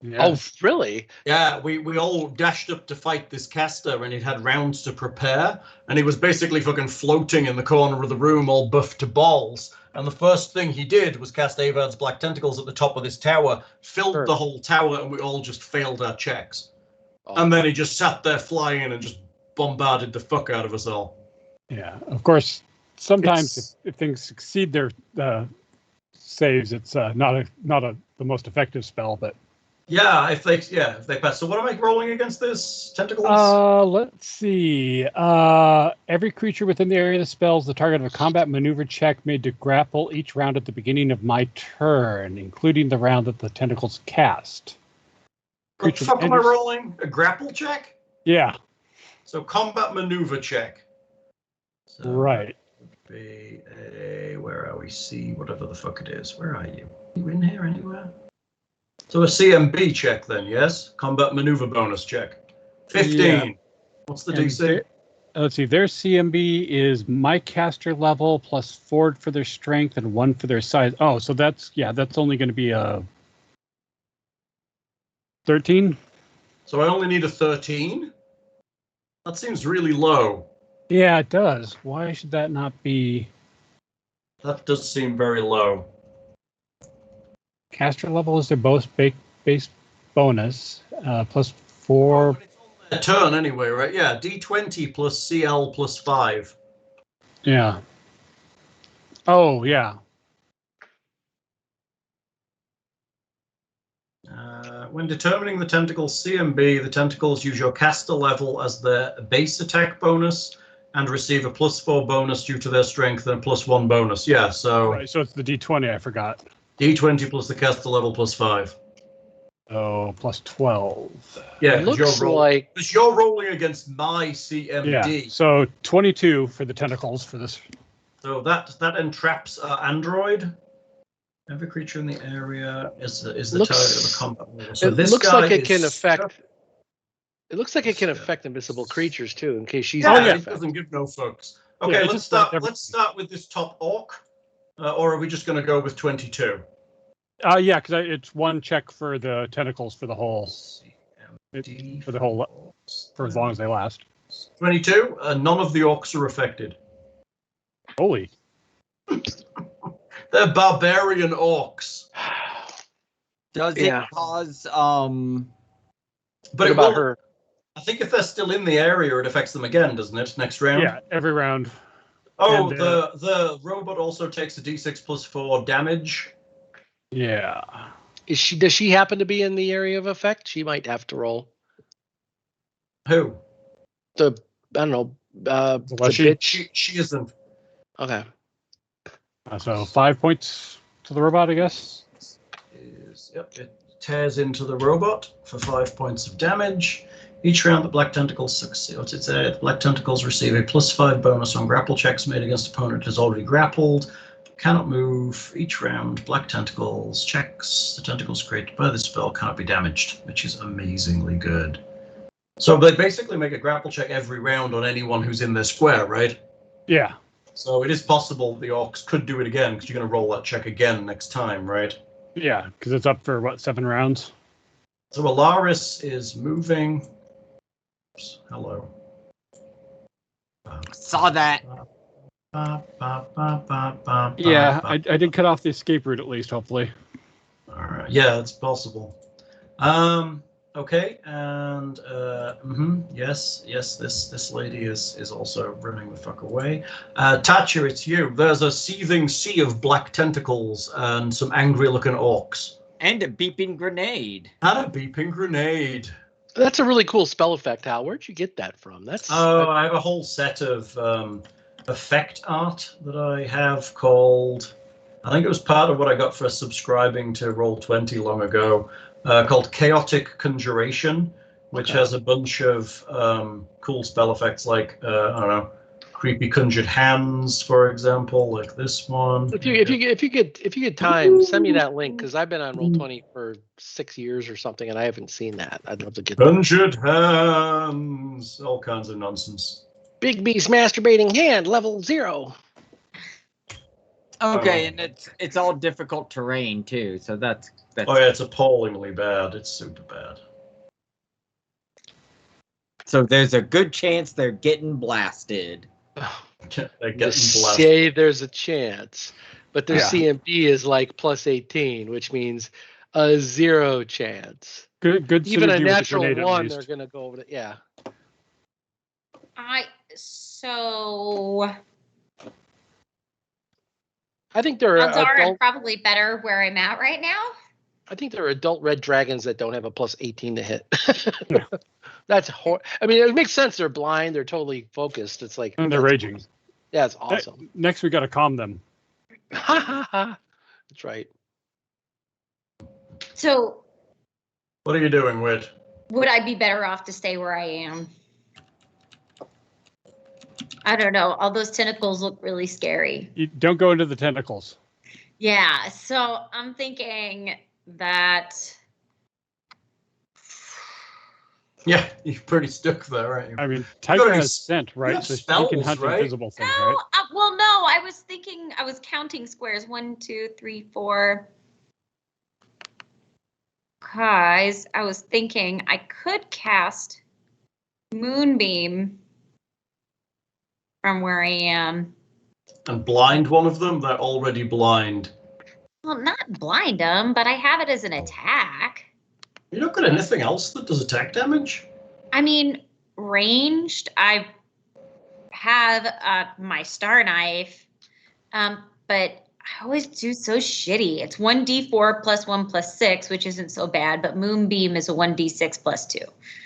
Speaker 3: Yeah.
Speaker 4: Oh, really?
Speaker 2: Yeah, we all dashed up to fight this caster, and he'd had rounds to prepare, and he was basically fucking floating in the corner of the room, all buffed to balls. And the first thing he did was cast Avard's Black Tentacles at the top of this tower, filled
Speaker 4: Sure.
Speaker 2: the whole tower, and we all just failed our checks.
Speaker 4: Oh.
Speaker 2: And then he just sat there flying and just bombarded the fuck out of us all.
Speaker 3: Yeah. Of course, sometimes if things succeed their saves, it's not the most effective spell, but.
Speaker 2: Yeah, if they pass. So what am I rolling against this? Tentacles?
Speaker 3: Let's see. Every creature within the area of the spell is the target of a combat maneuver check made to grapple each round at the beginning of my turn, including the round that the tentacles cast.
Speaker 2: What the fuck am I rolling? A grapple check?
Speaker 3: Yeah.
Speaker 2: So combat maneuver check. So
Speaker 3: Right.
Speaker 2: that would be where are we? C, whatever the fuck it is. Where are you? Are you in here anywhere? So a CMB check then, yes? Combat maneuver bonus check. 15.
Speaker 3: Yeah.
Speaker 2: What's the
Speaker 3: And
Speaker 2: DC?
Speaker 3: Let's see. Their CMB is my caster level plus 4 for their strength and 1 for their size. Oh, so that's only going to be a 13.
Speaker 2: So I only need a 13? That seems really low.
Speaker 3: Yeah, it does. Why should that not be?
Speaker 2: That does seem very low.
Speaker 3: Caster level is their base bonus, plus 4.
Speaker 2: But it's on their turn anyway, right? Yeah, D20 plus CL plus 5.
Speaker 3: Yeah. Oh, yeah.
Speaker 2: When determining the tentacle's CMB, the tentacles use your caster level as their base attack bonus and receive a plus 4 bonus due to their strength and a plus 1 bonus. Yeah, so
Speaker 3: Right, so it's the D20, I forgot.
Speaker 2: D20 plus the caster level plus 5.
Speaker 3: Oh, plus 12.
Speaker 2: Yeah,
Speaker 4: It looks like
Speaker 2: because you're rolling against my CMD.
Speaker 3: Yeah, so 22 for the tentacles for this.
Speaker 2: So that entraps android. Every creature in the area is the target of a combat level. So
Speaker 4: it
Speaker 2: this
Speaker 4: looks
Speaker 2: guy
Speaker 4: like it can
Speaker 2: is
Speaker 4: affect. It looks like it can affect invisible creatures too, in case she's.
Speaker 2: Yeah,
Speaker 4: not
Speaker 2: it
Speaker 4: affected.
Speaker 2: doesn't give no fucks. Okay,
Speaker 3: Yeah, it
Speaker 2: let's
Speaker 3: just
Speaker 2: start.
Speaker 3: like
Speaker 2: Let's start with this top orc, or are we just going to go with 22?
Speaker 3: Yeah, because it's 1 check for the tentacles for the whole, for the whole, for as long as they last.
Speaker 2: 22. None of the orcs are affected.
Speaker 3: Holy.
Speaker 2: They're barbarian orcs.
Speaker 1: Does
Speaker 4: Yeah.
Speaker 1: it cause
Speaker 2: But
Speaker 4: What
Speaker 2: it
Speaker 4: about
Speaker 2: will,
Speaker 4: her?
Speaker 2: I think if they're still in the area, it affects them again, doesn't it? Next round.
Speaker 3: Yeah, every round.
Speaker 2: Oh,
Speaker 3: And,
Speaker 2: the robot also takes a D6 plus 4 damage.
Speaker 3: Yeah.
Speaker 4: Does she happen to be in the area of effect? She might have to roll.
Speaker 2: Who?
Speaker 4: I don't know. The
Speaker 3: Leshy?
Speaker 4: bitch.
Speaker 2: She isn't.
Speaker 4: Okay.
Speaker 3: So 5 points to the robot, I guess.
Speaker 2: Yep, it tears into the robot for 5 points of damage. Each round, the black tentacles succeed. What's it say? Black tentacles receive a +5 bonus on grapple checks made against opponent is already grappled. Cannot move. Each round, black tentacles checks. The tentacles created by the spell cannot be damaged, which is amazingly good. So they basically make a grapple check every round on anyone who's in their square, right?
Speaker 3: Yeah.
Speaker 2: So it is possible the orcs could do it again because you're going to roll that check again next time, right?
Speaker 3: Yeah, because it's up for, what, 7 rounds?
Speaker 2: So Alaris is moving. Oops, hello.
Speaker 1: Saw that.
Speaker 3: Yeah, I did cut off the escape route at least, hopefully.
Speaker 2: All right. Yeah, it's possible. Okay, and yes, this lady is also running the fuck away. Tatia, it's you. There's a seething sea of black tentacles and some angry-looking orcs.
Speaker 1: And a beeping grenade.
Speaker 2: And a beeping grenade.
Speaker 4: That's a really cool spell effect, Hal. Where'd you get that from?
Speaker 2: I have a whole set of effect art that I have called. I think it was part of what I got for subscribing to Roll20 long ago. Called Chaotic Conjuration, which has a bunch of cool spell effects like I don't know, creepy conjured hands, for example, like this one.
Speaker 4: If you get time, send me that link because I've been on Roll20 for 6 years or something, and I haven't seen that. I'd love to get that.
Speaker 2: Conjured hands, all kinds of nonsense.
Speaker 4: Big Beast masturbating hand, level 0.
Speaker 1: Okay, and it's all difficult terrain too, so that's.
Speaker 2: Oh yeah, it's appallingly bad. It's super bad.
Speaker 1: So there's a good chance they're getting blasted.
Speaker 2: They're getting
Speaker 4: Just
Speaker 2: blasted.
Speaker 4: say there's a chance, but their
Speaker 3: Yeah.
Speaker 4: CMP is like +18, which means a 0 chance.
Speaker 3: Good
Speaker 4: Even a
Speaker 3: synergy with the
Speaker 4: natural
Speaker 3: grenade, at
Speaker 4: 1,
Speaker 3: least.
Speaker 4: they're gonna go over it. Yeah. I think there are
Speaker 5: Odds are I'm
Speaker 4: adult.
Speaker 5: probably better where I'm at right now.
Speaker 4: I think there are adult red dragons that don't have a +18 to hit. That's I mean, it makes sense. They're blind. They're totally focused. It's like
Speaker 3: And they're raging.
Speaker 4: Yeah, it's awesome.
Speaker 3: Next, we got to calm them.
Speaker 4: That's right.
Speaker 5: So
Speaker 2: What are you doing, Whit?
Speaker 5: would I be better off to stay where I am? I don't know. All those tentacles look really scary.
Speaker 3: You don't go into the tentacles.
Speaker 5: Yeah, so I'm thinking that.
Speaker 2: Yeah, you're pretty stuck there, aren't you?
Speaker 3: I mean,
Speaker 2: got
Speaker 3: Tiger
Speaker 2: any
Speaker 3: has scent, right?
Speaker 2: have
Speaker 3: So she
Speaker 2: spells,
Speaker 3: can hunt
Speaker 2: right?
Speaker 3: invisible things,
Speaker 5: No,
Speaker 3: right?
Speaker 5: well, no. I was thinking. I was counting squares. 1, 2, 3, 4. Guys, I was thinking I could cast Moonbeam from where I am.
Speaker 2: And blind one of them? They're already blind.
Speaker 5: Well, not blind them, but I have it as an attack.
Speaker 2: You don't got anything else that does attack damage?
Speaker 5: I mean, ranged. I have my star knife, but I always do so shitty. It's 1d4 + 1 + 6, which isn't so bad, but Moonbeam is a 1d6 + 2.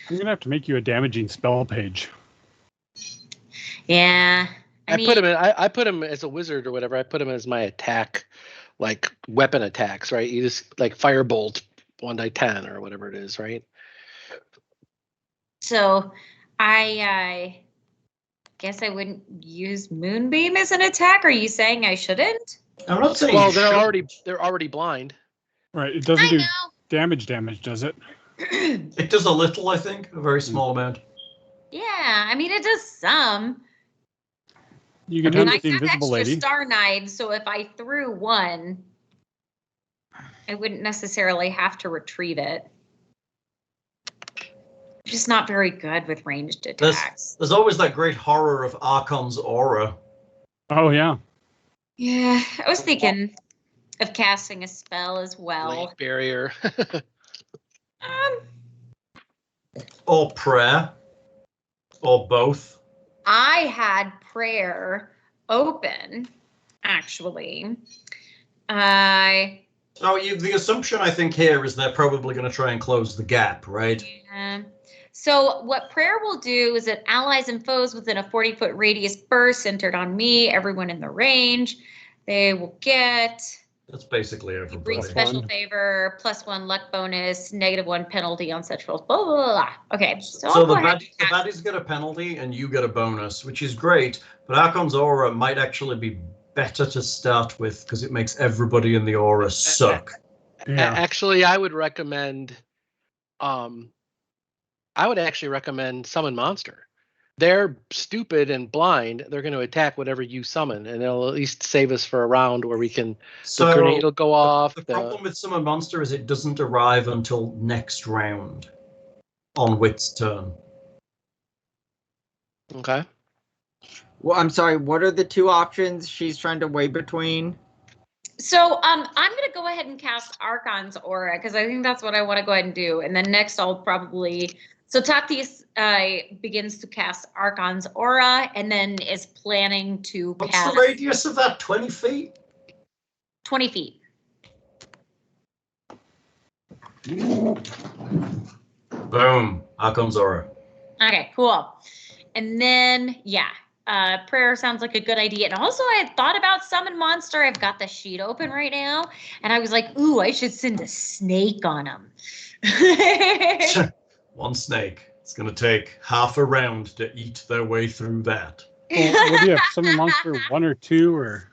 Speaker 3: I'm gonna have to make you a damaging spell page.
Speaker 5: Yeah.
Speaker 4: I put him as a wizard or whatever. I put him as my attack, like weapon attacks, right? You just like firebolt 1d10 or whatever it is, right?
Speaker 5: So I guess I wouldn't use Moonbeam as an attack. Are you saying I shouldn't?
Speaker 2: I'm not saying
Speaker 4: Well,
Speaker 2: you shouldn't.
Speaker 4: they're already blind.
Speaker 3: Right. It doesn't
Speaker 5: I
Speaker 3: do
Speaker 5: know.
Speaker 3: damage, does it?
Speaker 2: It does a little, I think, a very small amount.
Speaker 5: Yeah, I mean it does some.
Speaker 3: You can
Speaker 5: And
Speaker 3: hunt
Speaker 5: I
Speaker 3: with the
Speaker 5: have
Speaker 3: invisible
Speaker 5: extra
Speaker 3: lady.
Speaker 5: star knives, so if I threw one, I wouldn't necessarily have to retrieve it. I'm just not very good with ranged attacks.
Speaker 2: There's always that great horror of Archon's aura.
Speaker 3: Oh yeah.
Speaker 5: Yeah, I was thinking of casting a spell as well.
Speaker 4: Light barrier.
Speaker 2: Or prayer. Or both.
Speaker 5: I had prayer open, actually.
Speaker 2: The assumption I think here is they're probably going to try and close the gap, right?
Speaker 5: Yeah. So what prayer will do is that allies and foes within a 40-foot radius burst centered on me, everyone in the range, they will get
Speaker 2: That's basically
Speaker 5: bring
Speaker 2: everybody.
Speaker 5: special favor, +1 luck bonus, -1 penalty on such rolls. Blah, blah, blah, blah. Okay, so
Speaker 2: So
Speaker 5: I'll
Speaker 2: the
Speaker 5: go ahead.
Speaker 2: baddies get a penalty and you get a bonus, which is great. But Archon's aura might actually be better to start with because it makes everybody in the aura suck.
Speaker 3: Yeah.
Speaker 4: Actually, I would recommend. I would actually recommend summon monster. They're stupid and blind. They're going to attack whatever you summon, and it'll at least save us for a round where we can.
Speaker 2: So
Speaker 4: the grenade will go off.
Speaker 2: The problem with Summon Monster is it doesn't arrive until next round on Wit's turn.
Speaker 4: Okay.
Speaker 1: Well, I'm sorry. What are the two options she's trying to weigh between?
Speaker 5: So I'm going to go ahead and cast Archon's aura because I think that's what I want to go ahead and do. And then next I'll probably... So Tatia begins to cast Archon's aura and then is planning to
Speaker 2: What's
Speaker 5: cast...
Speaker 2: the radius of that? 20 feet?
Speaker 5: 20 feet.
Speaker 2: Boom. Archon's aura.
Speaker 5: Okay, cool. And then, yeah, prayer sounds like a good idea. And also I had thought about summon monster. I've got the sheet open right now. And I was like, ooh, I should send a snake on him.
Speaker 2: One snake. It's going to take half a round to eat their way through that.
Speaker 3: Well, what do you have? Summon monster 1 or 2, or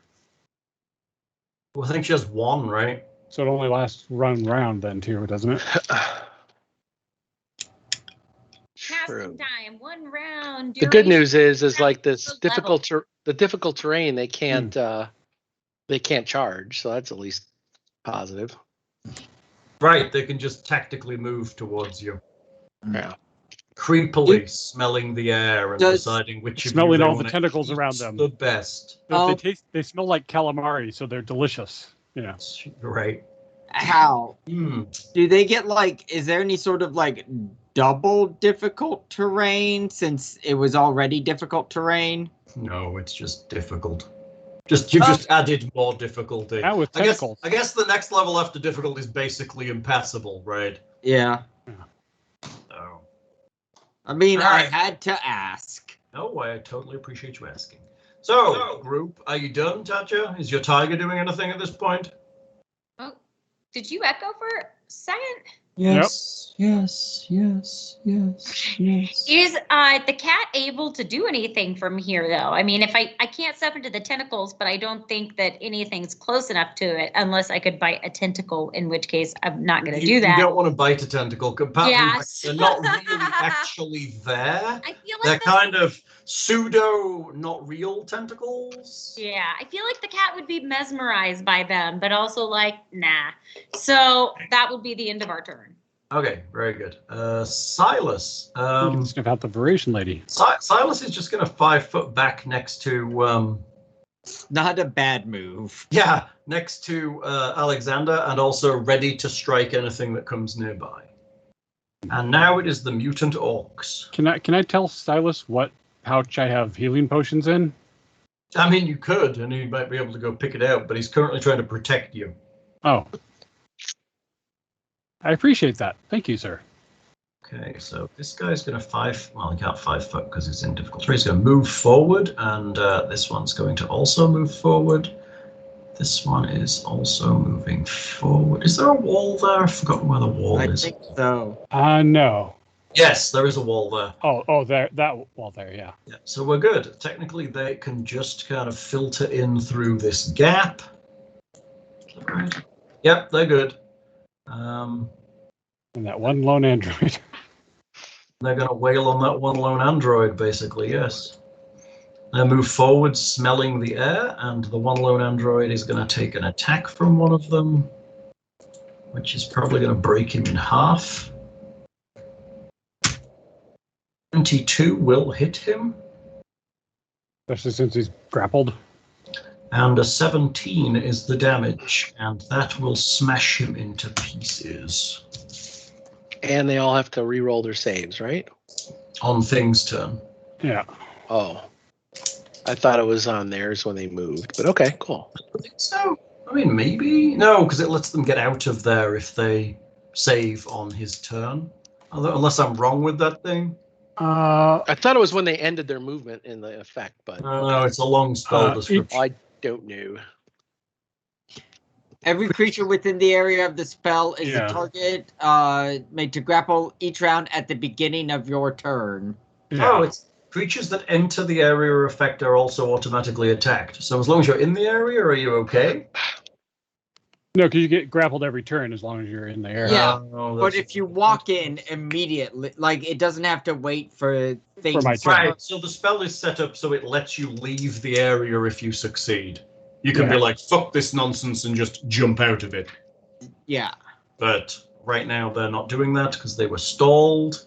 Speaker 2: Well, I think she has one, right?
Speaker 3: so it only lasts one round then too, doesn't it?
Speaker 5: Casting time, 1 round.
Speaker 4: The good news
Speaker 5: duration,
Speaker 4: is like this
Speaker 5: level.
Speaker 4: difficult terrain they can't charge, so that's at least positive.
Speaker 2: Right, they can just tactically move towards you.
Speaker 4: Yeah.
Speaker 2: Creepily smelling the air and deciding which of
Speaker 3: Smelling
Speaker 2: you they
Speaker 3: all the
Speaker 2: wanna
Speaker 3: tentacles
Speaker 2: eat
Speaker 3: around them.
Speaker 2: the best.
Speaker 3: They smell like calamari, so they're delicious. Yeah.
Speaker 2: Right.
Speaker 1: How?
Speaker 2: Hmm.
Speaker 1: Do they get like, is there any sort of like double difficult terrain since it was already difficult terrain?
Speaker 2: No, it's just difficult. Just just added more difficulty.
Speaker 3: Now with tentacles.
Speaker 2: I guess the next level after difficult is basically impassable, right?
Speaker 1: Yeah.
Speaker 2: Oh.
Speaker 1: I mean,
Speaker 2: All
Speaker 1: I
Speaker 2: right.
Speaker 1: had to ask.
Speaker 2: No, I totally appreciate you asking. So, group, are you done, Tatia? Is your tiger doing anything at this point?
Speaker 5: Oh, did you echo for a second?
Speaker 1: Yes, yes. Is
Speaker 5: the cat able to do anything from here, though? I mean, if I can't step into the tentacles, but I don't think that anything's close enough to it unless I could bite a tentacle, in which case I'm not going to do that.
Speaker 2: You don't want to bite a tentacle.
Speaker 5: Yes.
Speaker 2: They're not really actually there.
Speaker 5: I feel
Speaker 2: They're
Speaker 5: like
Speaker 2: kind of pseudo, not real tentacles.
Speaker 5: yeah, I feel like the cat would be mesmerized by them, but also like, nah. So that would be the end of our turn.
Speaker 2: Okay, very good. Silas.
Speaker 3: You can sniff out the variation lady.
Speaker 2: Silas is just going to 5 foot back next to
Speaker 1: not a bad move.
Speaker 2: yeah, next to Alexander, and also ready to strike anything that comes nearby. And now it is the mutant orcs.
Speaker 3: Can I tell Silas what pouch I have healing potions in?
Speaker 2: I mean, you could, and he might be able to go pick it out, but he's currently trying to protect you.
Speaker 3: Oh. I appreciate that. Thank you, sir.
Speaker 2: Okay, so this guy's going to he can't 5 foot because it's in difficult terrain. He's going to move forward, and this one's going to also move forward. This one is also moving forward. Is there a wall there? I've forgotten where the wall is.
Speaker 1: I think so.
Speaker 3: No.
Speaker 2: Yes, there is a wall there.
Speaker 3: Oh, there, that wall there, yeah.
Speaker 2: Yeah, so we're good. Technically, they can just kind of filter in through this gap. Is that right? Yep, they're good.
Speaker 3: And that one lone android.
Speaker 2: They're going to wail on that one lone android, basically, yes. They move forward, smelling the air, and the one lone android is going to take an attack from one of them, which is probably going to break him in half. 22 will hit him.
Speaker 3: Especially since he's grappled.
Speaker 2: And a 17 is the damage, and that will smash him into pieces.
Speaker 4: And they all have to re-roll their saves, right?
Speaker 2: On Thing's turn.
Speaker 3: Yeah.
Speaker 4: Oh. I thought it was on theirs when they moved, but okay, cool.
Speaker 2: I think so. I mean, maybe. No, because it lets them get out of there if they save on his turn. Unless I'm wrong with that thing.
Speaker 4: I thought it was when they ended their movement in the effect, but
Speaker 2: No, it's a long spell description.
Speaker 4: I don't know.
Speaker 1: Every creature within the area of the spell is a target made to grapple each round at the beginning of your turn.
Speaker 3: Yeah.
Speaker 2: Oh, it's creatures that enter the area or effect are also automatically attacked. So as long as you're in the area, are you okay?
Speaker 3: No, because you get grappled every turn as long as you're in the area.
Speaker 1: Yeah,
Speaker 2: Oh,
Speaker 1: but if you walk in immediately, like it doesn't have to wait for things.
Speaker 3: my turn.
Speaker 2: Right, so the spell is set up so it lets you leave the area if you succeed. You can be like, fuck this nonsense and just jump out of it.
Speaker 1: Yeah.
Speaker 2: But right now they're not doing that because they were stalled.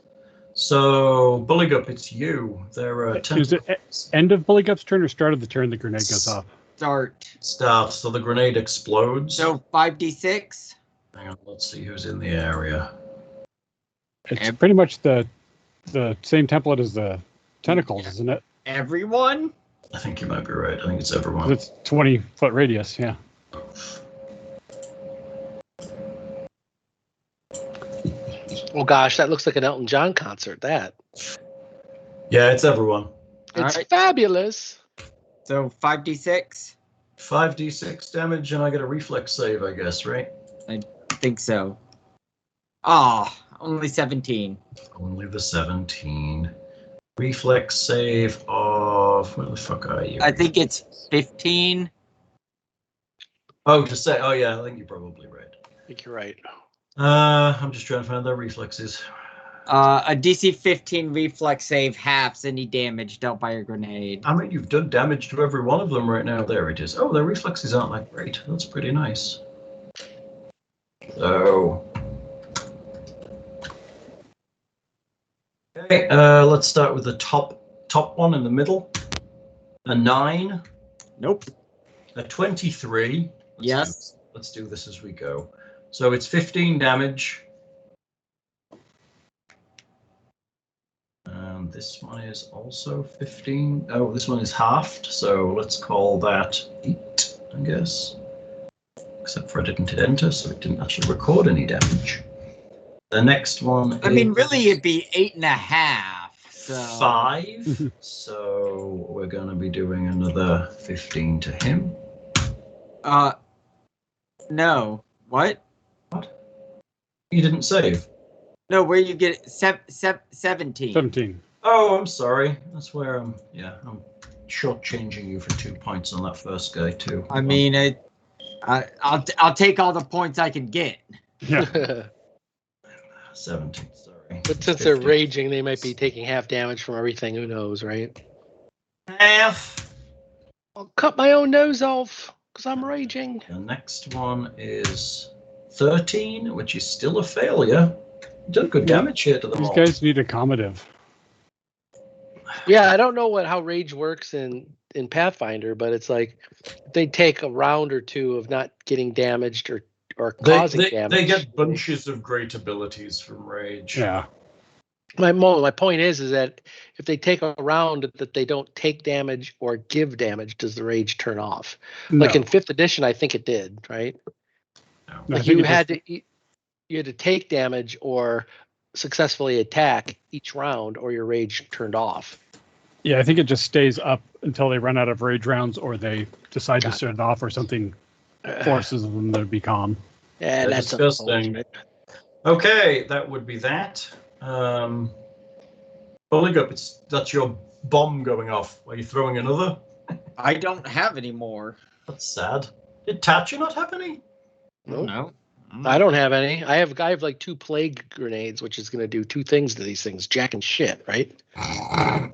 Speaker 2: So, Buligup, it's you. There are 10
Speaker 3: Is it end of Buligup's turn or start of the turn the grenade goes off?
Speaker 1: Start.
Speaker 2: So the grenade explodes.
Speaker 1: So 5d6.
Speaker 2: Hang on, let's see who's in the area.
Speaker 3: It's pretty much the same template as the tentacles, isn't it?
Speaker 1: Everyone?
Speaker 2: I think you might be right. I think it's everyone.
Speaker 3: It's 20-foot radius, yeah.
Speaker 4: Oh gosh, that looks like an Elton John concert. That.
Speaker 2: Yeah, it's everyone.
Speaker 4: It's
Speaker 1: Alright.
Speaker 4: fabulous.
Speaker 1: So 5d6.
Speaker 2: 5d6 damage, and I get a reflex save, I guess, right?
Speaker 1: I think so. Ah, only 17.
Speaker 2: Only the 17. Reflex save of... Where the fuck are you?
Speaker 1: I think it's 15.
Speaker 2: Oh, to say... Oh, yeah, I think you're probably right.
Speaker 4: I think you're right.
Speaker 2: I'm just trying to find their reflexes.
Speaker 1: A DC 15 reflex save halves any damage dealt by a grenade.
Speaker 2: I mean, you've done damage to every one of them right now. There it is. Oh, their reflexes aren't that great. That's pretty nice. So... Okay, let's start with the top one in the middle. A 9.
Speaker 1: Nope.
Speaker 2: A 23.
Speaker 1: Yes.
Speaker 2: Let's do this as we go. So it's 15 damage. And this one is also 15. Oh, this one is halved. So let's call that 8, I guess. Except for I didn't hit enter, so it didn't actually record any damage. The next one
Speaker 1: I mean, really, it'd be 8.5. So
Speaker 2: 5. So we're going to be doing another 15 to him.
Speaker 1: No. What?
Speaker 2: You didn't save.
Speaker 1: No, where you get 17.
Speaker 3: 17.
Speaker 2: Oh, I'm sorry. That's where I'm shortchanging you for 2 points on that first guy too.
Speaker 1: I mean, I'll take all the points I can get.
Speaker 3: Yeah.
Speaker 2: 17. Sorry.
Speaker 4: But since they're raging, they might be taking half damage from everything. Who knows, right?
Speaker 2: Half.
Speaker 4: I'll cut my own nose off because I'm raging.
Speaker 2: The next one is 13, which is still a failure. You done good damage here to them
Speaker 3: These
Speaker 2: all.
Speaker 3: guys need accommodative.
Speaker 4: Yeah, I don't know how rage works in Pathfinder, but it's like they take a round or two of not getting damaged or causing damage.
Speaker 2: They get bunches of great abilities from rage.
Speaker 3: Yeah.
Speaker 4: My point is that if they take a round that they don't take damage or give damage, does the rage turn off? Like in 5th edition, I think it did, right?
Speaker 2: No.
Speaker 3: No, I
Speaker 4: Like
Speaker 3: think
Speaker 4: you
Speaker 3: it
Speaker 4: had to take damage or successfully attack each round, or your rage turned off.
Speaker 3: Yeah, I think it just stays up until they run out of rage rounds or they decide to
Speaker 4: Gotcha.
Speaker 3: shut it off or something forces them to be calm.
Speaker 4: Yeah, that's
Speaker 2: disgusting.
Speaker 4: bullshit.
Speaker 2: Okay, that would be that. Buligup, that's your bomb going off. Are you throwing another?
Speaker 1: I don't have any more.
Speaker 2: That's sad. Did Tatia not have any?
Speaker 4: Nope.
Speaker 1: No.
Speaker 4: I don't have any. I have like 2 plague grenades, which is going to do 2 things to these things: jack and shit, right?
Speaker 2: I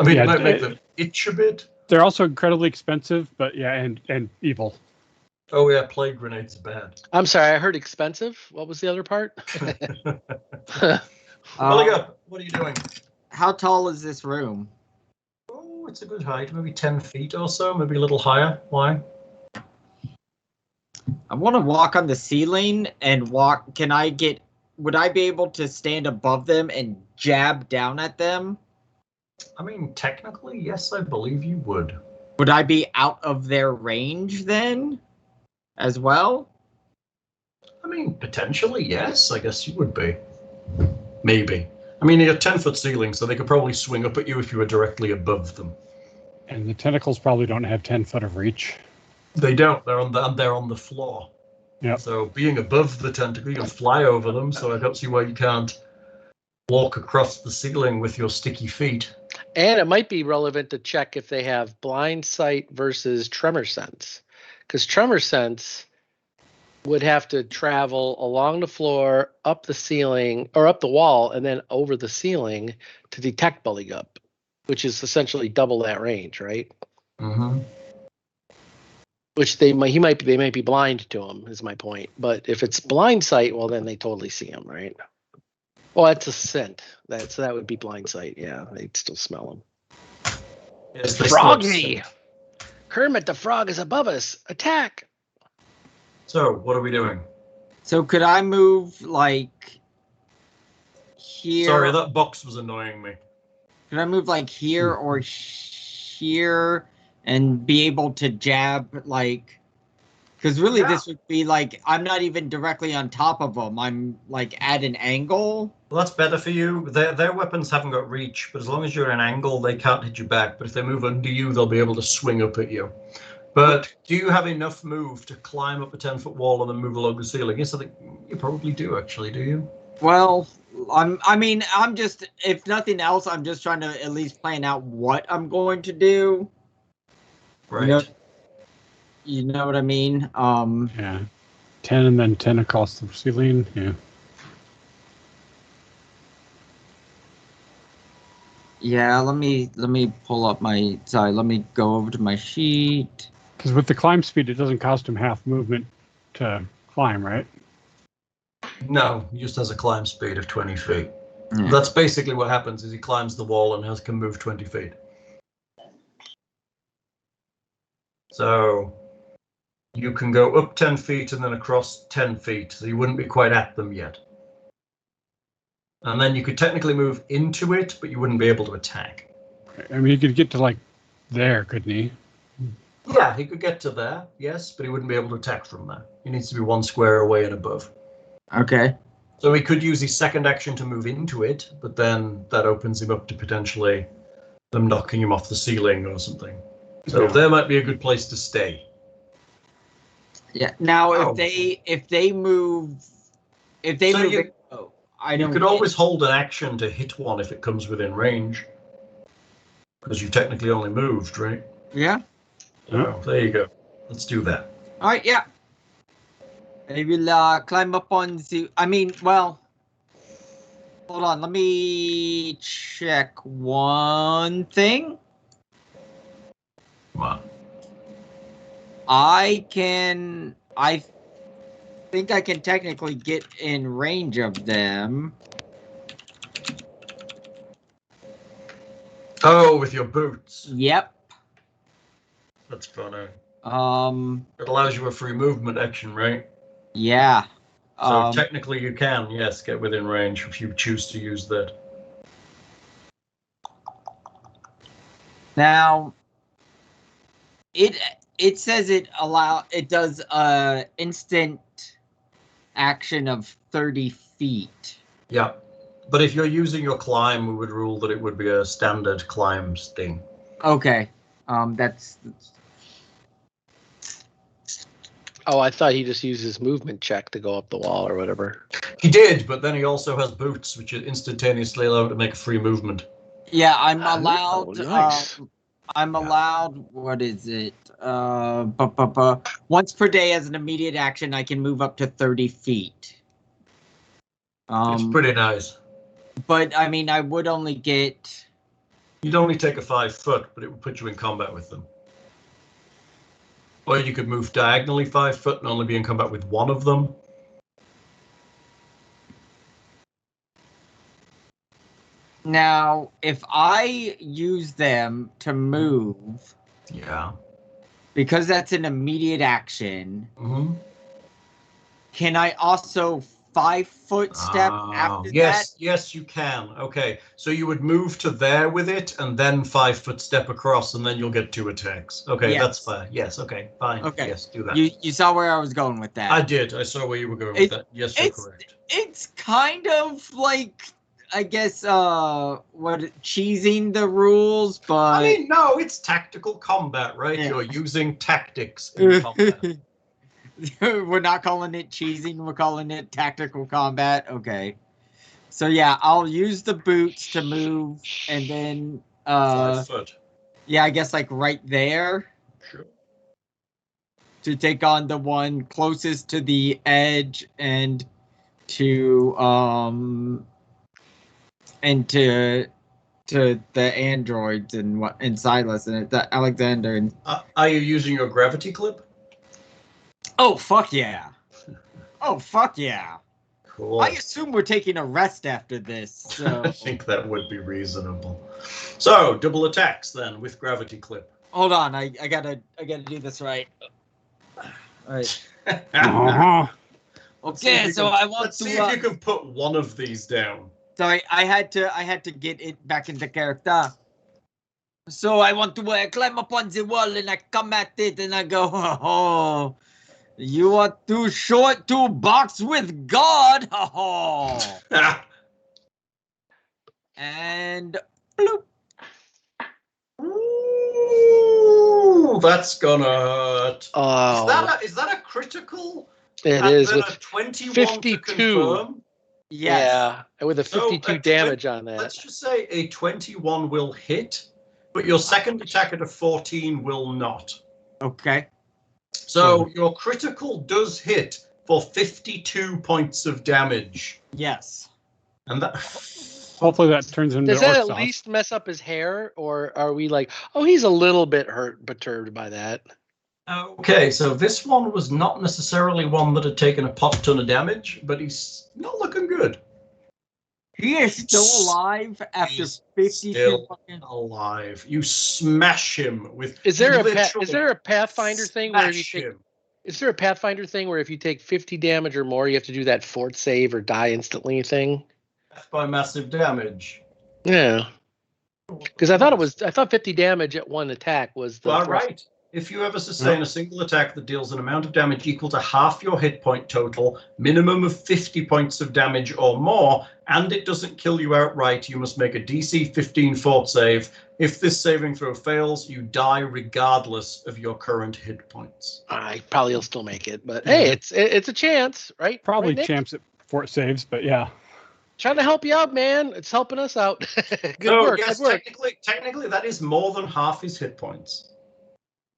Speaker 2: mean,
Speaker 3: Yeah,
Speaker 2: it might make them itch a bit.
Speaker 3: They're also incredibly expensive, but yeah, and evil.
Speaker 2: Oh yeah, plague grenades are bad.
Speaker 4: I'm sorry, I heard expensive. What was the other part?
Speaker 2: Buligup, what are you doing?
Speaker 1: How tall is this room?
Speaker 2: Oh, it's a good height, maybe 10 feet or so, maybe a little higher. Why?
Speaker 1: I want to walk on the ceiling and walk. Would I be able to stand above them and jab down at them?
Speaker 2: I mean, technically, yes, I believe you would.
Speaker 1: Would I be out of their range then as well?
Speaker 2: I mean, potentially, yes, I guess you would be. Maybe. I mean, you got 10-foot ceilings, so they could probably swing up at you if you were directly above them.
Speaker 3: And the tentacles probably don't have 10 foot of reach.
Speaker 2: They don't. They're on the floor.
Speaker 3: Yep.
Speaker 2: So being above the tentacle, you can fly over them. So I don't see why you can't walk across the ceiling with your sticky feet.
Speaker 4: And it might be relevant to check if they have blind sight versus tremor sense, because tremor sense would have to travel along the floor, up the ceiling, or up the wall, and then over the ceiling to detect Buligup, which is essentially double that range, right?
Speaker 2: Mm-hmm.
Speaker 4: Which they might be blind to him, is my point. But if it's blind sight, well, then they totally see him, right? Well, that's a scent. So that would be blind sight. Yeah, they'd still smell him.
Speaker 2: Yes, they
Speaker 4: Froggy! Kermit the Frog is above us. Attack!
Speaker 2: So, what are we doing?
Speaker 1: So could I move like here?
Speaker 2: Sorry, that box was annoying me.
Speaker 1: Could I move like here or here and be able to jab like? Because really, this would be like I'm not even directly on top of them. I'm like at an angle.
Speaker 2: Well, that's better for you. Their weapons haven't got reach, but as long as you're at an angle, they can't hit you back. But if they move under you, they'll be able to swing up at you. But do you have enough move to climb up a 10-foot wall and then move along the ceiling? Yes, I think you probably do, actually, do you?
Speaker 1: Well, I'm just, if nothing else, I'm just trying to at least plan out what I'm going to do.
Speaker 2: Right.
Speaker 1: You know what I mean?
Speaker 3: Yeah. 10 and then 10 across the ceiling. Yeah.
Speaker 1: Yeah, let me pull up my, sorry, let me go over to my sheet.
Speaker 3: Because with the climb speed, it doesn't cost him half movement to climb, right?
Speaker 2: No, he just has a climb speed of 20 feet.
Speaker 1: Yeah.
Speaker 2: That's basically what happens is he climbs the wall and can move 20 feet. So you can go up 10 feet and then across 10 feet, so you wouldn't be quite at them yet. And then you could technically move into it, but you wouldn't be able to attack.
Speaker 3: I mean, he could get to like there, couldn't he?
Speaker 2: Yeah, he could get to there, yes, but he wouldn't be able to attack from there. He needs to be one square away and above.
Speaker 1: Okay.
Speaker 2: So he could use his second action to move into it, but then that opens him up to potentially them knocking him off the ceiling or something. So there might be a good place to stay.
Speaker 1: Yeah. Now, if they move, I don't.
Speaker 2: You could always hold an action to hit one if it comes within range, because you technically only moved, right?
Speaker 1: Yeah.
Speaker 2: So there you go. Let's do that.
Speaker 1: All right. Yeah. I will climb up on the. I mean, well. Hold on. Let me check one thing.
Speaker 2: Come on.
Speaker 1: I think I can technically get in range of them.
Speaker 2: Oh, with your boots.
Speaker 1: Yep.
Speaker 2: That's funny.
Speaker 1: It
Speaker 2: allows you a free movement action, right?
Speaker 1: Yeah.
Speaker 2: So technically you can, yes, get within range if you choose to use that.
Speaker 1: Now, it says it does instant action of 30 feet.
Speaker 2: Yeah. But if you're using your climb, we would rule that it would be a standard climbs thing.
Speaker 1: Okay. That's
Speaker 4: Oh, I thought he just used his movement check to go up the wall or whatever.
Speaker 2: He did, but then he also has boots, which instantaneously allow him to make a free movement.
Speaker 1: yeah, I'm allowed
Speaker 4: nice.
Speaker 1: I'm allowed, what is it? Once per day as an immediate action, I can move up to 30 feet.
Speaker 2: It's pretty nice.
Speaker 1: But, I mean, I would only get...
Speaker 2: You'd only take a 5 foot, but it would put you in combat with them. Or you could move diagonally 5 foot and only be in combat with one of them.
Speaker 1: Now, if I use them to move...
Speaker 2: Yeah.
Speaker 1: Because that's an immediate action, can I also 5 foot step after that?
Speaker 2: Yes, you can. Okay, so you would move to there with it, and then 5 foot step across, and then you'll get 2 attacks. Okay,
Speaker 1: Yes.
Speaker 2: that's fair. Yes, okay, fine.
Speaker 1: Okay.
Speaker 2: Yes, do that.
Speaker 1: You saw where I was going with that.
Speaker 2: I did. I saw where you were going with that. Yes, you're correct.
Speaker 1: It's kind of like I guess cheesing the rules, but
Speaker 2: I mean, no, it's tactical combat, right?
Speaker 1: Yeah.
Speaker 2: You're using tactics in combat.
Speaker 1: we're not calling it cheesing, we're calling it tactical combat. Okay. So yeah, I'll use the boots to move, and then
Speaker 2: 5 foot.
Speaker 1: yeah, I guess like right there
Speaker 2: Sure.
Speaker 1: to take on the one closest to the edge and to the androids and Silas and the Alexander and
Speaker 2: Are you using your gravity clip?
Speaker 1: oh fuck yeah. Oh fuck yeah.
Speaker 2: Cool.
Speaker 1: I assume we're taking a rest after this. So
Speaker 2: I think that would be reasonable. So, double attacks then with gravity clip.
Speaker 1: hold on, I gotta do this right. All right.
Speaker 3: Uh-huh.
Speaker 1: Okay, so I want
Speaker 2: Let's
Speaker 1: to.
Speaker 2: see if you can put one of these down.
Speaker 1: Sorry, I had to get it back into character. So I want to climb upon the wall and I come at it and I go, oh, you are too short to box with God. Oh. And bloop.
Speaker 2: Ooh, that's gonna hurt.
Speaker 4: Oh,
Speaker 2: Is that a critical?
Speaker 4: it
Speaker 2: And
Speaker 4: is
Speaker 2: then
Speaker 4: with
Speaker 2: a 21
Speaker 4: 52.
Speaker 2: to confirm?
Speaker 1: Yes.
Speaker 4: yeah, and with a
Speaker 2: So,
Speaker 4: 52 damage on that.
Speaker 2: Let's just say a 21 will hit, but your second attack at a 14 will not.
Speaker 1: Okay.
Speaker 2: So your critical does hit for 52 points of damage.
Speaker 1: Yes.
Speaker 2: And that
Speaker 3: Hopefully that turns into
Speaker 4: Does that
Speaker 3: orc
Speaker 4: at
Speaker 3: sauce.
Speaker 4: least mess up his hair, or are we like, oh, he's a little bit perturbed by that?
Speaker 2: Okay, so this one was not necessarily one that had taken a pot ton of damage, but he's not looking good.
Speaker 1: He is still alive after
Speaker 2: He's
Speaker 1: 52
Speaker 2: still
Speaker 1: fucking.
Speaker 2: alive. You smash him with.
Speaker 4: Is there
Speaker 2: literally
Speaker 4: a Pathfinder thing where if you
Speaker 2: smash
Speaker 4: take
Speaker 2: him.
Speaker 4: Is there a Pathfinder thing where if you take 50 damage or more, you have to do that fort save or die instantly thing?
Speaker 2: Death by massive damage.
Speaker 4: Yeah. Because I thought 50 damage at one attack was the
Speaker 2: You are
Speaker 4: thrust.
Speaker 2: right. If you ever sustain a single attack that deals an amount of damage equal to half your hit point total, minimum of 50 points of damage or more, and it doesn't kill you outright, you must make a DC 15 fort save. If this saving throw fails, you die regardless of your current hit points.
Speaker 4: I probably will still make it, but hey, it's a chance, right?
Speaker 3: Probably
Speaker 4: right, Nick?
Speaker 3: champs at fort saves, but yeah.
Speaker 4: Trying to help you out, man. It's helping us out. Good
Speaker 2: No,
Speaker 4: work.
Speaker 2: yes,
Speaker 4: Good work.
Speaker 2: technically that is more than half his hit points.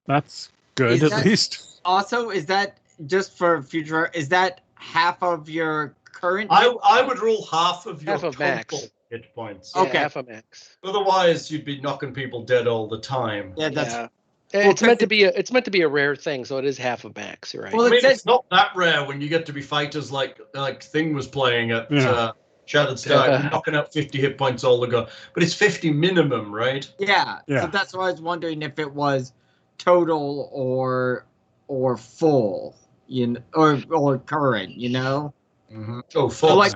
Speaker 3: That's good,
Speaker 1: Is
Speaker 3: at
Speaker 1: that-
Speaker 3: least.
Speaker 1: Also, is that just for future? Is that half of your current?
Speaker 2: I would rule half of your
Speaker 4: Half of
Speaker 2: total
Speaker 4: max.
Speaker 2: hit points.
Speaker 4: Yeah,
Speaker 1: Okay.
Speaker 4: half a max.
Speaker 2: Otherwise, you'd be knocking people dead all the time.
Speaker 1: Yeah, that's.
Speaker 4: Yeah.
Speaker 1: Well,
Speaker 4: It's meant to be a rare thing, so it is half a max, you're right?
Speaker 1: Well,
Speaker 2: I mean,
Speaker 1: it says-
Speaker 2: it's not that rare when you get to be fighters like Thing was playing at
Speaker 3: Yeah.
Speaker 2: Shattered Sky, knocking out 50 hit points all the go. But it's 50 minimum, right?
Speaker 1: Yeah.
Speaker 3: Yeah.
Speaker 1: So that's why I was wondering if it was total or full, or current,
Speaker 2: Mm-hmm. Oh, full.
Speaker 1: So,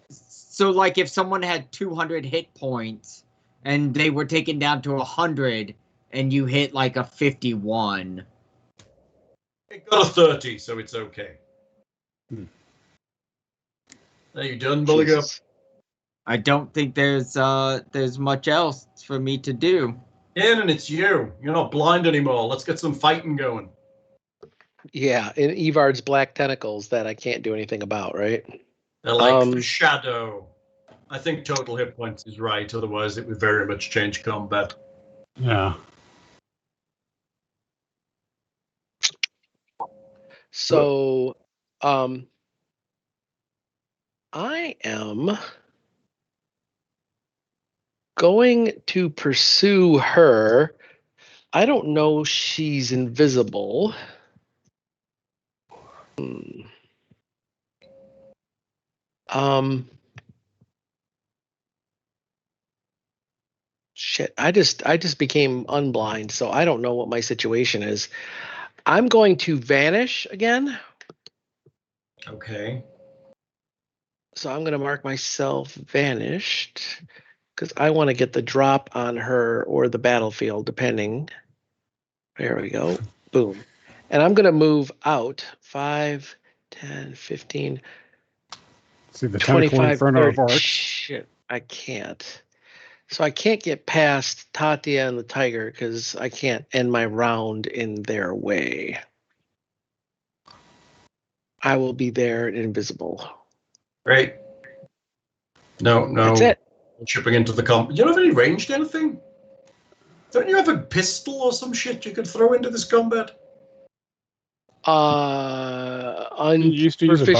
Speaker 1: So like if someone had 200 hit points and they were taken down to 100 and you hit like a 51.
Speaker 2: It got a 30, so it's okay.
Speaker 3: Hmm.
Speaker 2: Are you done, Buligup?
Speaker 4: Jesus.
Speaker 1: I don't think there's much else for me to do.
Speaker 2: And it's you. You're not blind anymore. Let's get some fighting going.
Speaker 4: Yeah, in Evard's black tentacles that I can't do anything about, right?
Speaker 2: They're like the shadow. I think total hit points is right. Otherwise, it would very much change combat.
Speaker 3: Yeah.
Speaker 4: So, I am going to pursue her. I don't know she's invisible. Shit, I just became unblind, so I don't know what my situation is. I'm going to vanish again.
Speaker 2: Okay.
Speaker 4: So I'm going to mark myself vanished because I want to get the drop on her or the battlefield, depending. There we go. Boom. And I'm going to move out 5, 10, 15,
Speaker 3: See the tentacle
Speaker 4: 25,
Speaker 3: inferno
Speaker 4: 30.
Speaker 3: of arcs.
Speaker 4: Shit. I can't. So I can't get past Tatia and the tiger because I can't end my round in their way. I will be there invisible.
Speaker 2: Great. No.
Speaker 4: That's it.
Speaker 2: Chipping into the comp. You don't have any ranged anything? Don't you have a pistol or some shit you could throw into this combat?
Speaker 3: You used to use a bow?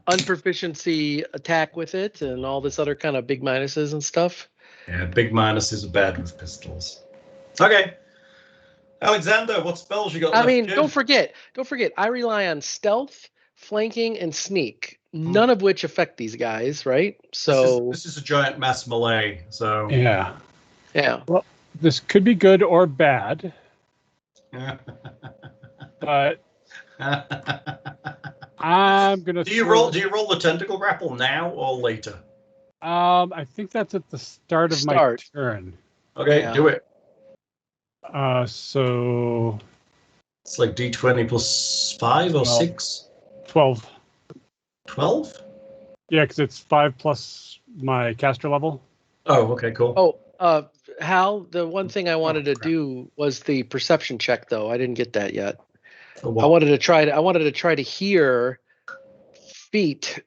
Speaker 4: Unproficiency attack with it, and all this other kind of big minuses and stuff.
Speaker 2: Yeah, big minuses are bad with pistols. Okay. Alexander, what spells you got left?
Speaker 4: I mean,
Speaker 2: Jim?
Speaker 4: don't forget, I rely on stealth, flanking, and sneak, none of which affect these guys, right? So
Speaker 2: this is a giant mass melee, so
Speaker 3: Yeah.
Speaker 4: yeah.
Speaker 3: Well, this could be good or bad, but I'm gonna.
Speaker 2: Do you roll the tentacle grapple now or later?
Speaker 3: I think that's at the start of my turn.
Speaker 2: Okay,
Speaker 4: Yeah.
Speaker 2: do it.
Speaker 3: So
Speaker 2: It's like D20 plus 5 or 6?
Speaker 3: 12.
Speaker 2: 12?
Speaker 3: Yeah, because it's 5 plus my caster level.
Speaker 2: Oh, okay, cool.
Speaker 4: Oh, Hal, the one thing I wanted to do was the perception check, though. I didn't get that yet. I wanted to try to hear feet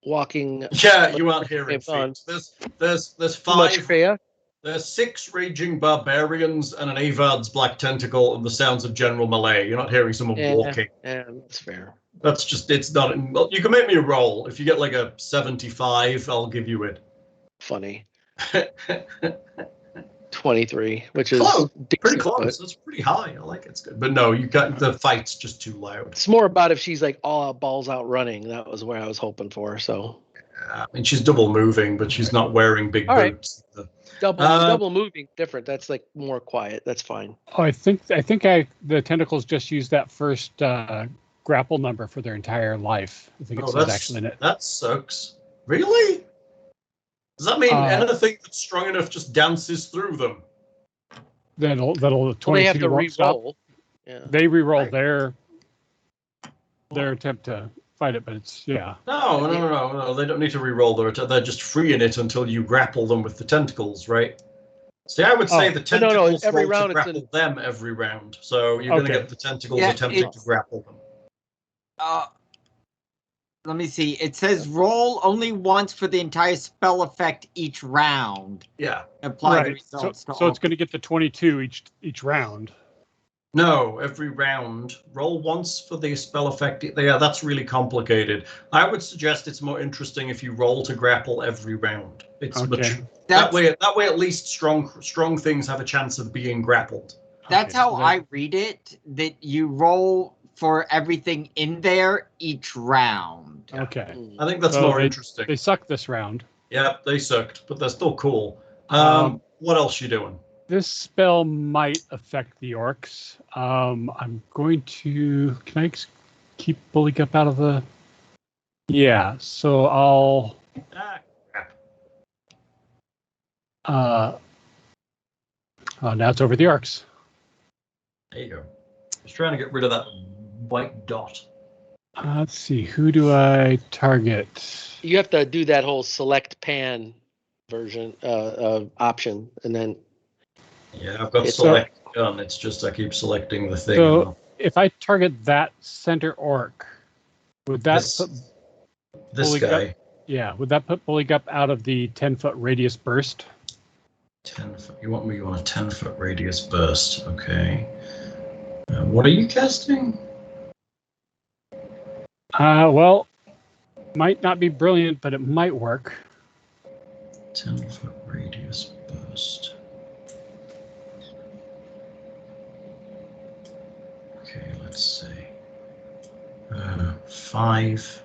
Speaker 4: walking.
Speaker 2: Yeah, you aren't hearing feet. There's
Speaker 4: Too
Speaker 2: 5.
Speaker 4: much fear?
Speaker 2: There's 6 raging barbarians and an Avard's black tentacle and the sounds of general melee. You're not hearing someone walking.
Speaker 4: Yeah, that's fair.
Speaker 2: That's just, it's not. You can make me a roll. If you get like a 75, I'll give you it.
Speaker 4: Funny. 23, which is
Speaker 2: close.
Speaker 4: decent,
Speaker 2: Pretty close. That's pretty high. I like it. It's good. But no, you got the fight's just too loud.
Speaker 4: It's more about if she's like all balls out running. That was where I was hoping for. So.
Speaker 2: I mean, she's double moving, but she's not wearing big boots.
Speaker 4: Double moving, different. That's like more quiet. That's fine.
Speaker 3: Oh, I think the tentacles just used that first grapple number for their entire life. I think it says actually in it.
Speaker 2: That sucks. Really? Does that mean anything that's strong enough just dances through them?
Speaker 3: That'll 22
Speaker 4: they have to
Speaker 3: won't stop.
Speaker 4: re-roll. Yeah.
Speaker 3: They re-roll their attempt to fight it, but it's
Speaker 2: No. They don't need to re-roll their attack. They're just freeing it until you grapple them with the tentacles, right? See, I would say the tentacles
Speaker 4: every
Speaker 2: roll
Speaker 4: round
Speaker 2: to grapple them every round. So you're going to get the tentacles attempting to grapple them.
Speaker 1: Let me see. It says roll only once for the entire spell effect each round.
Speaker 2: Yeah.
Speaker 1: Apply the results.
Speaker 3: So it's going to get the 22 each round.
Speaker 2: No, every round. Roll once for the spell effect. Yeah, that's really complicated. I would suggest it's more interesting if you roll to grapple every round. It's much that way at least strong things have a chance of being grappled.
Speaker 1: That's how I read it, that you roll for everything in there each round.
Speaker 3: Okay.
Speaker 2: I think that's more interesting.
Speaker 3: They sucked this round.
Speaker 2: Yeah, they sucked, but they're still cool. What else you doing?
Speaker 3: This spell might affect the orcs. I'm going to... Can I keep Buligup out of the... Yeah, so I'll...
Speaker 2: Crap.
Speaker 3: Now it's over the orcs.
Speaker 2: There you go. Just trying to get rid of that white dot.
Speaker 3: Let's see. Who do I target?
Speaker 4: You have to do that whole select pan version option, and then.
Speaker 2: Yeah, I've got select gun. It's just I keep selecting the thing.
Speaker 3: So if I target that center orc, would that put
Speaker 2: this guy?
Speaker 3: Yeah, would that put Buligup out of the 10-foot radius burst?
Speaker 2: 10 foot. You want me on a 10-foot radius burst? Okay. What are you casting?
Speaker 3: Well, might not be brilliant, but it might work.
Speaker 2: 10-foot radius burst. Okay, let's see. 5.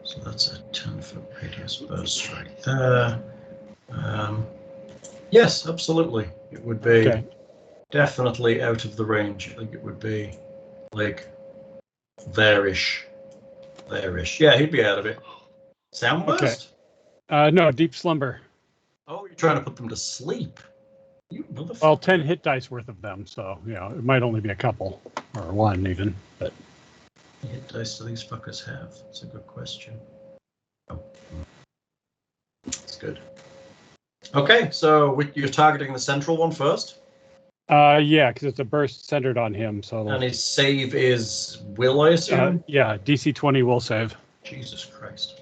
Speaker 2: So that's a 10-foot radius burst right there. Yes, absolutely. It would be definitely out of the range. I think it would be like there-ish. Yeah, he'd be out of it. Sound burst?
Speaker 3: No, deep slumber.
Speaker 2: Oh, you're trying to put them to sleep. You motherfucker.
Speaker 3: Well, 10 hit dice worth of them, so it might only be a couple or one even. But
Speaker 2: how many hit dice do these fuckers have? That's a good question. That's good. Okay, so you're targeting the central one first?
Speaker 3: Yeah, because it's a burst centered on him. So
Speaker 2: And his save is will, I assume?
Speaker 3: yeah, DC 20 will save.
Speaker 2: Jesus Christ.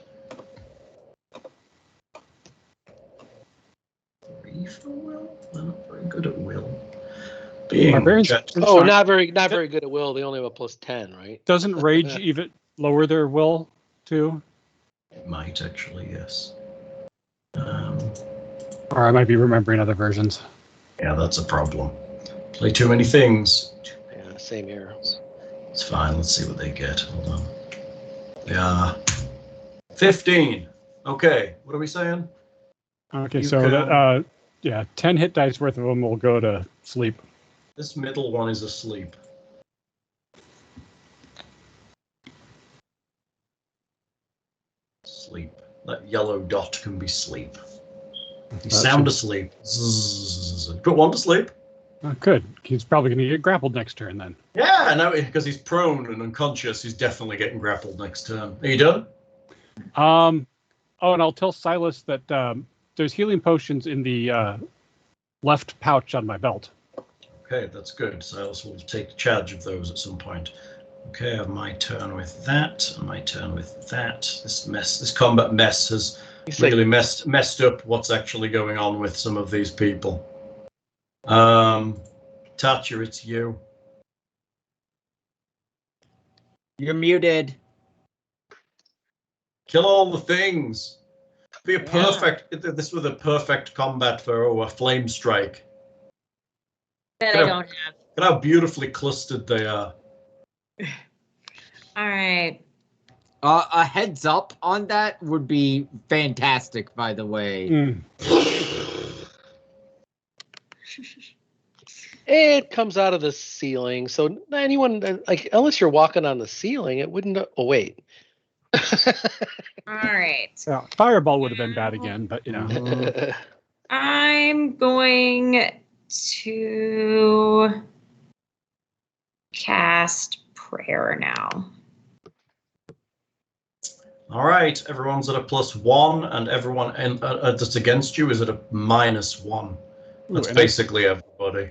Speaker 2: 3 for will? They're not very good at will. Being
Speaker 3: Barbarians.
Speaker 4: Oh, not very good at will. They only have a +10, right?
Speaker 3: Doesn't rage even lower their will too?
Speaker 2: It might actually, yes.
Speaker 3: Or I might be remembering other versions.
Speaker 2: Yeah, that's a problem. Play too many things.
Speaker 4: Yeah, same here.
Speaker 2: It's fine. Let's see what they get. Hold on. Yeah. 15. Okay. What are we saying?
Speaker 3: Okay,
Speaker 2: You
Speaker 3: so
Speaker 2: can-
Speaker 3: yeah, 10 hit dice worth of them will go to sleep.
Speaker 2: This middle one is asleep. Sleep. That yellow dot can be sleep. He's sound asleep. Zzz. Put one to sleep.
Speaker 3: Good. He's probably going to get grappled next turn then.
Speaker 2: Yeah, no, because he's prone and unconscious. He's definitely getting grappled next turn. Are you done?
Speaker 3: Oh, and I'll tell Silas that there's healing potions in the left pouch on my belt.
Speaker 2: Okay, that's good. Silas will take charge of those at some point. Okay, I have my turn with that, and my turn with that. This combat mess has really messed up what's actually going on with some of these people. Tatia, it's you.
Speaker 1: You're muted.
Speaker 2: Kill all the things. Be a perfect. This was a perfect combat for a flame strike.
Speaker 5: That I don't have.
Speaker 2: Look at how beautifully clustered they are.
Speaker 5: All right.
Speaker 1: A heads up on that would be fantastic, by the way.
Speaker 4: It comes out of the ceiling, so anyone like unless you're walking on the ceiling, it wouldn't. Oh wait.
Speaker 5: All right.
Speaker 3: Yeah, fireball would have been bad again, but you know.
Speaker 5: I'm going to cast prayer now.
Speaker 2: All right, everyone's at a +1, and everyone that's against you is at a -1. That's basically everybody.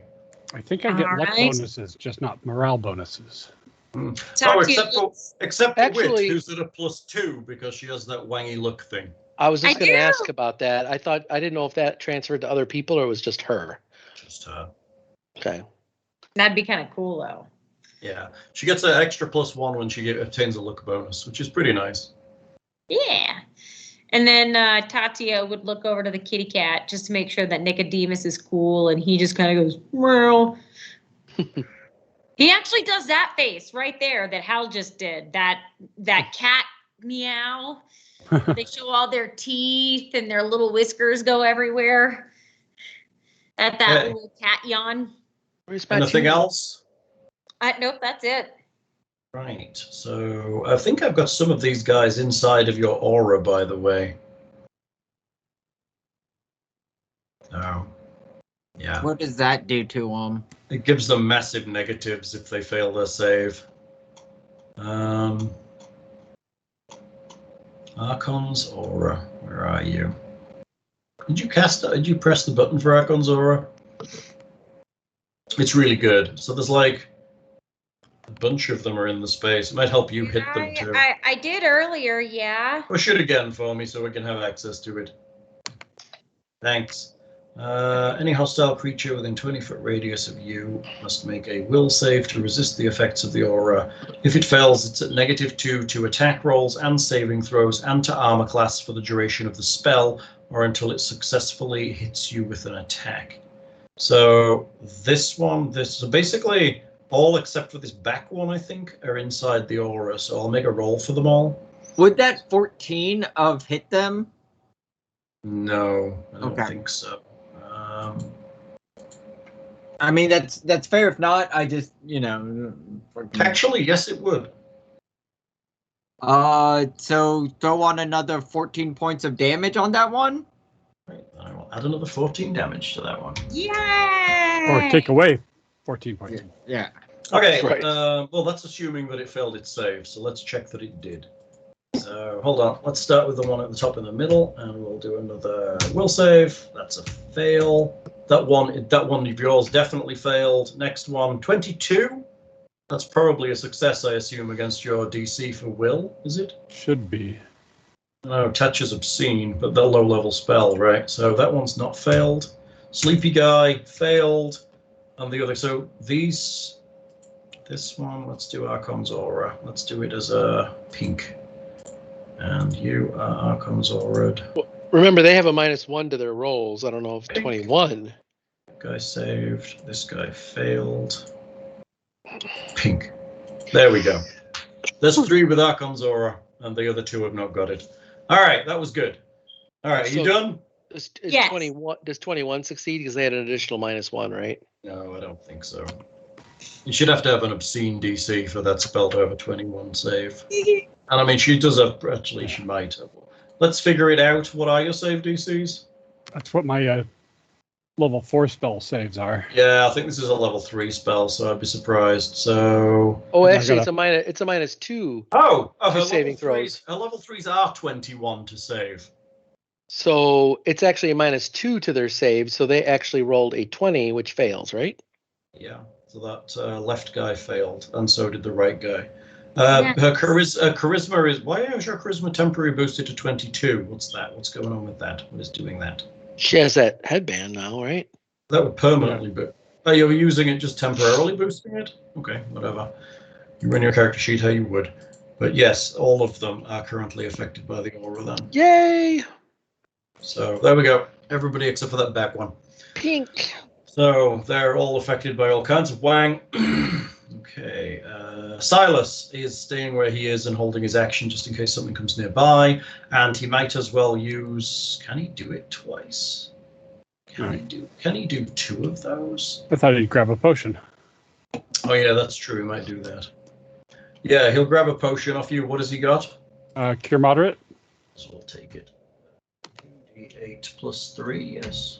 Speaker 3: I think I get luck
Speaker 5: Alright.
Speaker 3: bonuses, just not morale bonuses.
Speaker 2: Oh,
Speaker 5: Tatia,
Speaker 2: except for
Speaker 4: Actually-
Speaker 2: Wit, who's at a +2 because she has that wangy look thing.
Speaker 4: I was just
Speaker 5: I
Speaker 4: going to
Speaker 5: do.
Speaker 4: ask about that. I didn't know if that transferred to other people or it was just her.
Speaker 2: Just her.
Speaker 4: Okay.
Speaker 5: That'd be kind of cool, though.
Speaker 2: Yeah, she gets an extra +1 when she obtains a look bonus, which is pretty nice.
Speaker 5: Yeah. And then Tatia would look over to the kitty cat just to make sure that Nicodemus is cool, and he just kind of goes, meow. He actually does that face right there that Hal just did. That cat meow. They show all their teeth and their little whiskers go everywhere. That
Speaker 2: Hey.
Speaker 5: little cat yawn.
Speaker 2: Anything else?
Speaker 5: Nope, that's it.
Speaker 2: Right, so I think I've got some of these guys inside of your aura, by the way. Oh, yeah.
Speaker 1: What does that do to them?
Speaker 2: It gives them massive negatives if they fail their save. Archon's aura, where are you? Did you cast it? Did you press the button for Archon's aura? It's really good. So there's like a bunch of them are in the space. It might help you hit them too.
Speaker 5: I did earlier, yeah.
Speaker 2: Push it again for me so we can have access to it. Thanks. Any hostile creature within 20-foot radius of you must make a will save to resist the effects of the aura. If it fails, it's at -2 to attack rolls and saving throws and to armor class for the duration of the spell or until it successfully hits you with an attack. So so basically all except for this back one, I think, are inside the aura. So I'll make a roll for them all.
Speaker 1: Would that 14 of hit them?
Speaker 2: No, I don't
Speaker 1: Okay.
Speaker 2: think so.
Speaker 1: I mean, that's fair. If not, I just,
Speaker 2: Actually, yes, it would.
Speaker 1: So throw on another 14 points of damage on that one.
Speaker 2: Right, I will add another 14 damage to that one.
Speaker 5: Yay!
Speaker 3: Or take away 14 points.
Speaker 1: Yeah.
Speaker 2: Okay,
Speaker 4: Right.
Speaker 2: well, that's assuming that it failed its save, so let's check that it did. So hold on. Let's start with the one at the top in the middle, and we'll do another will save. That's a fail. That one of yours definitely failed. Next one, 22. That's probably a success, I assume, against your DC for will, is it?
Speaker 3: Should be.
Speaker 2: No, touch is obscene, but the low-level spell, right? So that one's not failed. Sleepy guy failed, and the other. So this one, let's do Archon's Aura. Let's do it as a pink. And you are Archon's Aura.
Speaker 4: Remember, they have a -1 to their rolls. I don't know if 21.
Speaker 2: Guy saved. This guy failed. Pink. There we go. There's 3 with Archon's Aura, and the other 2 have not got it. All right, that was good. All right,
Speaker 4: So-
Speaker 2: you done?
Speaker 5: Yes.
Speaker 4: 21, does 21 succeed? Because they had an additional -1, right?
Speaker 2: No, I don't think so. You should have to have an obscene DC for that spell to have a 21 save. And I mean, she does have, actually, she might have. Let's figure it out. What are your save DCs?
Speaker 3: That's what my level 4 spell saves are.
Speaker 2: Yeah, I think this is a level 3 spell, so I'd be surprised. So.
Speaker 4: Oh,
Speaker 3: I
Speaker 4: actually,
Speaker 3: gotta-
Speaker 4: it's a -2.
Speaker 2: Oh,
Speaker 4: For
Speaker 2: her
Speaker 4: saving
Speaker 2: level 3s,
Speaker 4: throws.
Speaker 2: her level 3s are 21 to save.
Speaker 4: So it's actually a -2 to their save. So they actually rolled a 20, which fails, right?
Speaker 2: Yeah, so that left guy failed, and so did the right guy.
Speaker 5: Yeah.
Speaker 2: Her charisma is. Why is your charisma temporary boosted to 22? What's that? What's going on with that? What is doing that?
Speaker 4: She has that headband now, right?
Speaker 2: That would permanently boost. Oh, you're using it just temporarily boosting it? Okay, whatever. You run your character sheet how you would. But yes, all of them are currently affected by the aura then.
Speaker 4: Yay!
Speaker 2: So there we go. Everybody except for that back one.
Speaker 4: Pink.
Speaker 2: So they're all affected by all kinds of wang. Okay. Silas is staying where he is and holding his action just in case something comes nearby. And he might as well use. Can he do it twice? Can he do 2 of those?
Speaker 3: I thought he'd grab a potion.
Speaker 2: Oh yeah, that's true. He might do that. Yeah, he'll grab a potion off you. What has he got?
Speaker 3: Cure moderate.
Speaker 2: So we'll take it. 8 plus 3, yes.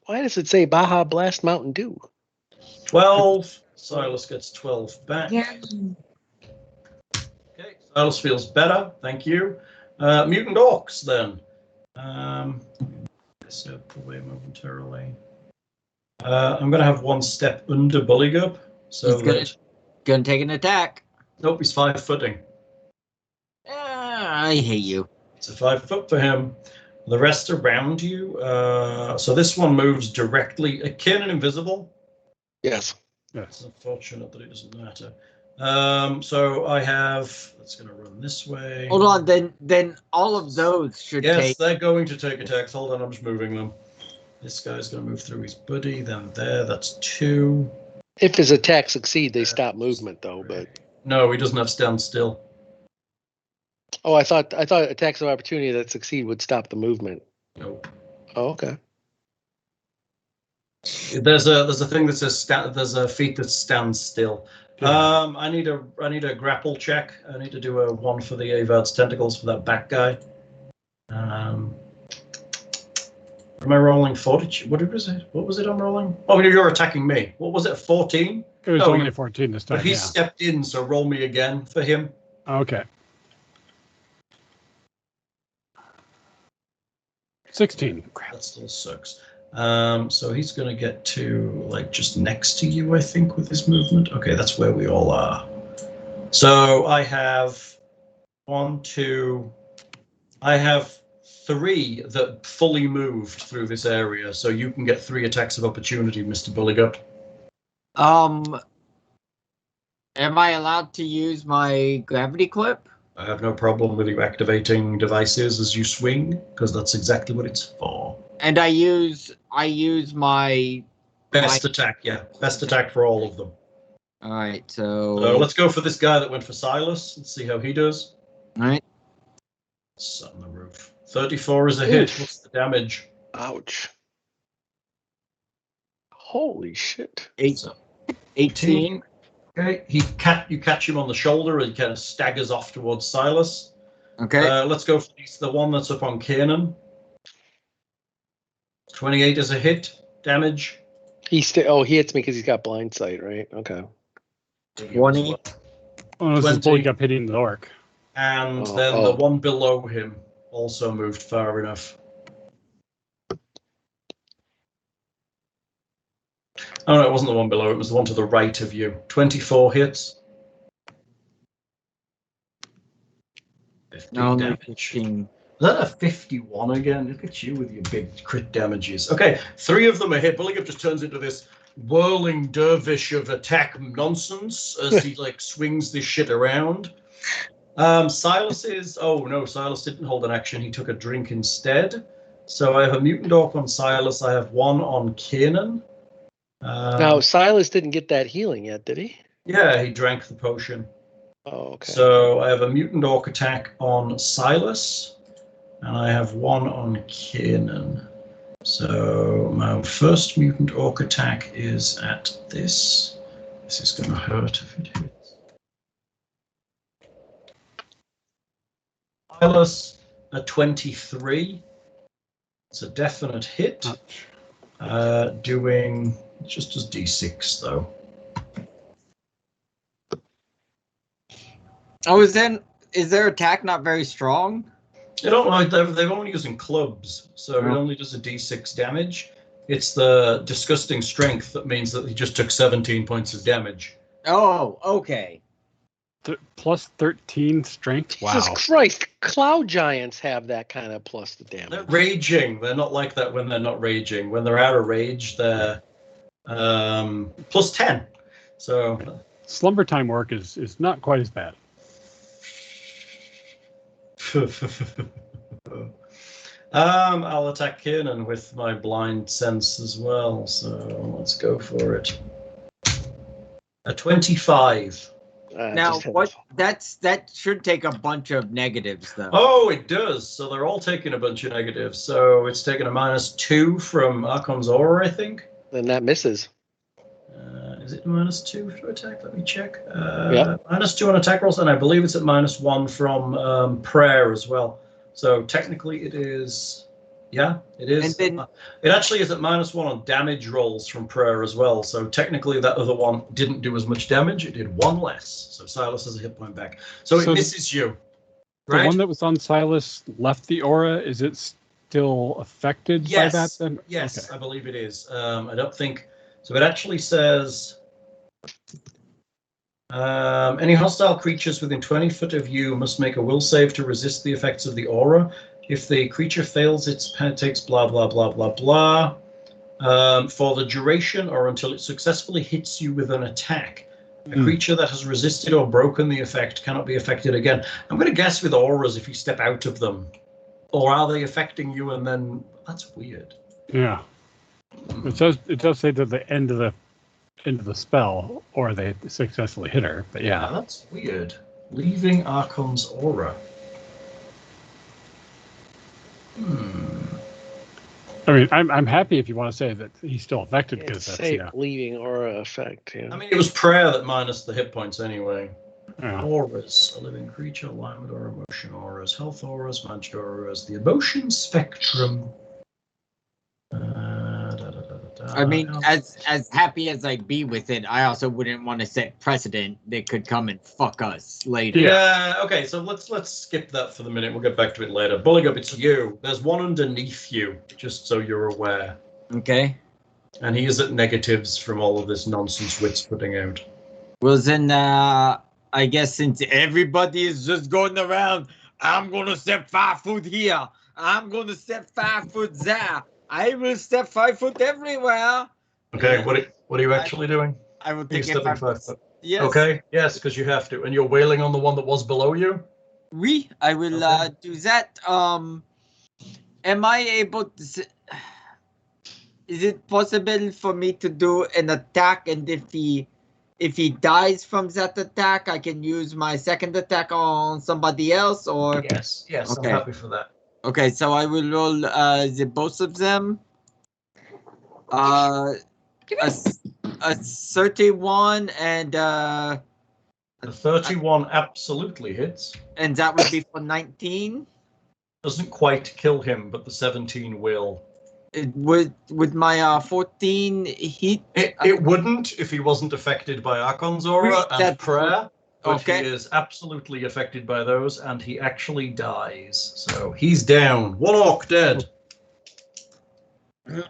Speaker 4: Why does it say Baja Blast Mountain Dew?
Speaker 2: 12. Silas gets 12 back.
Speaker 5: Yeah.
Speaker 2: Okay, Silas feels better. Thank you. Mutant Orcs, then. Step away momentarily. I'm going to have 1 step under Buligup. So
Speaker 1: He's gonna take an attack.
Speaker 2: Nope, he's 5-footing.
Speaker 1: I hate you.
Speaker 2: It's a 5-foot for him. The rest around you. So this one moves directly. Kiernan invisible.
Speaker 4: Yes.
Speaker 2: It's unfortunate that it doesn't matter. So I have. That's going to run this way.
Speaker 1: Hold on, then all of those should
Speaker 2: Yes,
Speaker 1: take.
Speaker 2: they're going to take attacks. Hold on, I'm just moving them. This guy's going to move through his buddy. Then there. That's 2.
Speaker 4: If his attacks succeed, they stop movement, though. But
Speaker 2: No, he doesn't have stand still.
Speaker 4: oh, I thought attacks of opportunity that succeed would stop the movement.
Speaker 2: Nope.
Speaker 4: Oh, okay.
Speaker 2: There's a thing that says there's a feat that stands still.
Speaker 3: Yeah.
Speaker 2: I need a grapple check. I need to do a 1 for the Avard's tentacles for that back guy. Am I rolling 40? What was it? What was it I'm rolling? Oh, you're attacking me. What was it? 14?
Speaker 3: It was
Speaker 2: Oh,
Speaker 3: only 14 this time.
Speaker 2: But he
Speaker 3: Yeah.
Speaker 2: stepped in, so roll me again for him.
Speaker 3: Okay. 16. Crap.
Speaker 2: That still sucks. So he's going to get to like just next to you, I think, with his movement. Okay, that's where we all are. So I have 1, 2. I have 3 that fully moved through this area, so you can get 3 attacks of opportunity, Mr. Buligup.
Speaker 1: Am I allowed to use my gravity clip?
Speaker 2: I have no problem with you activating devices as you swing, because that's exactly what it's for.
Speaker 1: And I use my
Speaker 2: Best attack, yeah. Best attack for all of them.
Speaker 1: all right, so
Speaker 2: So let's go for this guy that went for Silas. Let's see how he does.
Speaker 1: all right.
Speaker 2: It's on the roof. 34 is a hit.
Speaker 4: Oof.
Speaker 2: What's the damage?
Speaker 4: Ouch. Holy shit.
Speaker 1: 18.
Speaker 2: Okay, you catch him on the shoulder and he kind of staggers off towards Silas.
Speaker 1: Okay.
Speaker 2: Let's go for the one that's up on Kiernan. 28 is a hit. Damage.
Speaker 4: He hits me because he's got blind sight, right? Okay.
Speaker 1: 20.
Speaker 3: Oh, this is
Speaker 2: 20.
Speaker 3: Buligup hitting the orc.
Speaker 2: And then the one below him also moved far enough. Oh, no, it wasn't the one below. It was the one to the right of you. 24 hits. 15 damage.
Speaker 1: 15.
Speaker 2: Is that a 51 again? Look at you with your big crit damages. Okay, 3 of them are hit. Buligup just turns into this whirling dervish of attack nonsense as he like swings this shit around. Silas is... Oh, no, Silas didn't hold an action. He took a drink instead. So I have a mutant orc on Silas. I have one on Kiernan.
Speaker 4: Now, Silas didn't get that healing yet, did he?
Speaker 2: Yeah, he drank the potion.
Speaker 4: Oh, okay.
Speaker 2: So I have a mutant orc attack on Silas, and I have one on Kiernan. So my first mutant orc attack is at this. This is going to hurt if it hits. Silas, a 23. It's a definite hit. Doing just as d6 though.
Speaker 1: Oh, is their attack not very strong?
Speaker 2: I don't know. They're only using clubs, so it only does a d6 damage. It's the disgusting strength that means that he just took 17 points of damage.
Speaker 1: Oh, okay.
Speaker 3: Plus 13 strength. Wow.
Speaker 4: Jesus Christ! Cloud giants have that kind of plus the damage.
Speaker 2: They're raging. They're not like that when they're not raging. When they're out of rage, they're plus 10. So
Speaker 3: Slumber time work is not quite as bad.
Speaker 2: I'll attack Kiernan with my blind sense as well. So let's go for it. A 25.
Speaker 1: Now, what? That should take a bunch of negatives, though.
Speaker 2: Oh, it does. So they're all taking a bunch of negatives. So it's taking a -2 from Archon's aura, I think.
Speaker 4: Then that misses.
Speaker 2: Is it -2 to attack? Let me check.
Speaker 4: Yeah.
Speaker 2: -2 on attack rolls, and I believe it's at -1 from prayer as well. So technically it is... Yeah, it is.
Speaker 1: And then,
Speaker 2: it actually is at -1 on damage rolls from prayer as well. So technically that other one didn't do as much damage. It did 1 less. So Silas has a hit point back. So it misses you. Right?
Speaker 3: The one that was on Silas left the aura. Is it still affected by that then?
Speaker 2: Yes,
Speaker 3: Okay.
Speaker 2: I believe it is. I don't think... So it actually says... any hostile creatures within 20 foot of you must make a will save to resist the effects of the aura. If the creature fails, it takes blah, blah, blah, blah, blah. For the duration or until it successfully hits you with an attack. A creature that has resisted or broken the effect cannot be affected again. I'm going to guess with auras if you step out of them. Or are they affecting you and then... That's weird.
Speaker 3: Yeah. It does say to the end of the spell, or they successfully hit her. But yeah,
Speaker 2: That's weird. Leaving Archon's aura.
Speaker 3: I mean, I'm happy if you want to say that he's still affected because that's
Speaker 4: Say leaving aura effect. Yeah.
Speaker 2: I mean, it was prayer that minus the hit points anyway.
Speaker 3: Yeah.
Speaker 2: Auras, a living creature, alignment or emotion auras, health auras, magic auras, the emotion spectrum.
Speaker 1: I mean, as happy as I'd be with it, I also wouldn't want to set precedent that could come and fuck us later.
Speaker 2: Yeah. Okay. So let's skip that for the minute. We'll get back to it later. Buligup, it's you. There's one underneath you, just so you're aware.
Speaker 1: Okay.
Speaker 2: And he is at negatives from all of this nonsense Wit's putting out.
Speaker 1: Well, then, I guess since everybody is just going around, I'm going to step 5 foot here. I'm going to step 5 foot there. I will step 5 foot everywhere.
Speaker 2: Okay, what are you actually doing?
Speaker 1: I will
Speaker 2: You're
Speaker 1: take it 5
Speaker 2: stepping 5
Speaker 1: foot.
Speaker 2: foot.
Speaker 1: Yes.
Speaker 2: Okay, yes, because you have to. And you're wailing on the one that was below you?
Speaker 1: Oui, I will
Speaker 2: Okay.
Speaker 1: do that. Am I able to... Is it possible for me to do an attack, and if he dies from that attack, I can use my second attack on somebody else, or...
Speaker 2: Yes,
Speaker 1: Okay.
Speaker 2: I'm happy for that.
Speaker 1: Okay, so I will roll the both of them. A 31 and
Speaker 2: The 31 absolutely hits.
Speaker 1: that would be for 19.
Speaker 2: Doesn't quite kill him, but the 17 will.
Speaker 1: It would with my 14 hit.
Speaker 2: It wouldn't if he wasn't affected by Archon's aura and
Speaker 1: That's-
Speaker 2: prayer. but he is absolutely affected by those, and he actually dies. So he's down. One orc dead.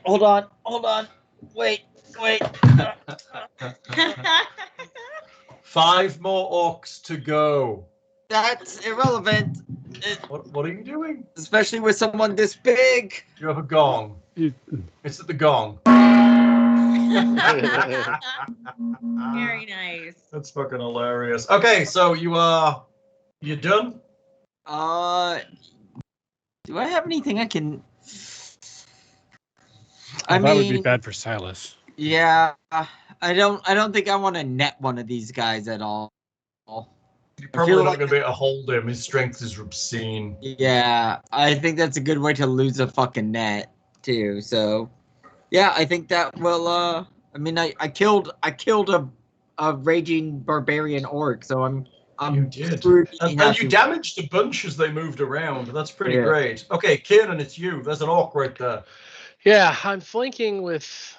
Speaker 1: Hold on. Wait.
Speaker 2: 5 more orcs to go.
Speaker 1: That's irrelevant,
Speaker 2: What are you doing?
Speaker 1: especially with someone this big.
Speaker 2: Do you have a gong? It's at the gong.
Speaker 5: Very nice.
Speaker 2: That's fucking hilarious. Okay, so you done?
Speaker 1: Do I have anything I can?
Speaker 3: That would be bad for Silas.
Speaker 1: Yeah, I don't think I want to net one of these guys at all.
Speaker 2: You're probably not
Speaker 1: like
Speaker 2: going to be able to hold him. His strength is obscene.
Speaker 1: Yeah, I think that's a good way to lose a fucking net too. So, yeah, I think that will. I mean, I killed a raging barbarian orc, so I'm
Speaker 2: You did.
Speaker 1: pretty
Speaker 2: And
Speaker 1: happy.
Speaker 2: you damaged a bunch as they moved around. That's pretty
Speaker 1: Yeah.
Speaker 2: great. Okay, Kiernan, it's you. There's an orc right there.
Speaker 4: Yeah, I'm flanking with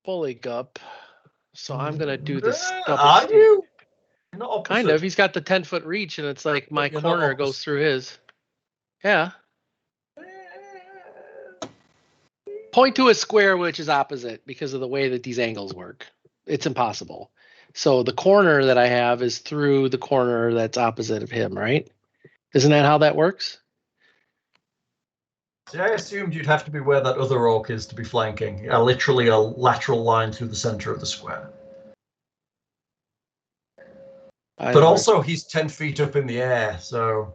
Speaker 4: Buligup, so I'm gonna do this double
Speaker 2: Are
Speaker 4: steal.
Speaker 2: you? You're not opposite.
Speaker 4: Kind of. He's got the 10-foot reach, and it's like my
Speaker 2: you're not
Speaker 4: corner
Speaker 2: opposite.
Speaker 4: goes through his. Yeah. Point to a square which is opposite because of the way that these angles work. It's impossible. So the corner that I have is through the corner that's opposite of him, right? Isn't that how that works?
Speaker 2: See, I assumed you'd have to be where that other orc is to be flanking. Literally a lateral line through the center of the square. But also, he's 10 feet up in the air, so...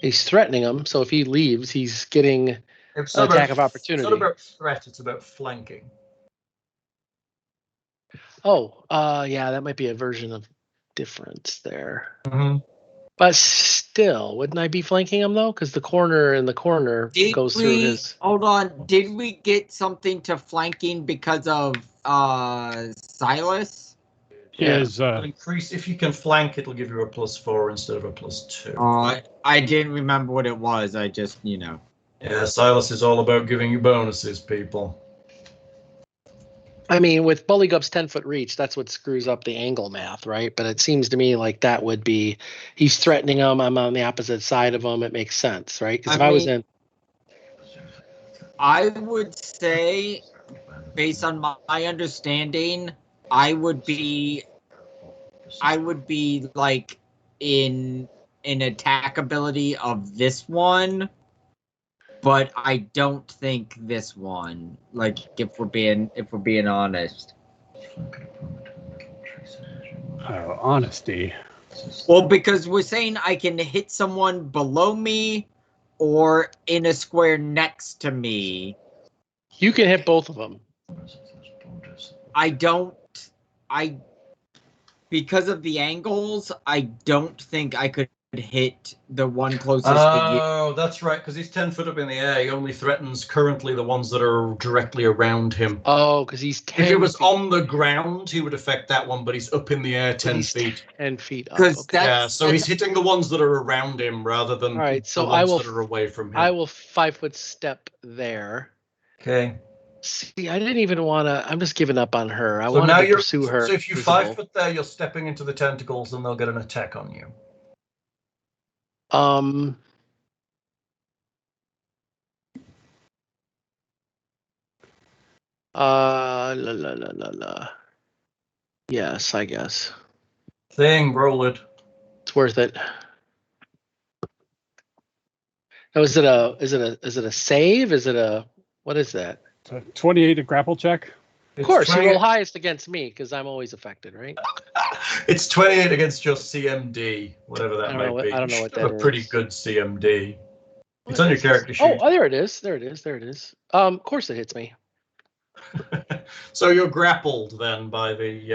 Speaker 4: He's threatening him, so if he leaves, he's getting an attack of opportunity.
Speaker 2: It's not about threat, it's about flanking.
Speaker 4: Oh, yeah, that might be a version of difference there.
Speaker 2: Mm-hmm.
Speaker 4: But still, wouldn't I be flanking him, though? Because the corner in the corner goes through his...
Speaker 1: Hold on, did we get something to flanking because of Silas?
Speaker 3: Is
Speaker 2: Increase if you can flank, it'll give you a +4 instead of a +2.
Speaker 1: I didn't remember what it was. I just, Yeah,
Speaker 2: Silas is all about giving you bonuses, people.
Speaker 4: I mean, with Buligup's 10-foot reach, that's what screws up the angle math, right? But it seems to me like that would be, he's threatening him, I'm on the opposite side of him, it makes sense, right? Because if I was in...
Speaker 1: I would say, based on my understanding, I would be like in an attack ability of this one, but I don't think this one. Like, if we're being honest.
Speaker 3: oh, honesty.
Speaker 1: Well, because we're saying I can hit someone below me or in a square next to me.
Speaker 4: You can hit both of them.
Speaker 1: Because of the angles, I don't think I could hit the one closest to you.
Speaker 2: Oh, that's right, because he's 10 foot up in the air. He only threatens currently the ones that are directly around him.
Speaker 4: Oh, because he's 10
Speaker 2: If he was
Speaker 4: feet.
Speaker 2: on the ground, he would affect that one, but he's up in the air 10 feet.
Speaker 4: 10 feet up.
Speaker 2: Yeah, so he's hitting the ones that are around him rather than the ones that are away from him.
Speaker 4: I will 5-foot step there.
Speaker 2: Okay.
Speaker 4: See, I didn't even want to. I'm just giving up on her. I
Speaker 2: So
Speaker 4: wanted
Speaker 2: now
Speaker 4: to pursue her.
Speaker 2: So if you
Speaker 4: visible.
Speaker 2: 5 foot there, you're stepping into the tentacles, and they'll get an attack on you.
Speaker 4: Yes, I guess.
Speaker 2: Roll it.
Speaker 4: It's worth it. Now, is it a save? What is that?
Speaker 3: So 28 a grapple check.
Speaker 4: Of course, you roll highest against me because I'm always affected, right?
Speaker 2: It's 28 against your CMD, whatever that might be.
Speaker 4: I don't know what that
Speaker 2: is. A pretty good CMD. It's on your character sheet.
Speaker 4: Oh, there it is. There it is. Of course it hits me.
Speaker 2: So you're grappled then by the...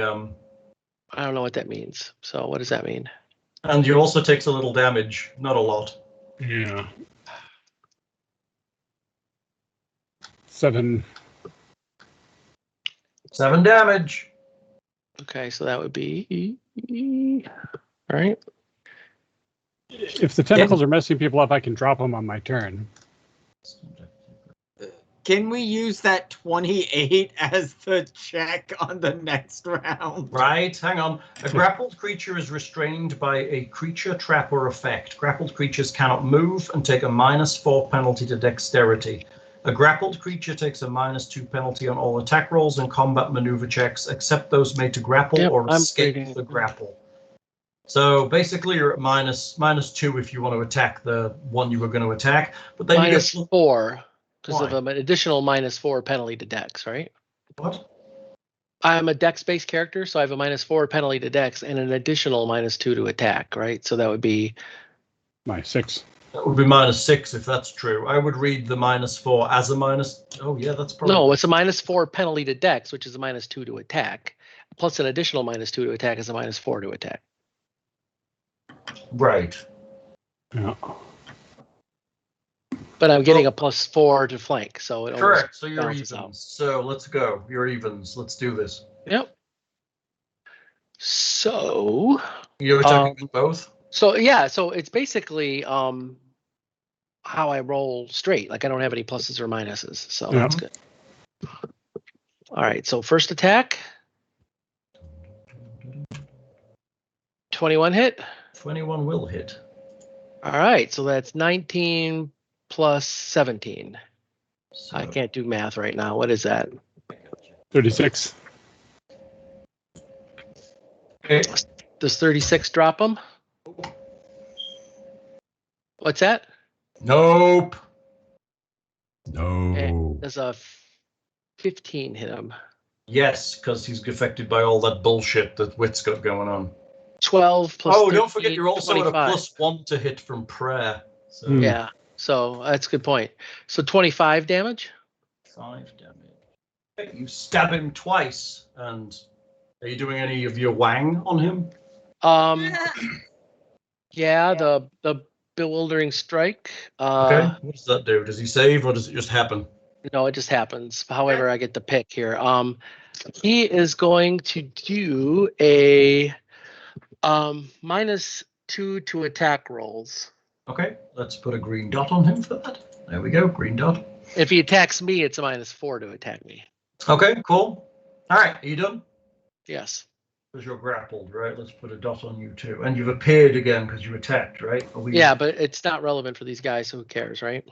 Speaker 4: I don't know what that means. So what does that mean?
Speaker 2: And you also takes a little damage, not a lot.
Speaker 3: Yeah. 7
Speaker 2: damage.
Speaker 4: Okay, so that would be... All right.
Speaker 3: If the tentacles are messing people up, I can drop them on my turn.
Speaker 1: can we use that 28 as the check on the next round?
Speaker 2: Right, hang on. A grappled creature is restrained by a creature, trap, or effect. Grappled creatures cannot move and take a -4 penalty to dexterity. A grappled creature takes a -2 penalty on all attack rolls and combat maneuver checks, except those made to grapple or escape the grapple. So basically, you're at -2 if you want to attack the one you were going to attack, but then you get
Speaker 4: -4 because of
Speaker 2: Why?
Speaker 4: an additional -4 penalty to dex, right?
Speaker 2: what?
Speaker 4: I'm a dex-based character, so I have a -4 penalty to dex and an additional -2 to attack, right? So that would be
Speaker 3: -6.
Speaker 2: That would be -6 if that's true. I would read the -4 as a minus. Oh yeah, that's probably
Speaker 4: no, it's a -4 penalty to dex, which is a -2 to attack, plus an additional -2 to attack is a -4 to attack.
Speaker 2: right.
Speaker 3: Yeah.
Speaker 4: But I'm getting a +4 to flank, so it
Speaker 2: Correct. So
Speaker 4: almost
Speaker 2: you're
Speaker 4: balances
Speaker 2: evens.
Speaker 4: out.
Speaker 2: So let's go. You're evens. Let's do this.
Speaker 4: Yep. So
Speaker 2: You're attacking with both.
Speaker 4: So yeah, so it's basically how I roll straight. Like I don't have any pluses or minuses, so
Speaker 3: Yeah.
Speaker 4: that's good. All right, so first attack, 21 hit.
Speaker 2: 21 will hit.
Speaker 4: All right, so that's 19 plus 17.
Speaker 2: So,
Speaker 4: I can't do math right now. What is that?
Speaker 3: 36.
Speaker 2: Okay.
Speaker 4: Does 36 drop him? What's that?
Speaker 2: Nope.
Speaker 3: No.
Speaker 4: Does a 15 hit him?
Speaker 2: Yes, because he's affected by all that bullshit that Wit's got going on.
Speaker 4: 12 plus.
Speaker 2: Oh,
Speaker 4: 13,
Speaker 2: don't forget you're also at a
Speaker 4: 25.
Speaker 2: +1 to hit from prayer. So
Speaker 3: Hmm.
Speaker 4: Yeah, so that's a good point. So 25 damage.
Speaker 2: 5 damage. Okay, you stab him twice, and are you doing any of your wang on him?
Speaker 4: Yeah, the bewildering strike.
Speaker 2: Okay. What does that do? Does he save, or does it just happen?
Speaker 4: No, it just happens. However, I get the pick here. He is going to do a -2 to attack rolls.
Speaker 2: Okay, let's put a green dot on him for that. There we go, green dot.
Speaker 4: If he attacks me, it's a -4 to attack me.
Speaker 2: Okay, cool. All right, are you done?
Speaker 4: Yes.
Speaker 2: Because you're grappled, right? Let's put a dot on you too. And you've appeared again because you attacked, right?
Speaker 4: Yeah, but it's not relevant for these guys, so who cares, right?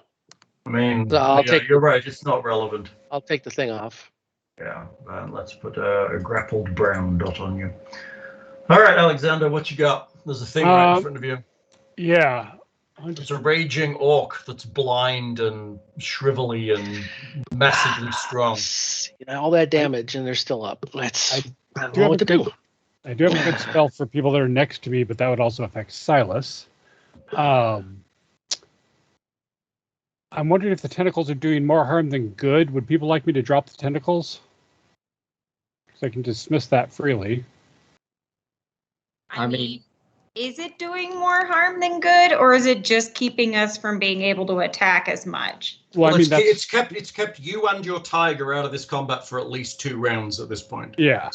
Speaker 2: I mean,
Speaker 4: So I'll
Speaker 2: yeah,
Speaker 4: take-
Speaker 2: you're right. It's not relevant.
Speaker 4: I'll take the thing off.
Speaker 2: Yeah, and let's put a grappled brown dot on you. All right, Alexander, what you got? There's a thing right in front of you.
Speaker 3: Yeah.
Speaker 2: It's a raging orc that's blind and shrivelly and massively strong.
Speaker 4: You know, all that damage, and they're still up. I don't
Speaker 3: do
Speaker 4: know
Speaker 3: have
Speaker 4: what to do.
Speaker 3: I do have a good spell for people that are next to me, but that would also affect Silas. I'm wondering if the tentacles are doing more harm than good. Would people like me to drop the tentacles? Because I can dismiss that freely.
Speaker 5: I mean, is it doing more harm than good, or is it just keeping us from being able to attack as much?
Speaker 3: Well, I mean,
Speaker 2: it's kept you and your tiger out of this combat for at least 2 rounds at this point.
Speaker 3: yeah,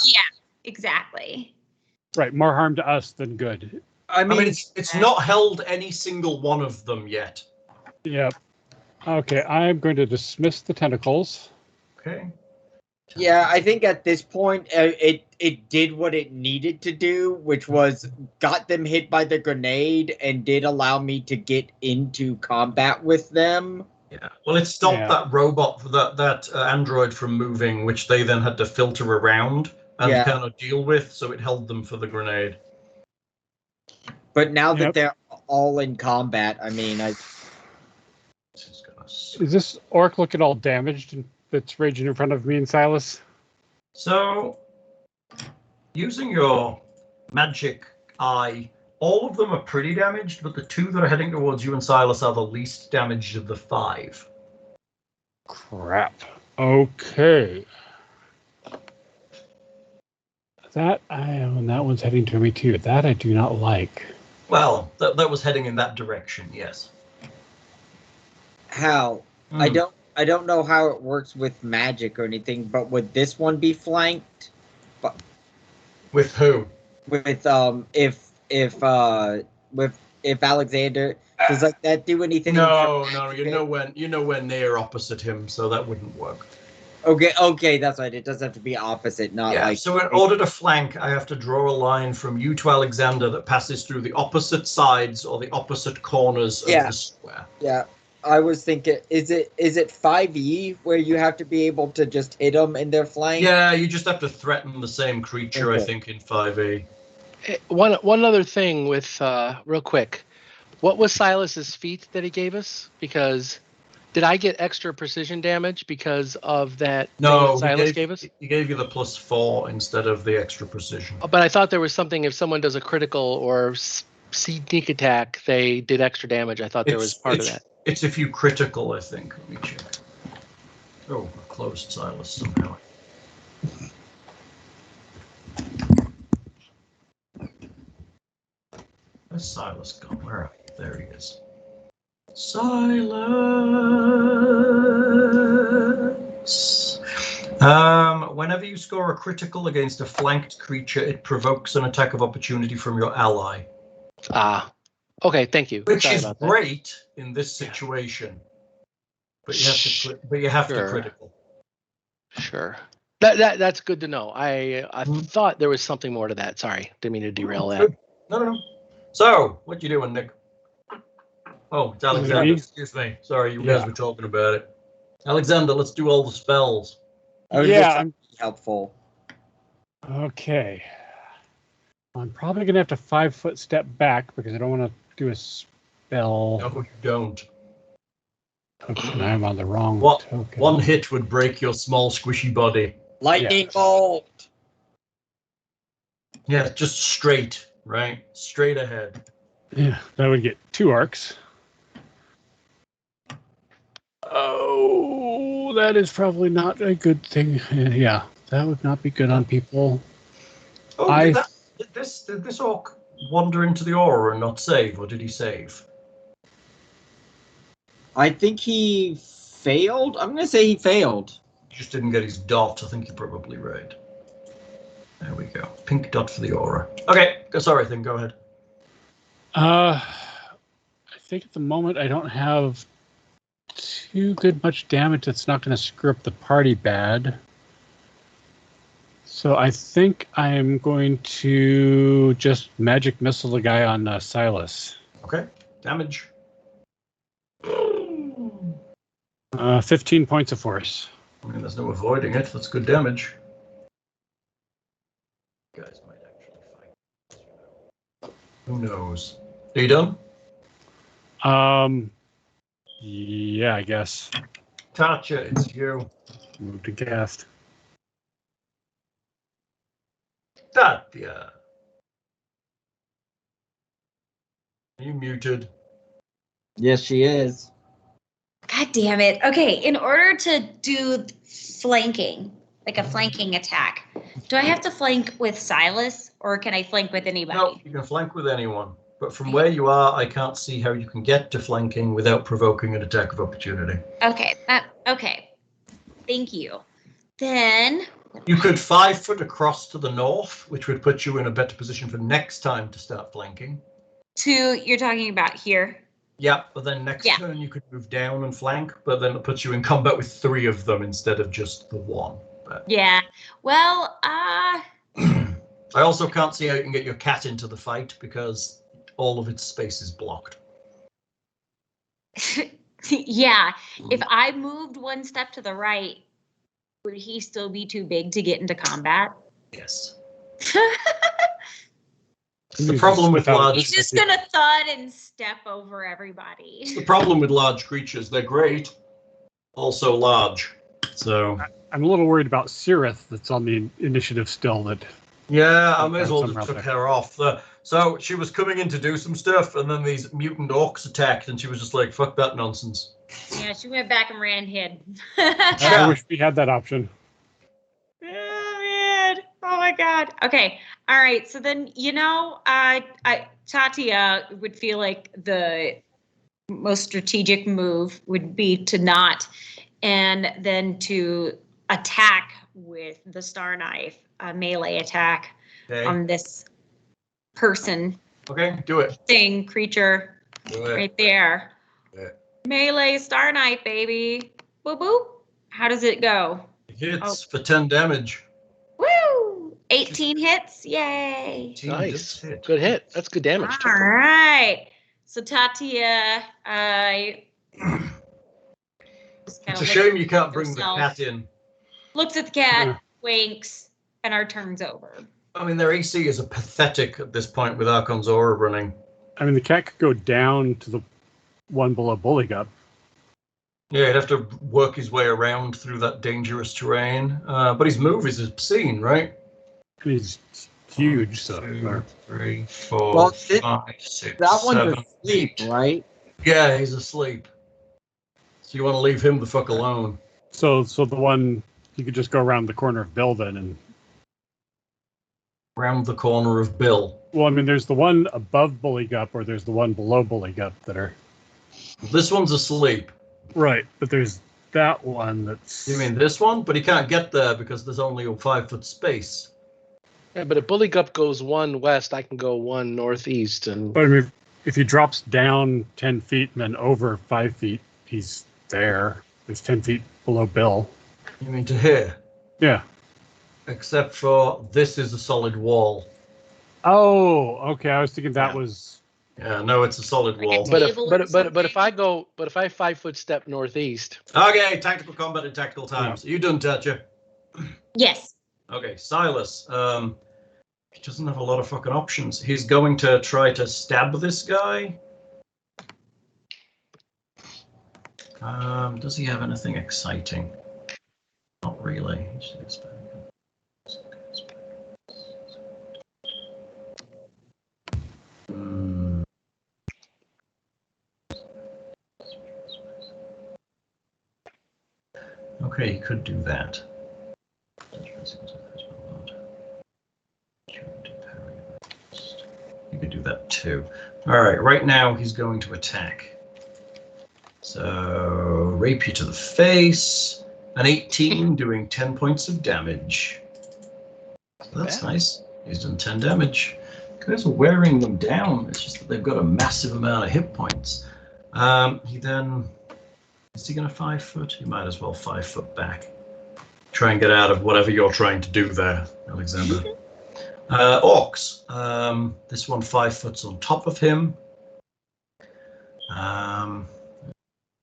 Speaker 5: Exactly.
Speaker 3: right. More harm to us than good.
Speaker 2: I mean, it's not held any single one of them yet.
Speaker 3: Yep. Okay, I'm going to dismiss the tentacles.
Speaker 2: Okay.
Speaker 1: Yeah, I think at this point it did what it needed to do, which was got them hit by the grenade and did allow me to get into combat with them.
Speaker 2: Yeah. Well, it stopped that robot, that android from moving, which they then had to filter around and kind of deal with, so it held them for the grenade.
Speaker 1: But now that they're all in combat, I mean,
Speaker 3: Is this orc looking all damaged that's raging in front of me and Silas?
Speaker 2: So, using your magic eye, all of them are pretty damaged, but the 2 that are heading towards you and Silas are the least damaged of the 5.
Speaker 3: Crap. Okay. And that one's heading to me too. That I do not like.
Speaker 2: Well, that was heading in that direction, yes.
Speaker 1: how? I don't know how it works with magic or anything, but would this one be flanked?
Speaker 2: With who?
Speaker 1: With with if Alexander does like that do anything?
Speaker 2: No, you're nowhere near opposite him, so that wouldn't work.
Speaker 1: Okay, that's right. It does have to be opposite, not
Speaker 2: Yeah,
Speaker 1: like.
Speaker 2: so in order to flank, I have to draw a line from you to Alexander that passes through the opposite sides or the opposite corners of the square.
Speaker 1: Yeah, I was thinking, is it 5e where you have to be able to just hit them in their flank?
Speaker 2: Yeah, you just have to threaten the same creature,
Speaker 1: Okay.
Speaker 2: I think, in 5e.
Speaker 4: One other thing with real quick, what was Silas's feat that he gave us? Because did I get extra precision damage because of that thing
Speaker 2: No,
Speaker 4: that Silas gave us?
Speaker 2: he gave you the +4 instead of the extra precision.
Speaker 4: But I thought there was something if someone does a critical or sneak attack, they did extra damage. I thought there was part of that.
Speaker 2: It's if you critical, I think. Let me check. Oh, I closed Silas somehow. Where's Silas gone? Where are you? There he is. Silence. Whenever you score a critical against a flanked creature, it provokes an attack of opportunity from your ally.
Speaker 4: Ah, okay, thank you.
Speaker 2: Which
Speaker 4: Sorry
Speaker 2: is
Speaker 4: about that.
Speaker 2: great in this situation. But you have to critical.
Speaker 4: Sure. That's good to know. I thought there was something more to that. Sorry, didn't mean to derail that.
Speaker 2: No. So, what you doing, Nick? Oh, it's Alexander.
Speaker 3: Me?
Speaker 2: Excuse me. Sorry, you guys were talking about it. Alexander, let's do all the spells.
Speaker 3: I'm
Speaker 1: helpful.
Speaker 3: okay. I'm probably gonna have to 5-foot step back because I don't want to do a spell.
Speaker 2: No, you don't.
Speaker 3: Okay, I'm on the wrong token.
Speaker 2: One hit would break your small, squishy body.
Speaker 1: Lightning bolt.
Speaker 2: Yeah, just straight, right? Straight ahead.
Speaker 3: Yeah, that would get 2 arcs. Oh, that is probably not a good thing. Yeah, that would not be good on people.
Speaker 2: Oh, did this orc wander into the aura and not save, or did he save?
Speaker 1: I think he failed. I'm gonna say he failed.
Speaker 2: He just didn't get his dot. I think you're probably right. There we go. Pink dot for the aura. Okay, sorry, then go ahead.
Speaker 3: I think at the moment I don't have too much damage that's not going to screw up the party bad. So I think I'm going to just magic missile the guy on Silas.
Speaker 2: Okay, damage.
Speaker 3: 15 points of force.
Speaker 2: I mean, there's no avoiding it. That's good damage. You guys might actually fight. Who knows? Are you done?
Speaker 3: Yeah, I guess.
Speaker 2: Tatia, it's you.
Speaker 3: Move to cast.
Speaker 2: Tatia. Are you muted?
Speaker 1: Yes, she is.
Speaker 5: God damn it. Okay, in order to do flanking, like a flanking attack, do I have to flank with Silas or can I flank with anybody?
Speaker 2: No, you can flank with anyone. But from where you are, I can't see how you can get to flanking without provoking an attack of opportunity.
Speaker 5: Okay, okay. Thank you. Then
Speaker 2: you could 5 foot across to the north, which would put you in a better position for next time to start flanking.
Speaker 5: You're talking about here?
Speaker 2: Yeah, but then next turn you could move down and flank, but then it puts you in combat with 3 of them instead of just the 1. But...
Speaker 5: yeah. Well,
Speaker 2: I also can't see how you can get your cat into the fight because all of its space is blocked.
Speaker 5: Yeah. If I moved 1 step to the right, would he still be too big to get into combat?
Speaker 2: Yes. The problem with large...
Speaker 5: He's just going to thud and step over everybody.
Speaker 2: It's the problem with large creatures. They're great, also large. So
Speaker 3: I'm a little worried about Sirith that's on the initiative still.
Speaker 2: Yeah, I may as well just took her off. So she was coming in to do some stuff, and then these mutant orcs attacked, and she was just like, fuck that nonsense.
Speaker 5: Yeah, she went back and ran and hid.
Speaker 3: I wish we had that option.
Speaker 5: Oh, man. Oh, my God. Okay. All right. So then, Tatia would feel like the most strategic move would be to not, and then to attack with the star knife, a melee attack on this person
Speaker 2: Okay, do it.
Speaker 5: Thing, creature,
Speaker 2: Do it.
Speaker 5: right there.
Speaker 2: Yeah.
Speaker 5: Melee Star Knight, baby. Boop, boop. How does it go?
Speaker 2: Hits for 10 damage.
Speaker 5: Woo! 18 hits. Yay.
Speaker 2: 18
Speaker 4: Nice.
Speaker 2: does hit.
Speaker 4: Good hit. That's good damage.
Speaker 5: All right. So Tatia, I just
Speaker 2: It's
Speaker 5: kinda
Speaker 2: a shame you can't bring
Speaker 5: herself.
Speaker 2: the cat in.
Speaker 5: looks at the cat,
Speaker 3: Yeah.
Speaker 5: winks, and our turn's over.
Speaker 2: I mean, their AC is pathetic at this point with Archon's aura running.
Speaker 3: I mean, the cat could go down to the one below Buligup.
Speaker 2: Yeah, he'd have to work his way around through that dangerous terrain. But his move is obscene, right?
Speaker 3: He's huge, so.
Speaker 2: 2, 3, 4,
Speaker 1: Well,
Speaker 2: 5, 6,
Speaker 1: That one's
Speaker 2: 7,
Speaker 1: asleep,
Speaker 2: 8.
Speaker 1: right?
Speaker 2: Yeah, he's asleep. So you want to leave him the fuck alone.
Speaker 3: So the one you could just go around the corner of Bill then, and
Speaker 2: Round the corner of Bill.
Speaker 3: well, I mean, there's the one above Buligup, or there's the one below Buligup that are
Speaker 2: This one's asleep.
Speaker 3: right, but there's that one that's.
Speaker 2: You mean this one? But he can't get there because there's only a 5-foot space.
Speaker 4: Yeah, but if Buligup goes 1 west, I can go 1 northeast, and
Speaker 3: But I mean, if he drops down 10 feet and then over 5 feet, he's there. He's 10 feet below Bill.
Speaker 2: You mean to here?
Speaker 3: Yeah.
Speaker 2: Except for this is a solid wall.
Speaker 3: Oh, okay. I was thinking that
Speaker 2: Yeah.
Speaker 3: was.
Speaker 2: Yeah, no, it's a solid
Speaker 5: Like a
Speaker 2: wall.
Speaker 4: but if
Speaker 5: Table or
Speaker 4: but if I
Speaker 5: something?
Speaker 4: go but if I 5-foot step northeast,
Speaker 2: Okay, tactical combat in tactical times. Are you done, Tatia?
Speaker 5: Yes.
Speaker 2: Okay, Silas. He doesn't have a lot of fucking options. He's going to try to stab this guy. Does he have anything exciting? Not really. Hmm. Okay, he could do that. You could do that too. All right, right now he's going to attack. So, rapier to the face. An 18 doing 10 points of damage. So that's
Speaker 4: Bad.
Speaker 2: nice. He's done 10 damage. Guys are wearing them down. It's just that they've got a massive amount of hit points. He then... Is he going to 5 foot? He might as well 5 foot back. Try and get out of whatever you're trying to do there, Alexander. Orcs. This one 5 foot's on top of him. Let's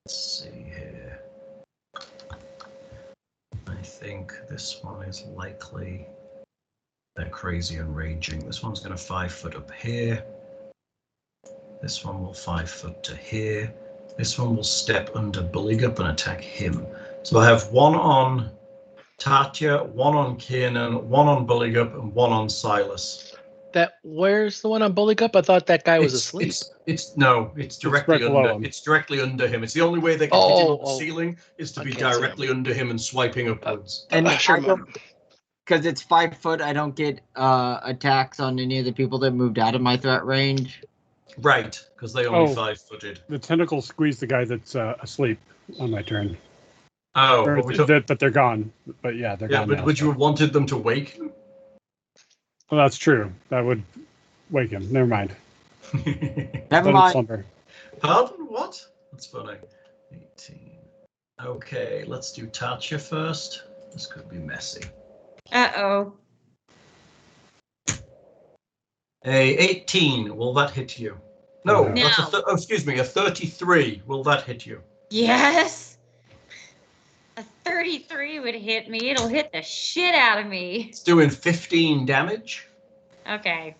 Speaker 2: see here. I think this one is likely. They're crazy and raging. This one's going to 5 foot up here. This one will 5 foot to here. This one will step under Buligup and attack him. So I have one on Tatia, one on Kiernan, one on Buligup, and one on Silas.
Speaker 4: where's the one on Buligup? I thought that guy was asleep.
Speaker 2: It's directly
Speaker 3: right below
Speaker 2: under.
Speaker 3: him.
Speaker 2: It's directly under him. It's the only way they can hit him on the
Speaker 4: Oh.
Speaker 2: ceiling is to
Speaker 4: I
Speaker 2: be
Speaker 4: can't see
Speaker 2: directly under him and swiping upwards.
Speaker 1: And
Speaker 4: Sure,
Speaker 1: because it's 5 foot, I don't get attacks on any of the people that moved out of my threat range.
Speaker 2: Right, because they only
Speaker 3: Oh.
Speaker 2: 5-footed.
Speaker 3: The tentacles squeeze the guy that's asleep on my turn.
Speaker 2: Oh,
Speaker 3: Or
Speaker 2: but we took,
Speaker 3: but they're gone. But yeah, they're
Speaker 2: yeah,
Speaker 3: gone.
Speaker 2: but
Speaker 3: now,
Speaker 2: would
Speaker 3: so.
Speaker 2: you have wanted them to wake him?
Speaker 3: Well, that's true. That would wake him. Never mind.
Speaker 1: Never
Speaker 3: Let him
Speaker 1: mind.
Speaker 3: slumber.
Speaker 2: Pardon? What? That's funny. 18. Okay, let's do Tatia first. This could be messy.
Speaker 5: Uh-oh.
Speaker 2: A 18, will that hit you? No,
Speaker 3: No.
Speaker 2: that's a excuse me, a 33. Will that hit you?
Speaker 5: Yes. A 33 would hit me. It'll hit the shit out of me.
Speaker 2: It's doing 15 damage.
Speaker 5: Okay.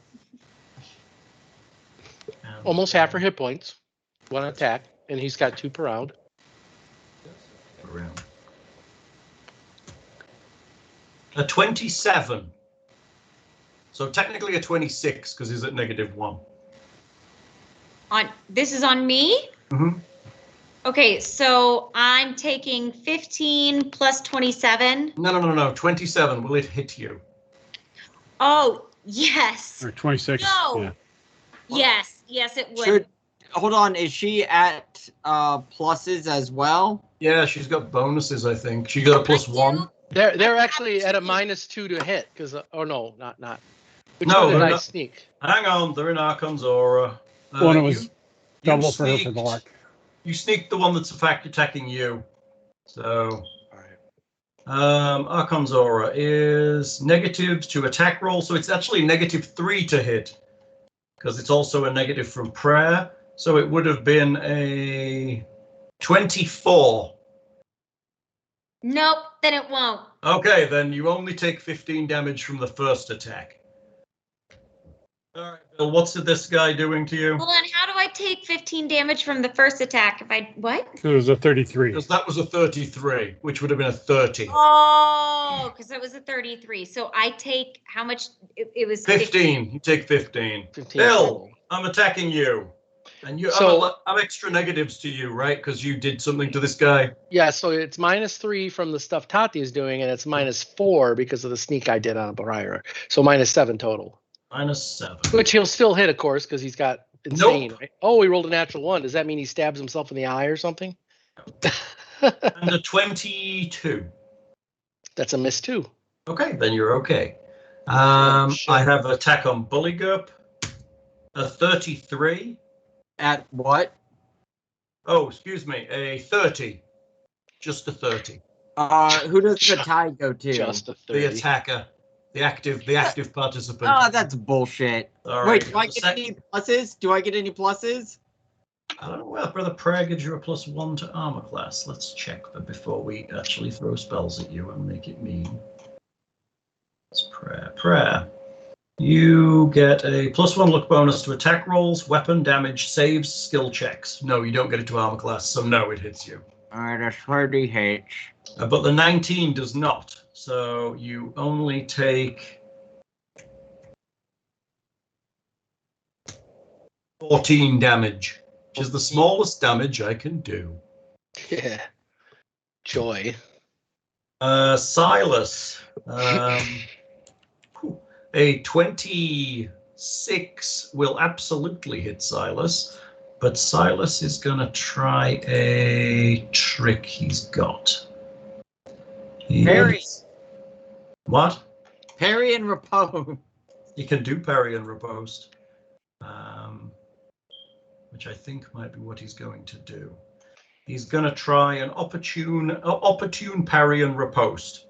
Speaker 2: And
Speaker 4: Almost half her hit points. 1 attack, and he's got 2 per round.
Speaker 2: around. A 27. So technically a 26 because he's at -1.
Speaker 5: This is on me?
Speaker 2: Mm-hmm.
Speaker 5: Okay, so I'm taking 15 plus 27.
Speaker 2: No. 27. Will it hit you?
Speaker 5: Oh, yes.
Speaker 3: Or 26.
Speaker 5: No.
Speaker 3: Yeah.
Speaker 5: Yes, it would.
Speaker 1: Hold on, is she at pluses as well?
Speaker 2: Yeah, she's got bonuses, I think. She got a
Speaker 5: I
Speaker 2: +1.
Speaker 4: They're actually at a -2 to hit because oh no, not. Which
Speaker 2: No,
Speaker 4: one did
Speaker 2: they're
Speaker 4: I
Speaker 2: not.
Speaker 4: sneak?
Speaker 2: Hang on, they're in Archon's aura.
Speaker 3: One it was
Speaker 2: you
Speaker 3: double for her for the
Speaker 2: sneaked-
Speaker 3: luck.
Speaker 2: You sneaked the one that's attacking you. So,
Speaker 4: All right.
Speaker 2: Archon's aura is negative to attack roll, so it's actually -3 to hit, because it's also a negative from prayer. So it would have been a 24.
Speaker 5: Nope, then it won't.
Speaker 2: Okay, then you only take 15 damage from the first attack. All right, Bill, what's this guy doing to you?
Speaker 5: Hold on, how do I take 15 damage from the first attack if I, what?
Speaker 3: It was a 33.
Speaker 2: Because that was a 33, which would have been a 30.
Speaker 5: Oh, because that was a 33. So I take how much? It was
Speaker 2: 15. You take 15.
Speaker 4: 15
Speaker 2: Bill,
Speaker 4: total.
Speaker 2: I'm attacking you. And you,
Speaker 4: So-
Speaker 2: I'm extra negatives to you, right? Because you did something to this guy.
Speaker 4: Yeah, so it's -3 from the stuff Tati is doing, and it's -4 because of the sneak I did on a Briar. So -7 total.
Speaker 2: -7.
Speaker 4: Which he'll still hit, of course, because he's got insane,
Speaker 2: Nope.
Speaker 4: right? Oh, he rolled a natural 1. Does that mean he stabs himself in the eye or something?
Speaker 2: And a 22.
Speaker 4: That's a miss too.
Speaker 2: Okay, then you're okay.
Speaker 4: Shit.
Speaker 2: I have attack on Buligup. A 33.
Speaker 1: At what?
Speaker 2: Oh, excuse me, a 30. Just a 30.
Speaker 1: Who does the tie go to?
Speaker 4: Just a
Speaker 2: The
Speaker 4: 30.
Speaker 2: attacker. The active participant.
Speaker 1: Oh, that's bullshit.
Speaker 2: All
Speaker 1: Wait,
Speaker 2: right.
Speaker 1: do I get any pluses? Do I get any pluses?
Speaker 2: I don't know whether Brother Prayer gives you a +1 to armor class. Let's check that before we actually throw spells at you and make it mean. It's prayer. You get a +1 luck bonus to attack rolls, weapon damage, saves, skill checks. No, you don't get it to armor class, so no, it hits you.
Speaker 1: Alright, that's 30 hits.
Speaker 2: But the 19 does not. So you only take 14 damage, which is the smallest damage I can do.
Speaker 4: Yeah. Joy.
Speaker 2: Silas. A 26 will absolutely hit Silas, but Silas is going to try a trick he's got.
Speaker 1: Parry.
Speaker 2: What?
Speaker 1: Parry and repose.
Speaker 2: He can do parry and riposte, which I think might be what he's going to do. He's going to try an opportune parry and riposte.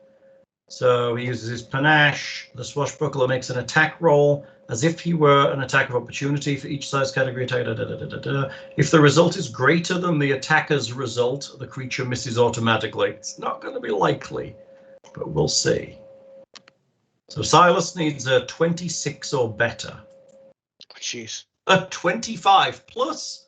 Speaker 2: So he uses his panache. The swashbuckler makes an attack roll as if he were an attack of opportunity for each size category attack. If the result is greater than the attacker's result, the creature misses automatically. It's not going to be likely, but we'll see. So Silas needs a 26 or better.
Speaker 4: Jeez.
Speaker 2: A 25 plus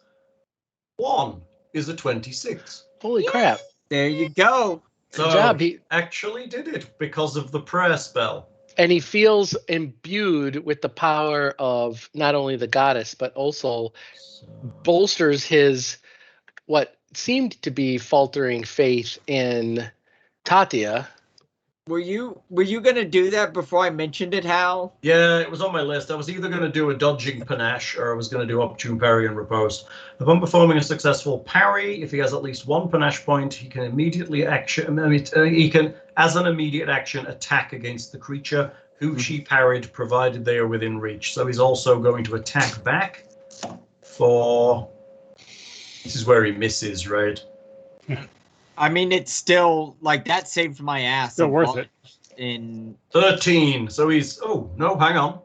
Speaker 2: 1 is a 26.
Speaker 4: Holy crap.
Speaker 1: There you go.
Speaker 2: So
Speaker 4: Good job.
Speaker 2: he actually did it because of the prayer spell.
Speaker 4: And he feels imbued with the power of not only the goddess, but also bolsters his what seemed to be faltering faith in Tatia.
Speaker 1: Were you gonna do that before I mentioned it, Hal?
Speaker 2: Yeah, it was on my list. I was either going to do a dodging panache or I was going to do opportune parry and riposte. Upon performing a successful parry, if he has at least 1 panache point, he can immediately as an immediate action, attack against the creature who she parried, provided they are within reach. So he's also going to attack back for. This is where he misses, right?
Speaker 1: I mean, it's still like that saved my ass.
Speaker 3: Still
Speaker 1: a
Speaker 3: worth
Speaker 1: bunch
Speaker 3: it.
Speaker 1: In
Speaker 2: 13. So he's. Oh, no, hang on.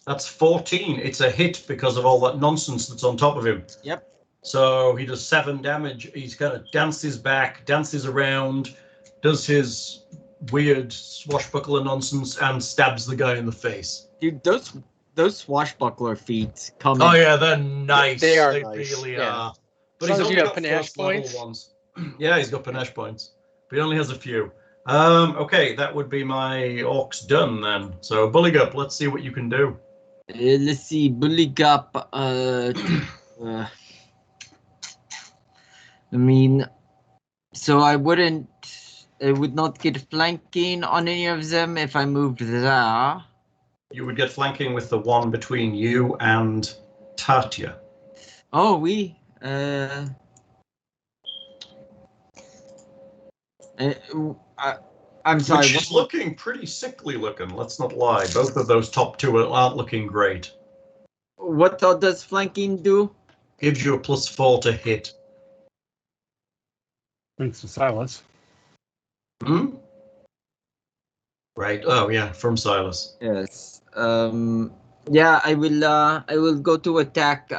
Speaker 2: That's 14. It's a hit because of all that nonsense that's on top of him.
Speaker 1: Yep.
Speaker 2: So he does 7 damage. He's kind of dances back, dances around, does his weird swashbuckler nonsense, and stabs the guy in the face.
Speaker 1: Dude, those swashbuckler feats come.
Speaker 2: Oh
Speaker 1: in.
Speaker 2: yeah, they're nice.
Speaker 4: They are
Speaker 2: They
Speaker 4: nice,
Speaker 2: really
Speaker 4: yeah.
Speaker 2: are.
Speaker 4: As
Speaker 2: But
Speaker 4: long
Speaker 2: he's
Speaker 4: as
Speaker 2: only
Speaker 4: you have
Speaker 2: got
Speaker 4: panache
Speaker 2: first level
Speaker 4: points.
Speaker 2: ones. Yeah, he's got panache points. But he only has a few. Okay, that would be my orcs done then. So Buligup, let's see what you can do.
Speaker 1: Let's see, Buligup. I mean, so I would not get flanking on any of them if I moved there.
Speaker 2: You would get flanking with the one between you and Tatia.
Speaker 1: Oh, we. I'm sorry.
Speaker 2: Which is looking pretty sickly looking, let's not lie. Both of those top two aren't looking great.
Speaker 1: What does flanking do?
Speaker 2: Gives you a +4 to hit.
Speaker 3: Thanks to Silas.
Speaker 2: Hmm? Right. Oh yeah, from Silas.
Speaker 1: Yes. Yeah, I will go to attack.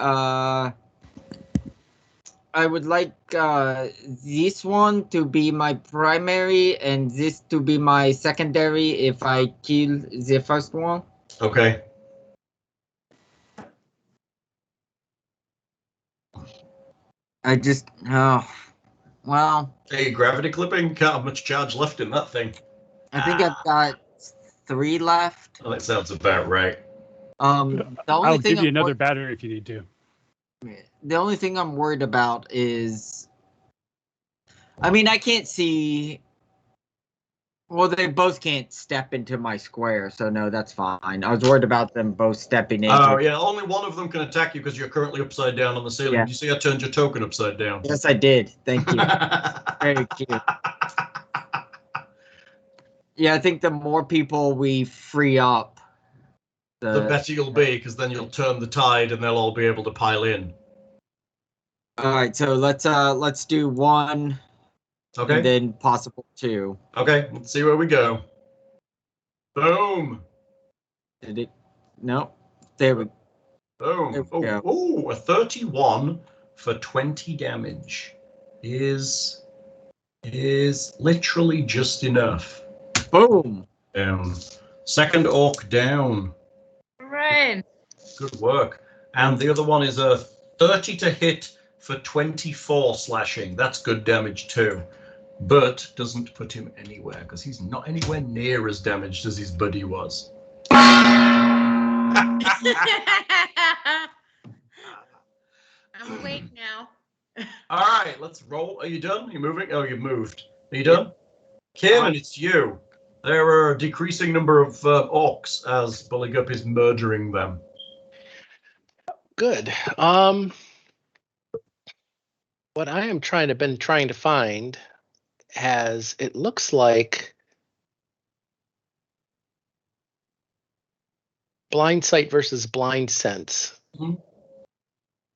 Speaker 1: I would like this one to be my primary and this to be my secondary if I kill the first one.
Speaker 2: Okay.
Speaker 1: I just well,
Speaker 2: Hey, gravity clipping, can't have much charge left in that thing.
Speaker 1: I think I've got 3 left.
Speaker 2: Well, that sounds about right.
Speaker 1: The only
Speaker 3: I'll
Speaker 1: thing
Speaker 3: give you another battery if you need to.
Speaker 1: The only thing I'm worried about is, I mean, I can't see. Well, they both can't step into my square, so no, that's fine. I was worried about them both stepping in.
Speaker 2: Oh, yeah, only one of them can attack you because you're currently upside down on the ceiling.
Speaker 1: Yeah.
Speaker 2: You see I turned your token upside down.
Speaker 1: Yes, I did. Thank you. Very cute. Yeah, I think the more people we free up,
Speaker 2: The better you'll be, because then you'll turn the tide and they'll all be able to pile in.
Speaker 1: All right, so let's do 1,
Speaker 2: Okay.
Speaker 1: and then possible 2.
Speaker 2: Okay, let's see where we go. Boom.
Speaker 1: Did it? No. There we
Speaker 2: Boom.
Speaker 1: There we go.
Speaker 2: Oh, a 31 for 20 damage is literally just enough.
Speaker 1: Boom.
Speaker 2: Second orc down.
Speaker 5: Right.
Speaker 2: Good work. And the other one is a 30 to hit for 24 slashing. That's good damage too. But doesn't put him anywhere because he's not anywhere near as damaged as his buddy was.
Speaker 5: I'm awake now.
Speaker 2: All right, let's roll. Are you done? Are you moving? Oh, you've moved. Are you done? Kiernan, it's you. There are a decreasing number of orcs as Buligup is murdering them.
Speaker 4: Good. What I am trying to find has, it looks like, blind sight versus blind sense.
Speaker 2: Mm-hmm.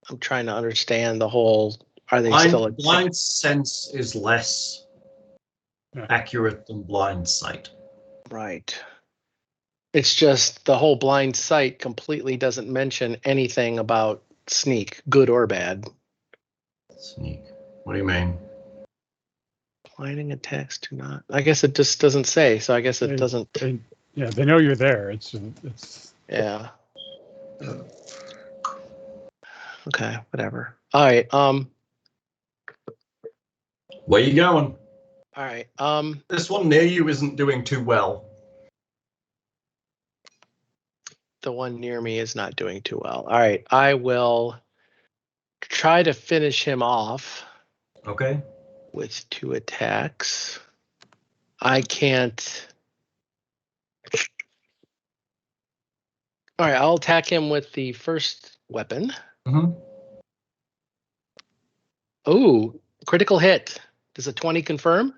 Speaker 4: I'm trying to understand the whole. Are they still
Speaker 2: blind sense is less accurate than blind sight?
Speaker 4: Right. It's just the whole blind sight completely doesn't mention anything about sneak, good or bad.
Speaker 2: Sneak. What do you mean?
Speaker 4: Blinding attacks do not. I guess it just doesn't say. So I guess it doesn't.
Speaker 3: Yeah, they know you're there. It's
Speaker 4: Yeah. Okay, whatever. All right.
Speaker 2: Where you going?
Speaker 4: All right.
Speaker 2: This one near you isn't doing too well.
Speaker 4: The one near me is not doing too well. All right. I will try to finish him off.
Speaker 2: Okay.
Speaker 4: With 2 attacks. I can't. All right. I'll attack him with the first weapon.
Speaker 2: Mm-hmm.
Speaker 4: Oh, critical hit. Does a 20 confirm?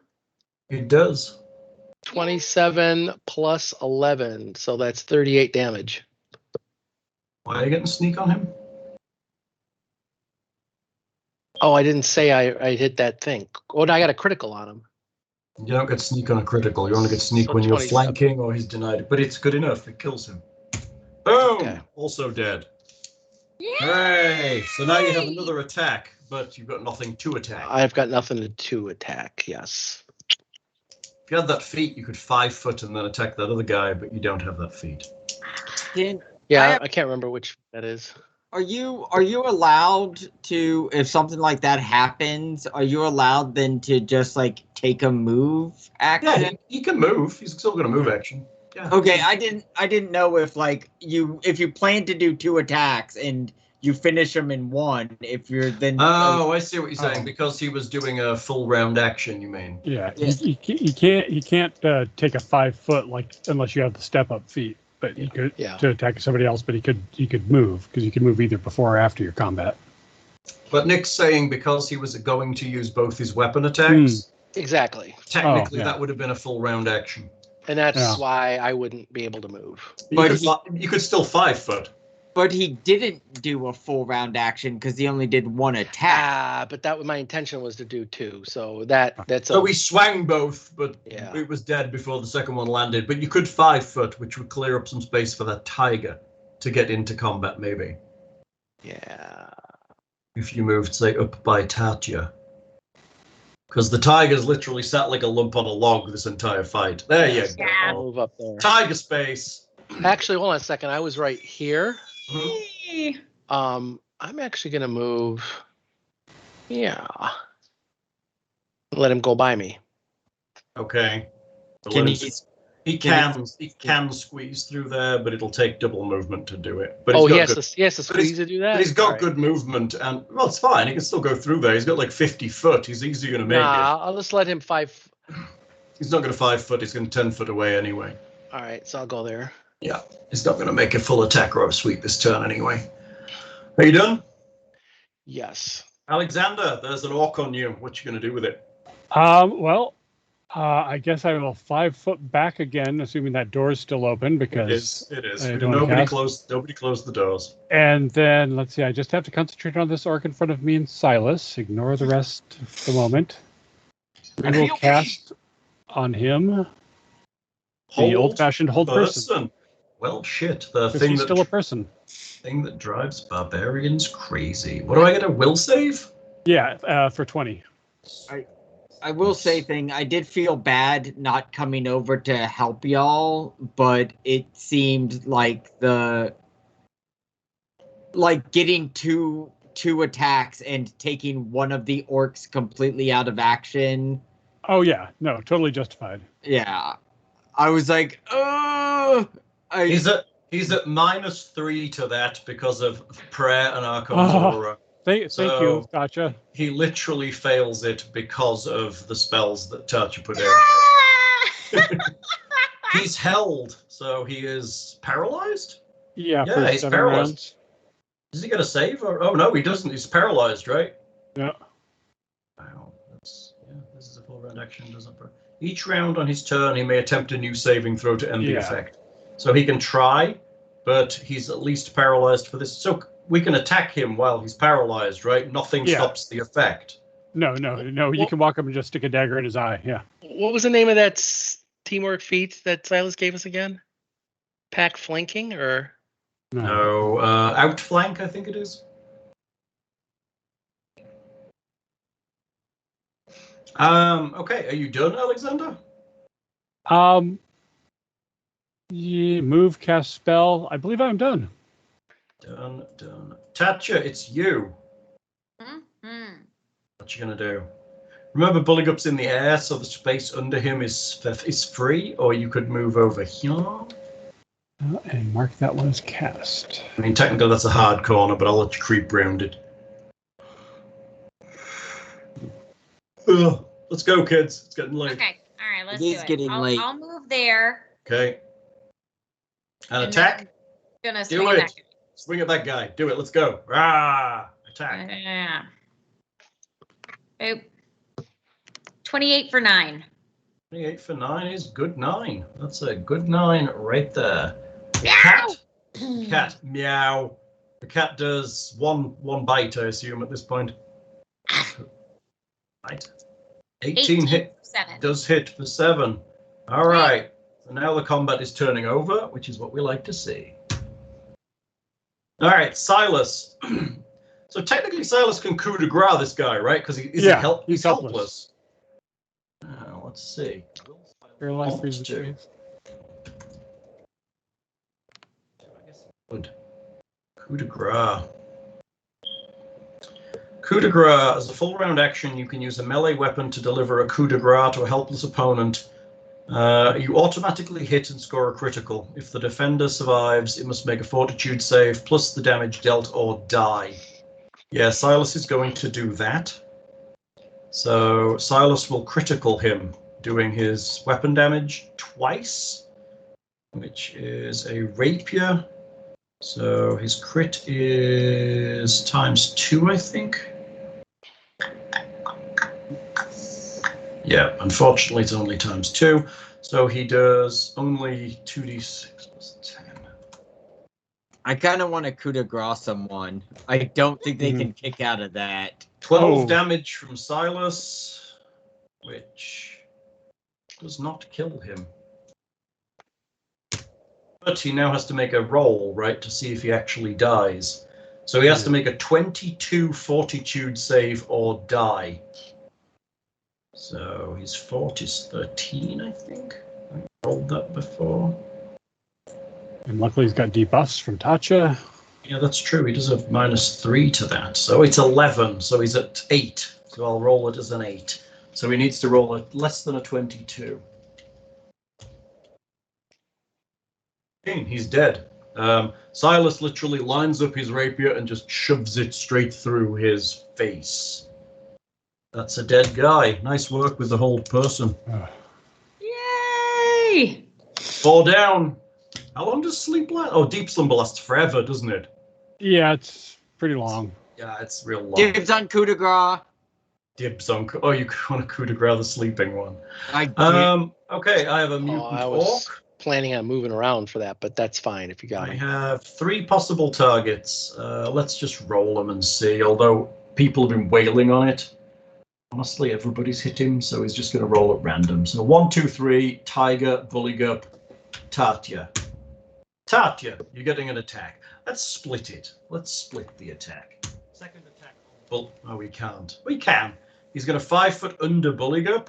Speaker 2: It does.
Speaker 4: 27 plus 11. So that's 38 damage.
Speaker 2: Why are you getting sneak on him?
Speaker 4: Oh, I didn't say I hit that thing. Oh, I got a critical on him.
Speaker 2: You don't get sneak on a critical. You only get sneak
Speaker 4: So
Speaker 2: when you're
Speaker 4: 27.
Speaker 2: flanking or he's denied it. But it's good enough. It kills him. Boom!
Speaker 4: Okay.
Speaker 2: Also dead.
Speaker 5: Yay!
Speaker 2: Hooray! So now you have another attack, but you've got nothing to attack.
Speaker 4: I've got nothing to attack. Yes.
Speaker 2: If you had that feat, you could 5 foot and then attack that other guy, but you don't have that feat.
Speaker 4: Yeah, I can't remember which that is.
Speaker 1: Are you allowed to, if something like that happens, are you allowed then to just like take a move action?
Speaker 2: Yeah, he can move. He's still going to move action. Yeah.
Speaker 1: Okay, I didn't know if like if you plan to do 2 attacks and you finish them in 1, if you're then.
Speaker 2: Oh, I see what you're saying. Because he was doing a full round action, you mean?
Speaker 3: yeah.
Speaker 1: Yes.
Speaker 3: You can't take a 5 foot unless you have the step up feat. But you could to attack somebody else. But he could move because you could move either before or after your combat.
Speaker 2: But Nick's saying because he was going to use both his weapon attacks,
Speaker 4: Exactly.
Speaker 2: Technically,
Speaker 3: yeah.
Speaker 2: that would have been a full round action.
Speaker 4: And that's
Speaker 3: Yeah.
Speaker 4: why I wouldn't be able to move.
Speaker 2: You could still 5 foot.
Speaker 1: But he didn't do a full round action because he only did one attack.
Speaker 4: But that was my intention was to do 2. So that's
Speaker 2: So we swang both, but
Speaker 4: Yeah.
Speaker 2: it was dead before the second one landed. But you could 5 foot, which would clear up some space for that tiger to get into combat, maybe.
Speaker 4: Yeah.
Speaker 2: If you moved, say, up by Tatia. Because the tiger's literally sat like a lump on a log this entire fight. There you go.
Speaker 5: Yeah.
Speaker 4: I'll move up there.
Speaker 2: Tiger space.
Speaker 4: Actually, hold on a second. I was right here.
Speaker 2: Mhm.
Speaker 4: I'm actually gonna move. Yeah. Let him go by me.
Speaker 2: Okay. So
Speaker 1: Can
Speaker 2: let
Speaker 1: he?
Speaker 2: him- he can squeeze through there, but it'll take double movement to do it. But
Speaker 4: Oh, he
Speaker 2: got
Speaker 4: has
Speaker 2: good,
Speaker 4: to squeeze to do that.
Speaker 2: but he's got
Speaker 4: All right.
Speaker 2: good movement, and well, it's fine. He can still go through there. He's got like 50 foot. He's easily going to make it.
Speaker 4: I'll just let him 5.
Speaker 2: He's not going to 5 foot. He's going to 10 foot away anyway.
Speaker 4: All right, so I'll go there.
Speaker 2: Yeah, he's not going to make a full attack or a sweep this turn anyway. Are you done?
Speaker 4: Yes.
Speaker 2: Alexander, there's an orc on you. What you going to do with it?
Speaker 3: Well, I guess I will 5 foot back again, assuming that door is still open because.
Speaker 2: It is.
Speaker 3: I don't wanna
Speaker 2: Nobody
Speaker 3: cast.
Speaker 2: closed the doors.
Speaker 3: And then let's see. I just have to concentrate on this orc in front of me and Silas. Ignore the rest for the moment. We will cast on him the old-fashioned hold person.
Speaker 2: Well, shit. The
Speaker 3: Because
Speaker 2: thing
Speaker 3: he's still a person.
Speaker 2: thing that drives barbarians crazy. What do I get? A will save?
Speaker 3: Yeah, for 20.
Speaker 1: I will say I did feel bad not coming over to help y'all, but it seemed like getting two attacks and taking one of the orcs completely out of action.
Speaker 3: Oh yeah, no, totally justified.
Speaker 1: Yeah. I was like, oh.
Speaker 2: He's at -3 to that because of prayer and Archon's
Speaker 3: Oh.
Speaker 2: aura.
Speaker 3: Thank you, Gotcha.
Speaker 2: He literally fails it because of the spells that Tatia put in. He's held, so he is paralyzed?
Speaker 3: Yeah,
Speaker 2: Yeah,
Speaker 3: for
Speaker 2: he's
Speaker 3: 7
Speaker 2: paralyzed.
Speaker 3: rounds.
Speaker 2: Does he get a save? Or oh no, he doesn't. He's paralyzed, right?
Speaker 3: Yeah.
Speaker 2: Wow, this is a full round action, doesn't it? Each round on his turn, he may attempt a new saving throw to end the
Speaker 3: Yeah.
Speaker 2: effect. So he can try, but he's at least paralyzed for this. So we can attack him while he's paralyzed, right? Nothing
Speaker 3: Yeah.
Speaker 2: stops the effect.
Speaker 3: No. You can walk up and just stick a dagger in his eye. Yeah.
Speaker 4: What was the name of that teamwork feat that Silas gave us again? Pack flanking or?
Speaker 2: No, outflank, I think it is. Okay, are you done, Alexander?
Speaker 3: Yeah, move, cast spell. I believe I'm done.
Speaker 2: Done. Tatia, it's you.
Speaker 5: Mm-hmm.
Speaker 2: What you gonna do? Remember, Buligup's in the air, so the space under him is free, or you could move over here.
Speaker 3: And mark that one as cast.
Speaker 2: I mean, technically that's a hard corner, but I'll let you creep round it. Ugh, let's go, kids. It's getting late.
Speaker 5: Okay. All right. Let's
Speaker 1: It is
Speaker 5: do it.
Speaker 1: getting late.
Speaker 5: I'll move there.
Speaker 2: Okay. And
Speaker 5: and
Speaker 2: attack.
Speaker 5: then Gonna
Speaker 2: Do
Speaker 5: swing
Speaker 2: it.
Speaker 5: back.
Speaker 2: Swing at that guy. Do it. Let's go. Rah! Attack.
Speaker 5: Yeah. Oh. 28 for 9.
Speaker 2: 28 for 9 is good 9. That's a good 9 right there.
Speaker 5: Meow!
Speaker 2: Cat. Meow. The cat does one bite, I assume, at this point. Right. 18 hit.
Speaker 5: 7.
Speaker 2: Does hit for 7. All right. So now the combat is turning over, which is what we like to see. All right, Silas. So technically, Silas can coup de grace this guy, right? Because he's helpless. Let's see.
Speaker 3: Paralyzed, freeze,
Speaker 2: Almost two.
Speaker 3: freeze.
Speaker 2: Good. Coup de grace. Coup de grace. As a full round action, you can use a melee weapon to deliver a coup de grace to a helpless opponent. You automatically hit and score a critical. If the defender survives, it must make a fortitude save plus the damage dealt or die. Yeah, Silas is going to do that. So Silas will critical him, doing his weapon damage twice, which is a rapier. So his crit is times 2, I think. Yeah, unfortunately, it's only ×2, so he does only 2d6 plus 10.
Speaker 1: I kind of want to coup de grace someone. I don't think they
Speaker 3: Mhm.
Speaker 1: can kick out of that.
Speaker 2: 12
Speaker 3: Oh.
Speaker 2: damage from Silas, which does not kill him. But he now has to make a roll, right, to see if he actually dies. So he has to make a 22 fortitude save or die. So his fort is 13, I think. I rolled that before.
Speaker 3: And luckily he's got debuffs from Tatia.
Speaker 2: Yeah, that's true. He does have -3 to that. So it's 11. So he's at 8. So I'll roll it as an 8. So he needs to roll a less than a 22. He's dead. Silas literally lines up his rapier and just shoves it straight through his face. That's a dead guy. Nice work with the whole person.
Speaker 5: Yay!
Speaker 2: 4 down. How long does sleep last? Oh, deep slumber lasts forever, doesn't it?
Speaker 3: Yeah, it's pretty long.
Speaker 2: Yeah, it's real long.
Speaker 1: Dibs on coup de grace.
Speaker 2: Dibs on. Oh, you want a coup de grace, the sleeping one.
Speaker 1: I did.
Speaker 2: Okay, I have a mutant
Speaker 4: I was
Speaker 2: orc.
Speaker 4: planning on moving around for that, but that's fine if you got
Speaker 2: I
Speaker 4: me.
Speaker 2: have 3 possible targets. Let's just roll them and see. Although people have been wailing on it. Honestly, everybody's hit him, so he's just going to roll at random. So 1, 2, 3, Tiger, Buligup, Tatia. Tatia, you're getting an attack. Let's split it. Let's split the attack. Second attack. Oh, we can't. We can. He's going to 5 foot under Buligup,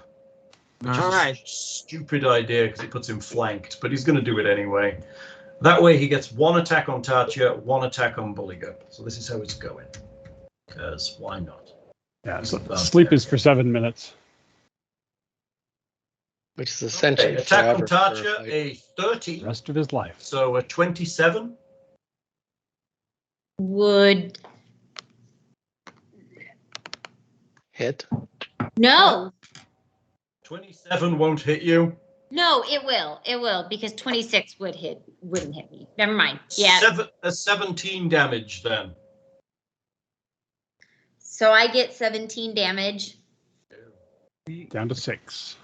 Speaker 2: which
Speaker 1: All
Speaker 2: is
Speaker 1: right.
Speaker 2: a stupid idea because it puts him flanked, but he's going to do it anyway. That way he gets 1 attack on Tatia, 1 attack on Buligup. So this is how it's going. Because why not?
Speaker 3: Yeah, so sleep is for 7 minutes.
Speaker 4: Which is essentially
Speaker 2: Okay, attack on
Speaker 4: forever for a
Speaker 2: Tatia,
Speaker 4: fight.
Speaker 2: a 30.
Speaker 3: The rest of his life.
Speaker 2: So a 27.
Speaker 5: Would
Speaker 4: Hit.
Speaker 5: no,
Speaker 2: 27 won't hit you.
Speaker 5: no, it will. It will because 26 wouldn't hit me. Never mind. Yeah.
Speaker 2: 17 damage then.
Speaker 5: So I get 17 damage.
Speaker 3: Down to 6.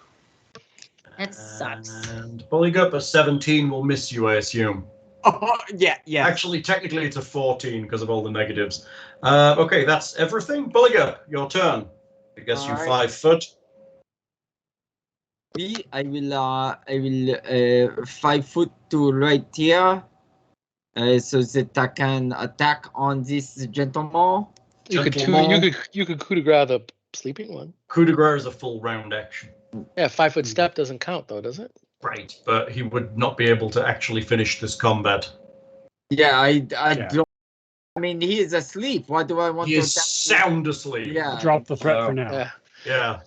Speaker 5: That sucks.
Speaker 2: And Buligup, a 17 will miss you, I assume.
Speaker 1: Oh, yeah.
Speaker 2: Actually, technically it's a 14 because of all the negatives. Okay, that's everything. Buligup, your turn. I guess you're
Speaker 1: Alright.
Speaker 2: 5 foot.
Speaker 1: I will 5 foot to right here. So that I can attack on this gentleman.
Speaker 4: You could
Speaker 2: Gentleman.
Speaker 4: coup de grace the sleeping one.
Speaker 2: Coup de grace is a full round action.
Speaker 4: Yeah, 5 foot step doesn't count though, does it?
Speaker 2: Right, but he would not be able to actually finish this combat.
Speaker 1: Yeah, I
Speaker 3: Yeah.
Speaker 1: don't. I mean, he is asleep. Why do I want
Speaker 2: He
Speaker 1: to
Speaker 2: is
Speaker 1: attack?
Speaker 2: sound asleep.
Speaker 1: Yeah.
Speaker 3: Drop the threat for now.
Speaker 4: Yeah.
Speaker 2: Yeah.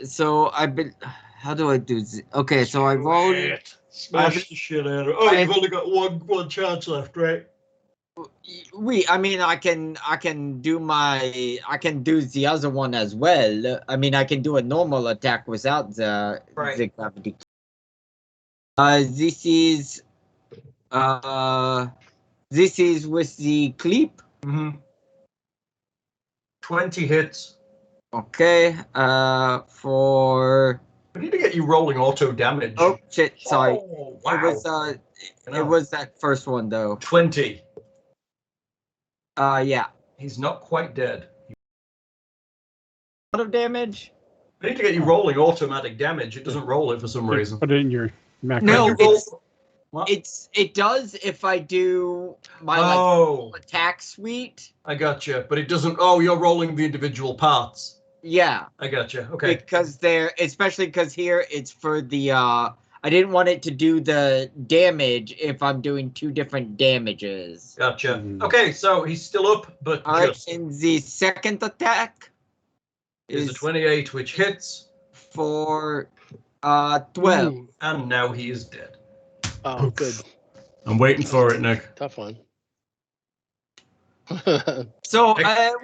Speaker 1: So how do I do this? Okay, so I rolled.
Speaker 2: Shit. Smash the shit out of it. Oh, you've only got one chance left, right?
Speaker 1: I mean, I can do the other one as well. I mean, I can do a normal attack without the gravity. This is with the clip.
Speaker 2: Mm-hmm. 20 hits.
Speaker 1: Okay. For
Speaker 2: We need to get you rolling auto damage.
Speaker 1: oh shit, sorry.
Speaker 2: Oh, wow.
Speaker 1: It was that first one though.
Speaker 2: 20.
Speaker 1: Yeah.
Speaker 2: He's not quite dead.
Speaker 1: A lot of damage.
Speaker 2: We need to get you rolling automatic damage. It doesn't roll it for some reason.
Speaker 3: Put it in your macro.
Speaker 1: No,
Speaker 2: You roll- What?
Speaker 1: it does if I do my attack suite.
Speaker 2: I gotcha. But it doesn't. Oh, you're rolling the individual parts.
Speaker 1: Yeah.
Speaker 2: I gotcha. Okay.
Speaker 1: Because especially because here it's for the I didn't want it to do the damage if I'm doing 2 different damages.
Speaker 2: Gotcha.
Speaker 3: Mm.
Speaker 2: Okay, so he's still up, but
Speaker 1: All right,
Speaker 2: just
Speaker 1: and the second attack
Speaker 2: is a
Speaker 1: is
Speaker 2: 28, which hits,
Speaker 1: for 12.
Speaker 4: Ooh.
Speaker 2: and now he is dead.
Speaker 4: Oh, good.
Speaker 2: I'm waiting for it, Nick.
Speaker 4: Tough one.
Speaker 1: So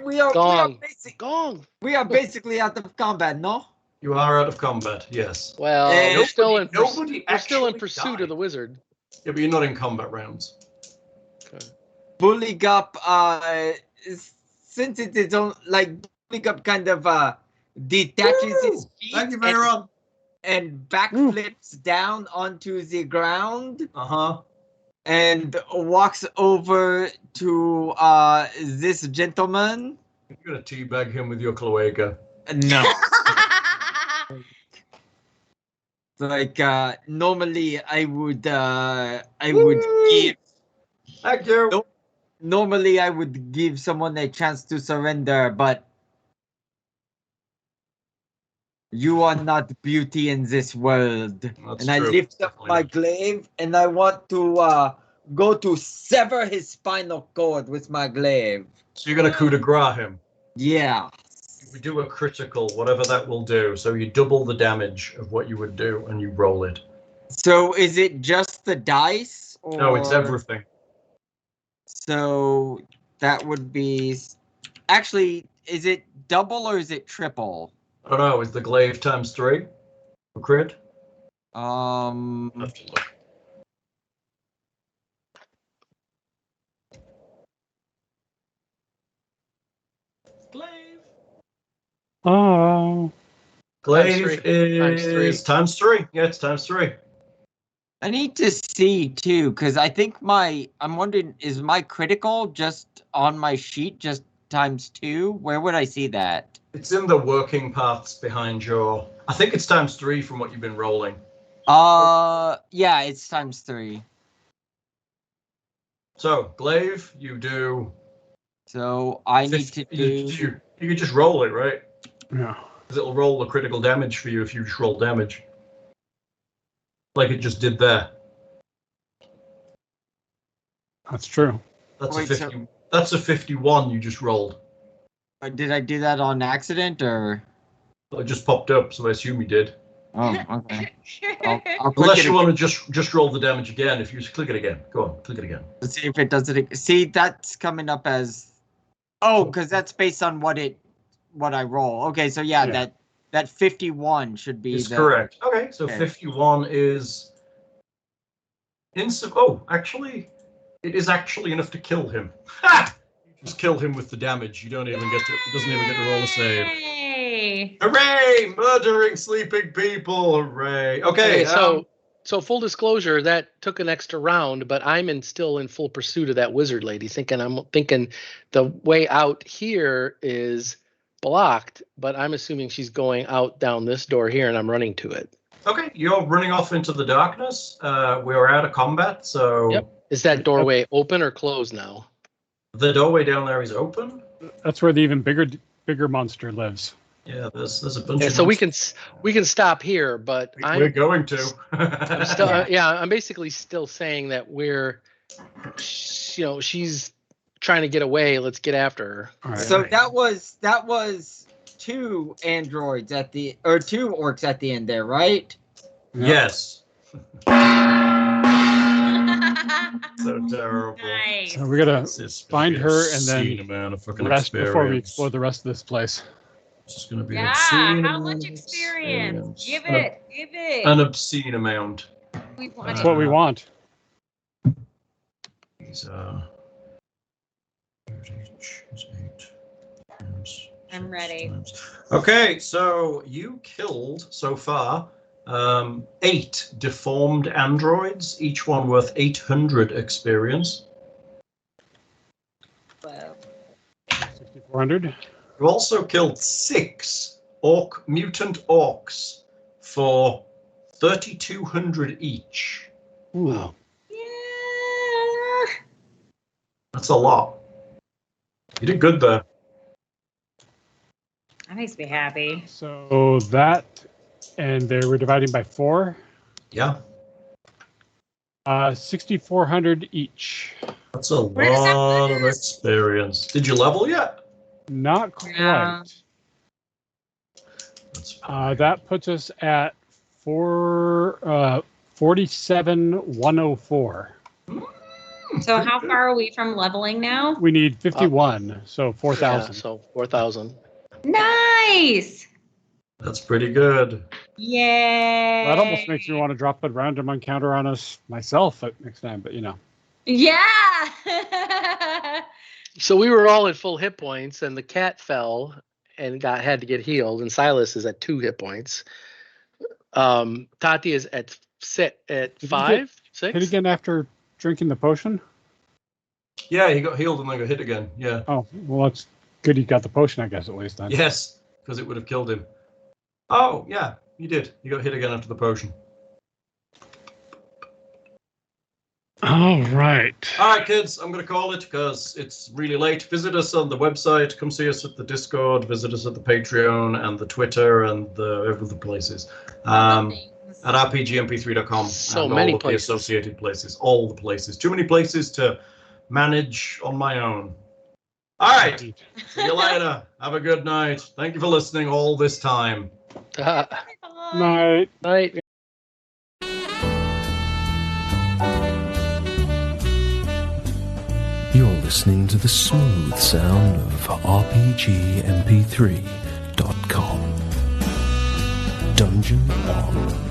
Speaker 1: we are
Speaker 4: Gong.
Speaker 1: basically out of combat, no?
Speaker 2: You are out of combat, yes.
Speaker 4: Well,
Speaker 1: Eh,
Speaker 4: we're still in
Speaker 2: nobody
Speaker 4: pursuit
Speaker 2: died.
Speaker 4: of the wizard.
Speaker 2: Yeah, but you're not in combat rounds.
Speaker 4: Okay.
Speaker 1: Buligup, since it is on like Buligup kind of detaches his feet
Speaker 2: Thank you, Bayron.
Speaker 1: and backflips down onto the ground and walks over to this gentleman.
Speaker 2: You're gonna teabag him with your cloaca.
Speaker 1: No. Like normally I would give.
Speaker 2: Thank you.
Speaker 1: Normally I would give someone a chance to surrender, but you are not beauty in this world.
Speaker 2: That's
Speaker 1: and
Speaker 2: true.
Speaker 1: I lift up
Speaker 2: Definitely
Speaker 1: my
Speaker 2: not.
Speaker 1: glaive and I want to go to sever his spinal cord with my glaive.
Speaker 2: So you're gonna coup de grace him.
Speaker 1: Yeah.
Speaker 2: We do a critical, whatever that will do. So you double the damage of what you would do, and you roll it.
Speaker 1: So is it just the dice? Or...
Speaker 2: No, it's everything.
Speaker 1: So that would be... Actually, is it double or is it triple?
Speaker 2: I don't know. Is the glaive times 3 for crit?
Speaker 1: Um...
Speaker 2: I'll have to look. Glaive.
Speaker 3: Oh.
Speaker 2: Glaive
Speaker 4: Times three.
Speaker 2: is times 3. Yeah, it's times 3.
Speaker 1: I need to see too, because I think I'm wondering, is my critical just on my sheet just times 2? Where would I see that?
Speaker 2: It's in the working paths behind your. I think it's times 3 from what you've been rolling.
Speaker 1: Yeah, it's times 3.
Speaker 2: So glaive, you do.
Speaker 1: So I need to do.
Speaker 2: You can just roll it, right?
Speaker 3: Yeah.
Speaker 2: Because it'll roll the critical damage for you if you just roll damage. Like it just did there.
Speaker 3: That's true.
Speaker 2: That's
Speaker 1: Wait,
Speaker 2: a 50. That's a 51 you just rolled.
Speaker 1: Did I do that on accident or?
Speaker 2: It just popped up, so I assume you did.
Speaker 1: Oh, okay. I'll click
Speaker 2: Unless
Speaker 1: it
Speaker 2: you want to just roll the damage again. If you just click it again, go on, click it again.
Speaker 1: Let's see if it does it. See, that's coming up as. Oh, because that's based on what I roll. Okay, so yeah. That 51 should be.
Speaker 2: Is correct. Okay, so 51 is. Oh, actually, it is actually enough to kill him. Ha! You just kill him with the damage. You don't even get to. It doesn't even get to roll a save.
Speaker 5: Yay!
Speaker 2: Hooray! Murdering sleeping people. Hooray! Okay.
Speaker 4: So full disclosure, that took an extra round, but I'm still in full pursuit of that wizard lady. I'm thinking the way out here is blocked, but I'm assuming she's going out down this door here, and I'm running to it.
Speaker 2: Okay, you're running off into the darkness. We're out of combat, so.
Speaker 4: Yep. Is that doorway open or closed now?
Speaker 2: The doorway down there is open.
Speaker 3: That's where the even bigger monster lives.
Speaker 2: Yeah, there's a bunch.
Speaker 4: Yeah,
Speaker 2: of
Speaker 4: so we can stop here, but
Speaker 2: we're going to.
Speaker 4: I'm still I'm basically still saying that she's trying to get away. Let's get after her.
Speaker 3: All right.
Speaker 1: So that was 2 androids at the 2 orcs at the end there, right?
Speaker 2: Yes. So terrible.
Speaker 5: Nice.
Speaker 3: So we gotta
Speaker 2: It's
Speaker 3: find
Speaker 2: be
Speaker 3: her and
Speaker 2: obscene
Speaker 3: then
Speaker 2: amount of fucking
Speaker 3: rest before we
Speaker 2: experience.
Speaker 3: explore the rest of this place.
Speaker 2: It's just going to be an
Speaker 5: Yeah,
Speaker 2: obscene
Speaker 5: how
Speaker 2: amount
Speaker 5: much
Speaker 2: of
Speaker 5: experience? Give
Speaker 2: An-
Speaker 5: it.
Speaker 2: An obscene amount.
Speaker 5: We want
Speaker 3: That's
Speaker 5: it.
Speaker 3: what we want.
Speaker 2: These 8 times
Speaker 5: I'm ready.
Speaker 2: times. Okay, so you killed so far 8 deformed androids, each one worth 800 experience.
Speaker 5: Whoa.
Speaker 3: 6,400.
Speaker 2: You also killed 6 mutant orcs for 3,200 each.
Speaker 3: Ooh.
Speaker 5: Yeah.
Speaker 2: That's a lot. You did good there.
Speaker 5: That makes me happy.
Speaker 3: So that, and they were dividing by 4.
Speaker 2: Yeah,
Speaker 3: 6,400 each.
Speaker 2: that's a
Speaker 5: Where does that
Speaker 2: lot
Speaker 5: put
Speaker 2: of
Speaker 5: us?
Speaker 2: experience. Did you level yet?
Speaker 3: Not quite.
Speaker 5: Yeah.
Speaker 2: That's
Speaker 3: That puts us at 47,104.
Speaker 5: So how far are we from leveling now?
Speaker 3: We need 51, so 4,000.
Speaker 4: Yeah, so 4,000.
Speaker 5: Nice.
Speaker 2: That's pretty good.
Speaker 5: Yay.
Speaker 3: That almost makes me want to drop a random encounter on us myself at next time, but
Speaker 5: Yeah.
Speaker 4: So we were all at full hit points, and the cat fell, and had to get healed, and Silas is at 2 hit points. Tati is at
Speaker 3: you
Speaker 4: 5, 6.
Speaker 3: Hit again after drinking the potion?
Speaker 2: Yeah, he got healed and then got hit again. Yeah.
Speaker 3: Oh, well, that's good he got the potion, I guess, at least then.
Speaker 2: Yes, because it would have killed him. Oh, yeah, he did. He got hit again after the potion.
Speaker 3: All right.
Speaker 2: All right, kids, I'm going to call it because it's really late. Visit us on the website. Come see us at the Discord. Visit us at the Patreon and the Twitter and the every other places. At rpgmp3.com.
Speaker 4: So
Speaker 2: and
Speaker 4: many
Speaker 2: all of
Speaker 4: places.
Speaker 2: the associated places. All the places. Too many places to manage on my own. All right. See you later. Have a good night. Thank you for listening all this time.
Speaker 3: Night.
Speaker 4: Night.
Speaker 7: You're listening to the smooth sound of rpgmp3.com. Dungeon on.